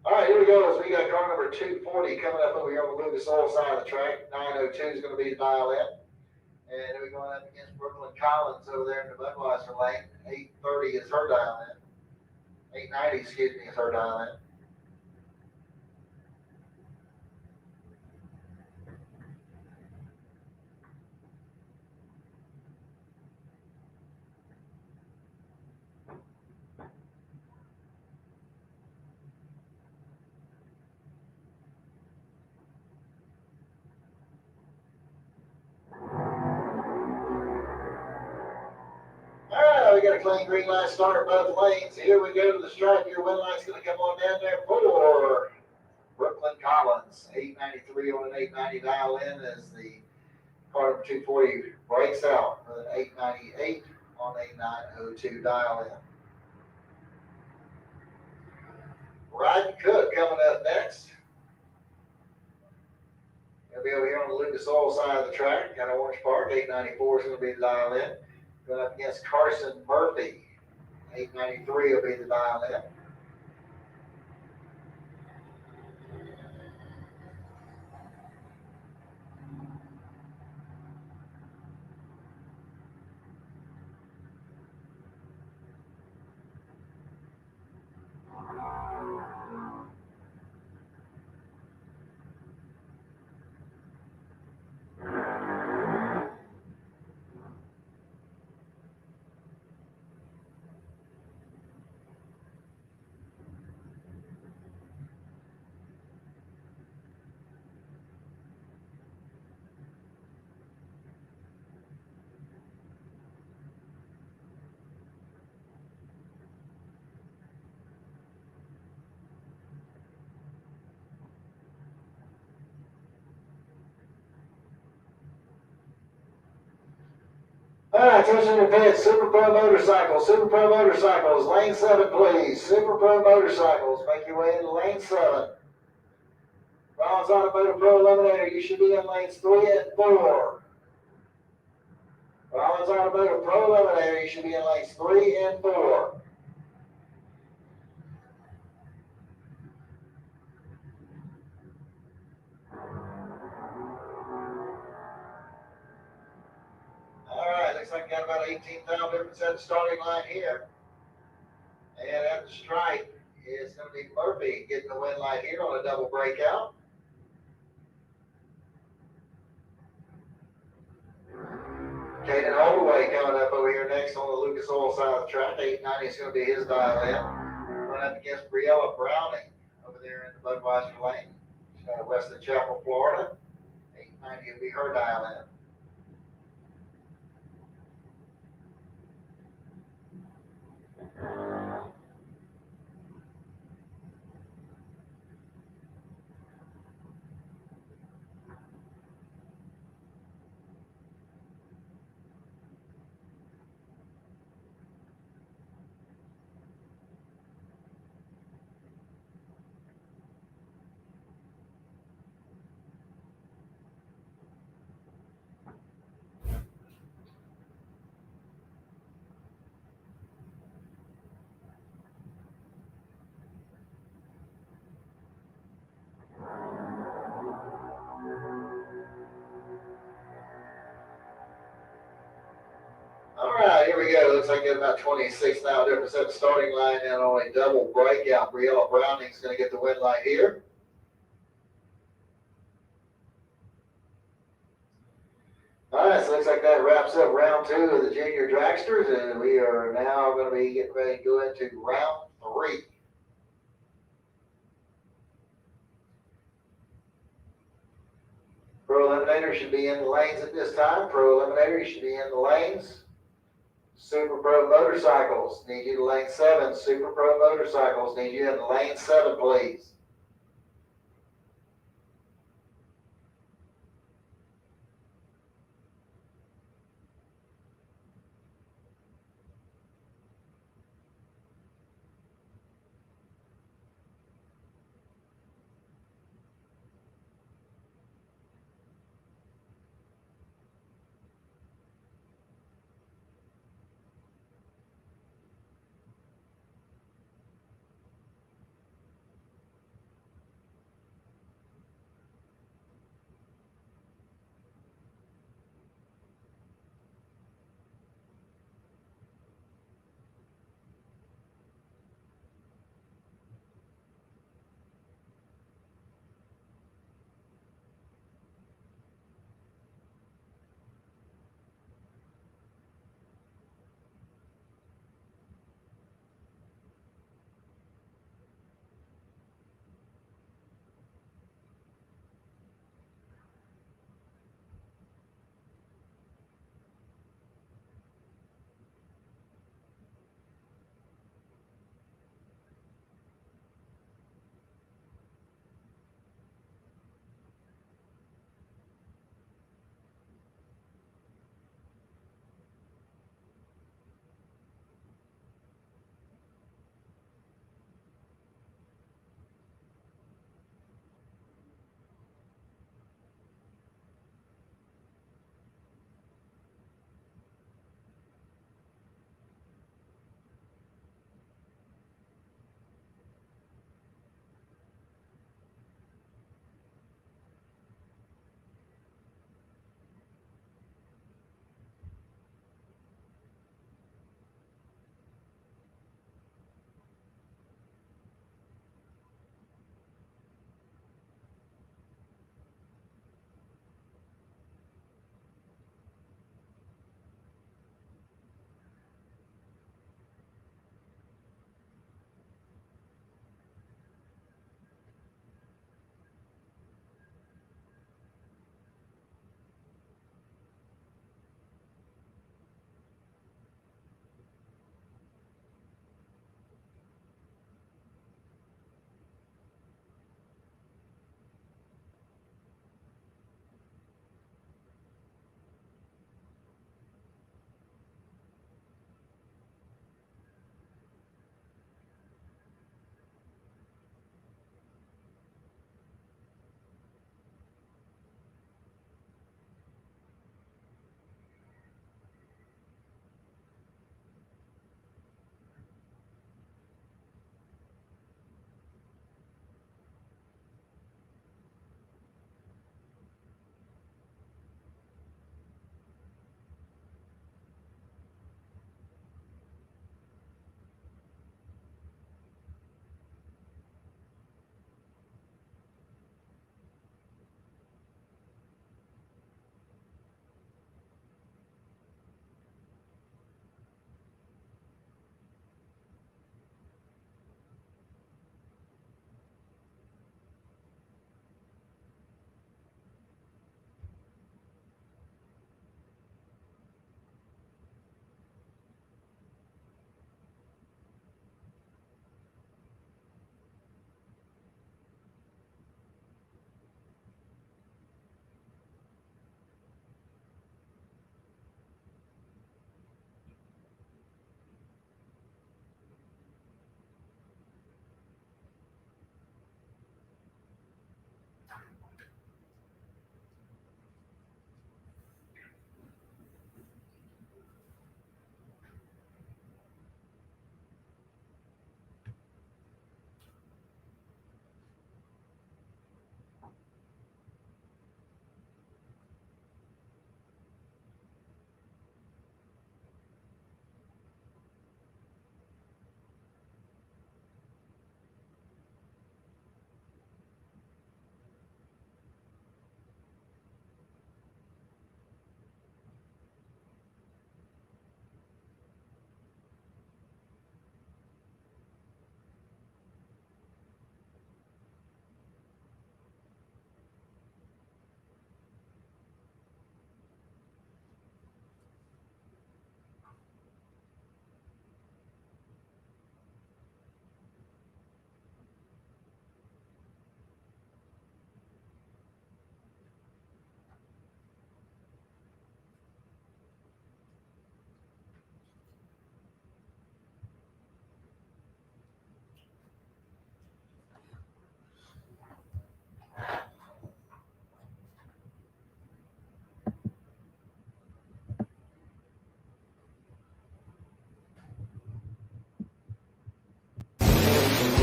All right, here we go. So we got car number 240 coming up over here on the Lucas Oil side of the track. 902 is going to be the dial in. And then we're going up against Brooklyn Collins over there in the Budweiser lane. 830 is her dial in. 890, excuse me, is her dial in. We got a clean green light start both lanes. Here we go to the stripe. Your win light's going to come on down there for Brooklyn Collins. 893 on an 890 dial in as the car number 240 breaks out with an 898 on a 902 dial in. Ryan Cook coming up next. He'll be over here on the Lucas Oil side of the track. Got Orange Park. 894 is going to be the dial in. Going up against Carson Murphy. 893 will be the dial in. All right, attention to pits, Super Pro Motorcycles, lane 7 please, Super Pro Motorcycles, make your way into lane 7. Rollins Automotive Pro Eliminator, you should be in lanes 3 and 4. Rollins Automotive Pro Eliminator, you should be in lanes 3 and 4. All right, looks like we got about 18,000 difference at the starting line here. And at the stripe is going to be Murphy getting the win light here on a double breakout. Caden Holloway coming up over here next on the Lucas Oil side of the track. 890 is going to be his dial in. Running up against Briella Browning over there in the Budweiser lane. She's out of Weston Chapel, Florida. 890 will be her dial in. All right, here we go. Looks like there's about 26 now difference at the starting line and on a double breakout. Briella Browning's going to get the win light here. All right, so looks like that wraps up round 2 of the junior dragsters, and we are now going to be getting ready to go into round 3. Pro Eliminator should be in the lanes at this time. Pro Eliminator, you should be in the lanes. Super Pro Motorcycles, need you to lane 7. Super Pro Motorcycles, need you in lane 7, please.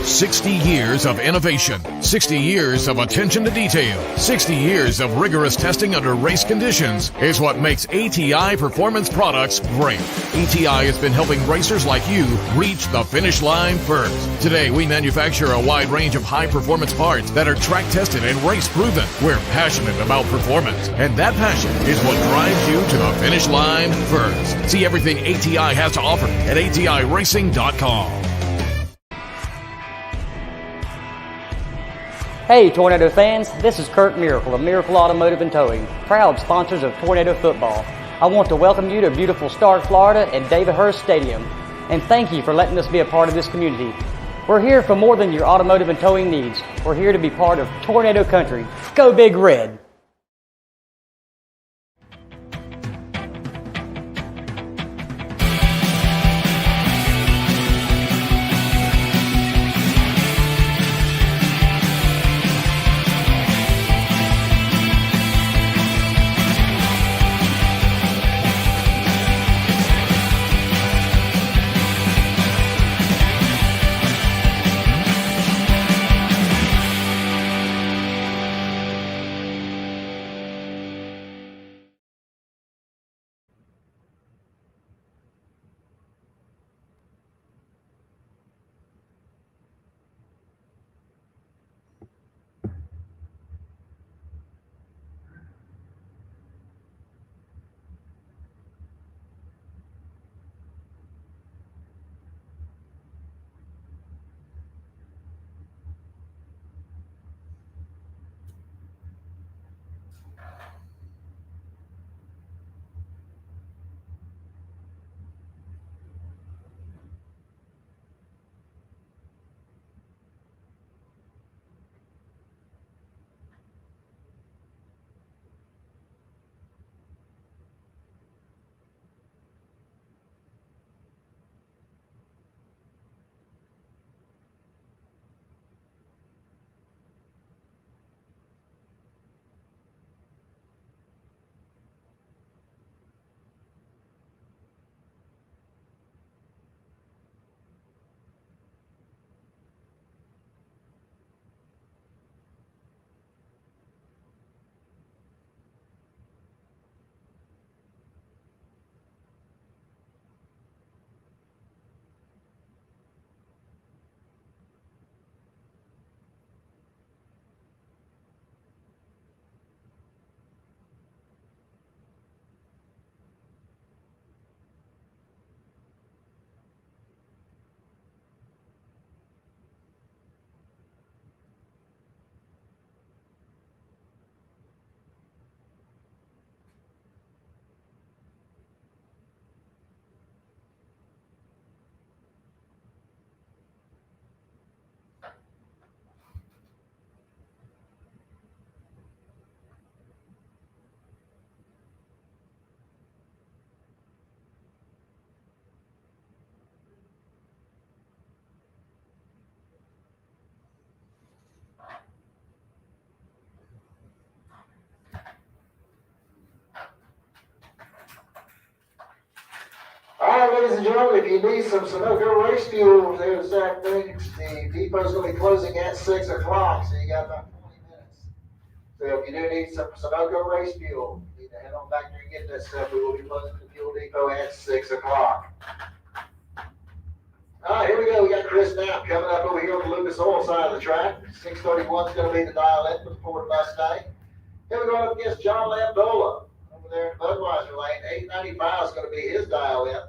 60 years of innovation, 60 years of attention to detail, 60 years of rigorous testing under race conditions is what makes ATI Performance Products great. ATI has been helping racers like you reach the finish line first. Today, we manufacture a wide range of high-performance parts that are track-tested and race-proven. We're passionate about performance, and that passion is what drives you to the finish line first. See everything ATI has to offer at ATIRacing.com. Hey Tornado fans, this is Kurt Miracle of Miracle Automotive and Towing, proud sponsors of Tornado Football. I want to welcome you to beautiful Stark, Florida at David Hurst Stadium, and thank you for letting us be a part of this community. We're here for more than your automotive and towing needs. We're here to be part of Tornado Country. Go Big Red! All right, ladies and gentlemen, if you need some Sunoco race fuel, there's that thing. The depot's going to be closing at 6 o'clock, so you got about 20 minutes. So if you do need some Sunoco race fuel, you need to head on back there and get that stuff. We will be closing the fuel depot at 6 o'clock. All right, here we go. We got Chris Knapp coming up over here on the Lucas Oil side of the track. 631 is going to be the dial in for the Ford Mustang. Here we go up against John Lamdola over there in Budweiser lane. 895 is going to be his dial in.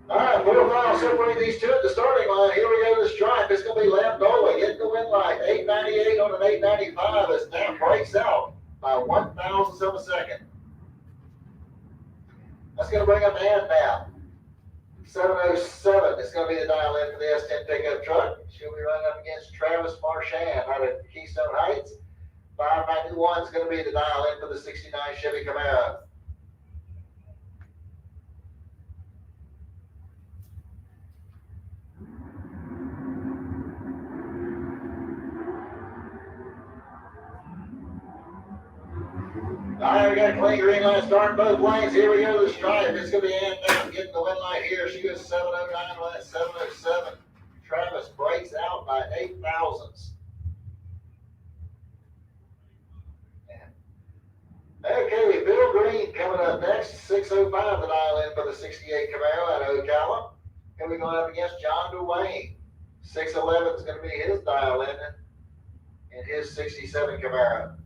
All right, 4 miles separating these two at the starting line. Here we go to the stripe. It's going to be Lamdola getting the win light. 898 on an 895 as Knapp breaks out by 1,000ths of a second. That's going to bring up Knapp. 707 is going to be the dial in for the S10 pickup truck. She'll be running up against Travis Marchand out of Keystone Heights. 591 is going to be the dial in for the 69 Chevy Camaro. All right, we got a clean green light starting both lanes. Here we go to the stripe. It's going to be Ann Down getting the win light here. She goes 709, last 707. Travis breaks out by 8 thousandths. Okay, Bill Green coming up next. 605 the dial in for the 68 Camaro out of Ocala. And we're going up against John Dwayne. 611 is going to be his dial in his 67 Camaro.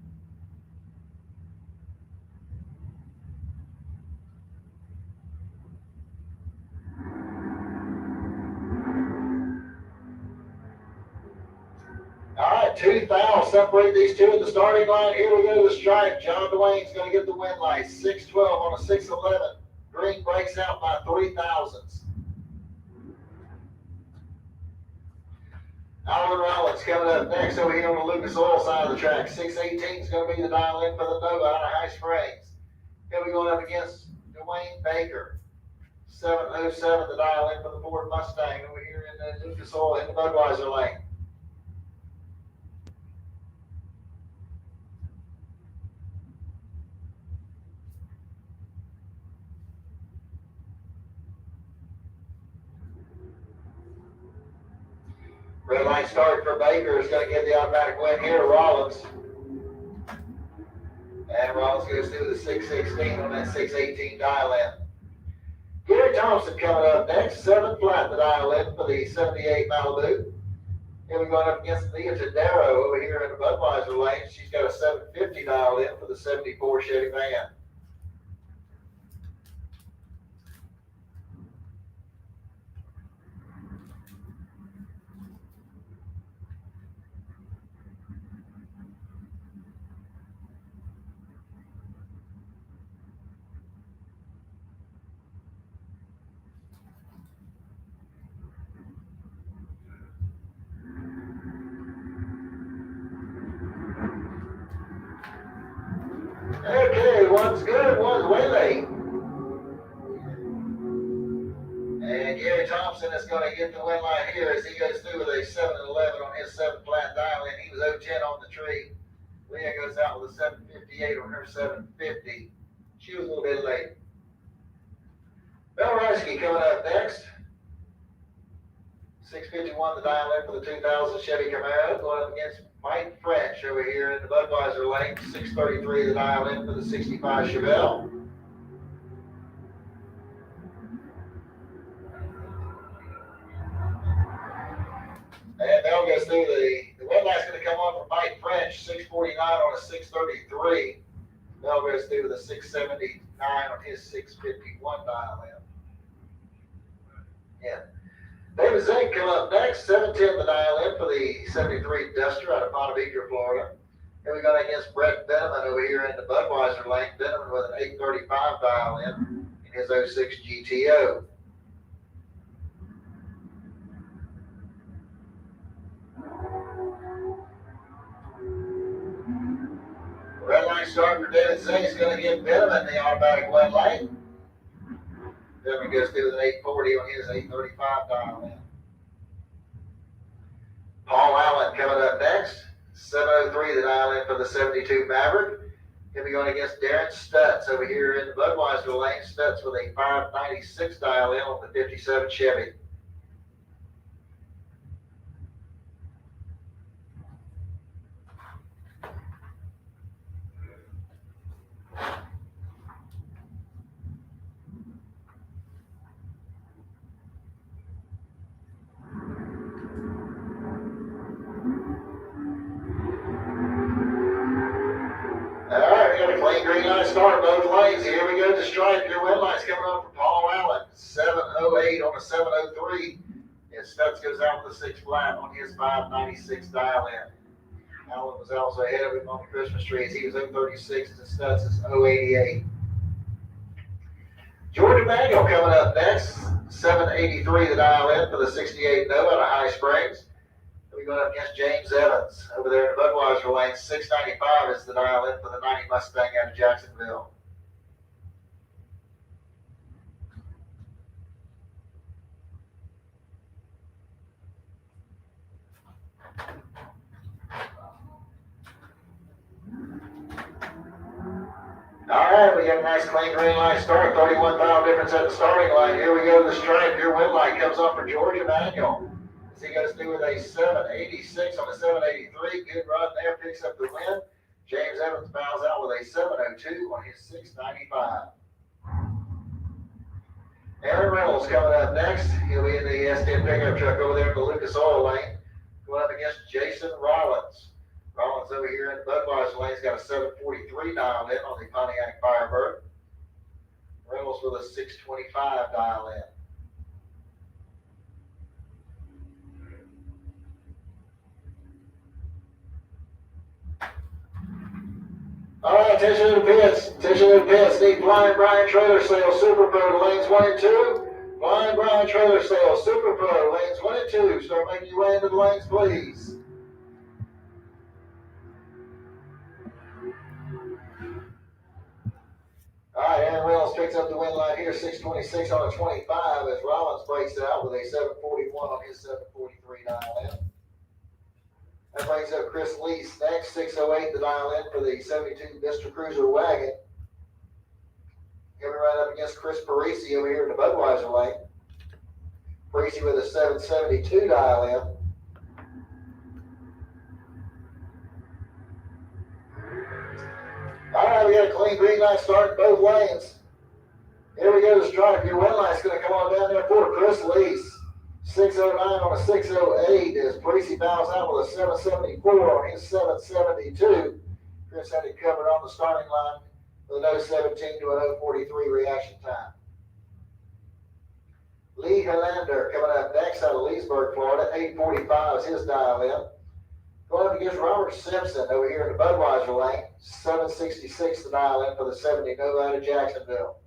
All right, 2,000 separate these two at the starting line. Here we go to the stripe. John Dwayne's going to get the win light. 612 on a 611. Green breaks out by 3 thousandths. Alvin Rollins coming up next over here on the Lucas Oil side of the track. 618 is going to be the dial in for the Nova out of High Springs. Here we going up against Dwayne Baker. 707 the dial in for the Ford Mustang over here in the Lucas Oil in the Budweiser lane. Red light start for Baker is going to get the automatic win here to Rollins. And Rollins goes through the 616 on that 618 dial in. Gary Thompson coming up next. 7 flat the dial in for the 78 Malibu. Here we're going up against Leah Tadero over here in the Budweiser lane. She's got a 750 dial in for the 74 Chevy van. Okay, one's good, one's way late. And Gary Thompson is going to get the win line here as he goes through with a 711 on his 7 flat dial in. He was 010 on the tree. Leah goes out with a 758 on her 750. She was a little bit late. Mel Reisky coming up next. 651 the dial in for the 2000 Chevy Camaro, going up against Mike French over here in the Budweiser lane. 633 the dial in for the 65 Chevelle. And Mel goes through the red light's going to come on for Mike French. 649 on a 633. Mel goes through with a 679 on his 651 dial in. Yeah. David Zink come up next. 710 the dial in for the 73 Duster out of Ponte Vedra, Florida. Here we go against Brett Benneman over here in the Budweiser lane. Benneman with an 835 dial in his 06 GTO. Red line start for David Zink is going to give Benneman the automatic win light. Benneman goes through with an 840 on his 835 dial in. Paul Allen coming up next. 703 the dial in for the 72 Maverick. He'll be going against Darren Stutz over here in the Budweiser lane. Stutz with a 596 dial in on the 57 Chevy. Green light start both lanes. Here we go to stripe. Your win light's coming on for Paul Allen. 708 on a 703. And Stutz goes out with a 6 flat on his 596 dial in. Allen was also ahead of him on the Christmas trees. He was 036 and Stutz is 088. Georgia Manuel coming up next. 783 the dial in for the 68 Nova out of High Springs. We're going up against James Evans over there in the Budweiser lane. 695 is the dial in for the 90 Mustang out of Jacksonville. All right, we got a nice clean green line start, 31 mile difference at the starting line. Here we go to the stripe. Your win line comes up for George Emanuel. As he goes through with a 786 on a 783. Good run there, picks up the win. James Evans bows out with a 702 on his 695. Aaron Reynolds coming up next. He'll be in the S10 pickup truck over there in the Lucas Oil lane. Going up against Jason Rollins. Rollins over here in the Budweiser lane's got a 743 dialed in on the Pontiac Firebird. Reynolds with a 625 dial in. All right, attention to the pits. Attention to the pits. Need Blind Brian Trailer Sales Super Pro to lanes 1 and 2. Blind Brian Trailer Sales Super Pro lanes 1 and 2. Start making your way into the lanes, please. All right, Aaron Reynolds picks up the win line here, 626 on a 25 as Rollins breaks out with a 741 on his 743 dial in. That brings up Chris Lease next, 608 the dial in for the 72 Vista Cruiser wagon. He'll be right up against Chris Parisi over here in the Budweiser lane. Parisi with a 772 dial in. All right, we got a clean green light start in both lanes. Here we go to stripe. Your win light's going to come on down there for Chris Lease. 609 on a 608 as Parisi bows out with a 774 on his 772. Chris had it covered on the starting line with an 017 to an 043 reaction time. Lee Helander coming up next out of Leesburg, Florida. 845 is his dial in. Going up against Robert Simpson over here in the Budweiser lane. 766 the dial in for the 70 Nova out of Jacksonville.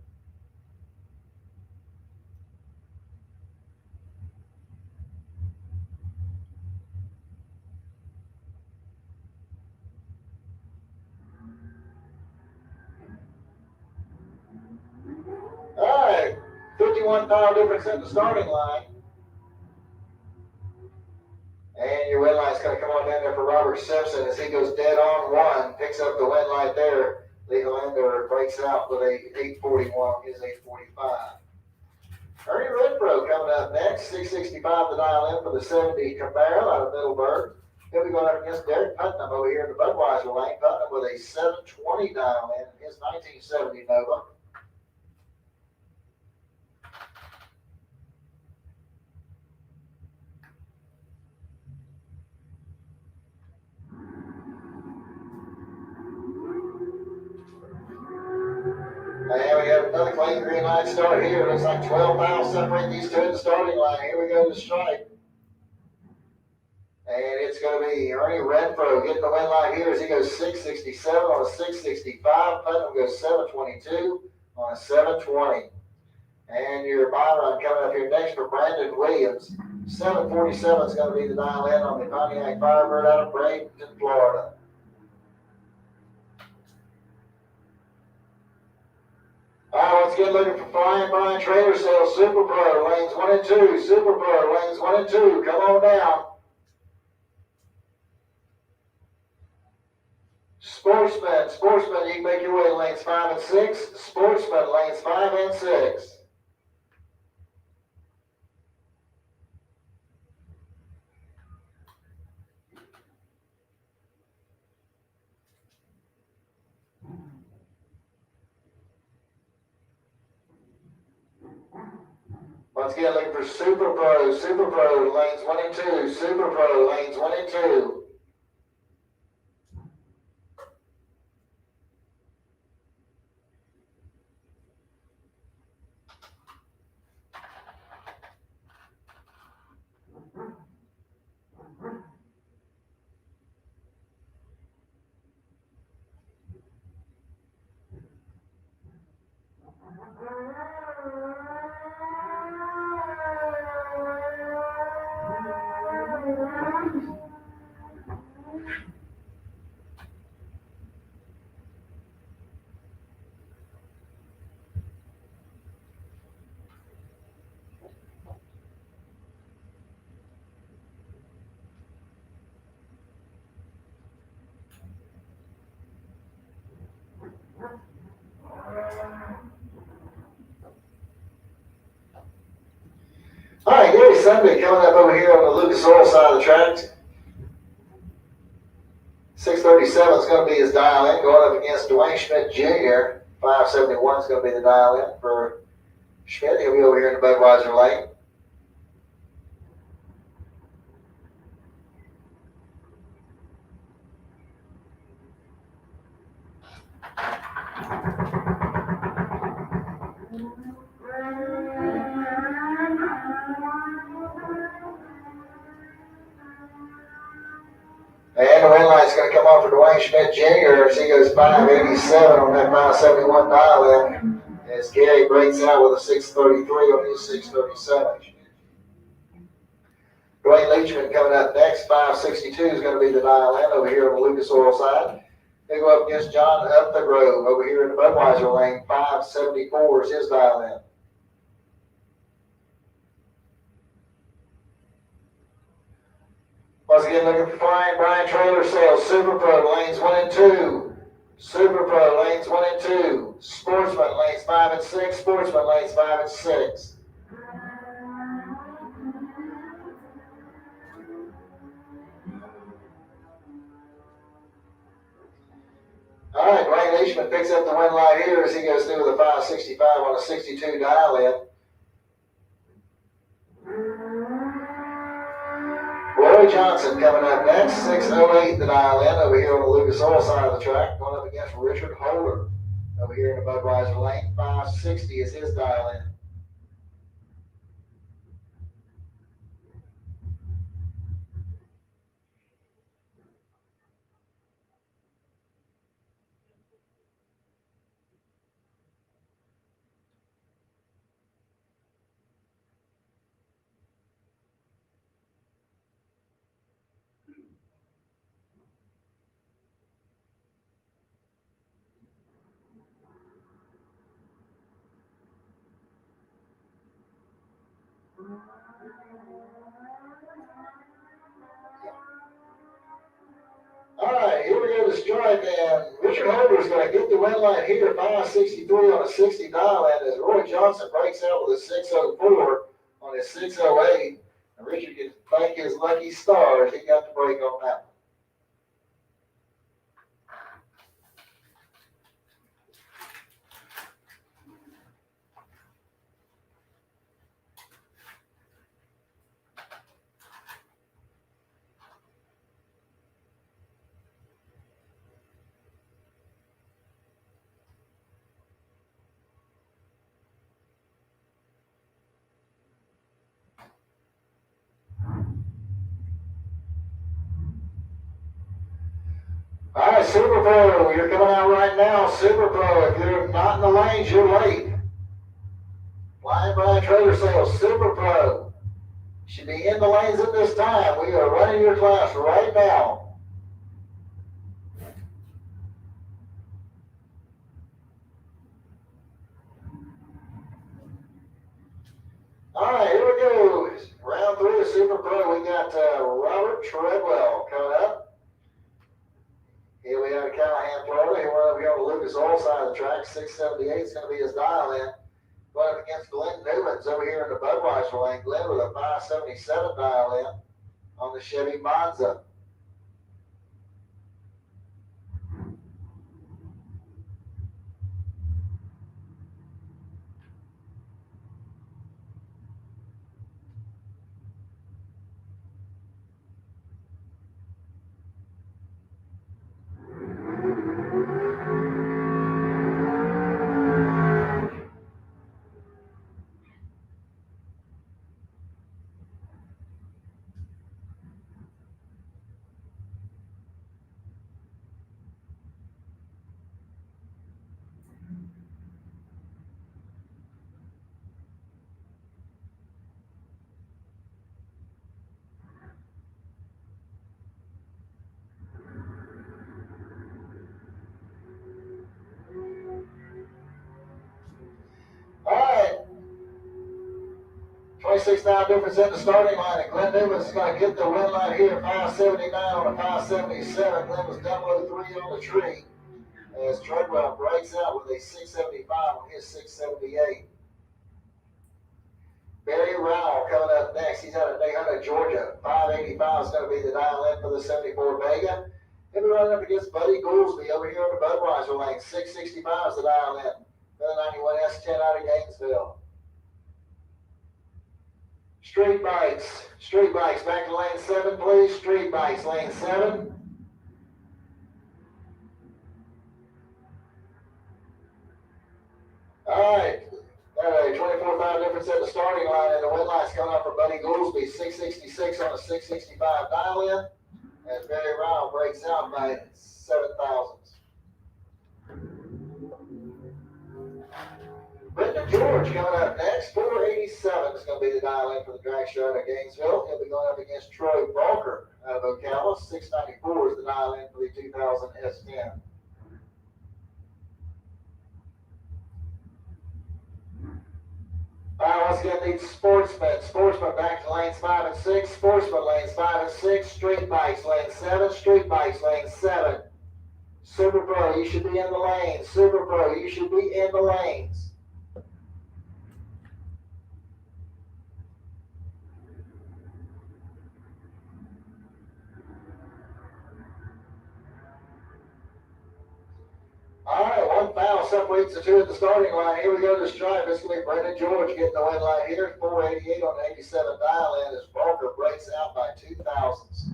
All right, 51 mile difference at the starting line. And your win line's going to come on down there for Robert Simpson as he goes dead on one, picks up the win light there. Lee Lander breaks out with a 841 on his 845. Ernie Redbro coming up next, 665 the dial in for the 70 Camaro out of Middleburg. He'll be going up against Derek Putnam over here in the Budweiser lane. Putnam with a 720 dial in his 1970 Nova. And we have another clean green line start here. It looks like 12 miles separate these two at the starting line. Here we go to the stripe. And it's going to be Ernie Renfro getting the win line here as he goes 667 on a 665. Putnam goes 722 on a 720. And your buy run coming up here next for Brandon Williams. 747 is going to be the dial in on the Pontiac Firebird out of Bradenton, Florida. All right, once again, looking for Flying Brian Trailer Sales Super Pro, lanes 1 and 2. Super Pro, lanes 1 and 2. Come on down. Sportsman, you can make your way to lanes 5 and 6. Sportsman, lanes 5 and 6. Once again, looking for Super Pro, lanes 1 and 2. Super Pro, lanes 1 and 2. Sunday coming up over here on the Lucas Oil side of the track. 637 is going to be his dial-in, going up against Dwayne Schmidt Jr. 571 is going to be the dial-in for Schmidt. He'll be over here in the Budweiser lane. And the red light's going to come on for Dwayne Schmidt Jr. as he goes 587 on that 571 dial-in. As Gary breaks out with a 633 on his 637. Dwayne Leachman coming up next. 562 is going to be the dial-in over here on the Lucas Oil side. They go up against John Up the Grove over here in the Budweiser lane. 574 is his dial-in. Once again, looking for Brian Trailer Sales, Super Pro, lanes 1 and 2. Super Pro, lanes 1 and 2. Sportsman, lanes 5 and 6. Sportsman, lanes 5 and 6. All right, Dwayne Leachman picks up the win light here as he goes through with a 565 on a 62 dial-in. Roy Johnson coming up next, 608 the dial-in over here on the Lucas Oil side of the track, going up against Richard Holder over here in the Budweiser lane. 560 is his dial-in. All right, here we go to strike, and Richard Holder is going to get the win light here, 563 on a 60 dial-in as Roy Johnson breaks out with a 604 on his 608. And Richard can thank his lucky stars he got the break on that one. All right, Super Pro, you're coming out right now. Super Pro, if you're not in the lanes, you're late. Lion Brian Trailer Sales, Super Pro. Should be in the lanes at this time. We are running your class right now. All right, here we go. Round 3 of Super Pro. We got Robert Treadwell coming up. Here we have Callahan, Florida. Here we're on the Lucas Oil side of the track. 678 is going to be his dial-in. Going up against Glenn Newman's over here in the Budweiser lane. Glenn with a 577 dial-in on the Chevy Monza. All right. 26-9 difference in the starting line, and Glenn Newman's going to get the win line here, 579 on a 577. Glenn was 003 on the tree as Treadwell breaks out with a 675 on his 678. Barry Rowell coming up next. He's out of Daytona, Georgia. 585 is going to be the dial in for the 74 Vega. He'll be running up against Buddy Goolsby over here on the Budweiser lane. 665 is the dial in for the 91 S10 out of Gainesville. Street bikes, back to lane 7, please. Street bikes, lane 7. All right, got a 24.5 difference at the starting line, and the win line's coming up for Buddy Goolsby, 666 on a 665 dial in, and Barry Rowell breaks out by 7 thousandths. Brendan George coming up next. 487 is going to be the dial in for the drag show out of Gainesville. He'll be going up against Troy Balker out of Ocala. 694 is the dial in for the 2000 S10. All right, once again, these sportsmen. Sportsmen back to lanes 5 and 6. Sportsmen lanes 5 and 6. Street bikes lane 7. Street bikes lane 7. Super Pro, you should be in the lanes. Super Pro, you should be in the lanes. All right, 1 foul separates the two at the starting line. Here we go to the stripe. It's going to be Brendan George getting the win line here. 488 on 87 dial in as Barker breaks out by 2 thousandths.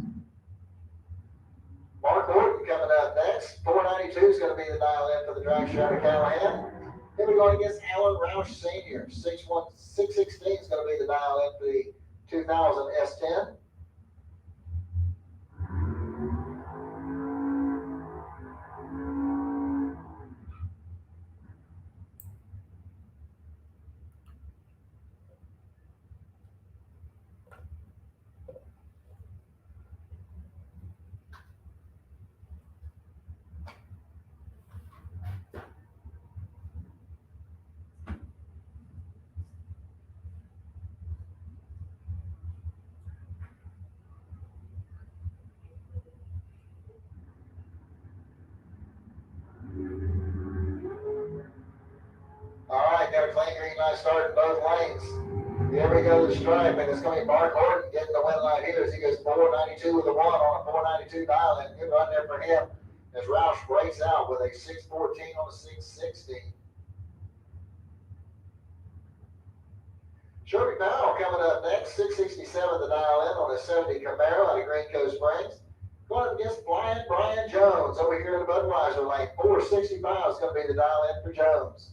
Mark Horton coming up next. 492 is going to be the dial in for the drag show out of Callahan. Here we go against Alan Roush Sr. 616 is going to be the dial in for the 2000 S10. All right, got a clean green light start in both lanes. Here we go to the stripe, and it's going to be Mark Horton getting the win line here as he goes 492 with a 1 on a 492 dial in. Good run there for him as Roush breaks out with a 614 on a 660. Sherby Powell coming up next, 667 the dial in on a 70 Camaro out of Green Coast Springs. Going up against Brian Jones over here in the Budweiser lane. 465 is going to be the dial in for Jones.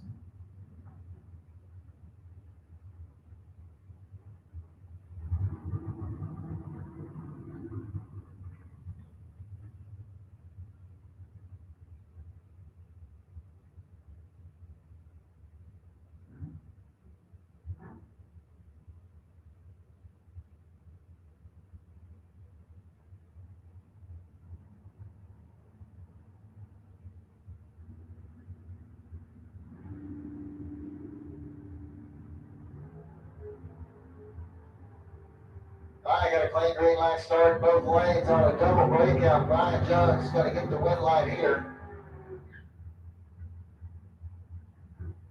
I got a clean green light start in both lanes on a double breakout. Brian Jones is going to get the win line here.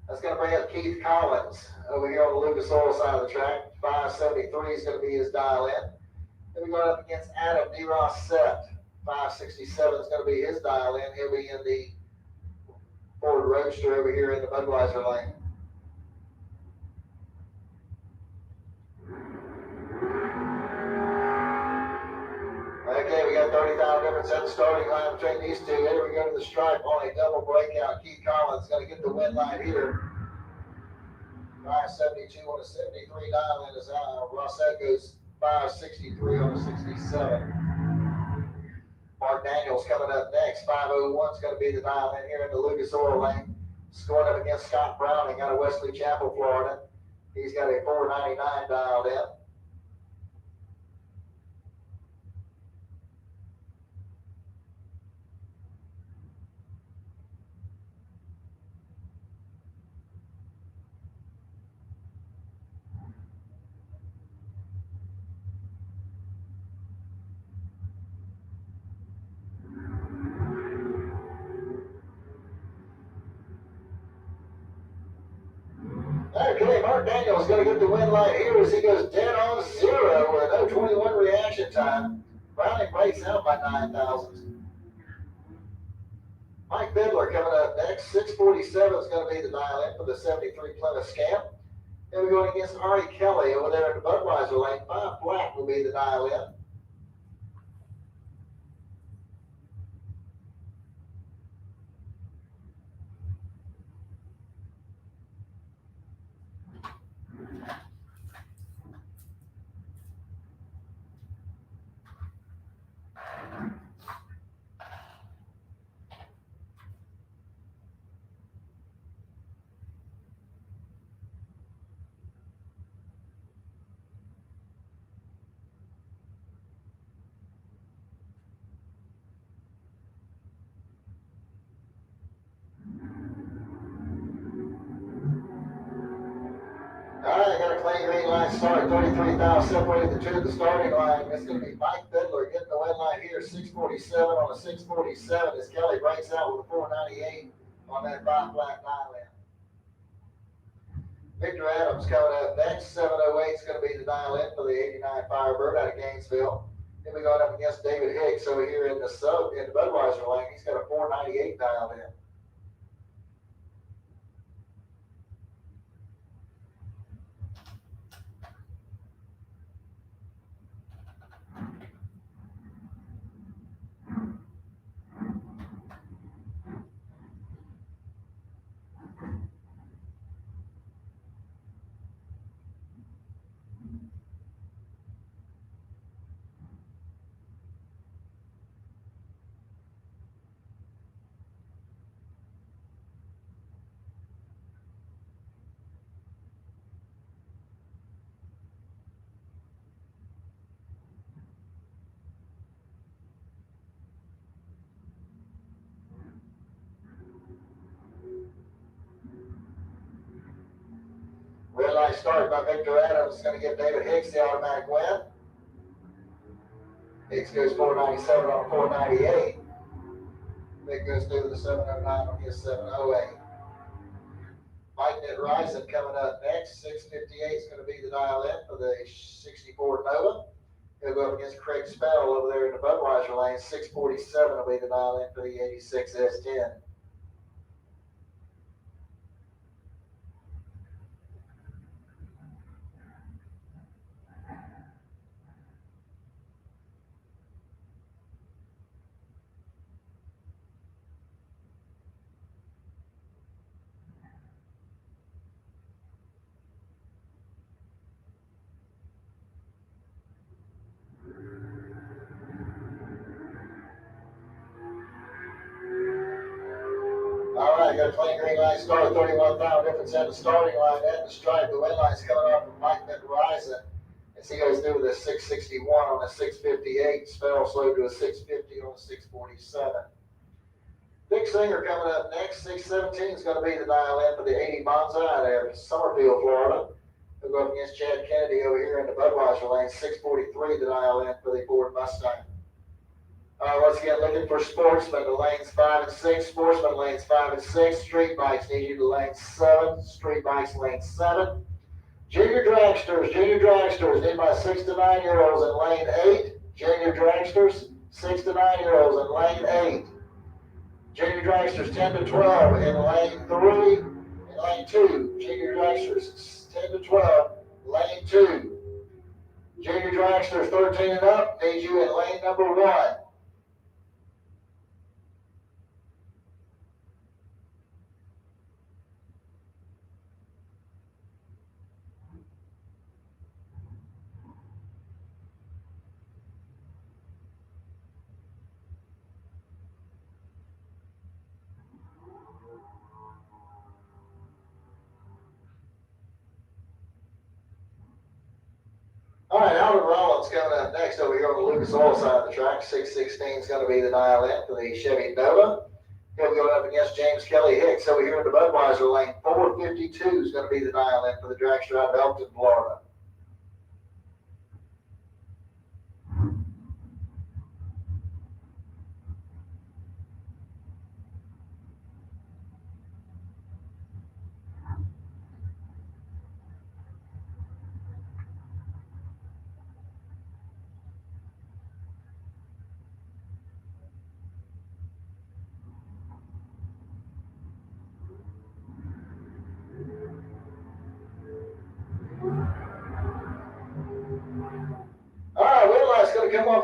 That's going to bring up Keith Collins over here on the Lucas Oil side of the track. 573 is going to be his dial in. Then we go up against Adam D-Ross Set. 567 is going to be his dial in. He'll be in the Ford Roadster over here in the Budweiser lane. Okay, we got 30,000 difference at the starting line between these two. Here we go to the stripe on a double breakout. Keith Collins is going to get the win line here. 572 on a 73 dial in as Rossett goes 563 on a 67. Mark Daniels coming up next. 501 is going to be the dial in here in the Lucas Oil lane. Scoring up against Scott Browning out of Wesley Chapel, Florida. He's got a 499 dialed in. Okay, Mark Daniels going to get the win light here as he goes dead on zero with no 21 reaction time. Browning breaks out by 9 thousandths. Mike Bidler coming up next. 647 is going to be the dial in for the 73 Plymouth Scamp. Then we're going against Ari Kelly over there in the Budweiser lane. 5 Black will be the dial in. All right, I got a clean green line start. 33,000 separated the two at the starting line. It's going to be Mike Bidler getting the win line here. 647 on a 647 as Kelly breaks out with a 498 on that 5 Black dial in. Victor Adams coming up next. 708 is going to be the dial in for the 89 Firebird out of Gainesville. Then we're going up against David Hicks over here in the Budweiser lane. He's got a 498 dialed in. Red light start by Victor Adams is going to give David Hicks the automatic win. Hicks goes 497 on 498. Vic goes through the 709 on his 708. Mike Rising coming up next. 658 is going to be the dial in for the 64 Nova. He'll go up against Craig Spell over there in the Budweiser lane. 647 will be the dial in for the 86 S10. All right, got a clean green line start, 31,000 difference at the starting line and the stripe. The win line's coming off from Mike Horizon as he goes through with a 661 on a 658. Spell slowed to a 650 on a 647. Big Singer coming up next. 617 is going to be the dial in for the 80 Monza out of Summerfield, Florida. He'll go up against Chad Kennedy over here in the Budweiser lane. 643 the dial in for the Ford Mustang. Once again, looking for sportsmen, the lanes 5 and 6, sportsman lanes 5 and 6, street bikes need you to lane 7, street bikes lane 7. Junior dragsters need my 6 to 9 year olds in lane 8. Junior dragsters, 6 to 9 year olds in lane 8. Junior dragsters 10 to 12 in lane 3, in lane 2. Junior dragsters 10 to 12, lane 2. Junior dragsters 13 and up need you in lane number 1. All right, Alvin Rollins coming up next over here on the Lucas Oil side of the track. 616 is going to be the dial in for the Chevy Nova. He'll be going up against James Kelly Hicks over here in the Budweiser lane. 452 is going to be the dial in for the dragster out of Elkton, Florida.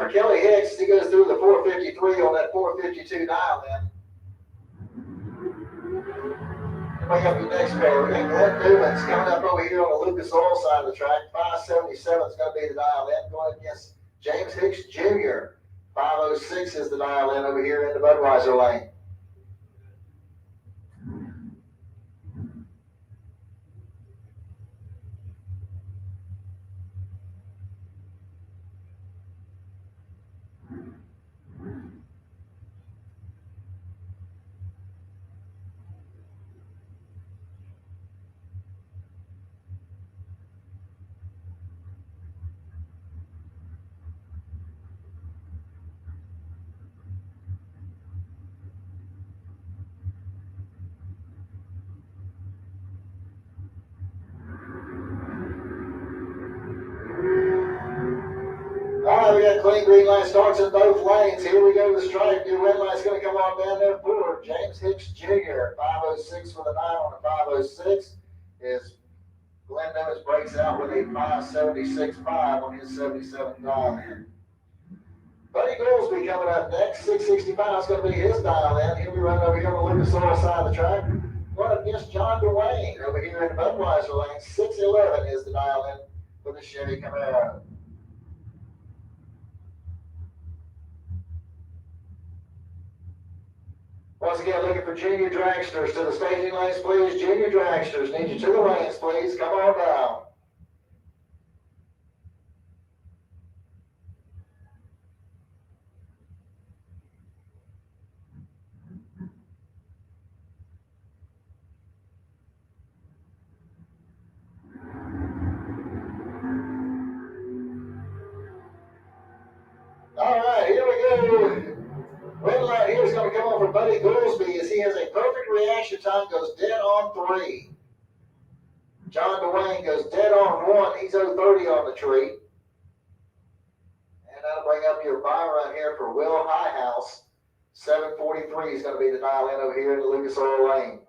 for Kelly Hicks. He goes through the 453 on that 452 dial in. Bring up your next pair. We got Glenn Newman's coming up over here on the Lucas Oil side of the track. 577 is going to be the dial in, going against James Hicks Jr. 506 is the dial in over here in the Budweiser lane. All right, we got clean green light starts in both lanes. Here we go to the stripe. Your red light's going to come on down there for James Hicks Jr. 506 for the 9 on the 506 is Glenn Newman breaks out with a 576.5 on his 77 dial in. Buddy Goolsby coming up next. 665 is going to be his dial in. He'll be running over here on the Lucas Oil side of the track. Going up against John Dwayne over here in the Budweiser lane. 611 is the dial in for the Chevy Camaro. Once again, looking for junior dragsters to the staging lanes, please. Junior dragsters, need you to the lanes, please. Come on down. All right, here we go. Red light here is going to come on for Buddy Goolsby as he has a perfect reaction time, goes dead on 3. John Dwayne goes dead on 1. He's 030 on the tree. And that'll bring up your buy run here for Will Highhouse. 743 is going to be the dial in over here in the Lucas Oil lane.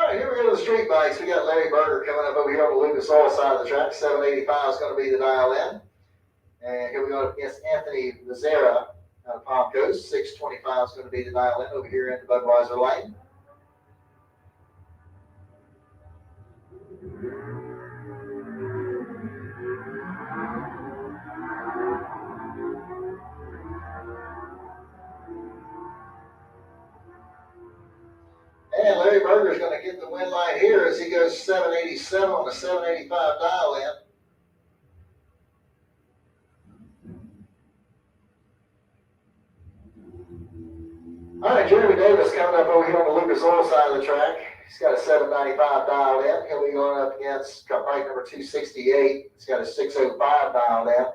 Here we go to the street bikes. We got Larry Berger coming up over here on the Lucas Oil side of the track. 785 is going to be the dial in. And here we go against Anthony Mazzara out of Palm Coast. 625 is going to be the dial in over here in the Budweiser lane. And Larry Berger's going to get the win light here as he goes 787 on the 785 dial in. All right, Jeremy Davis coming up over here on the Lucas Oil side of the track. He's got a 795 dialed in. He'll be going up against bike number 268. He's got a 605 dialed in.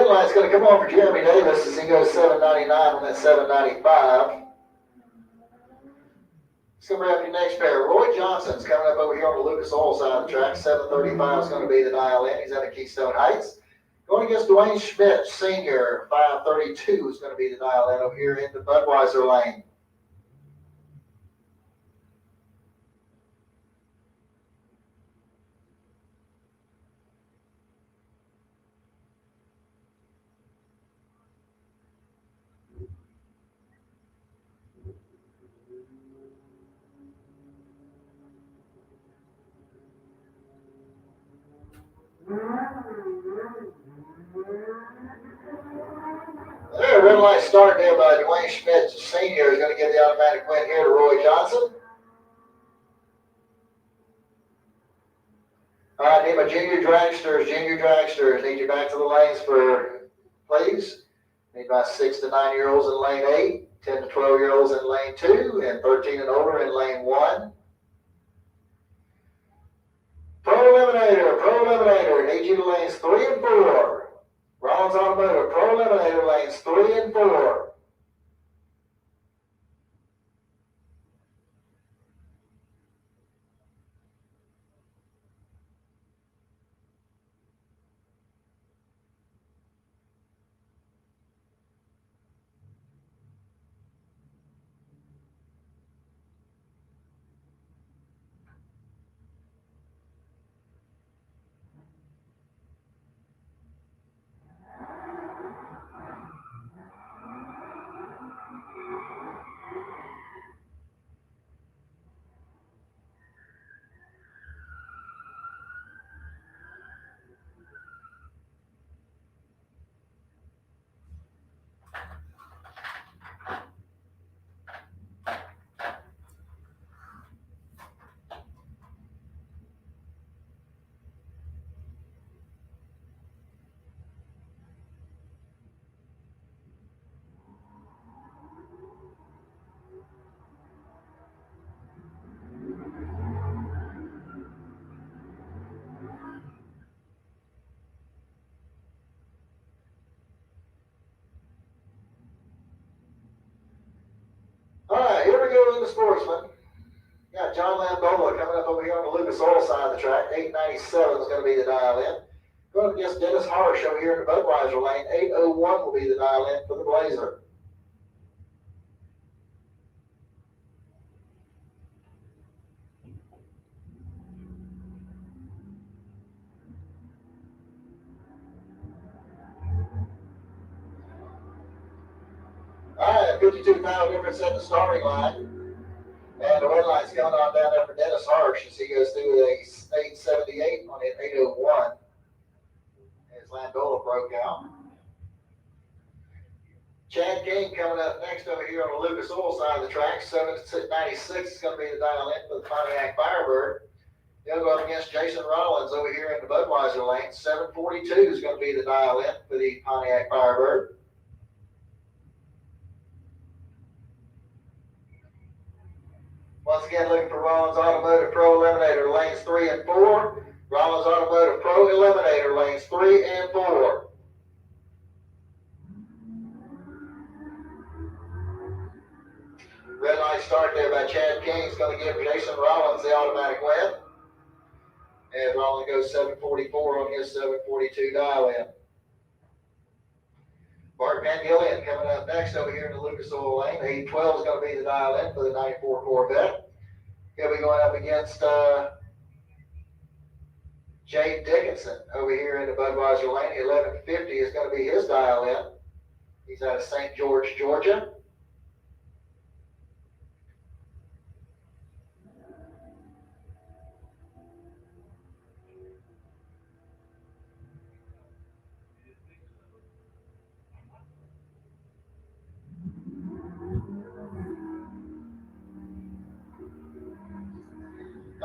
red light's going to come on for Jeremy Davis as he goes 7.99 on that 7.95. Let's go grab your next pair. Roy Johnson's coming up over here on the Lucas Oil side of the track. 7.35 is going to be the dial in. He's out of Keystone Heights. Going against Dwayne Schmidt Sr., 5.32 is going to be the dial in over here in the Budweiser lane. There, red light start there by Dwayne Schmidt Sr. is going to give the automatic win here to Roy Johnson. All right, need my junior dragsters, need you back to the lanes for, please. Need my 6 to 9 year olds in lane 8, 10 to 12 year olds in lane 2, and 13 and older in lane 1. Pro Eliminator, need you to lanes 3 and 4. Rollins Automotive, Pro Eliminator, lanes 3 and 4. All right, here we go in the sportsman. Got John Lambola coming up over here on the Lucas Oil side of the track. 8.97 is going to be the dial in. Going up against Dennis Harsh over here in the Budweiser lane. 8.01 will be the dial in for the Blazer. All right, 52 pound difference at the starting line. And the red line's coming on down there for Dennis Harsh as he goes through a 8.78 on it, 8.01. As Landola broke out. Chad King coming up next over here on the Lucas Oil side of the track. 7.96 is going to be the dial in for the Pontiac Firebird. He'll go up against Jason Rollins over here in the Budweiser lane. 7.42 is going to be the dial in for the Pontiac Firebird. Once again, looking for Rollins Automotive Pro Eliminator, lanes 3 and 4. Rollins Automotive Pro Eliminator, lanes 3 and 4. Red light start there by Chad King is going to give Jason Rollins the automatic win. And Rollins goes 7.44 on his 7.42 dial in. Bart Van Gillian coming up next over here in the Lucas Oil lane. 8.12 is going to be the dial in for the 94 Corvette. He'll be going up against Jay Dickinson over here in the Budweiser lane. 11.50 is going to be his dial in. He's out of St. George, Georgia.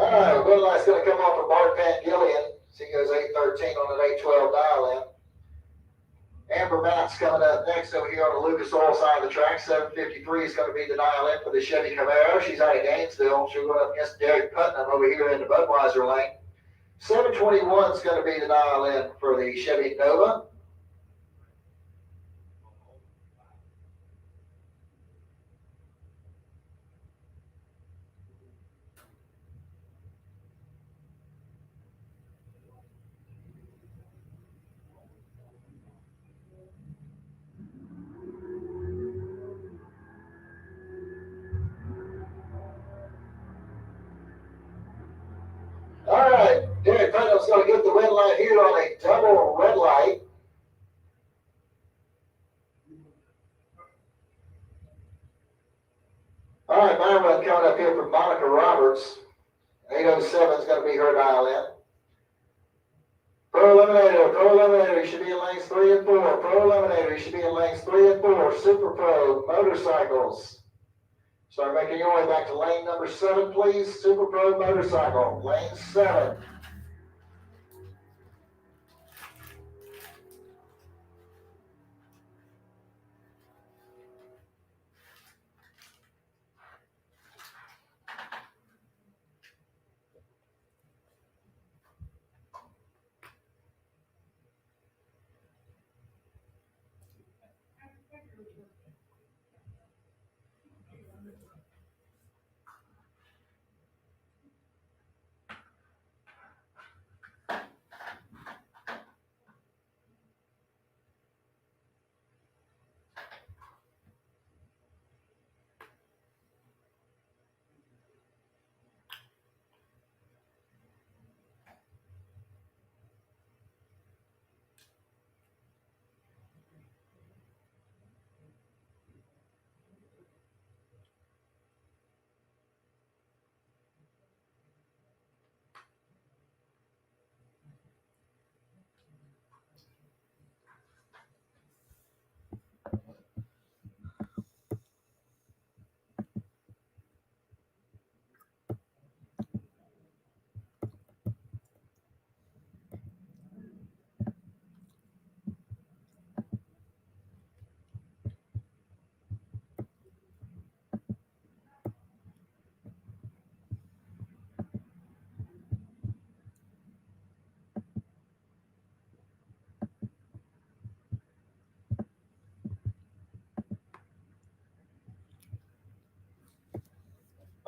All right, red light's going to come off for Bart Van Gillian. So he goes 8.13 on an 8.12 dial in. Amber Mounts coming up next over here on the Lucas Oil side of the track. 7.53 is going to be the dial in for the Chevy Camaro. She's out of Gainesville. She'll go up against Derek Putnam over here in the Budweiser lane. 7.21 is going to be the dial in for the Chevy Nova. light here on a double red light. All right, my run coming up here from Monica Roberts. 807 is going to be her dial in. Pro Eliminator, you should be in lanes 3 and 4. Pro Eliminator, you should be in lanes 3 and 4. Super Pro Motorcycles. Start making your way back to lane number 7, please. Super Pro Motorcycle, lane 7.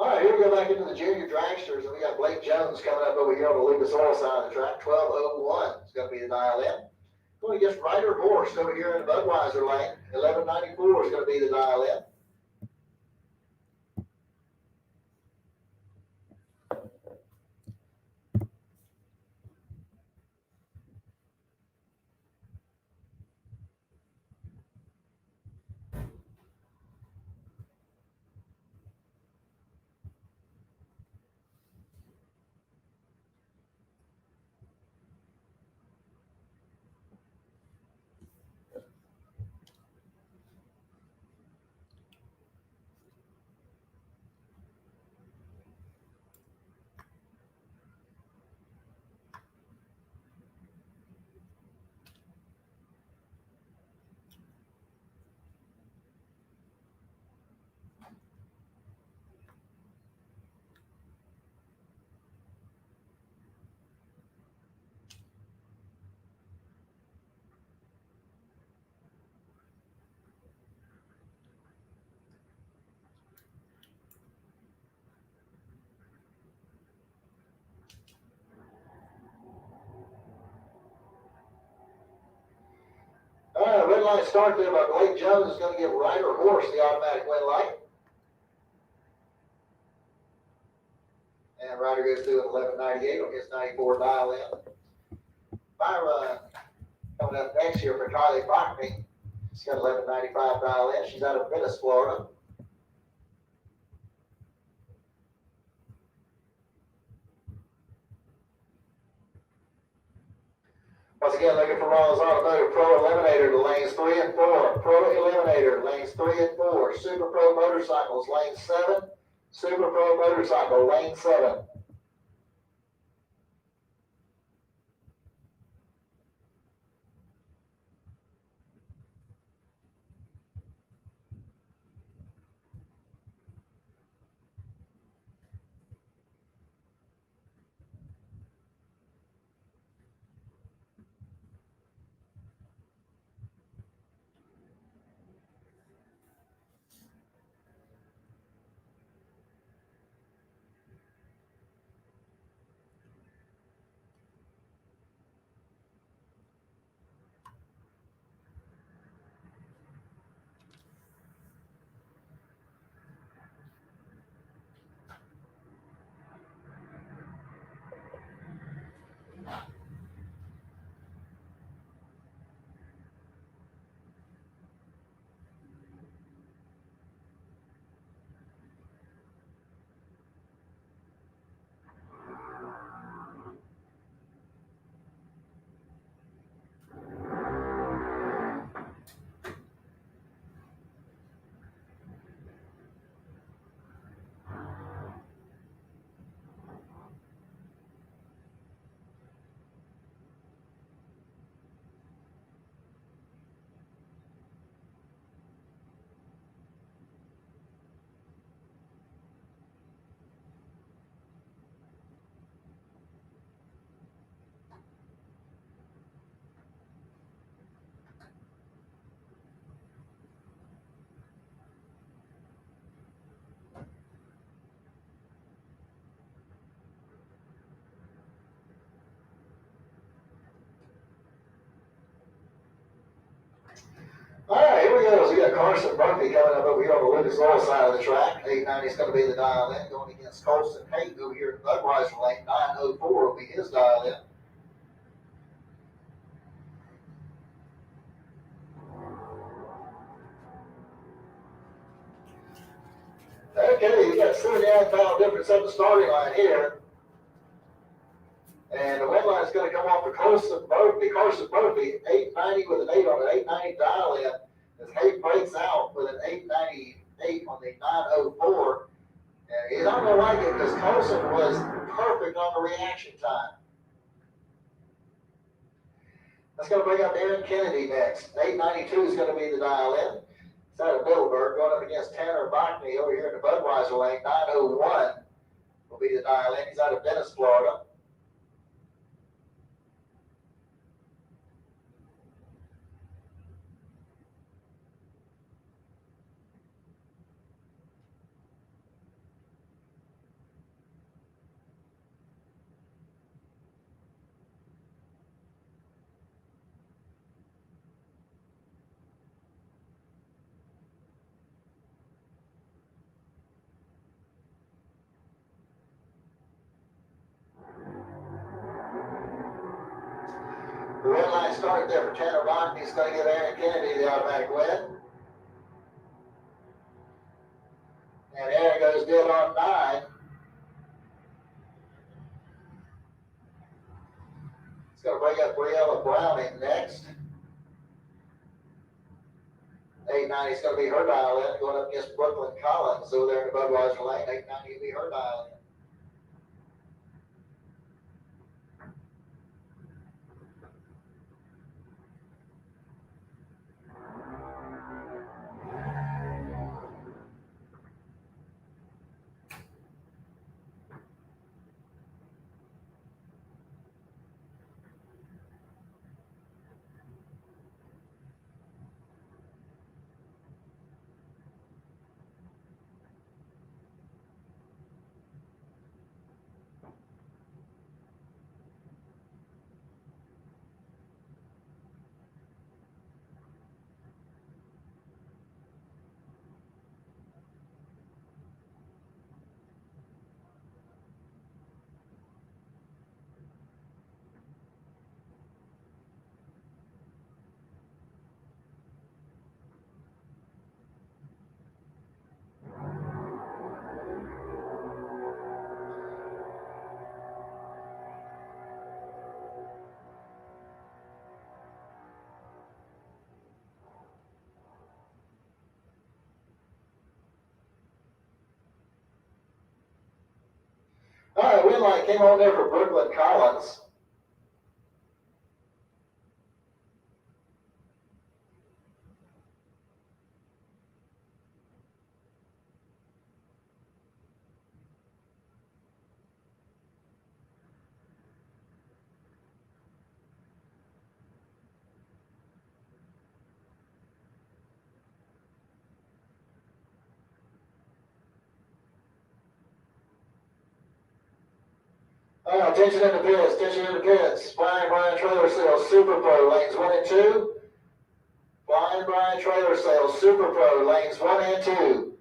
All right, here we go back into the junior dragsters, and we got Blake Jones coming up over here on the Lucas Oil side of the track. 1201 is going to be the dial in. Going against Ryder Horse over here in the Budweiser lane. 1194 is going to be the dial in. All right, red light start there by Blake Jones is going to give Ryder Horse the automatic win light. And Ryder goes through at 1198 on his 94 dial in. My run coming up next here for Carly Bachman. She's got 1195 dial in. She's out of Venice, Florida. Once again, looking for Ronald's Automotive Pro Eliminator to lanes 3 and 4. Pro Eliminator, lanes 3 and 4. Super Pro Motorcycles, lane 7. Super Pro Motorcycle, lane 7. got Carson Murphy coming up over here on the Lucas Oil side of the track. 890 is going to be the dial in, going against Colson Hayden over here in Budweiser lane. 904 will be his dial in. Okay, you got 79-pound difference up the starting line here. And the win line is going to come off of Carson Murphy. Carson Murphy, 890 with an 8 on an 890 dial in. As Hayden breaks out with an 898 on the 904. And he's not going to like it because Colson was perfect on the reaction time. That's going to bring up Aaron Kennedy next. 892 is going to be the dial in. It's out of Middleburg going up against Tanner Bachny over here in the Budweiser lane. 901 will be the dial in. He's out of Venice, Florida. The red line started there for Tanner Bachny. He's going to give Aaron Kennedy the automatic win. And Aaron goes dead on 9. It's going to bring up Briella Browning next. 890 is going to be her dial in, going up against Brooklyn Collins over there in the Budweiser lane. 890 will be her dial in. All right, win line came on there for Brooklyn Collins. Attention in the pits, attention in the pits. Flying Brian Trailer Sales Super Pro lanes 1 and 2. Flying Brian Trailer Sales Super Pro lanes 1 and 2.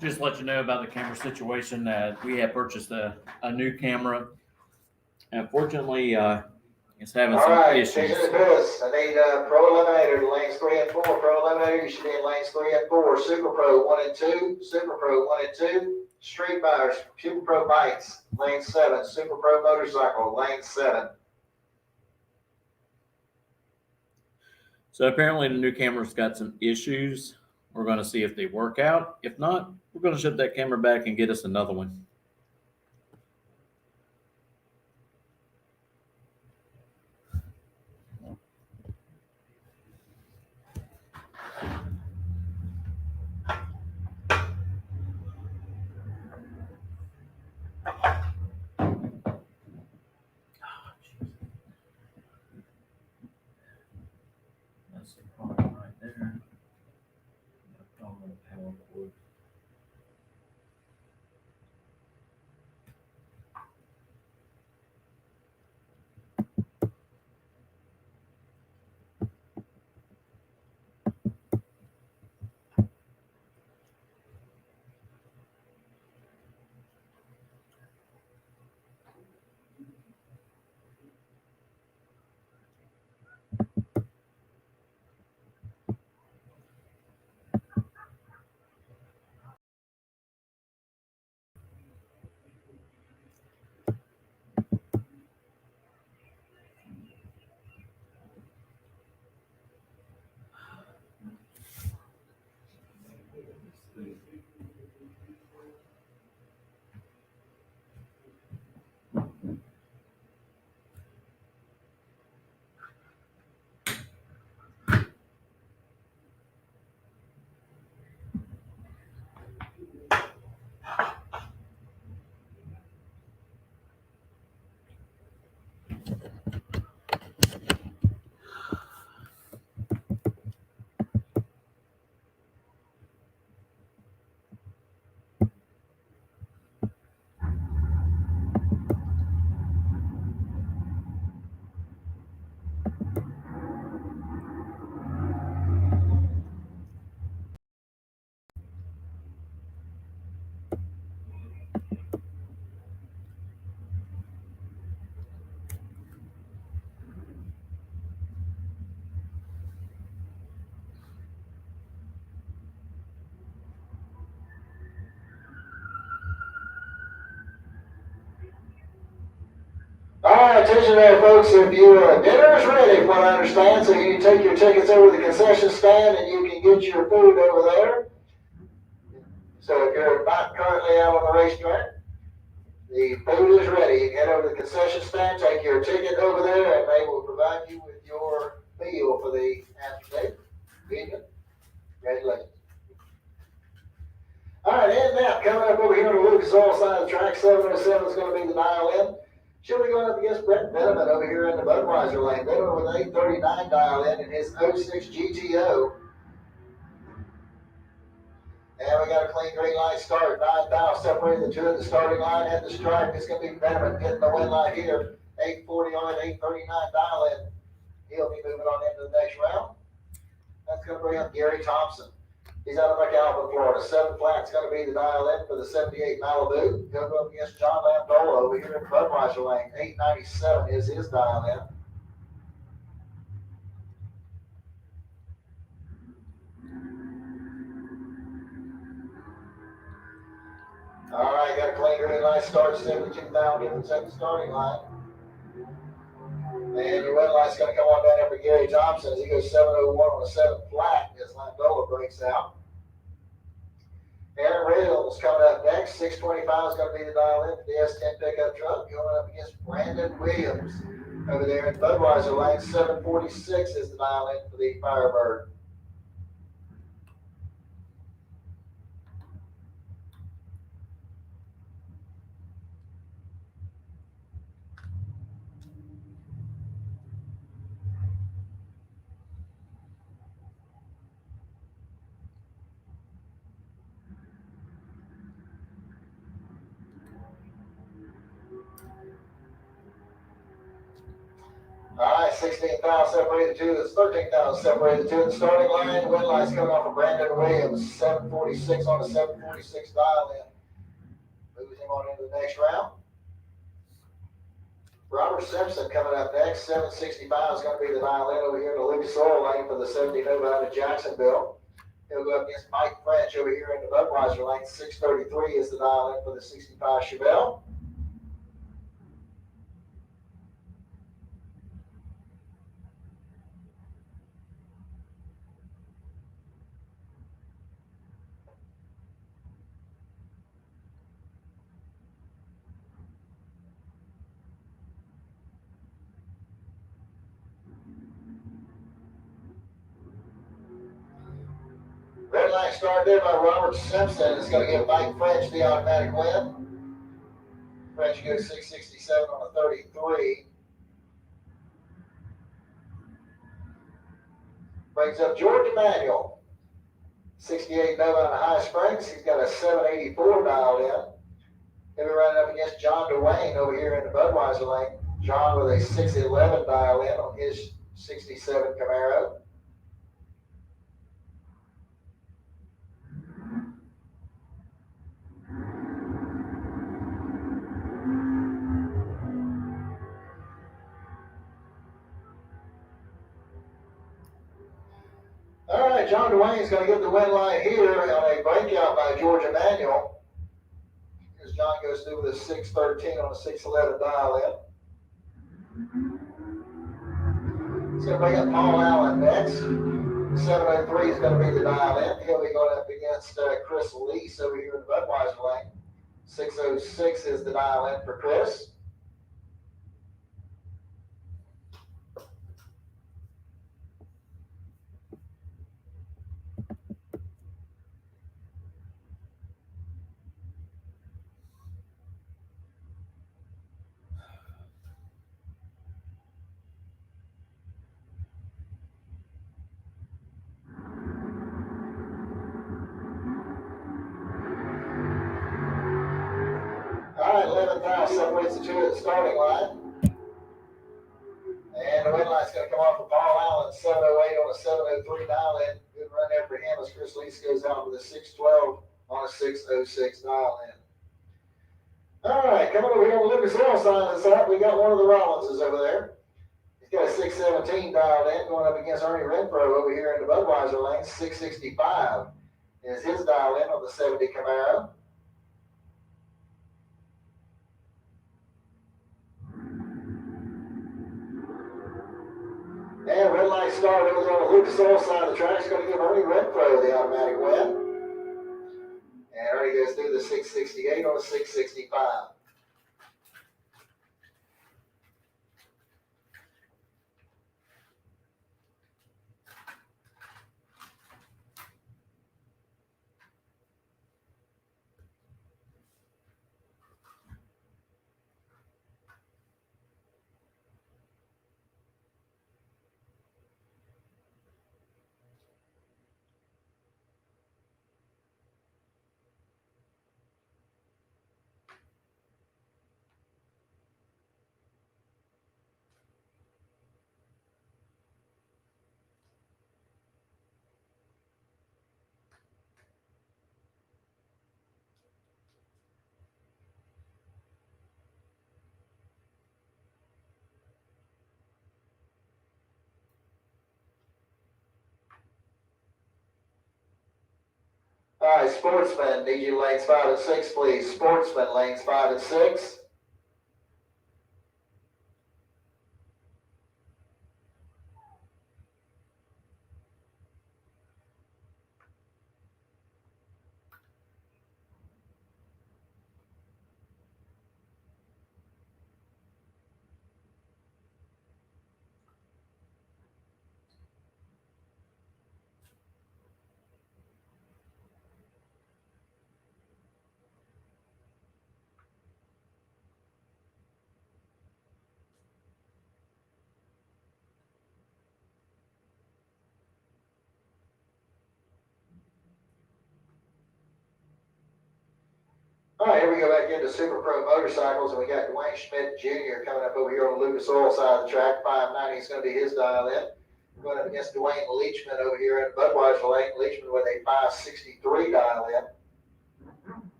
Just let you know about the camera situation. We have purchased a new camera. Unfortunately, it's having All some right, issues. attention to this. I need Pro Eliminator, lanes 3 and 4. Pro Eliminator, you should be in lanes 3 and 4. Super Pro 1 and 2. Super Pro 1 and 2. Street Buyers, Super Pro Bikes, lane 7. Super Pro Motorcycle, lane 7. So apparently the new camera's got some issues. We're going to see if they work out. If not, we're going to ship that camera back and get us another one. That's the problem right there. Power cord. All right, attention there, folks. If you dinner is ready, from what I understand, so you can take your tickets over to the concession stand and you can get your food over there. So if you're not currently out on the racetrack, the food is ready. You can head over to the concession stand, take your ticket over there, and they will provide you with your meal for the afternoon. Evening. Congratulations. All right, and now coming up over here on the Lucas Oil side of the track, 707 is going to be the dial in. She'll be going up against Brett Veneman over here in the Budweiser lane. Veneman with 839 dial in his 06 GTO. And we got a clean green light start. 9,000 separating the two at the starting line and the stripe. It's going to be Veneman getting the win line here. 840 on it, 839 dial in. He'll be moving on into the next round. That's going to bring up Gary Thompson. He's out of McAlpin, Florida. 7 flat's going to be the dial in for the 78 Malibu. He'll go up against John Lamdola over here in Budweiser lane. 897 is his dial in. All right, got a clean green light start. 72,000 difference at the starting line. And your red light's going to come on down there for Gary Thompson as he goes 701 on a 7 flat as Lamdola breaks out. Aaron Reynolds coming up next. 625 is going to be the dial in for the S10 pickup truck. Going up against Brandon Williams over there in Budweiser lane. 746 is the dial in for the Firebird. All right, 16,000 separated two. It's 13,000 separated two. The starting line. Wind line's coming off of Brandon Williams. 746 on the 746 dial in. Moves him on into the next round. Robert Simpson coming up next. 765 is going to be the dial in over here in the Lucas Oil lane for the 70 Nova out of Jacksonville. He'll go up against Mike French over here in the Budweiser lane. 633 is the dial in for the 65 Chevelle. Red line started there by Robert Simpson. It's going to give Mike French the automatic win. French goes 667 on a 33. Brings up George Emanuel. 68 Nova on a High Springs. He's got a 784 dialed in. He'll be running up against John DeWayne over here in the Budweiser lane. John with a 611 dial in on his 67 Camaro. All right, John DeWayne's going to get the win line here on a breakout by George Emanuel. As John goes through with a 613 on a 611 dial in. He's going to bring up Paul Allen next. 703 is going to be the dial in. He'll be going up against Chris Lease over here in the Budweiser lane. 606 is the dial in for Chris. All right, 11,000 separates the two at the starting line. And the win line's going to come off of Paul Allen, 708 on a 703 dial in. Good run there for him as Chris Lease goes out with a 612 on a 606 dial in. All right, coming over here on the Lucas Oil side of the side, we got one of the Rollinses over there. He's got a 617 dialed in, going up against Ernie Renfro over here in the Budweiser lane. 665 is his dial in on the 70 Camaro. And red light start over there on the Lucas Oil side of the track. It's going to give Ernie Renfro the automatic win. And Ernie goes through the 668 on the 665. All right, Sportsman, need you lanes 5 and 6, please. Sportsman, lanes 5 and 6. we go back into Super Pro Motorcycles, and we got Dwayne Schmidt Jr. coming up over here on the Lucas Oil side of the track. 590 is going to be his dial in. Going up against Dwayne Leachman over here in Budweiser Lane. Leachman with a 563 dial in.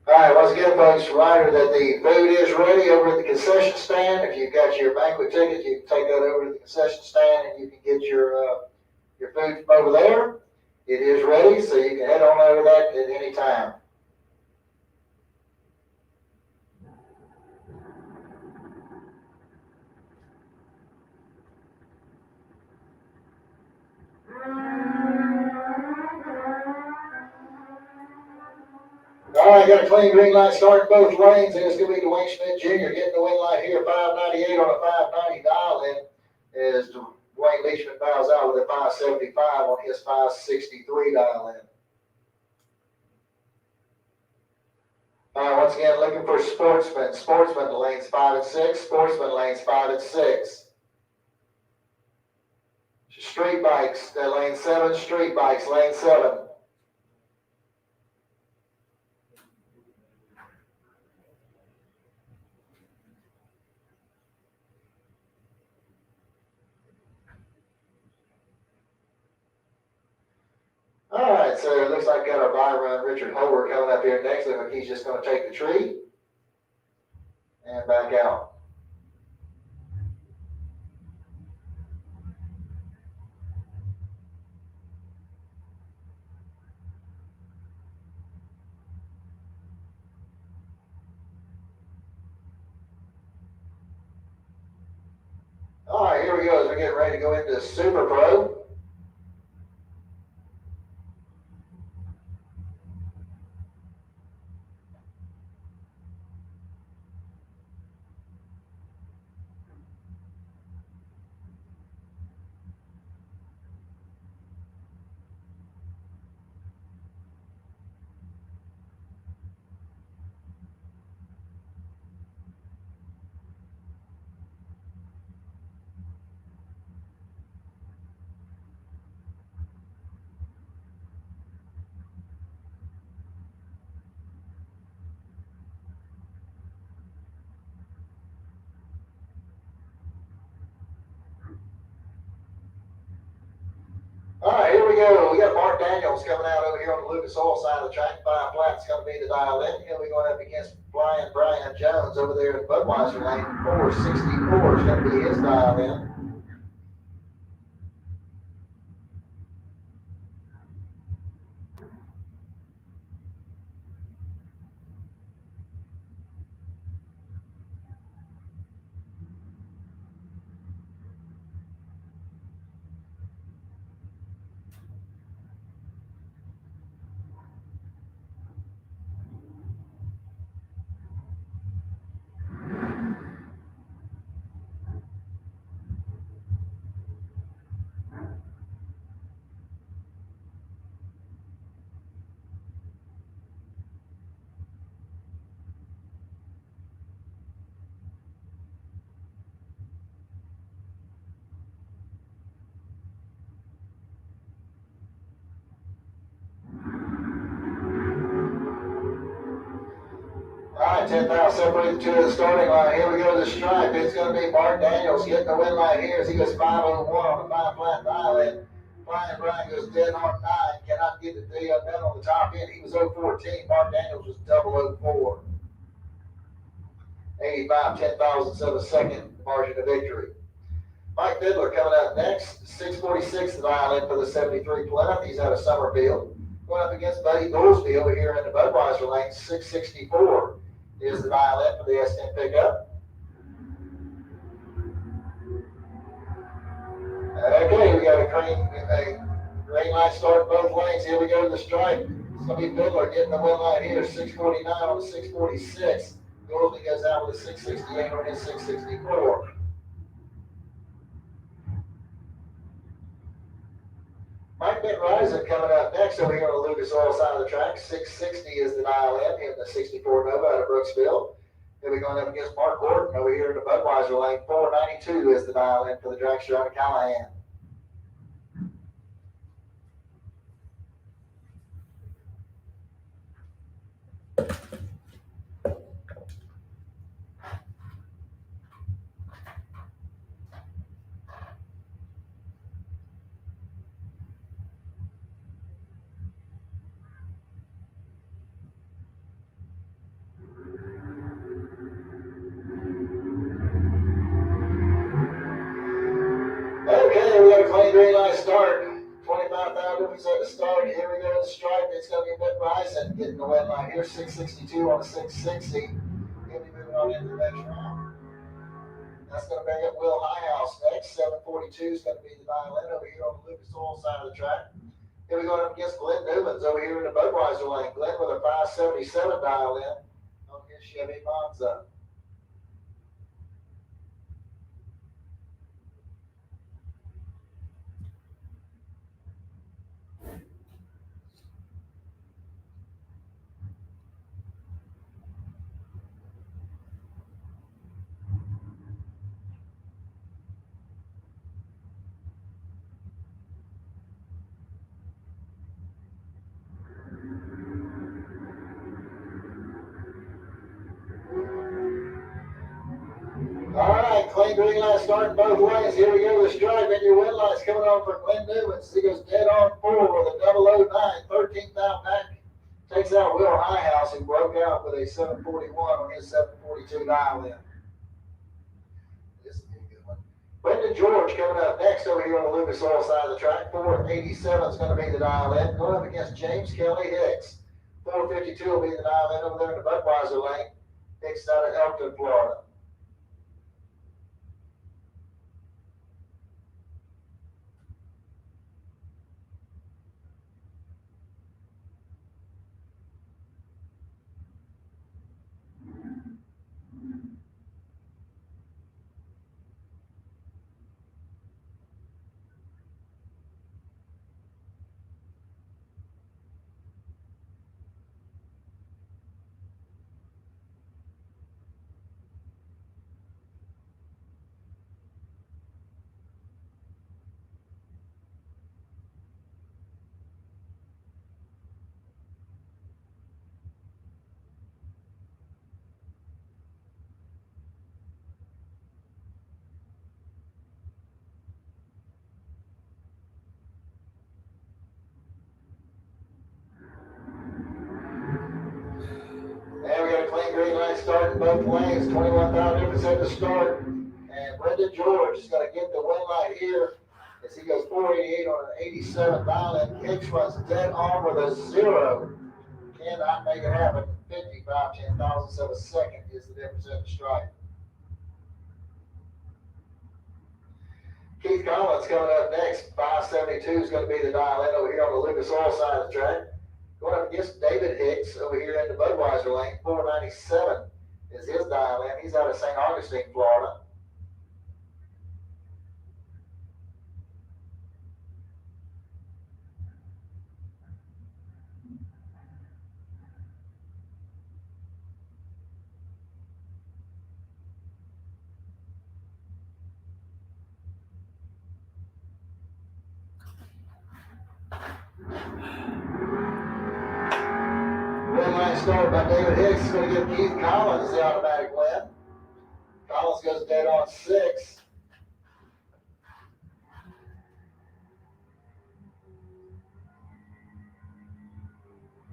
All right, once again, folks, reminder that the food is ready over at the concession stand. If you've got your banquet ticket, you can take that over to the concession stand and you can get your food from over there. It is ready, so you can head on over that at any time. All right, got a clean green light starting both lanes, and it's going to be Dwayne Schmidt Jr. getting the win light here, 598 on a 590 dial in, as Dwayne Leachman bows out with a 575 on his 563 dial in. All right, once again, looking for Sportsman. Sportsman lanes 5 and 6. Sportsman lanes 5 and 6. Street Bikes, lane 7. Street Bikes, lane 7. All right, so it looks like we got our by run Richard Holder coming up here next. Looks like he's just going to take the tree and back out. All right, here we go as we're getting ready to go into Super Pro. All right, here we go. We got Mark Daniels coming out over here on the Lucas Oil side of the track. 5 flat's going to be the dial in. Here we going up against Brian Jones over there in Budweiser lane. 464 is going to be his dial in. All right, 10,000 separate the two of the starting line. Here we go to the stripe. It's going to be Mark Daniels getting the win line here as he goes 501 on the 5 flat dial in. Brian goes dead on 9. Cannot get the done on the top end. He was 014. Mark Daniels was 004. 85 10,000ths of a second margin of victory. Mike Fiddler coming out next. 646 the dial in for the 73 Plymouth. He's out of Summerfield. Going up against Buddy Goolsby over here in the Budweiser lane. 664 is the dial in for the S10 pickup. Okay, we got a green light start both lanes. Here we go to the stripe. It's going to be Fiddler getting the win line here. 649 on the 646. Goldie goes out with a 668 on his 664. Mike McRisen coming up next over here on the Lucas Oil side of the track. 660 is the dial in, hitting the 64 Nova out of Brooksville. He'll be going up against Mark Gordon over here in the Budweiser lane. 492 is the dial in for the dragster out of Callahan. Okay, we got a clean green light start. 25,000 at the start. Here we go to the stripe. It's going to be McRisen getting the wet line here. 662 on the 660. He'll be moving on into the next round. That's going to bring up Will Highhouse next. 742 is going to be the dial in over here on the Lucas Oil side of the track. Here we go up against Glenn Newman's over here in the Budweiser lane. Glenn with a 577 dial in on his Chevy Monza. All right, clean green light starting both ways. Here we go with the stripe, and your win light's coming on for Glenn Newman. He goes dead on forward with a 009, 13th out back. Takes out Will Highhouse, who broke out with a 741 on his 742 dial in. This is a good one. Brendan George coming up next over here on the Lucas Oil side of the track. 487 is going to be the dial in. Going up against James Kelly Hicks. 452 will be the dial in over there in the Budweiser lane. Hicks out of Elkton, Florida. And we got a clean green light starting both lanes. 21,000 difference at the start. And Brendan George is going to get the win light here as he goes 488 on an 87 dial in. Hicks runs dead on with a 0. Cannot make it happen. 55 10,000ths of a second is the difference at the stripe. Keith Collins coming up next. 572 is going to be the dial in over here on the Lucas Oil side of the track. Going up against David Hicks over here in the Budweiser lane. 497 is his dial in. He's out of St. Augustine, Florida. Red line started by David Hicks. Is going to give Keith Collins the automatic win. Collins goes dead on 6.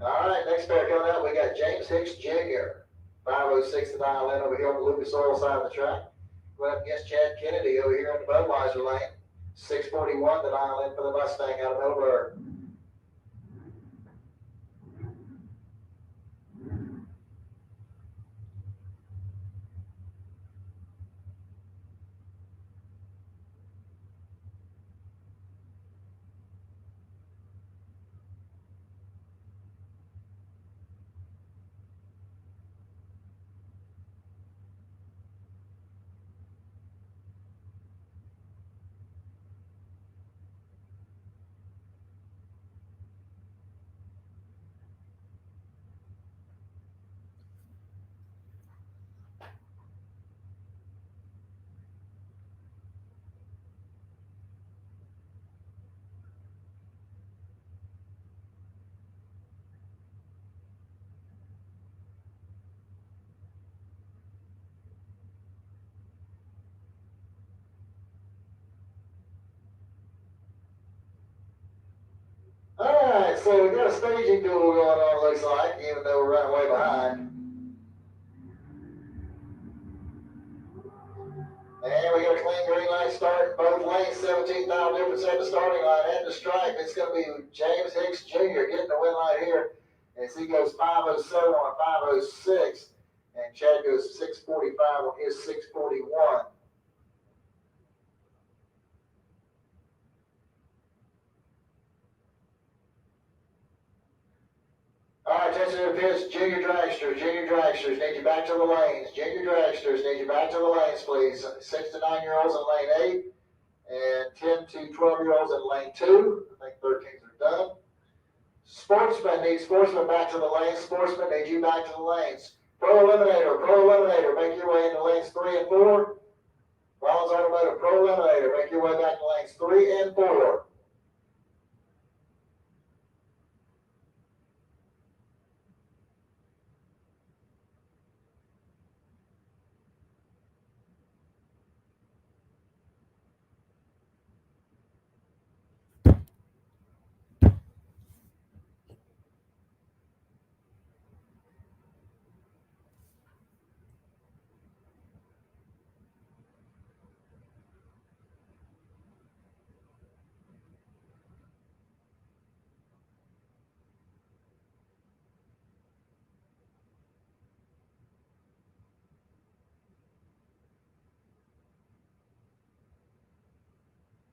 All right, next pair coming out, we got James Hicks Jr. 506 the dial in over here on the Lucas Oil side of the track. Going up against Chad Kennedy over here in the Budweiser lane. 641 the dial in for the Mustang out of Middleburg. so we got a staging duel going on, looks like, even though we're running way behind. And we got a clean green light start, both lanes, 17,000 difference at the starting line and the stripe. It's going to be James Hicks Jr. getting the win light here as he goes 507 on a 506, and Chad goes 645 on his 641. All right, attention to the pits, junior dragsters, need you back to the lanes. Junior dragsters, need you back to the lanes, please. 6 to 9-year-olds in lane 8, and 10 to 12-year-olds in lane 2. I think 13s are done. Sportsmen need sportsmen back to the lanes. Sportsmen need you back to the lanes. Pro Eliminator, make your way into lanes 3 and 4. Rollins Automotive, Pro Eliminator, make your way back to lanes 3 and 4.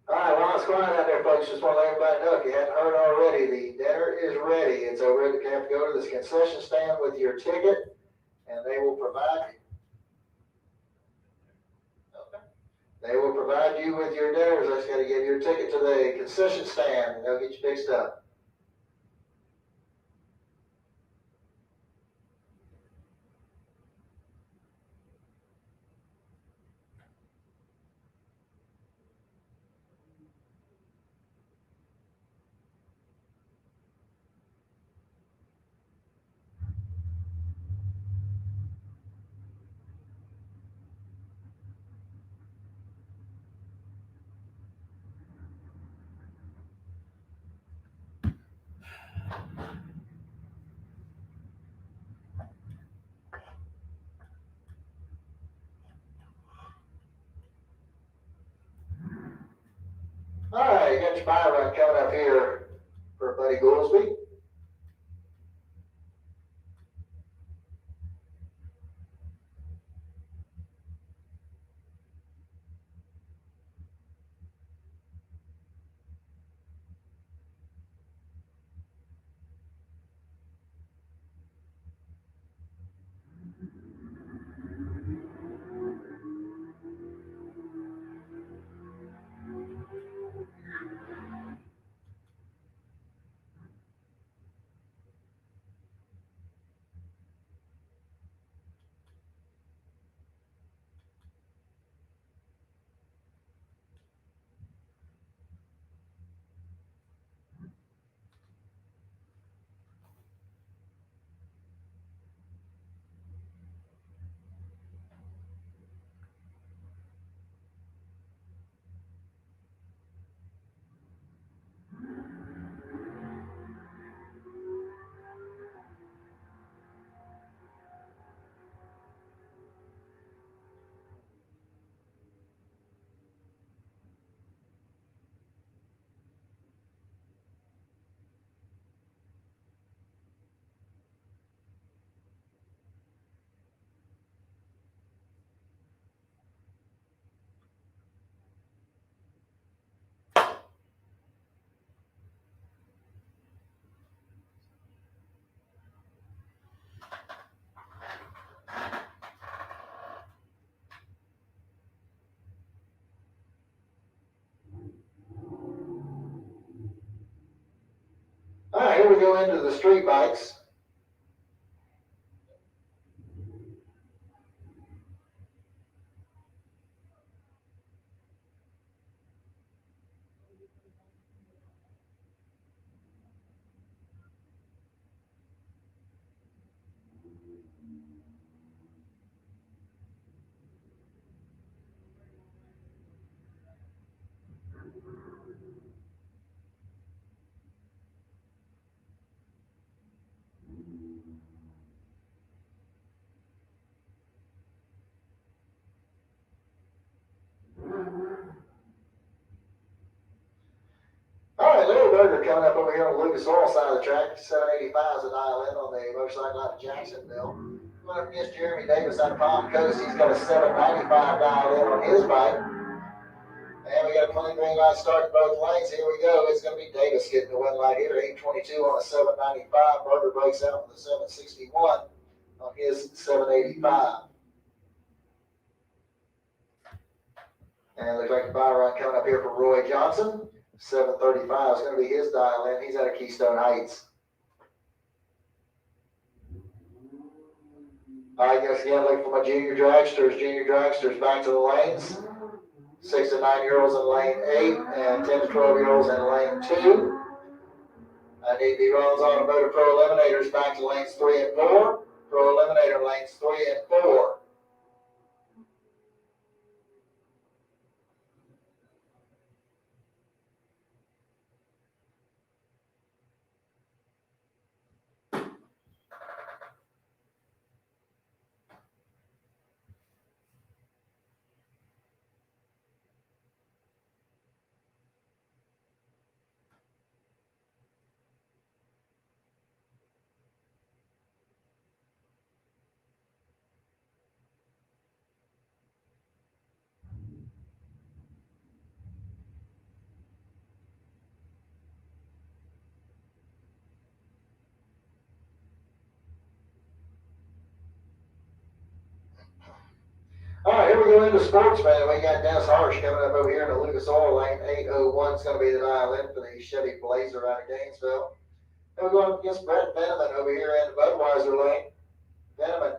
All right, while it's quiet out there, folks, just want to let everybody know, if you hadn't heard already, the dinner is ready. It's over at the, you have to go to this concession stand with your ticket, and they will provide you with your dinners. I just got to give your ticket to the concession stand, and they'll get you fixed up. All right, you got your buy run coming up here for Buddy Goolsby. All right, here we go into the street bikes. coming up over here on the Lucas Oil side of the track. 785 is the dial in on the motorcycle out of Jacksonville. Going up against Jeremy Davis out of Palm Coast. He's got a 795 dial in on his bike. And we got a clean green light start in both lanes. Here we go. It's going to be Davis getting the win light here. 822 on a 795. Berger breaks out with a 761 on his 785. And it looks like the bye run coming up here for Roy Johnson. 735 is going to be his dial in. He's out of Keystone Heights. All right, guys, again, looking for my junior dragsters. Junior dragsters back to the lanes. 6 to 9-year-olds in lane 8 and 10 to 12-year-olds in lane 2. I need the Rollins Automotive Pro Eliminators back to lanes 3 and 4. Pro Eliminator lanes 3 and 4. All right, here we go into sports, man. We got Dennis Harsh coming up over here in the Lucas Oil lane. 801 is going to be the dial in for the Chevy Blazer out of Gainesville. Then we're going up against Brett Veneman over here in the Budweiser lane. Veneman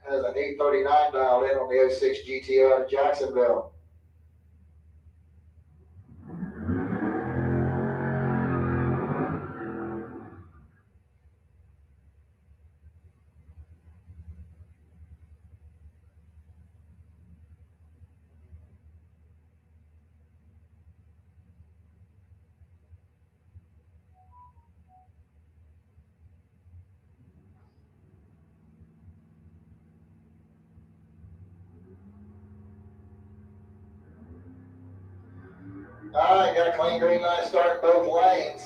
has an 839 dialed in on the 06 GTO out of Jacksonville. All right, got a clean green light start in both lanes.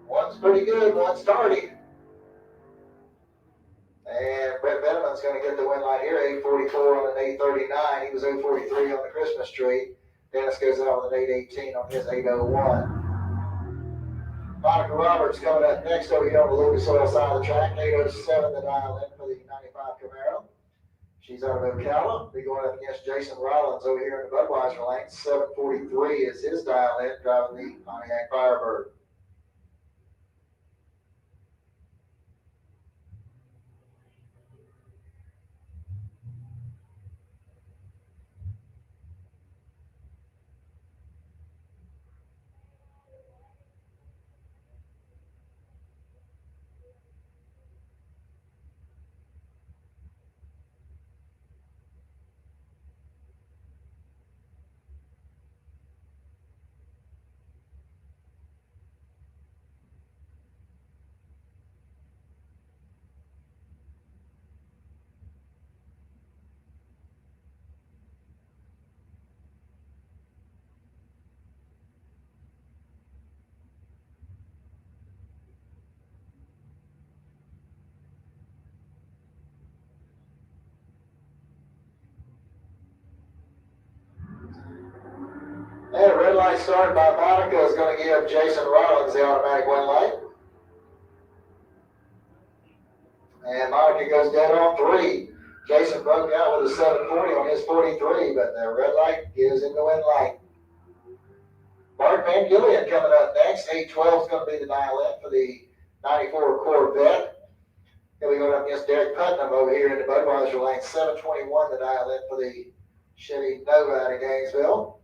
One's pretty good, one's tardy. And Brett Veneman's going to get the win light here, 844 on an 839. He was 043 on the Christmas tree. Dennis goes out with an 818 on his 801. Monica Roberts coming up next over here on the Lucas Oil side of the track. 807 the dial in for the 95 Camaro. She's out of Ocala. Be going up against Jason Rollins over here in the Budweiser lane. 743 is his dial in, driving the Pontiac Firebird. And a red light start by Monica is going to give Jason Rollins the automatic win light. And Monica goes dead on 3. Jason broke out with a 740 on his 43, but the red light gives him the win light. Mark Van Gillian coming up next. 812 is going to be the dial in for the 94 Corvette. Then we go up against Derek Putnam over here in the Budweiser lane. 721 the dial in for the Chevy Nova out of Gainesville.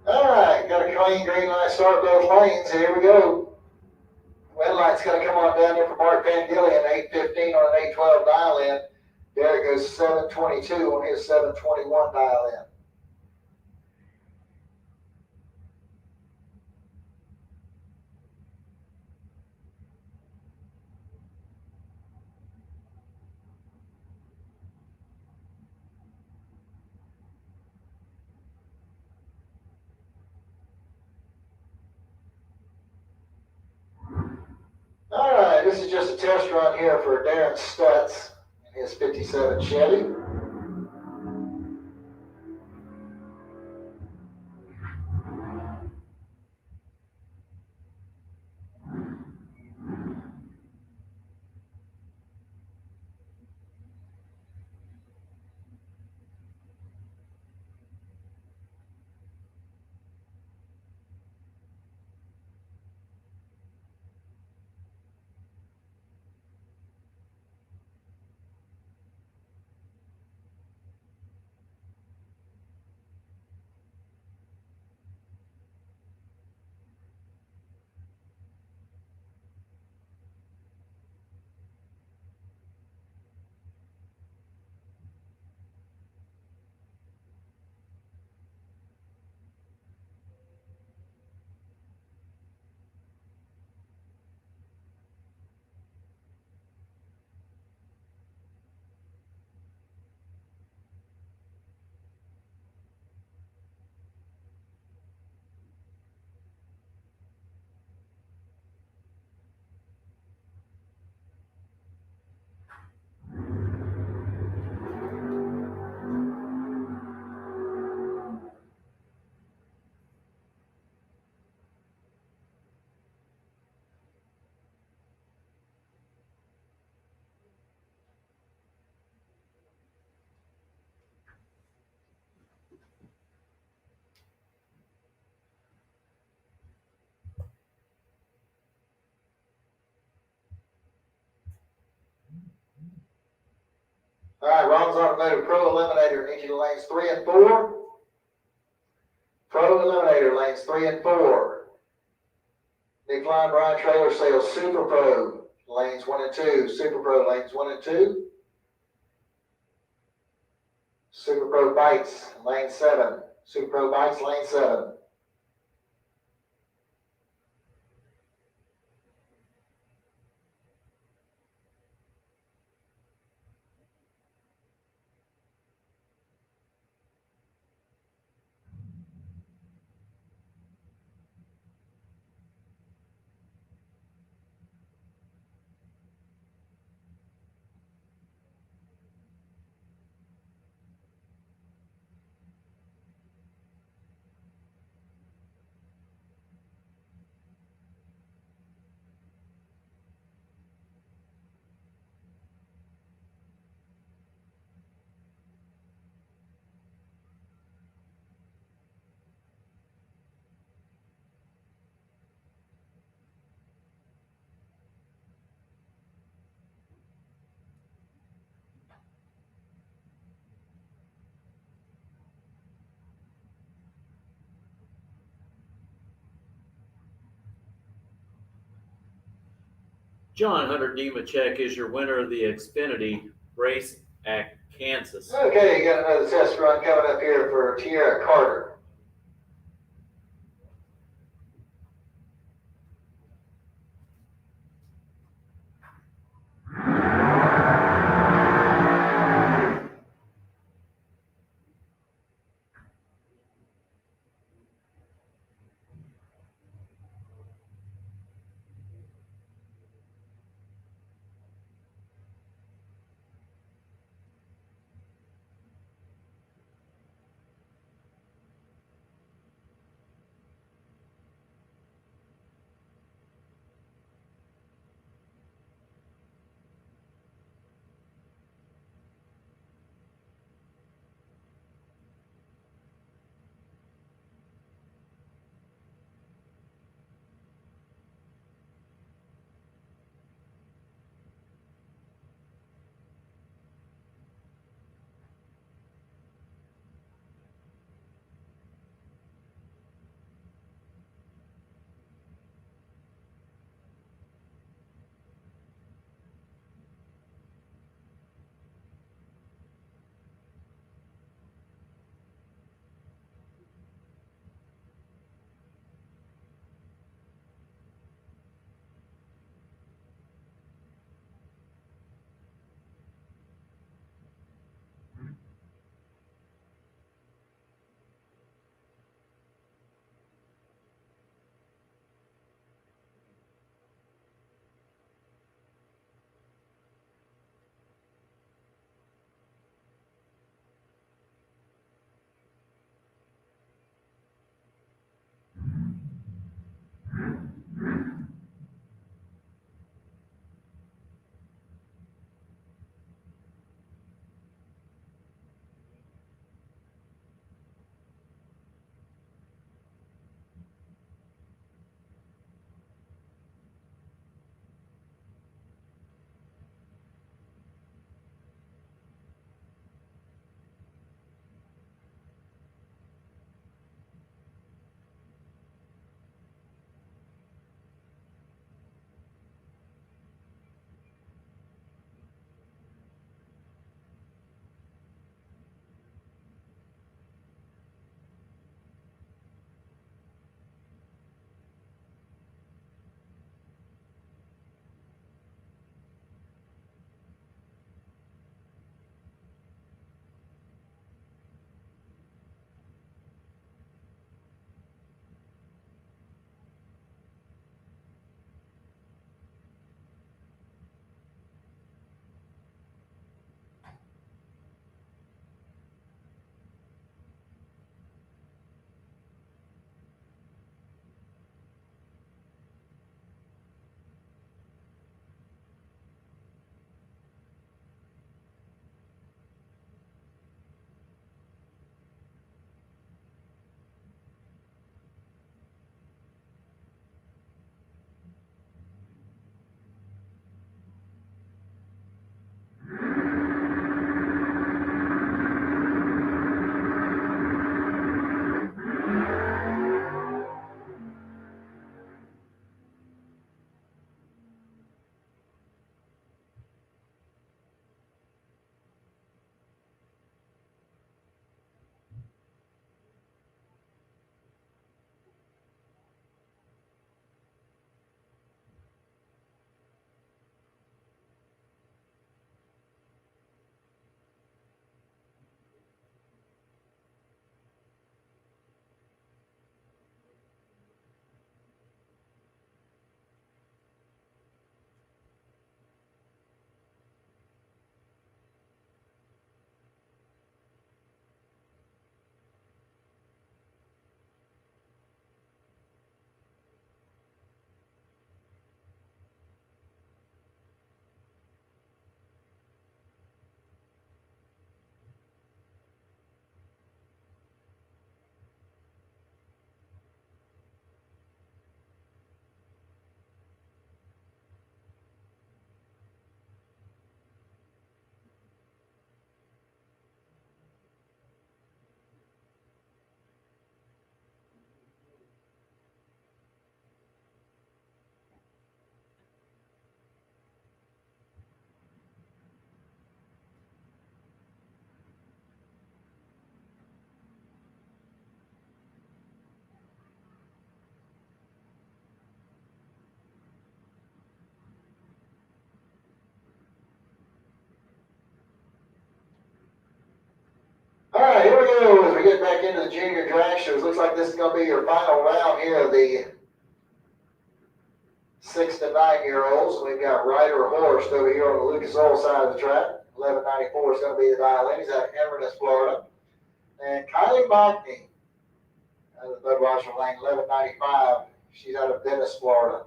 All right, got a clean green light start both lanes. Here we go. Win light that's gonna come on down here for Mark Pangillion, 815 on an 812 dial in. There goes 722 on his 721 dial in. All right, this is just a test run here for Darren Stutz in his 57 Chevy. All right, Ron's Automotive Pro Eliminator, need you to lanes 3 and 4. Pro Eliminator, lanes 3 and 4. Nick Klein, Brian Trailer Sales, Super Pro, lanes 1 and 2. Super Pro, lanes 1 and 2. Super Pro Bites, lane 7. Super Pro Bites, lane 7. John Hunter Nemechek is your winner of the Xfinity race at Kansas. Okay, you got another test run coming up here for Tierra Carter. we get back into the junior drag shows, looks like this is going to be your final round here of the 6 to 9-year-olds. We've got Ryder Horst over here on the Lucas Oil side of the track. 1194 is going to be the dial-in. He's out of Inverness, Florida. And Kylie Mockney out of the Budweiser lane, 1195. She's out of Venice, Florida.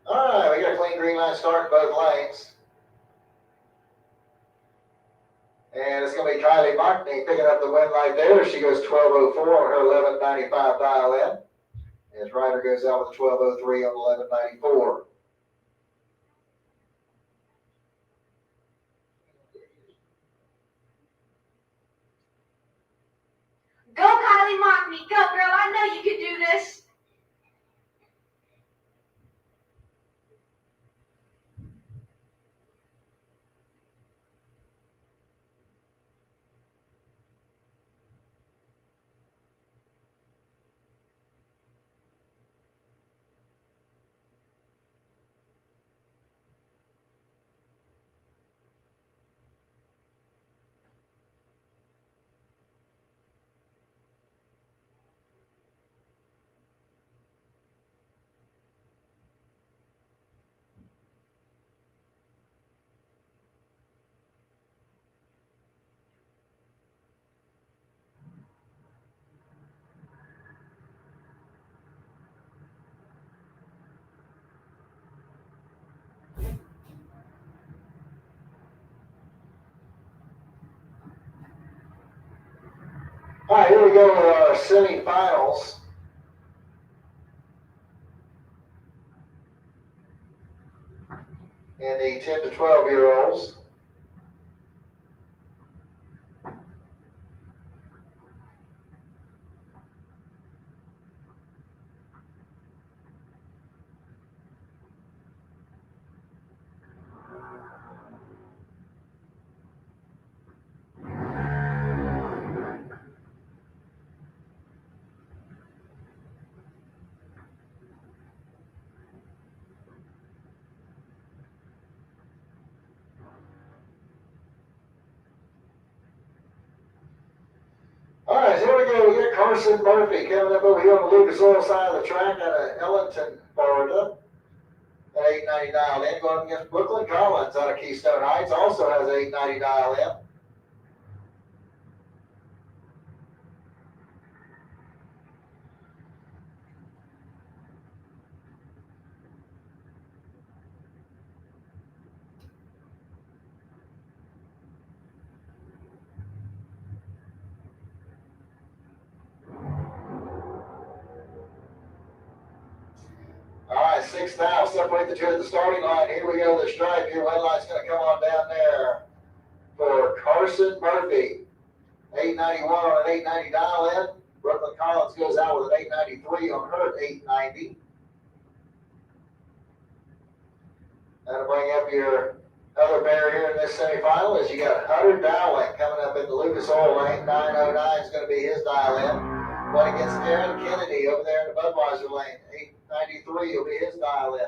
All right, we got a clean green line start in both lanes. And it's going to be Kylie Mockney picking up the win right there. She goes 12:04 on her 11:95 dial in. As Ryder goes out with a 12:03 on 11:94. Go, Kylie Mockney. Go, girl. I know you can do this. All right, here we go with our semifinals. In the 10 to 12-year-olds. All right, so here we go. We got Carson Murphy coming up over here on the Lucas Oil side of the track out of Ellington, Florida. At 890 dial in, going up against Brooklyn Collins out of Keystone Heights, also has 890 dial in. All right, 6,000, separate the two at the starting line. Here we go, the stripe. Your win line's going to come on down there for Carson Murphy. 891 on an 890 dial in. Brooklyn Collins goes out with an 893 on her 890. That'll bring up your other pair here in this semifinal is you got Hunter Dowling coming up in the Lucas Oil lane. 909 is going to be his dial in. One against Darren Kennedy over there in the Budweiser lane. 893 will be his dial in.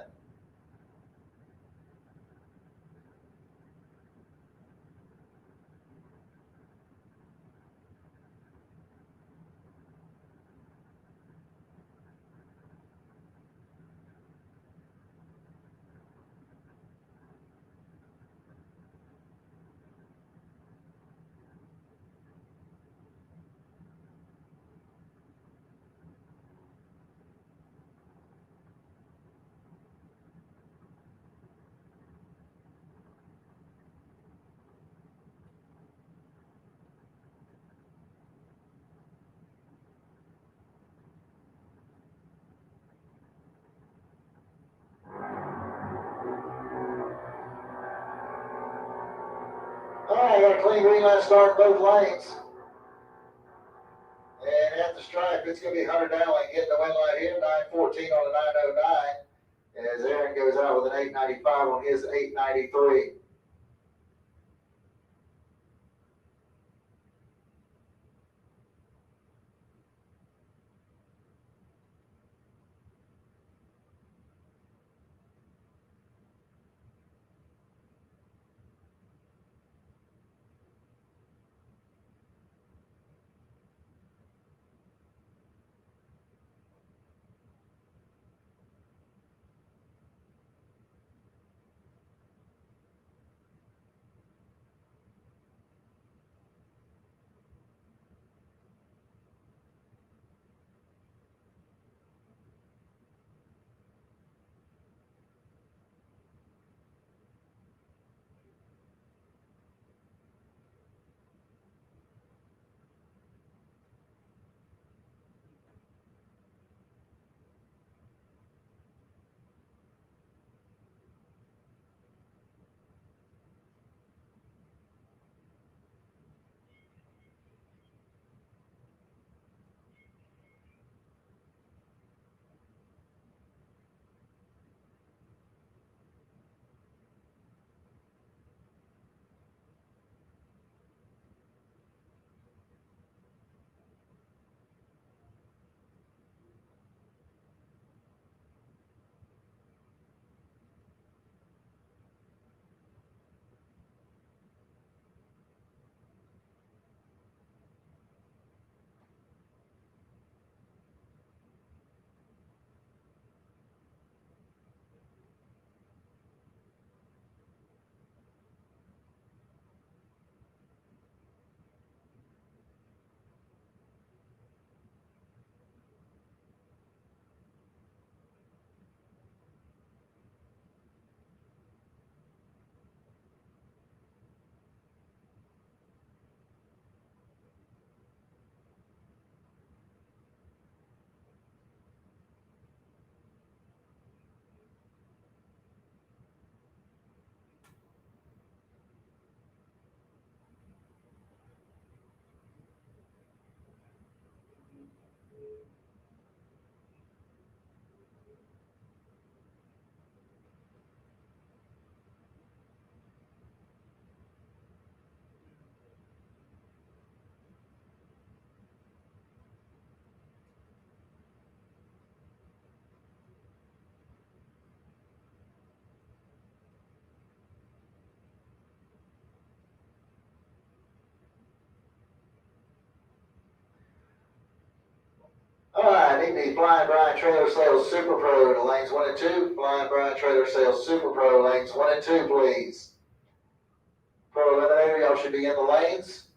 right, clean green line start both lanes. And at the stripe, it's going to be Hunter Dowling getting the win line here, 9:14 on the 9:09. As Aaron goes out with an 8:95 on his 8:93. All right, need the Flying Brian Trailer Sales Super Pro to lanes 1 and 2. Flying Brian Trailer Sales Super Pro lanes 1 and 2, please. Pro Eliminator, y'all should be in the lanes.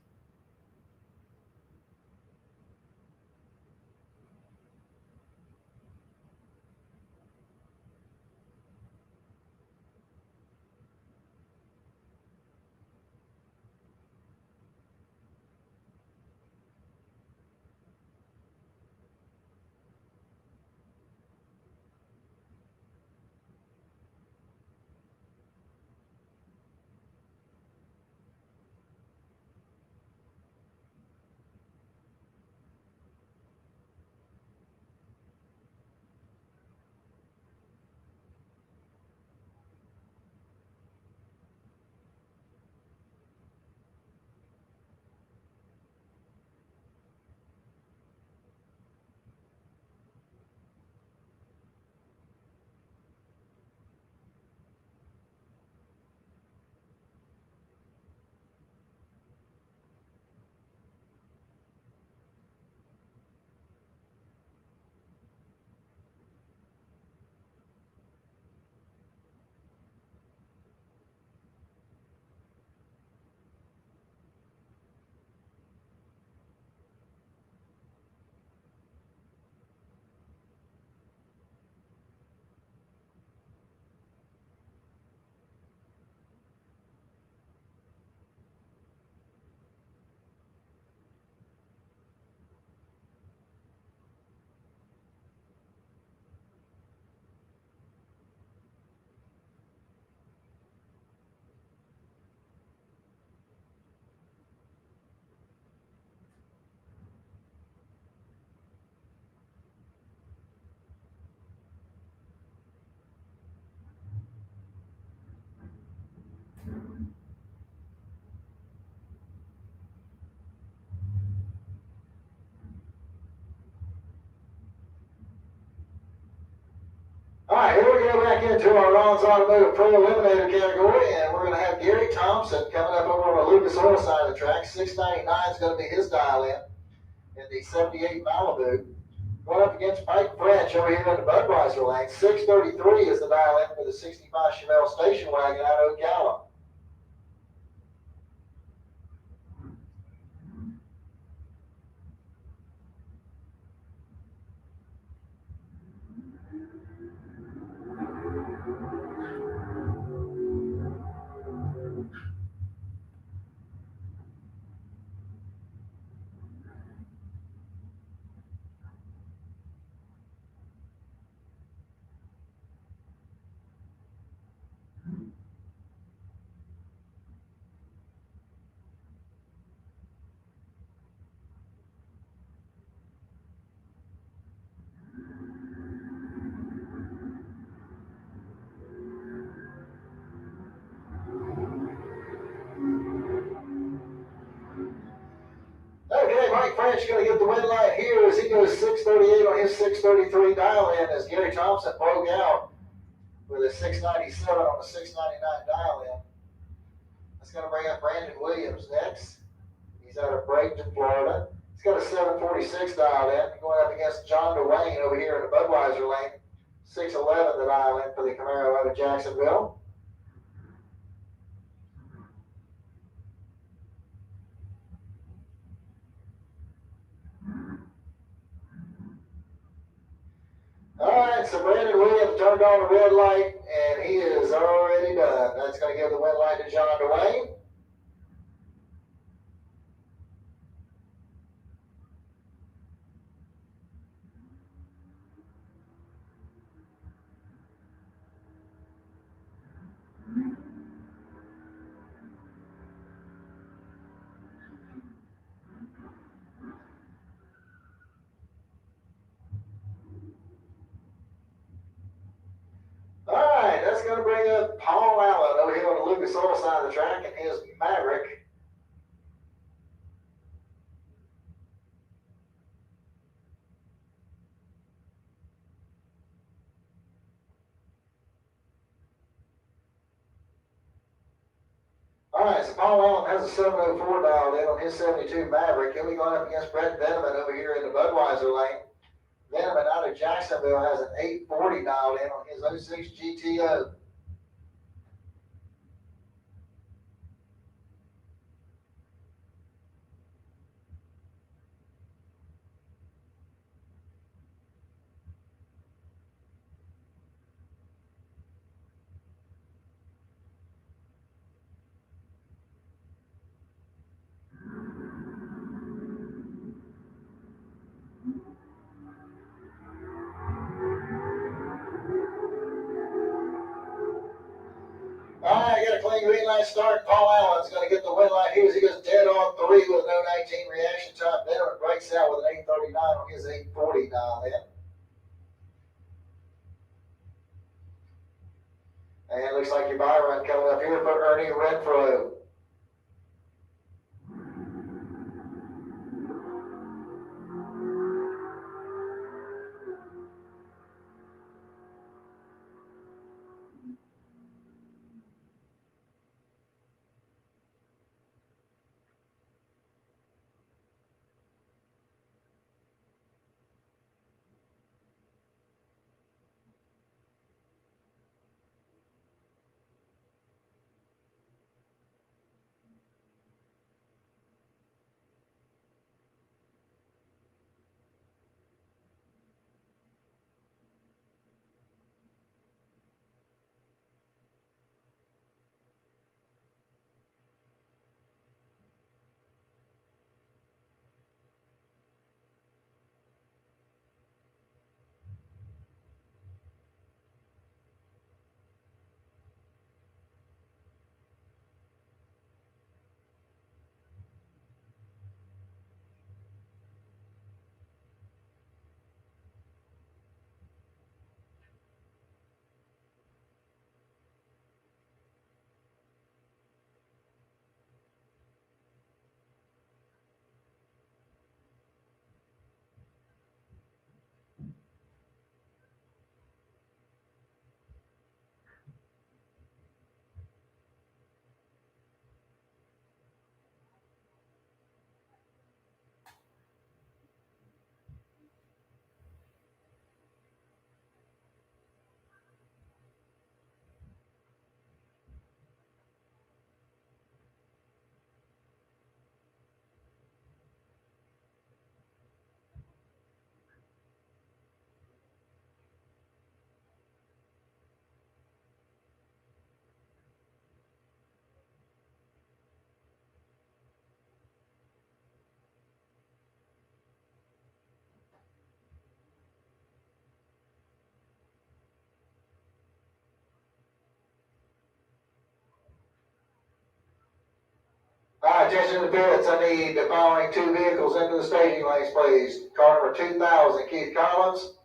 right, here we go back into our Ron's Automotive Pro Eliminator category, and we're going to have Gary Thompson coming up over on the Lucas Oil side of the track. 699 is going to be his dial-in the 78 Malibu. Going up against Mike French over here in the Budweiser lane. 633 is the dial-in for the 65 Chevelle station wagon out of Ocala. Okay, Mike French going to get the win light here as he goes 638 on his 633 dial-in as Gary Thompson broke out with a 697 on the 699 dial-in. That's going to bring up Brandon Williams next. He's out of Bradenton, Florida. He's got a 746 dial-in going up against John DeWayne over here in the Budweiser lane. 611 the dial-in for the Camaro out of Jacksonville. All right, so Brandon Williams turned on the red light, and he is already done. That's going to give the win light to John DeWayne. All right, that's going to bring up Paul Allen over here on the Lucas Oil side of the track and his Maverick. All right, so Paul Allen has a 704 dialed in on his 72 Maverick. He'll be going up against Brett Veneman over here in the Budweiser lane. Veneman out of Jacksonville has an 840 dialed in on his 06 GTO. All right, got a clean green light start. Paul Allen's going to get the win light here as he goes dead on 3 with no 19 reaction time. Veneman breaks out with an 839 on his 840 dial in. And it looks like your buy run coming up here for Ernie Renfro. All right, attention to the pits. I need the following two vehicles into the staging lanes, please. Car number 2000, Keith Collins,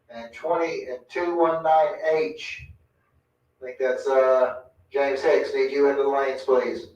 and 219H. I think that's James Hicks. Need you into the lanes, please.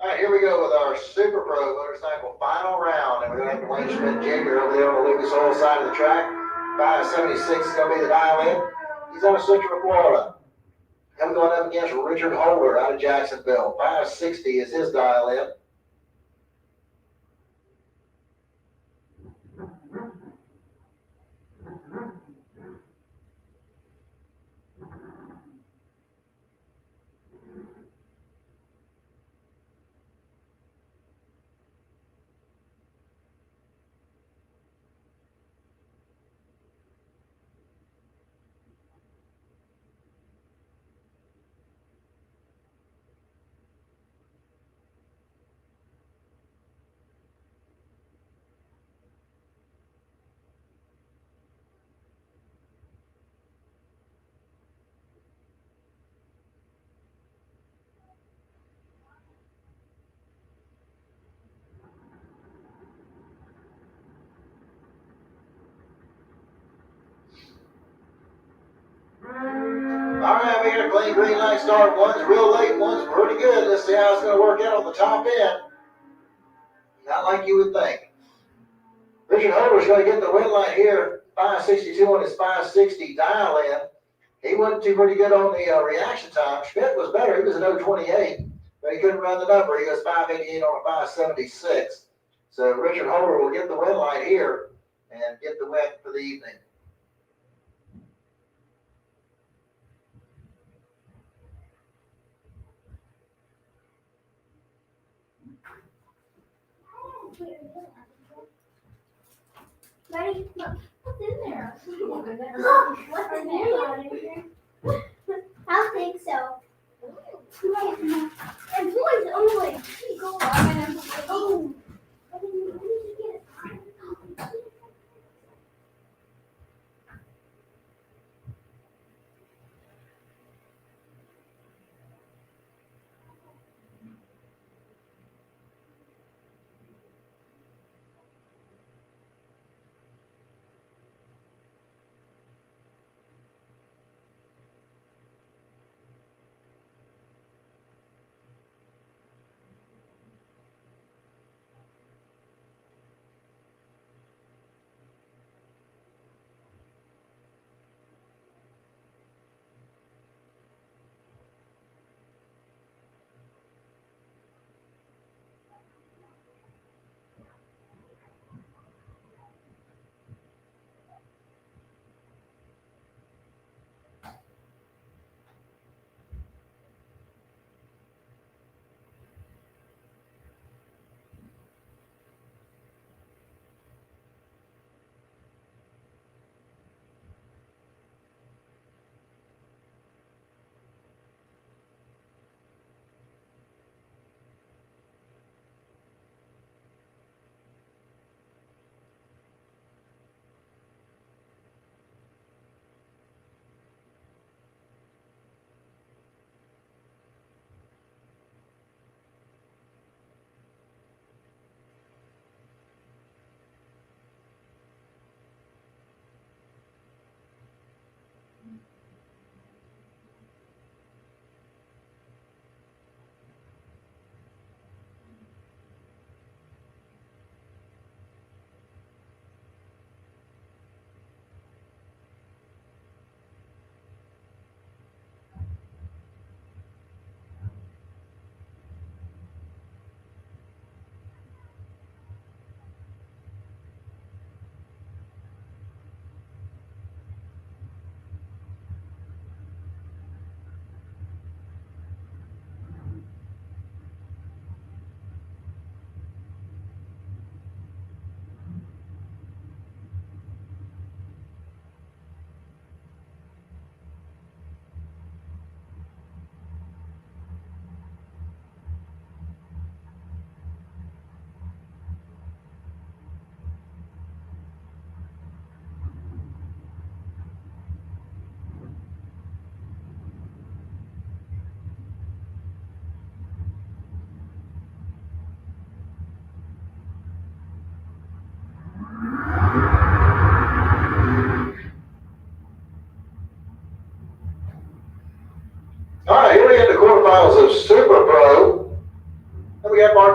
All right, here we go with our Super Pro motorcycle final round. And we're going to have Wayne Schmidt Jr. over there on the Lucas Oil side of the track. 576 is going to be the dial-in. He's out of Central Florida. Him going up against Richard Holder out of Jacksonville. 560 is his dial-in. All right, we got a clean green light start. One's real late, one's pretty good. Let's see how it's going to work out on the top end. Not like you would think. Richard Holder's going to get the win light here. 562 on his 560 dial-in. He wasn't too pretty good on the reaction time. Schmidt was better. He was an 028, but he couldn't run the number. He goes 588 on a 576. So Richard Holder will get the win light here and get the win for the evening. Ready? Look, what's in there? What's in there? I think so. And boys only. Go on. Oh.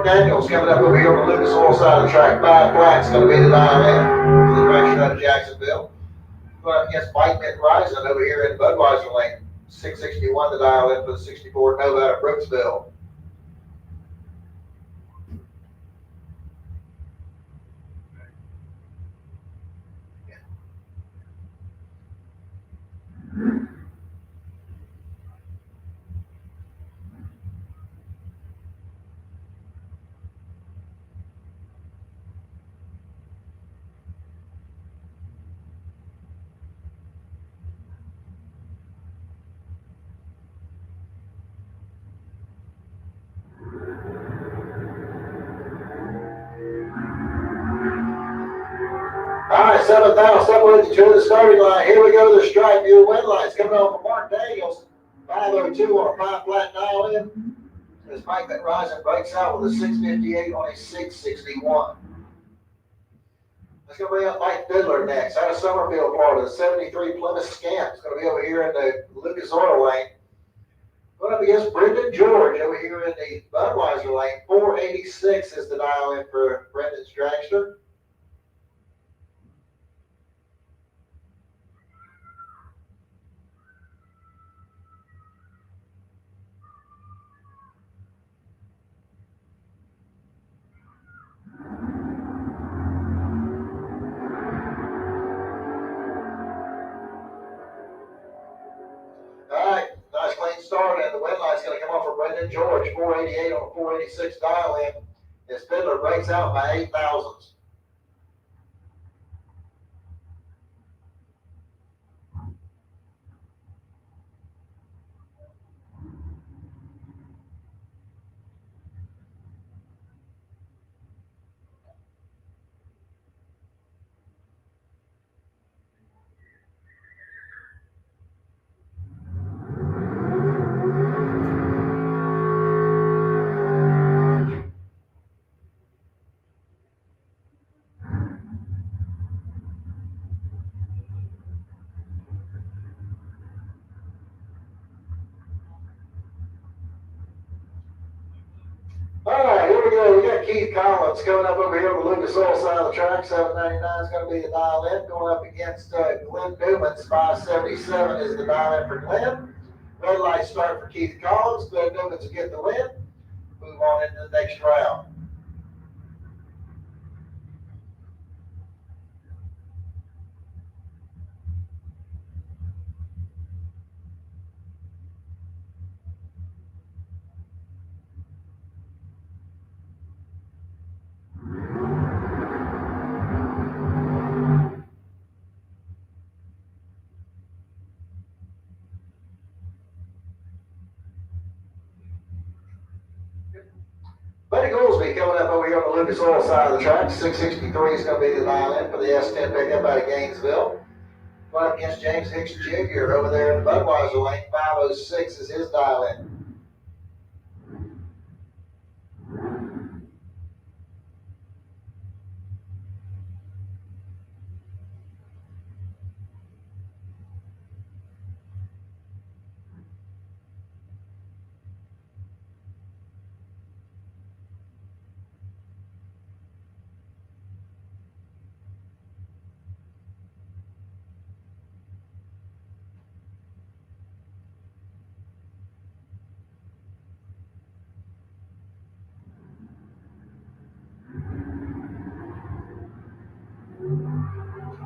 Mark Daniels coming up over here on the Lucas Oil side of the track. 5 flat's going to be the dial in for the direction out of Jacksonville. Going up against Mike McRisen over here in Budweiser lane. 661 the dial in for the 64 Nova out of Brooksville. All right, 7,000, separated to the starting line. Here we go to the stripe. Your win lights coming off of Mark Daniels. 502 on a 5 flat dial in. As Mike McRisen breaks out with a 658 on a 661. That's going to bring up Mike Fiddler next. Out of Summerfield, Florida. The 73 Plymouth Scamp is going to be over here in the Lucas Oil lane. Going up against Brendan George over here in the Budweiser lane. 486 is the dial in for Brendan's dragster. All right, nice clean start, and the win line's going to come off for Brendan George, 488 on a 486 dial in. As Fiddler breaks out by 8 thousandths. All right, here we go. We got Keith Collins coming up over here on the Lucas Oil side of the track. 799 is going to be the dial in. Going up against Glenn Newman's 577 is the dial in for Glenn. Red light start for Keith Collins. Glenn Newman's will get the win. Move on into the next round. Buddy Goolsby coming up over here on the Lucas Oil side of the track. 663 is going to be the dial in for the S10 pickup out of Gainesville. Going up against James Hicks Jr. over there in the Budweiser lane. 506 is his dial in.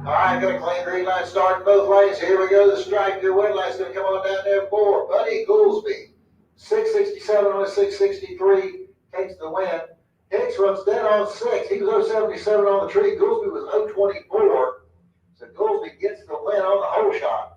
All right, got a clean green light starting both lanes. Here we go. The stripe. Your win light's going to come on down there for Buddy Goolsby. 667 on a 663 takes the win. Hicks runs dead on 6. He was 077 on the tree. Goolsby was 024. So Goolsby gets the win on the hole shot.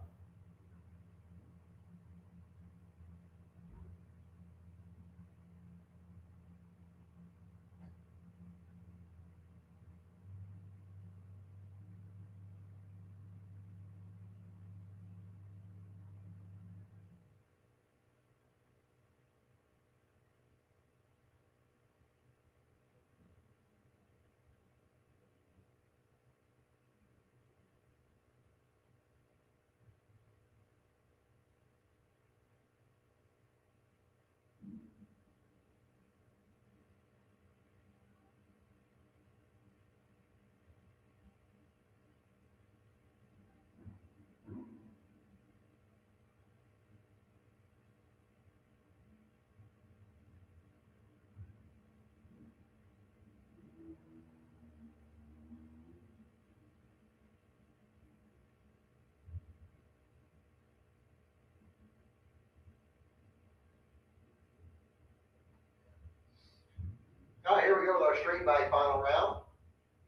here with our street bike final round.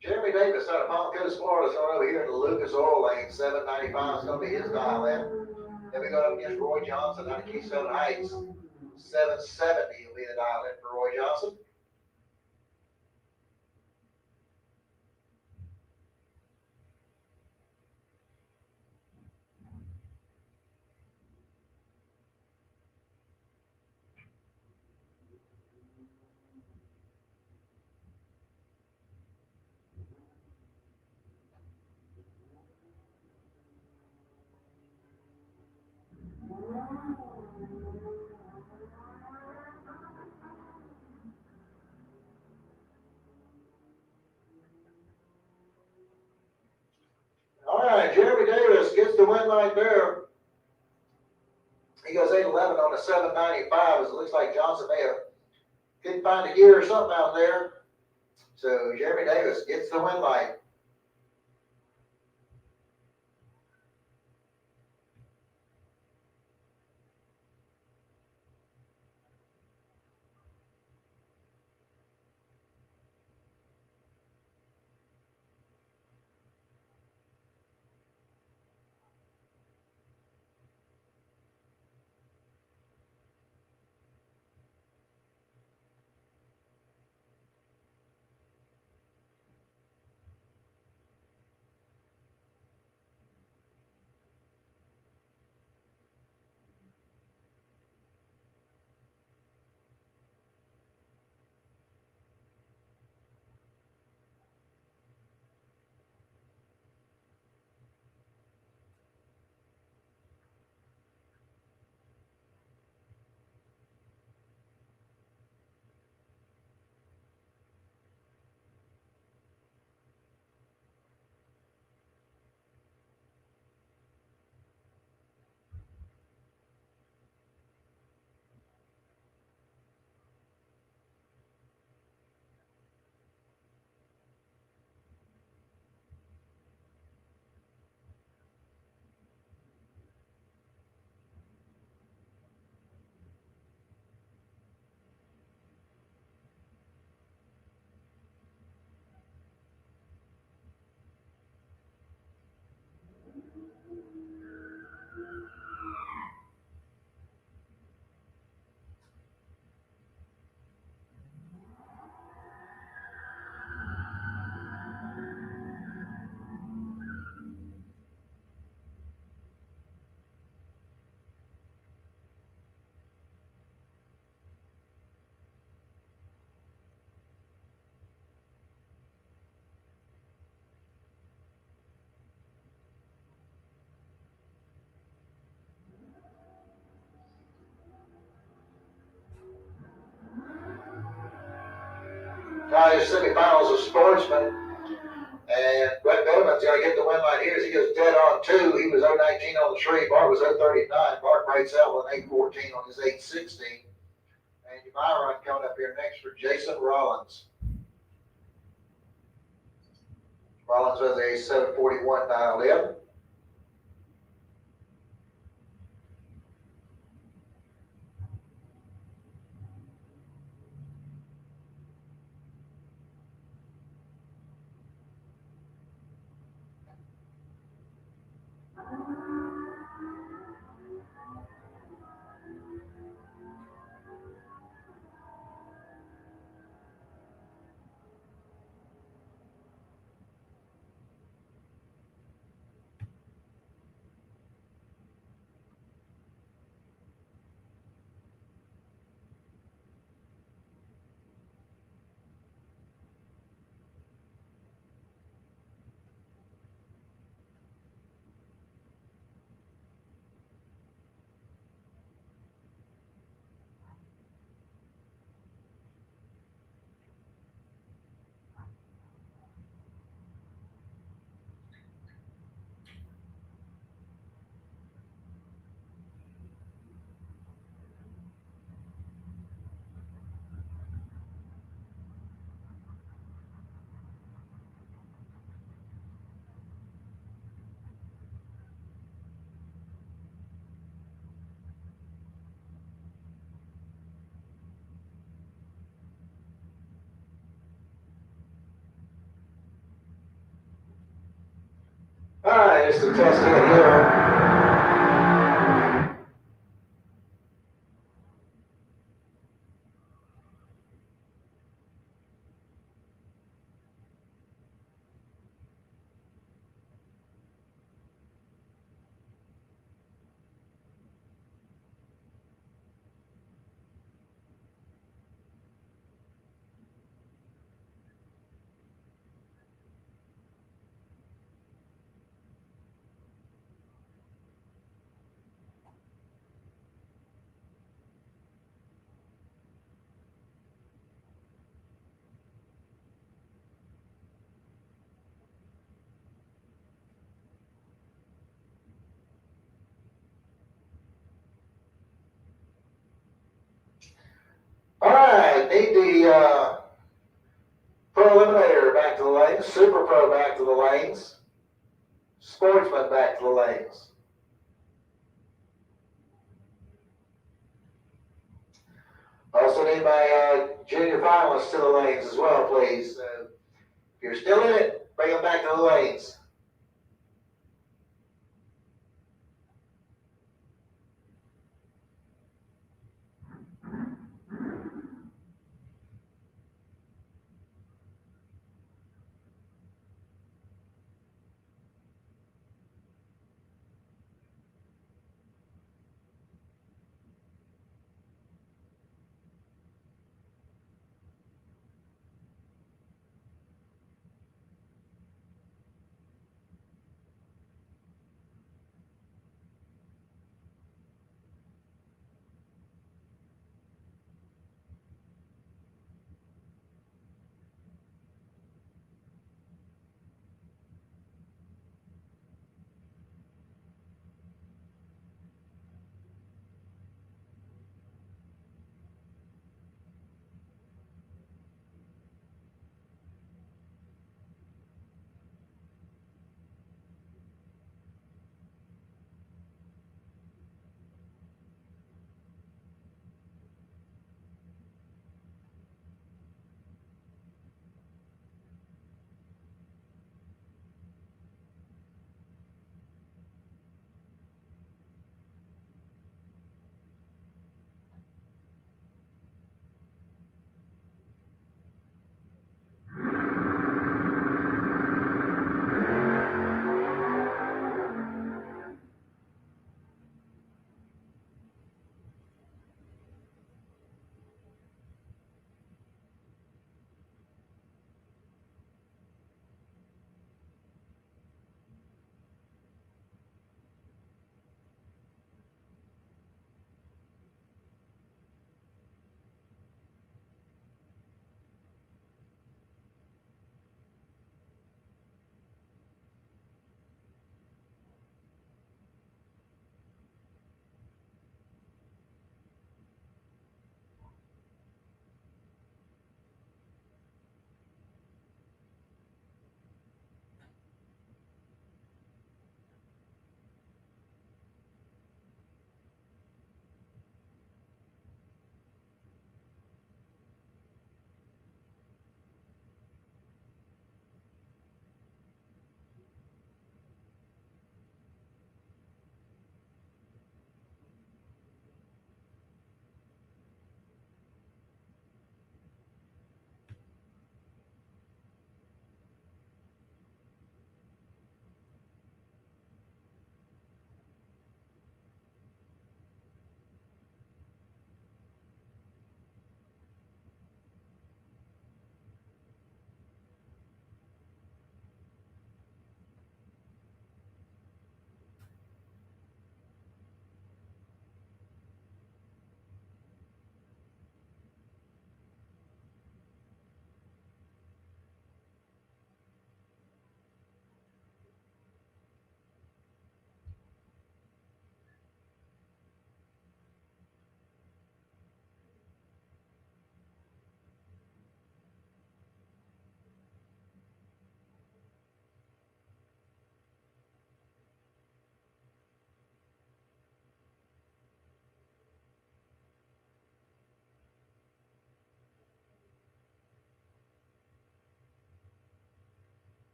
Jeremy Davis out of Palm Coast, Florida, is going over here in the Lucas Oil Lane. 795 is going to be his dial in. Then we go up against Roy Johnson out of Keystone Heights. 770 will be the dial in for Roy Johnson. All right, Jeremy Davis gets the win right there. He goes 811 on the 795. As it looks like Johnson may have couldn't find a gear or something out there. So Jeremy Davis gets the win light. Guys, semifinals of Sportsman. And Brett Bowman's going to get the win line here as he goes dead on 2. He was 019 on the tree. Bart was 039. Bart breaks out with an 814 on his 816. And my run coming up here next for Jason Rollins. Rollins has a 741 dialed in. a test hit here. All right, need the Pro Eliminator back to the lanes, Super Pro back to the lanes, Sportsman back to the lanes. Also need my junior finalists to the lanes as well, please. If you're still in it, bring them back to the lanes.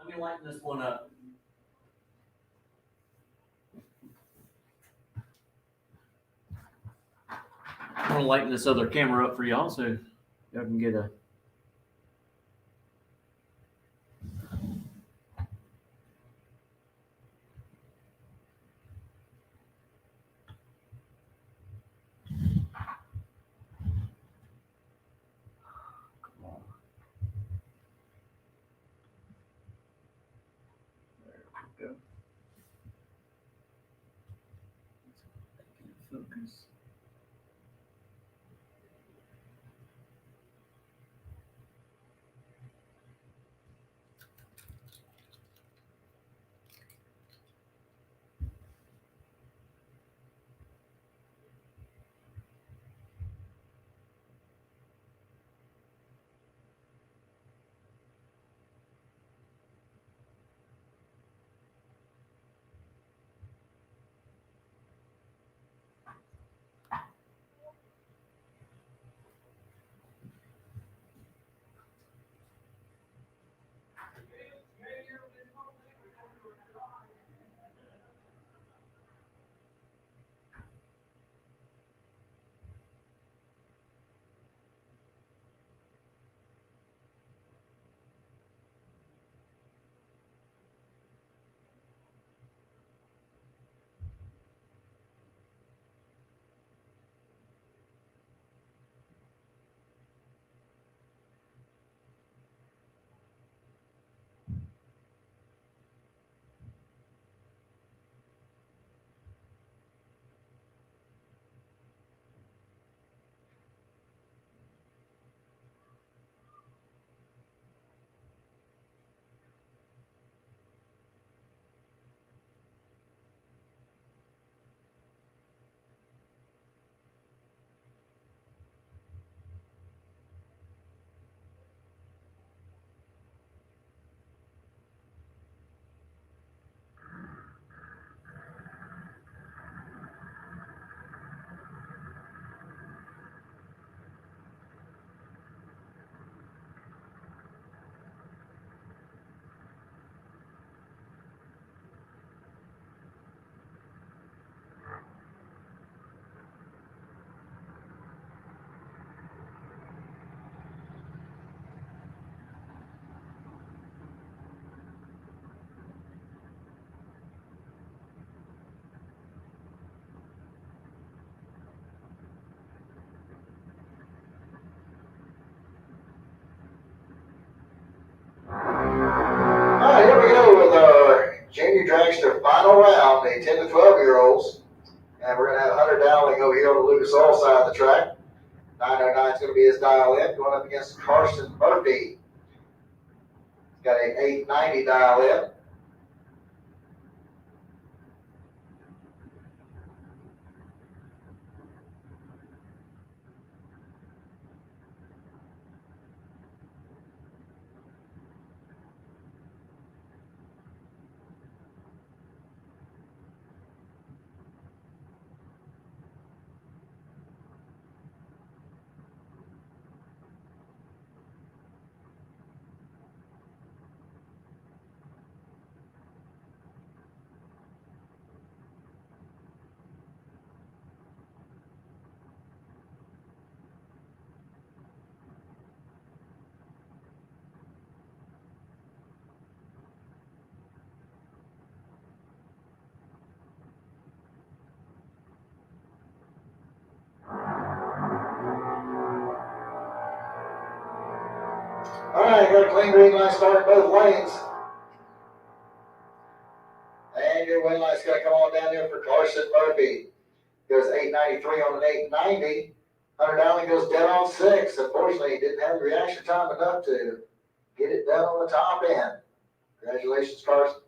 Let me lighten this one up. I'm gonna lighten this other camera up for y'all so y'all can get a. Go. Focus. Alright, here we go with our junior dragster final round, the 10 to 12-year-olds. And we're going to have Hunter Dowling over here on the Lucas Oil side of the track. 909 is going to be his dial in, going up against Carson Murphy. He's got an 890 dial in. Alright, got a clean green light start both lanes. And your win light's going to come on down there for Carson Murphy. Goes 893 on an 890. Hunter Dowling goes dead on 6. Unfortunately, he didn't have the reaction time enough to get it done on the top end. Congratulations, Carson.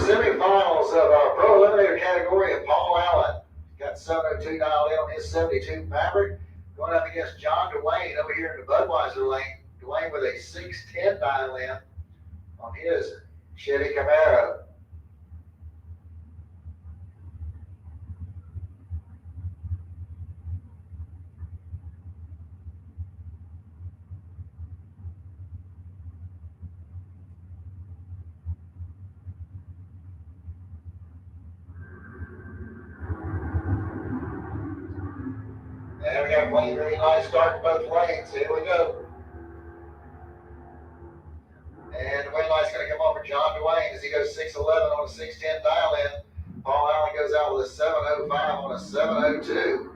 semifinals of our Pro Eliminator category of Paul Allen. Got 702 dialed in on his 72 Maverick. Going up against John Dwayne over here in the Budweiser lane. Dwayne with a 610 dial in on his Chevy Camaro. And we got Wayne really nice start in both lanes. Here we go. And the win light's going to come on for John Dwayne as he goes 611 on a 610 dial in. Paul Allen goes out with a 705 on a 702.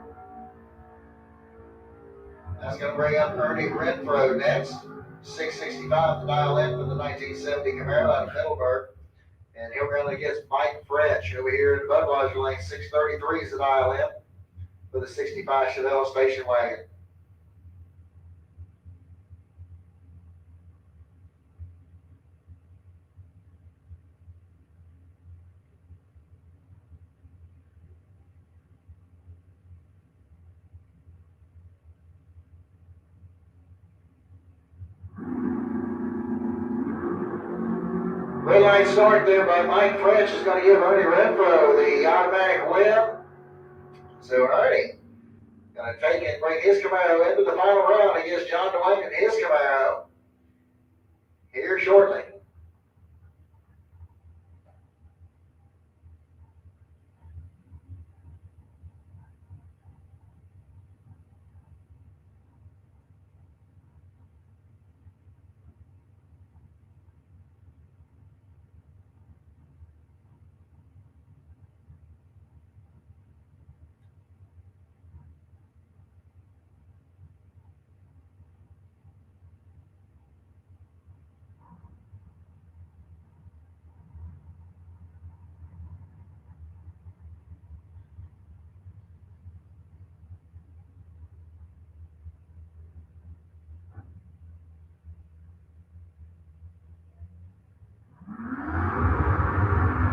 That's going to bring up Ernie Renfro next. 665 to dial in for the 1970 Camaro out of Middleburg. And he'll run against Mike Fretch over here in the Budweiser lane. 633 is the dial in for the 65 Chevelle station wagon. Red light start there by Mike French is going to give Ernie Renfro the automatic win. So Ernie going to take and bring his Camaro into the final round against John Dwayne and his Camaro here shortly.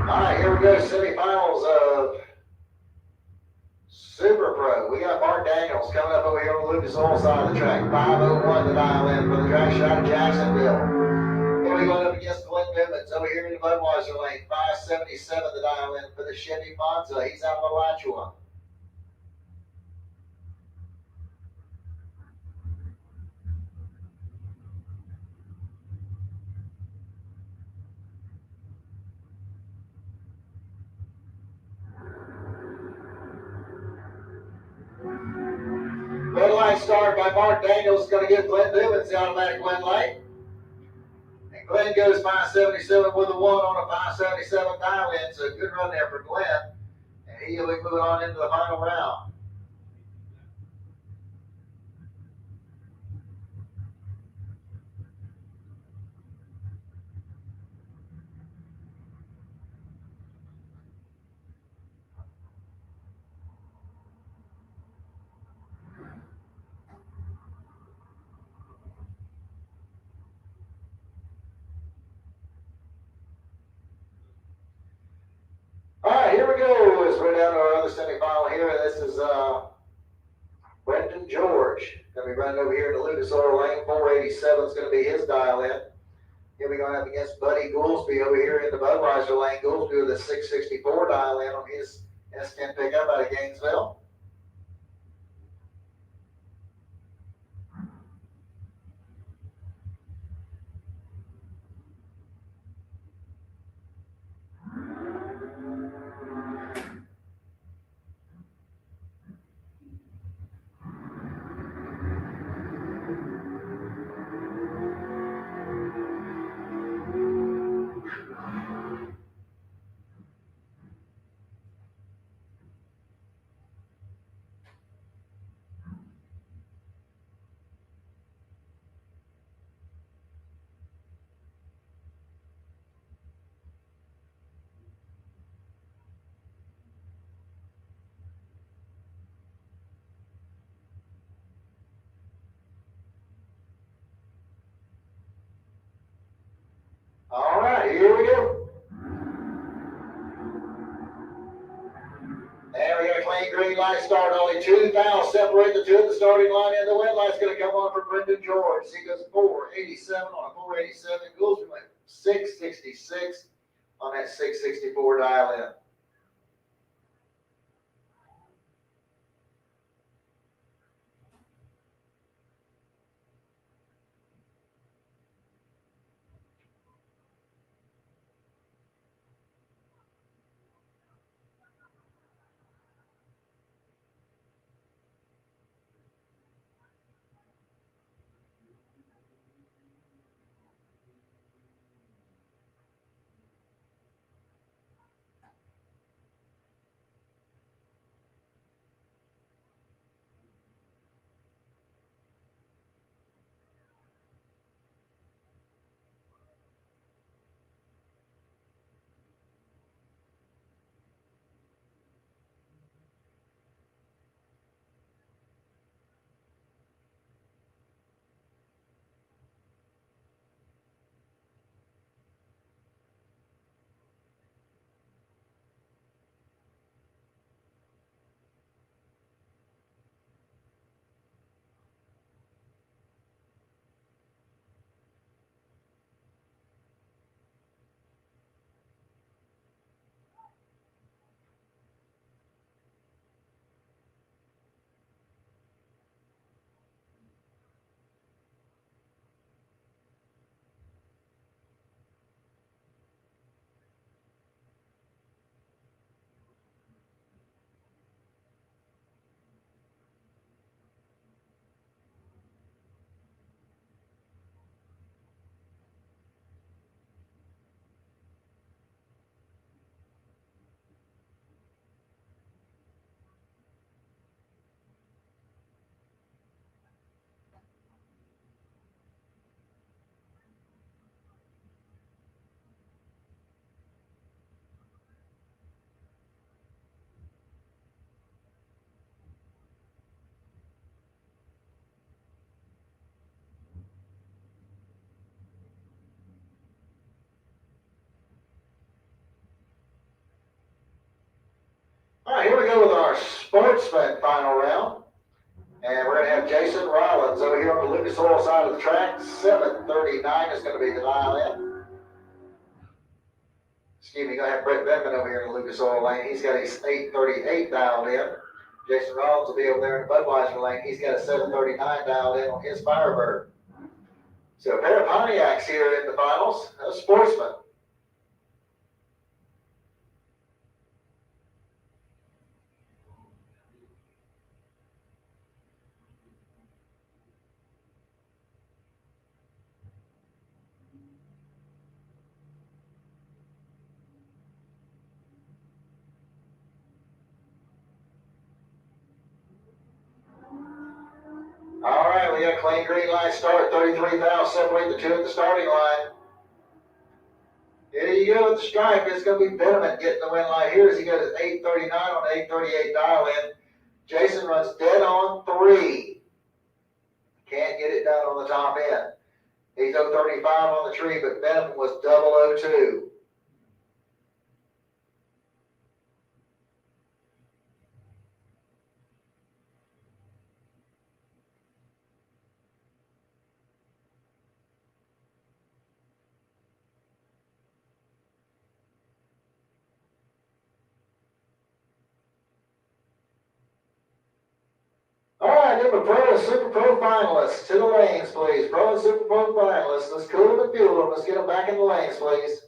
All right, here we go, semifinals of Super Pro. We got Mark Daniels coming up over here on the Lucas Oil side of the track. 501 to dial in for the track shot of Jacksonville. Here we go up against Glenn Bibbins over here in the Budweiser lane. 577 to dial in for the Chevy Monza. He's out of Alachua. Red light start by Mark Daniels is going to give Glenn Bibbins the automatic win light. And Glenn goes 577 with a 1 on a 577 dial in. So good run there for Glenn. And he'll be moving on into the final round. All right, here we go as we're down to our other semifinal here. This is Brendan George. Going to be running over here in the Lucas Oil lane. 487 is going to be his dial in. He'll be going up against Buddy Goolsby over here in the Budweiser lane. Goolsby with a 664 dial in on his S10 pickup out of Gainesville. line start. Only 2 fouls separate the two at the starting line, and the wet light's going to come on for Brendan George. He goes 487 on a 487. Goes from a 666 on that 664 dial in. All right, here we go with our sportsman final round. And we're going to have Jason Rollins over here on the Lucas Oil side of the track. 739 is going to be the dial in. Excuse me, going to have Brett Benman over here in the Lucas Oil lane. He's got a 838 dialed in. Jason Rollins will be over there in the Budweiser lane. He's got a 739 dialed in on his Firebird. So a pair of Pontiacs here in the finals. A sportsman. All right, we got a clean green line start. 33 fouls separate the two at the starting line. Here you go with the stripe. It's going to be Benjamin getting the win line here as he goes at 839 on 838 dial in. Jason runs dead on 3. Can't get it done on the top end. He's 035 on the tree, but Benjamin was 002. All right, then the Pro and Super Pro finalists to the lanes, please. Pro and Super Pro finalists. Let's cool them and fuel them. Let's get them back in the lanes, please.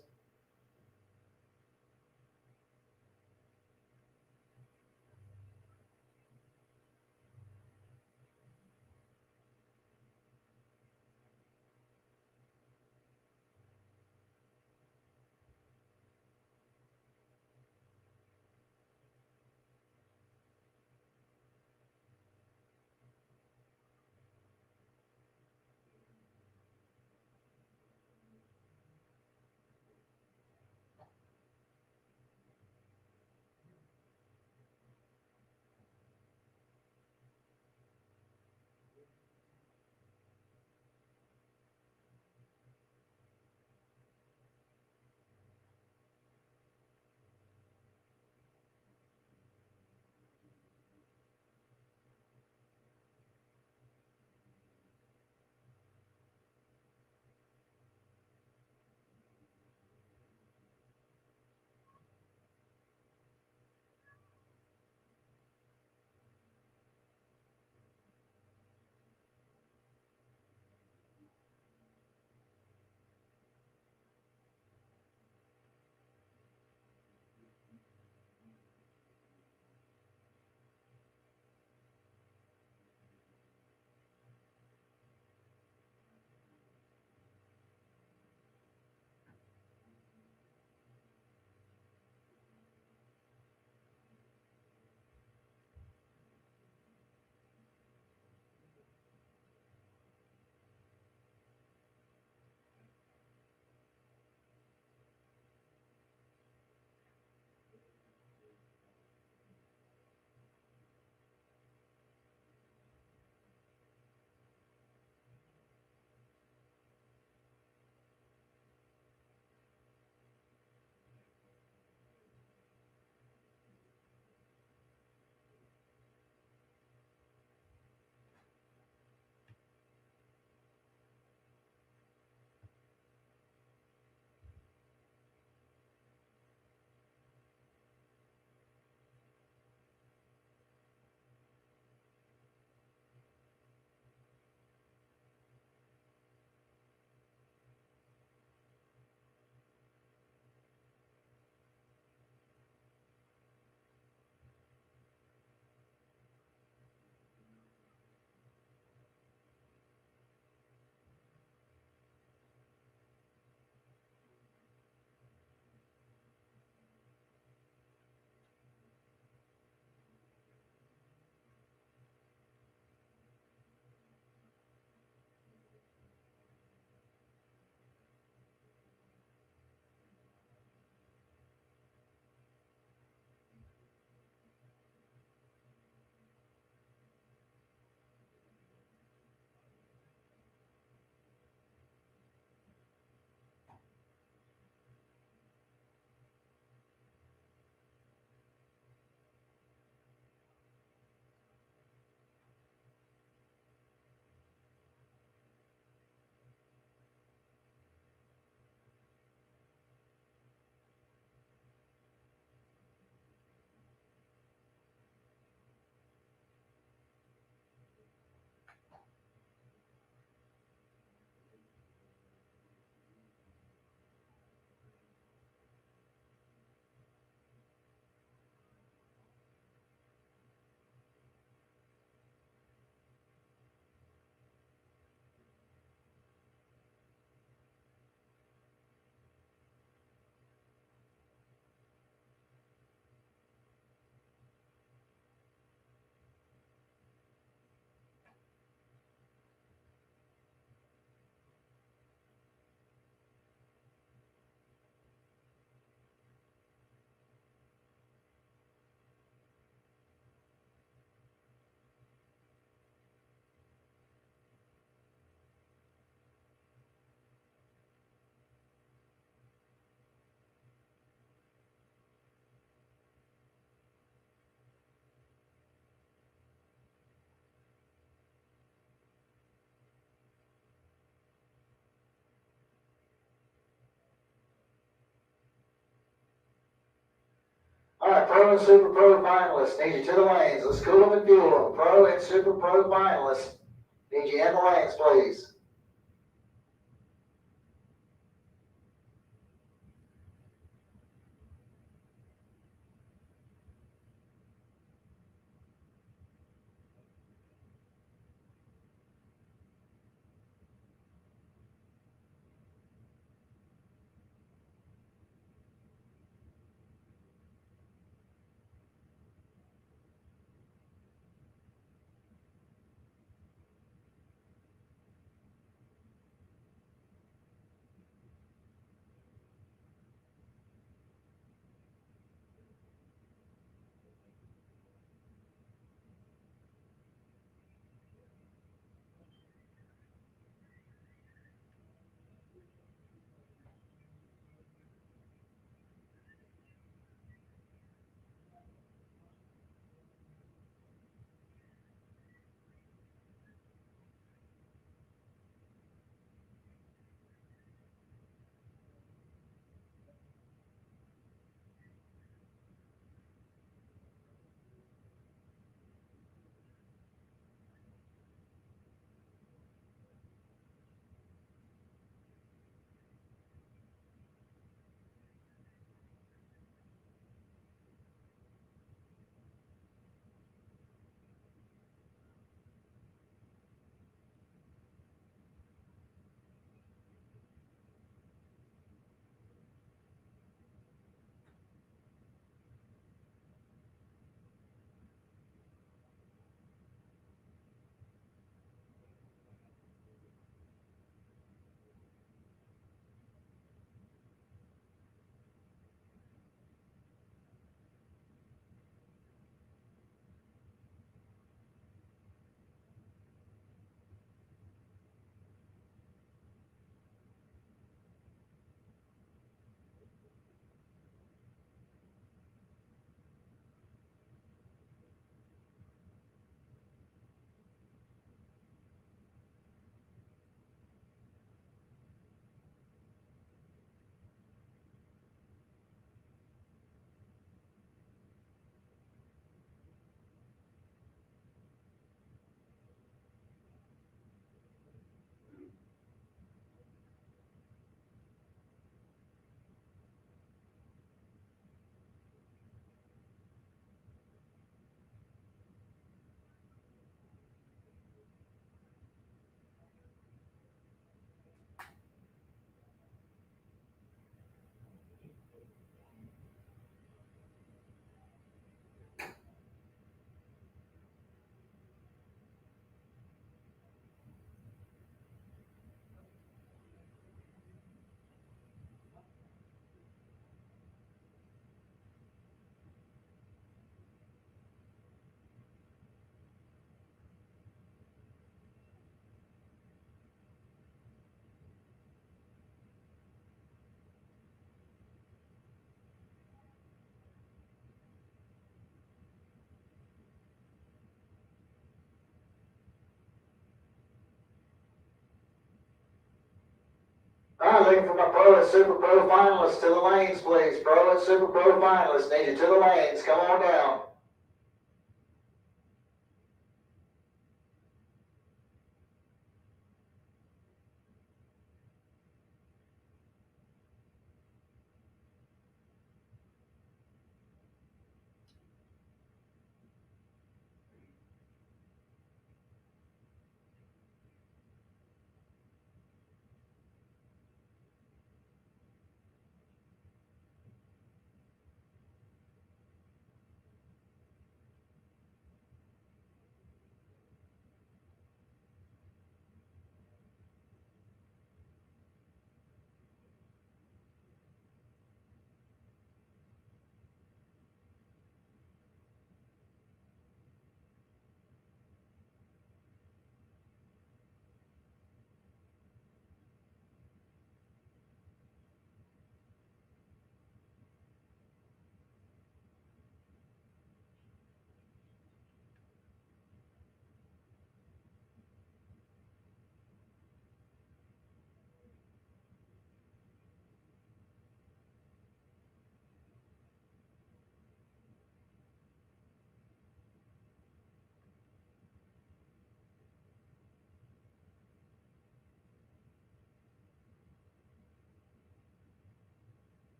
All right, Pro and Super Pro finalists, need you to the lanes. Let's cool them and fuel them. Pro and Super Pro finalists, need you in the lanes, please. All right, looking for my Pro and Super Pro finalists to the lanes, please. Pro and Super Pro finalists, need you to the lanes. Come on down.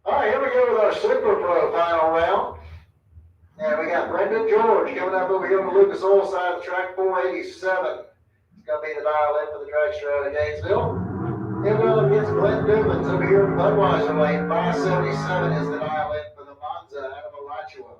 All right, here we go with our Super Pro final round. And we got Brendan George coming up over here on the Lucas Oil side of the track, 487. It's going to be the dial in for the dragster out of Gainesville. He'll go against Glenn Dubins over here in Budweiser Lane. 577 is the dial in for the Monza out of Alachua.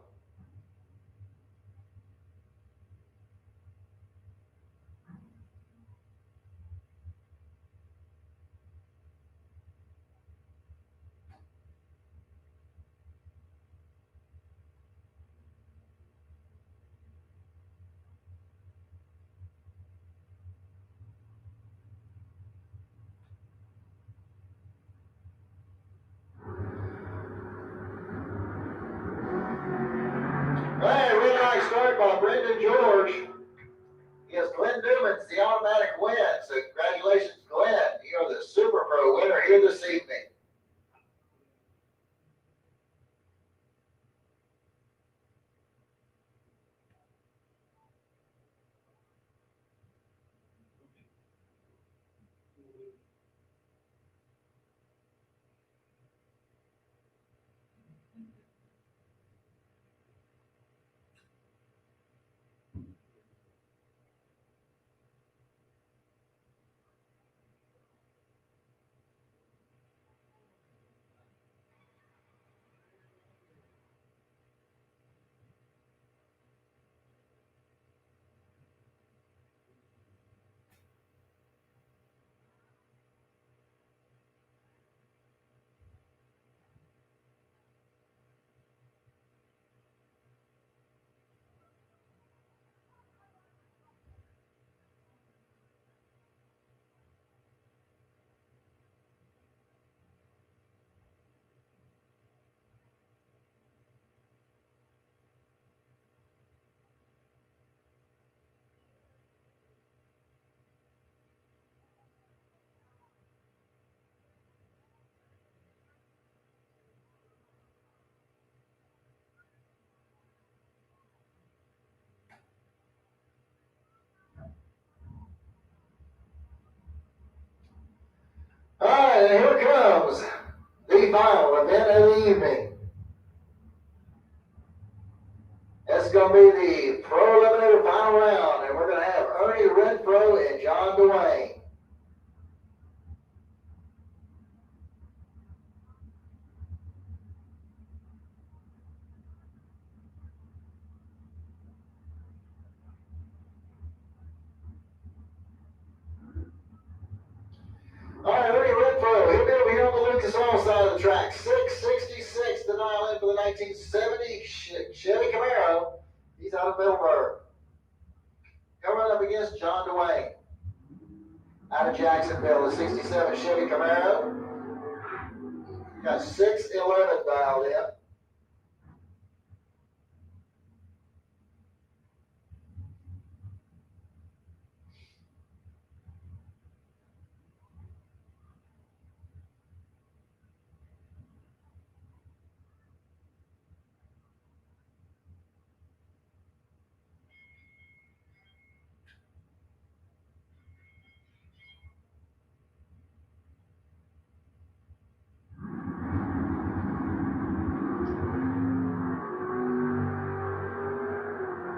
Hey, really nice start by Brendan George. Yes, Glenn Newman's the automatic win. So congratulations, Glenn. You're the Super Pro winner here this evening. All right, and here comes the final event of the evening. It's going to be the Pro Eliminator final round, and we're going to have Ernie Renfro and John Dwayne. All right, Ernie Renfro, he'll be over here on the Lucas Oil side of the track. 666 to dial in for the 1970 Chevy Camaro. He's out of Middleburg. Coming up against John Dwayne out of Jacksonville, the 67 Chevy Camaro. Got 611 dialed in.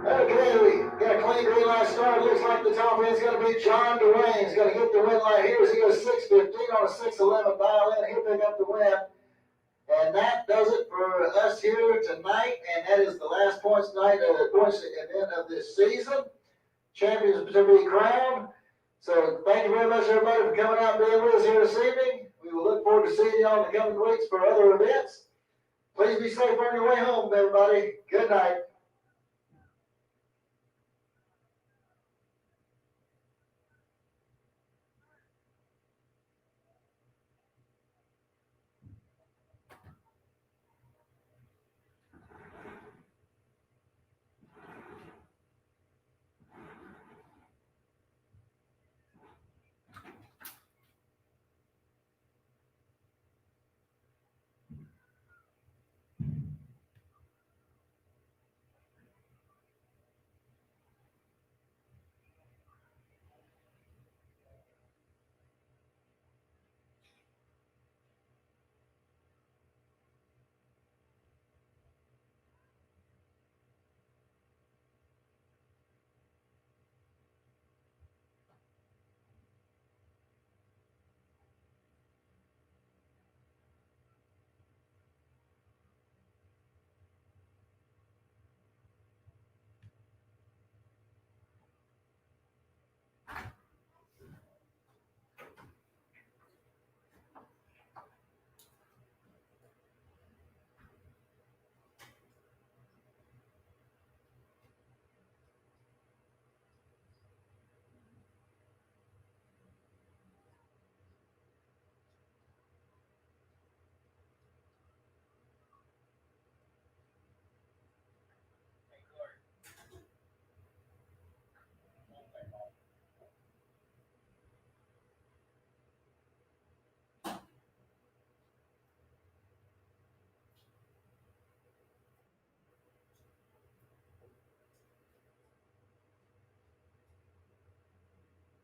Okay, we got a clean green light start. Looks like the top end's going to be John Dwayne. He's going to get the win light here as he goes 6:15 on a 6:11 dial in. He'll pick up the win. And that does it for us here tonight. And that is the last points night of the points event of this season. Champions to be crowned. So thank you very much, everybody, for coming out and being with us here this evening. We will look forward to seeing you all in the coming weeks for other events. Please be safe on your way home, everybody. Good night.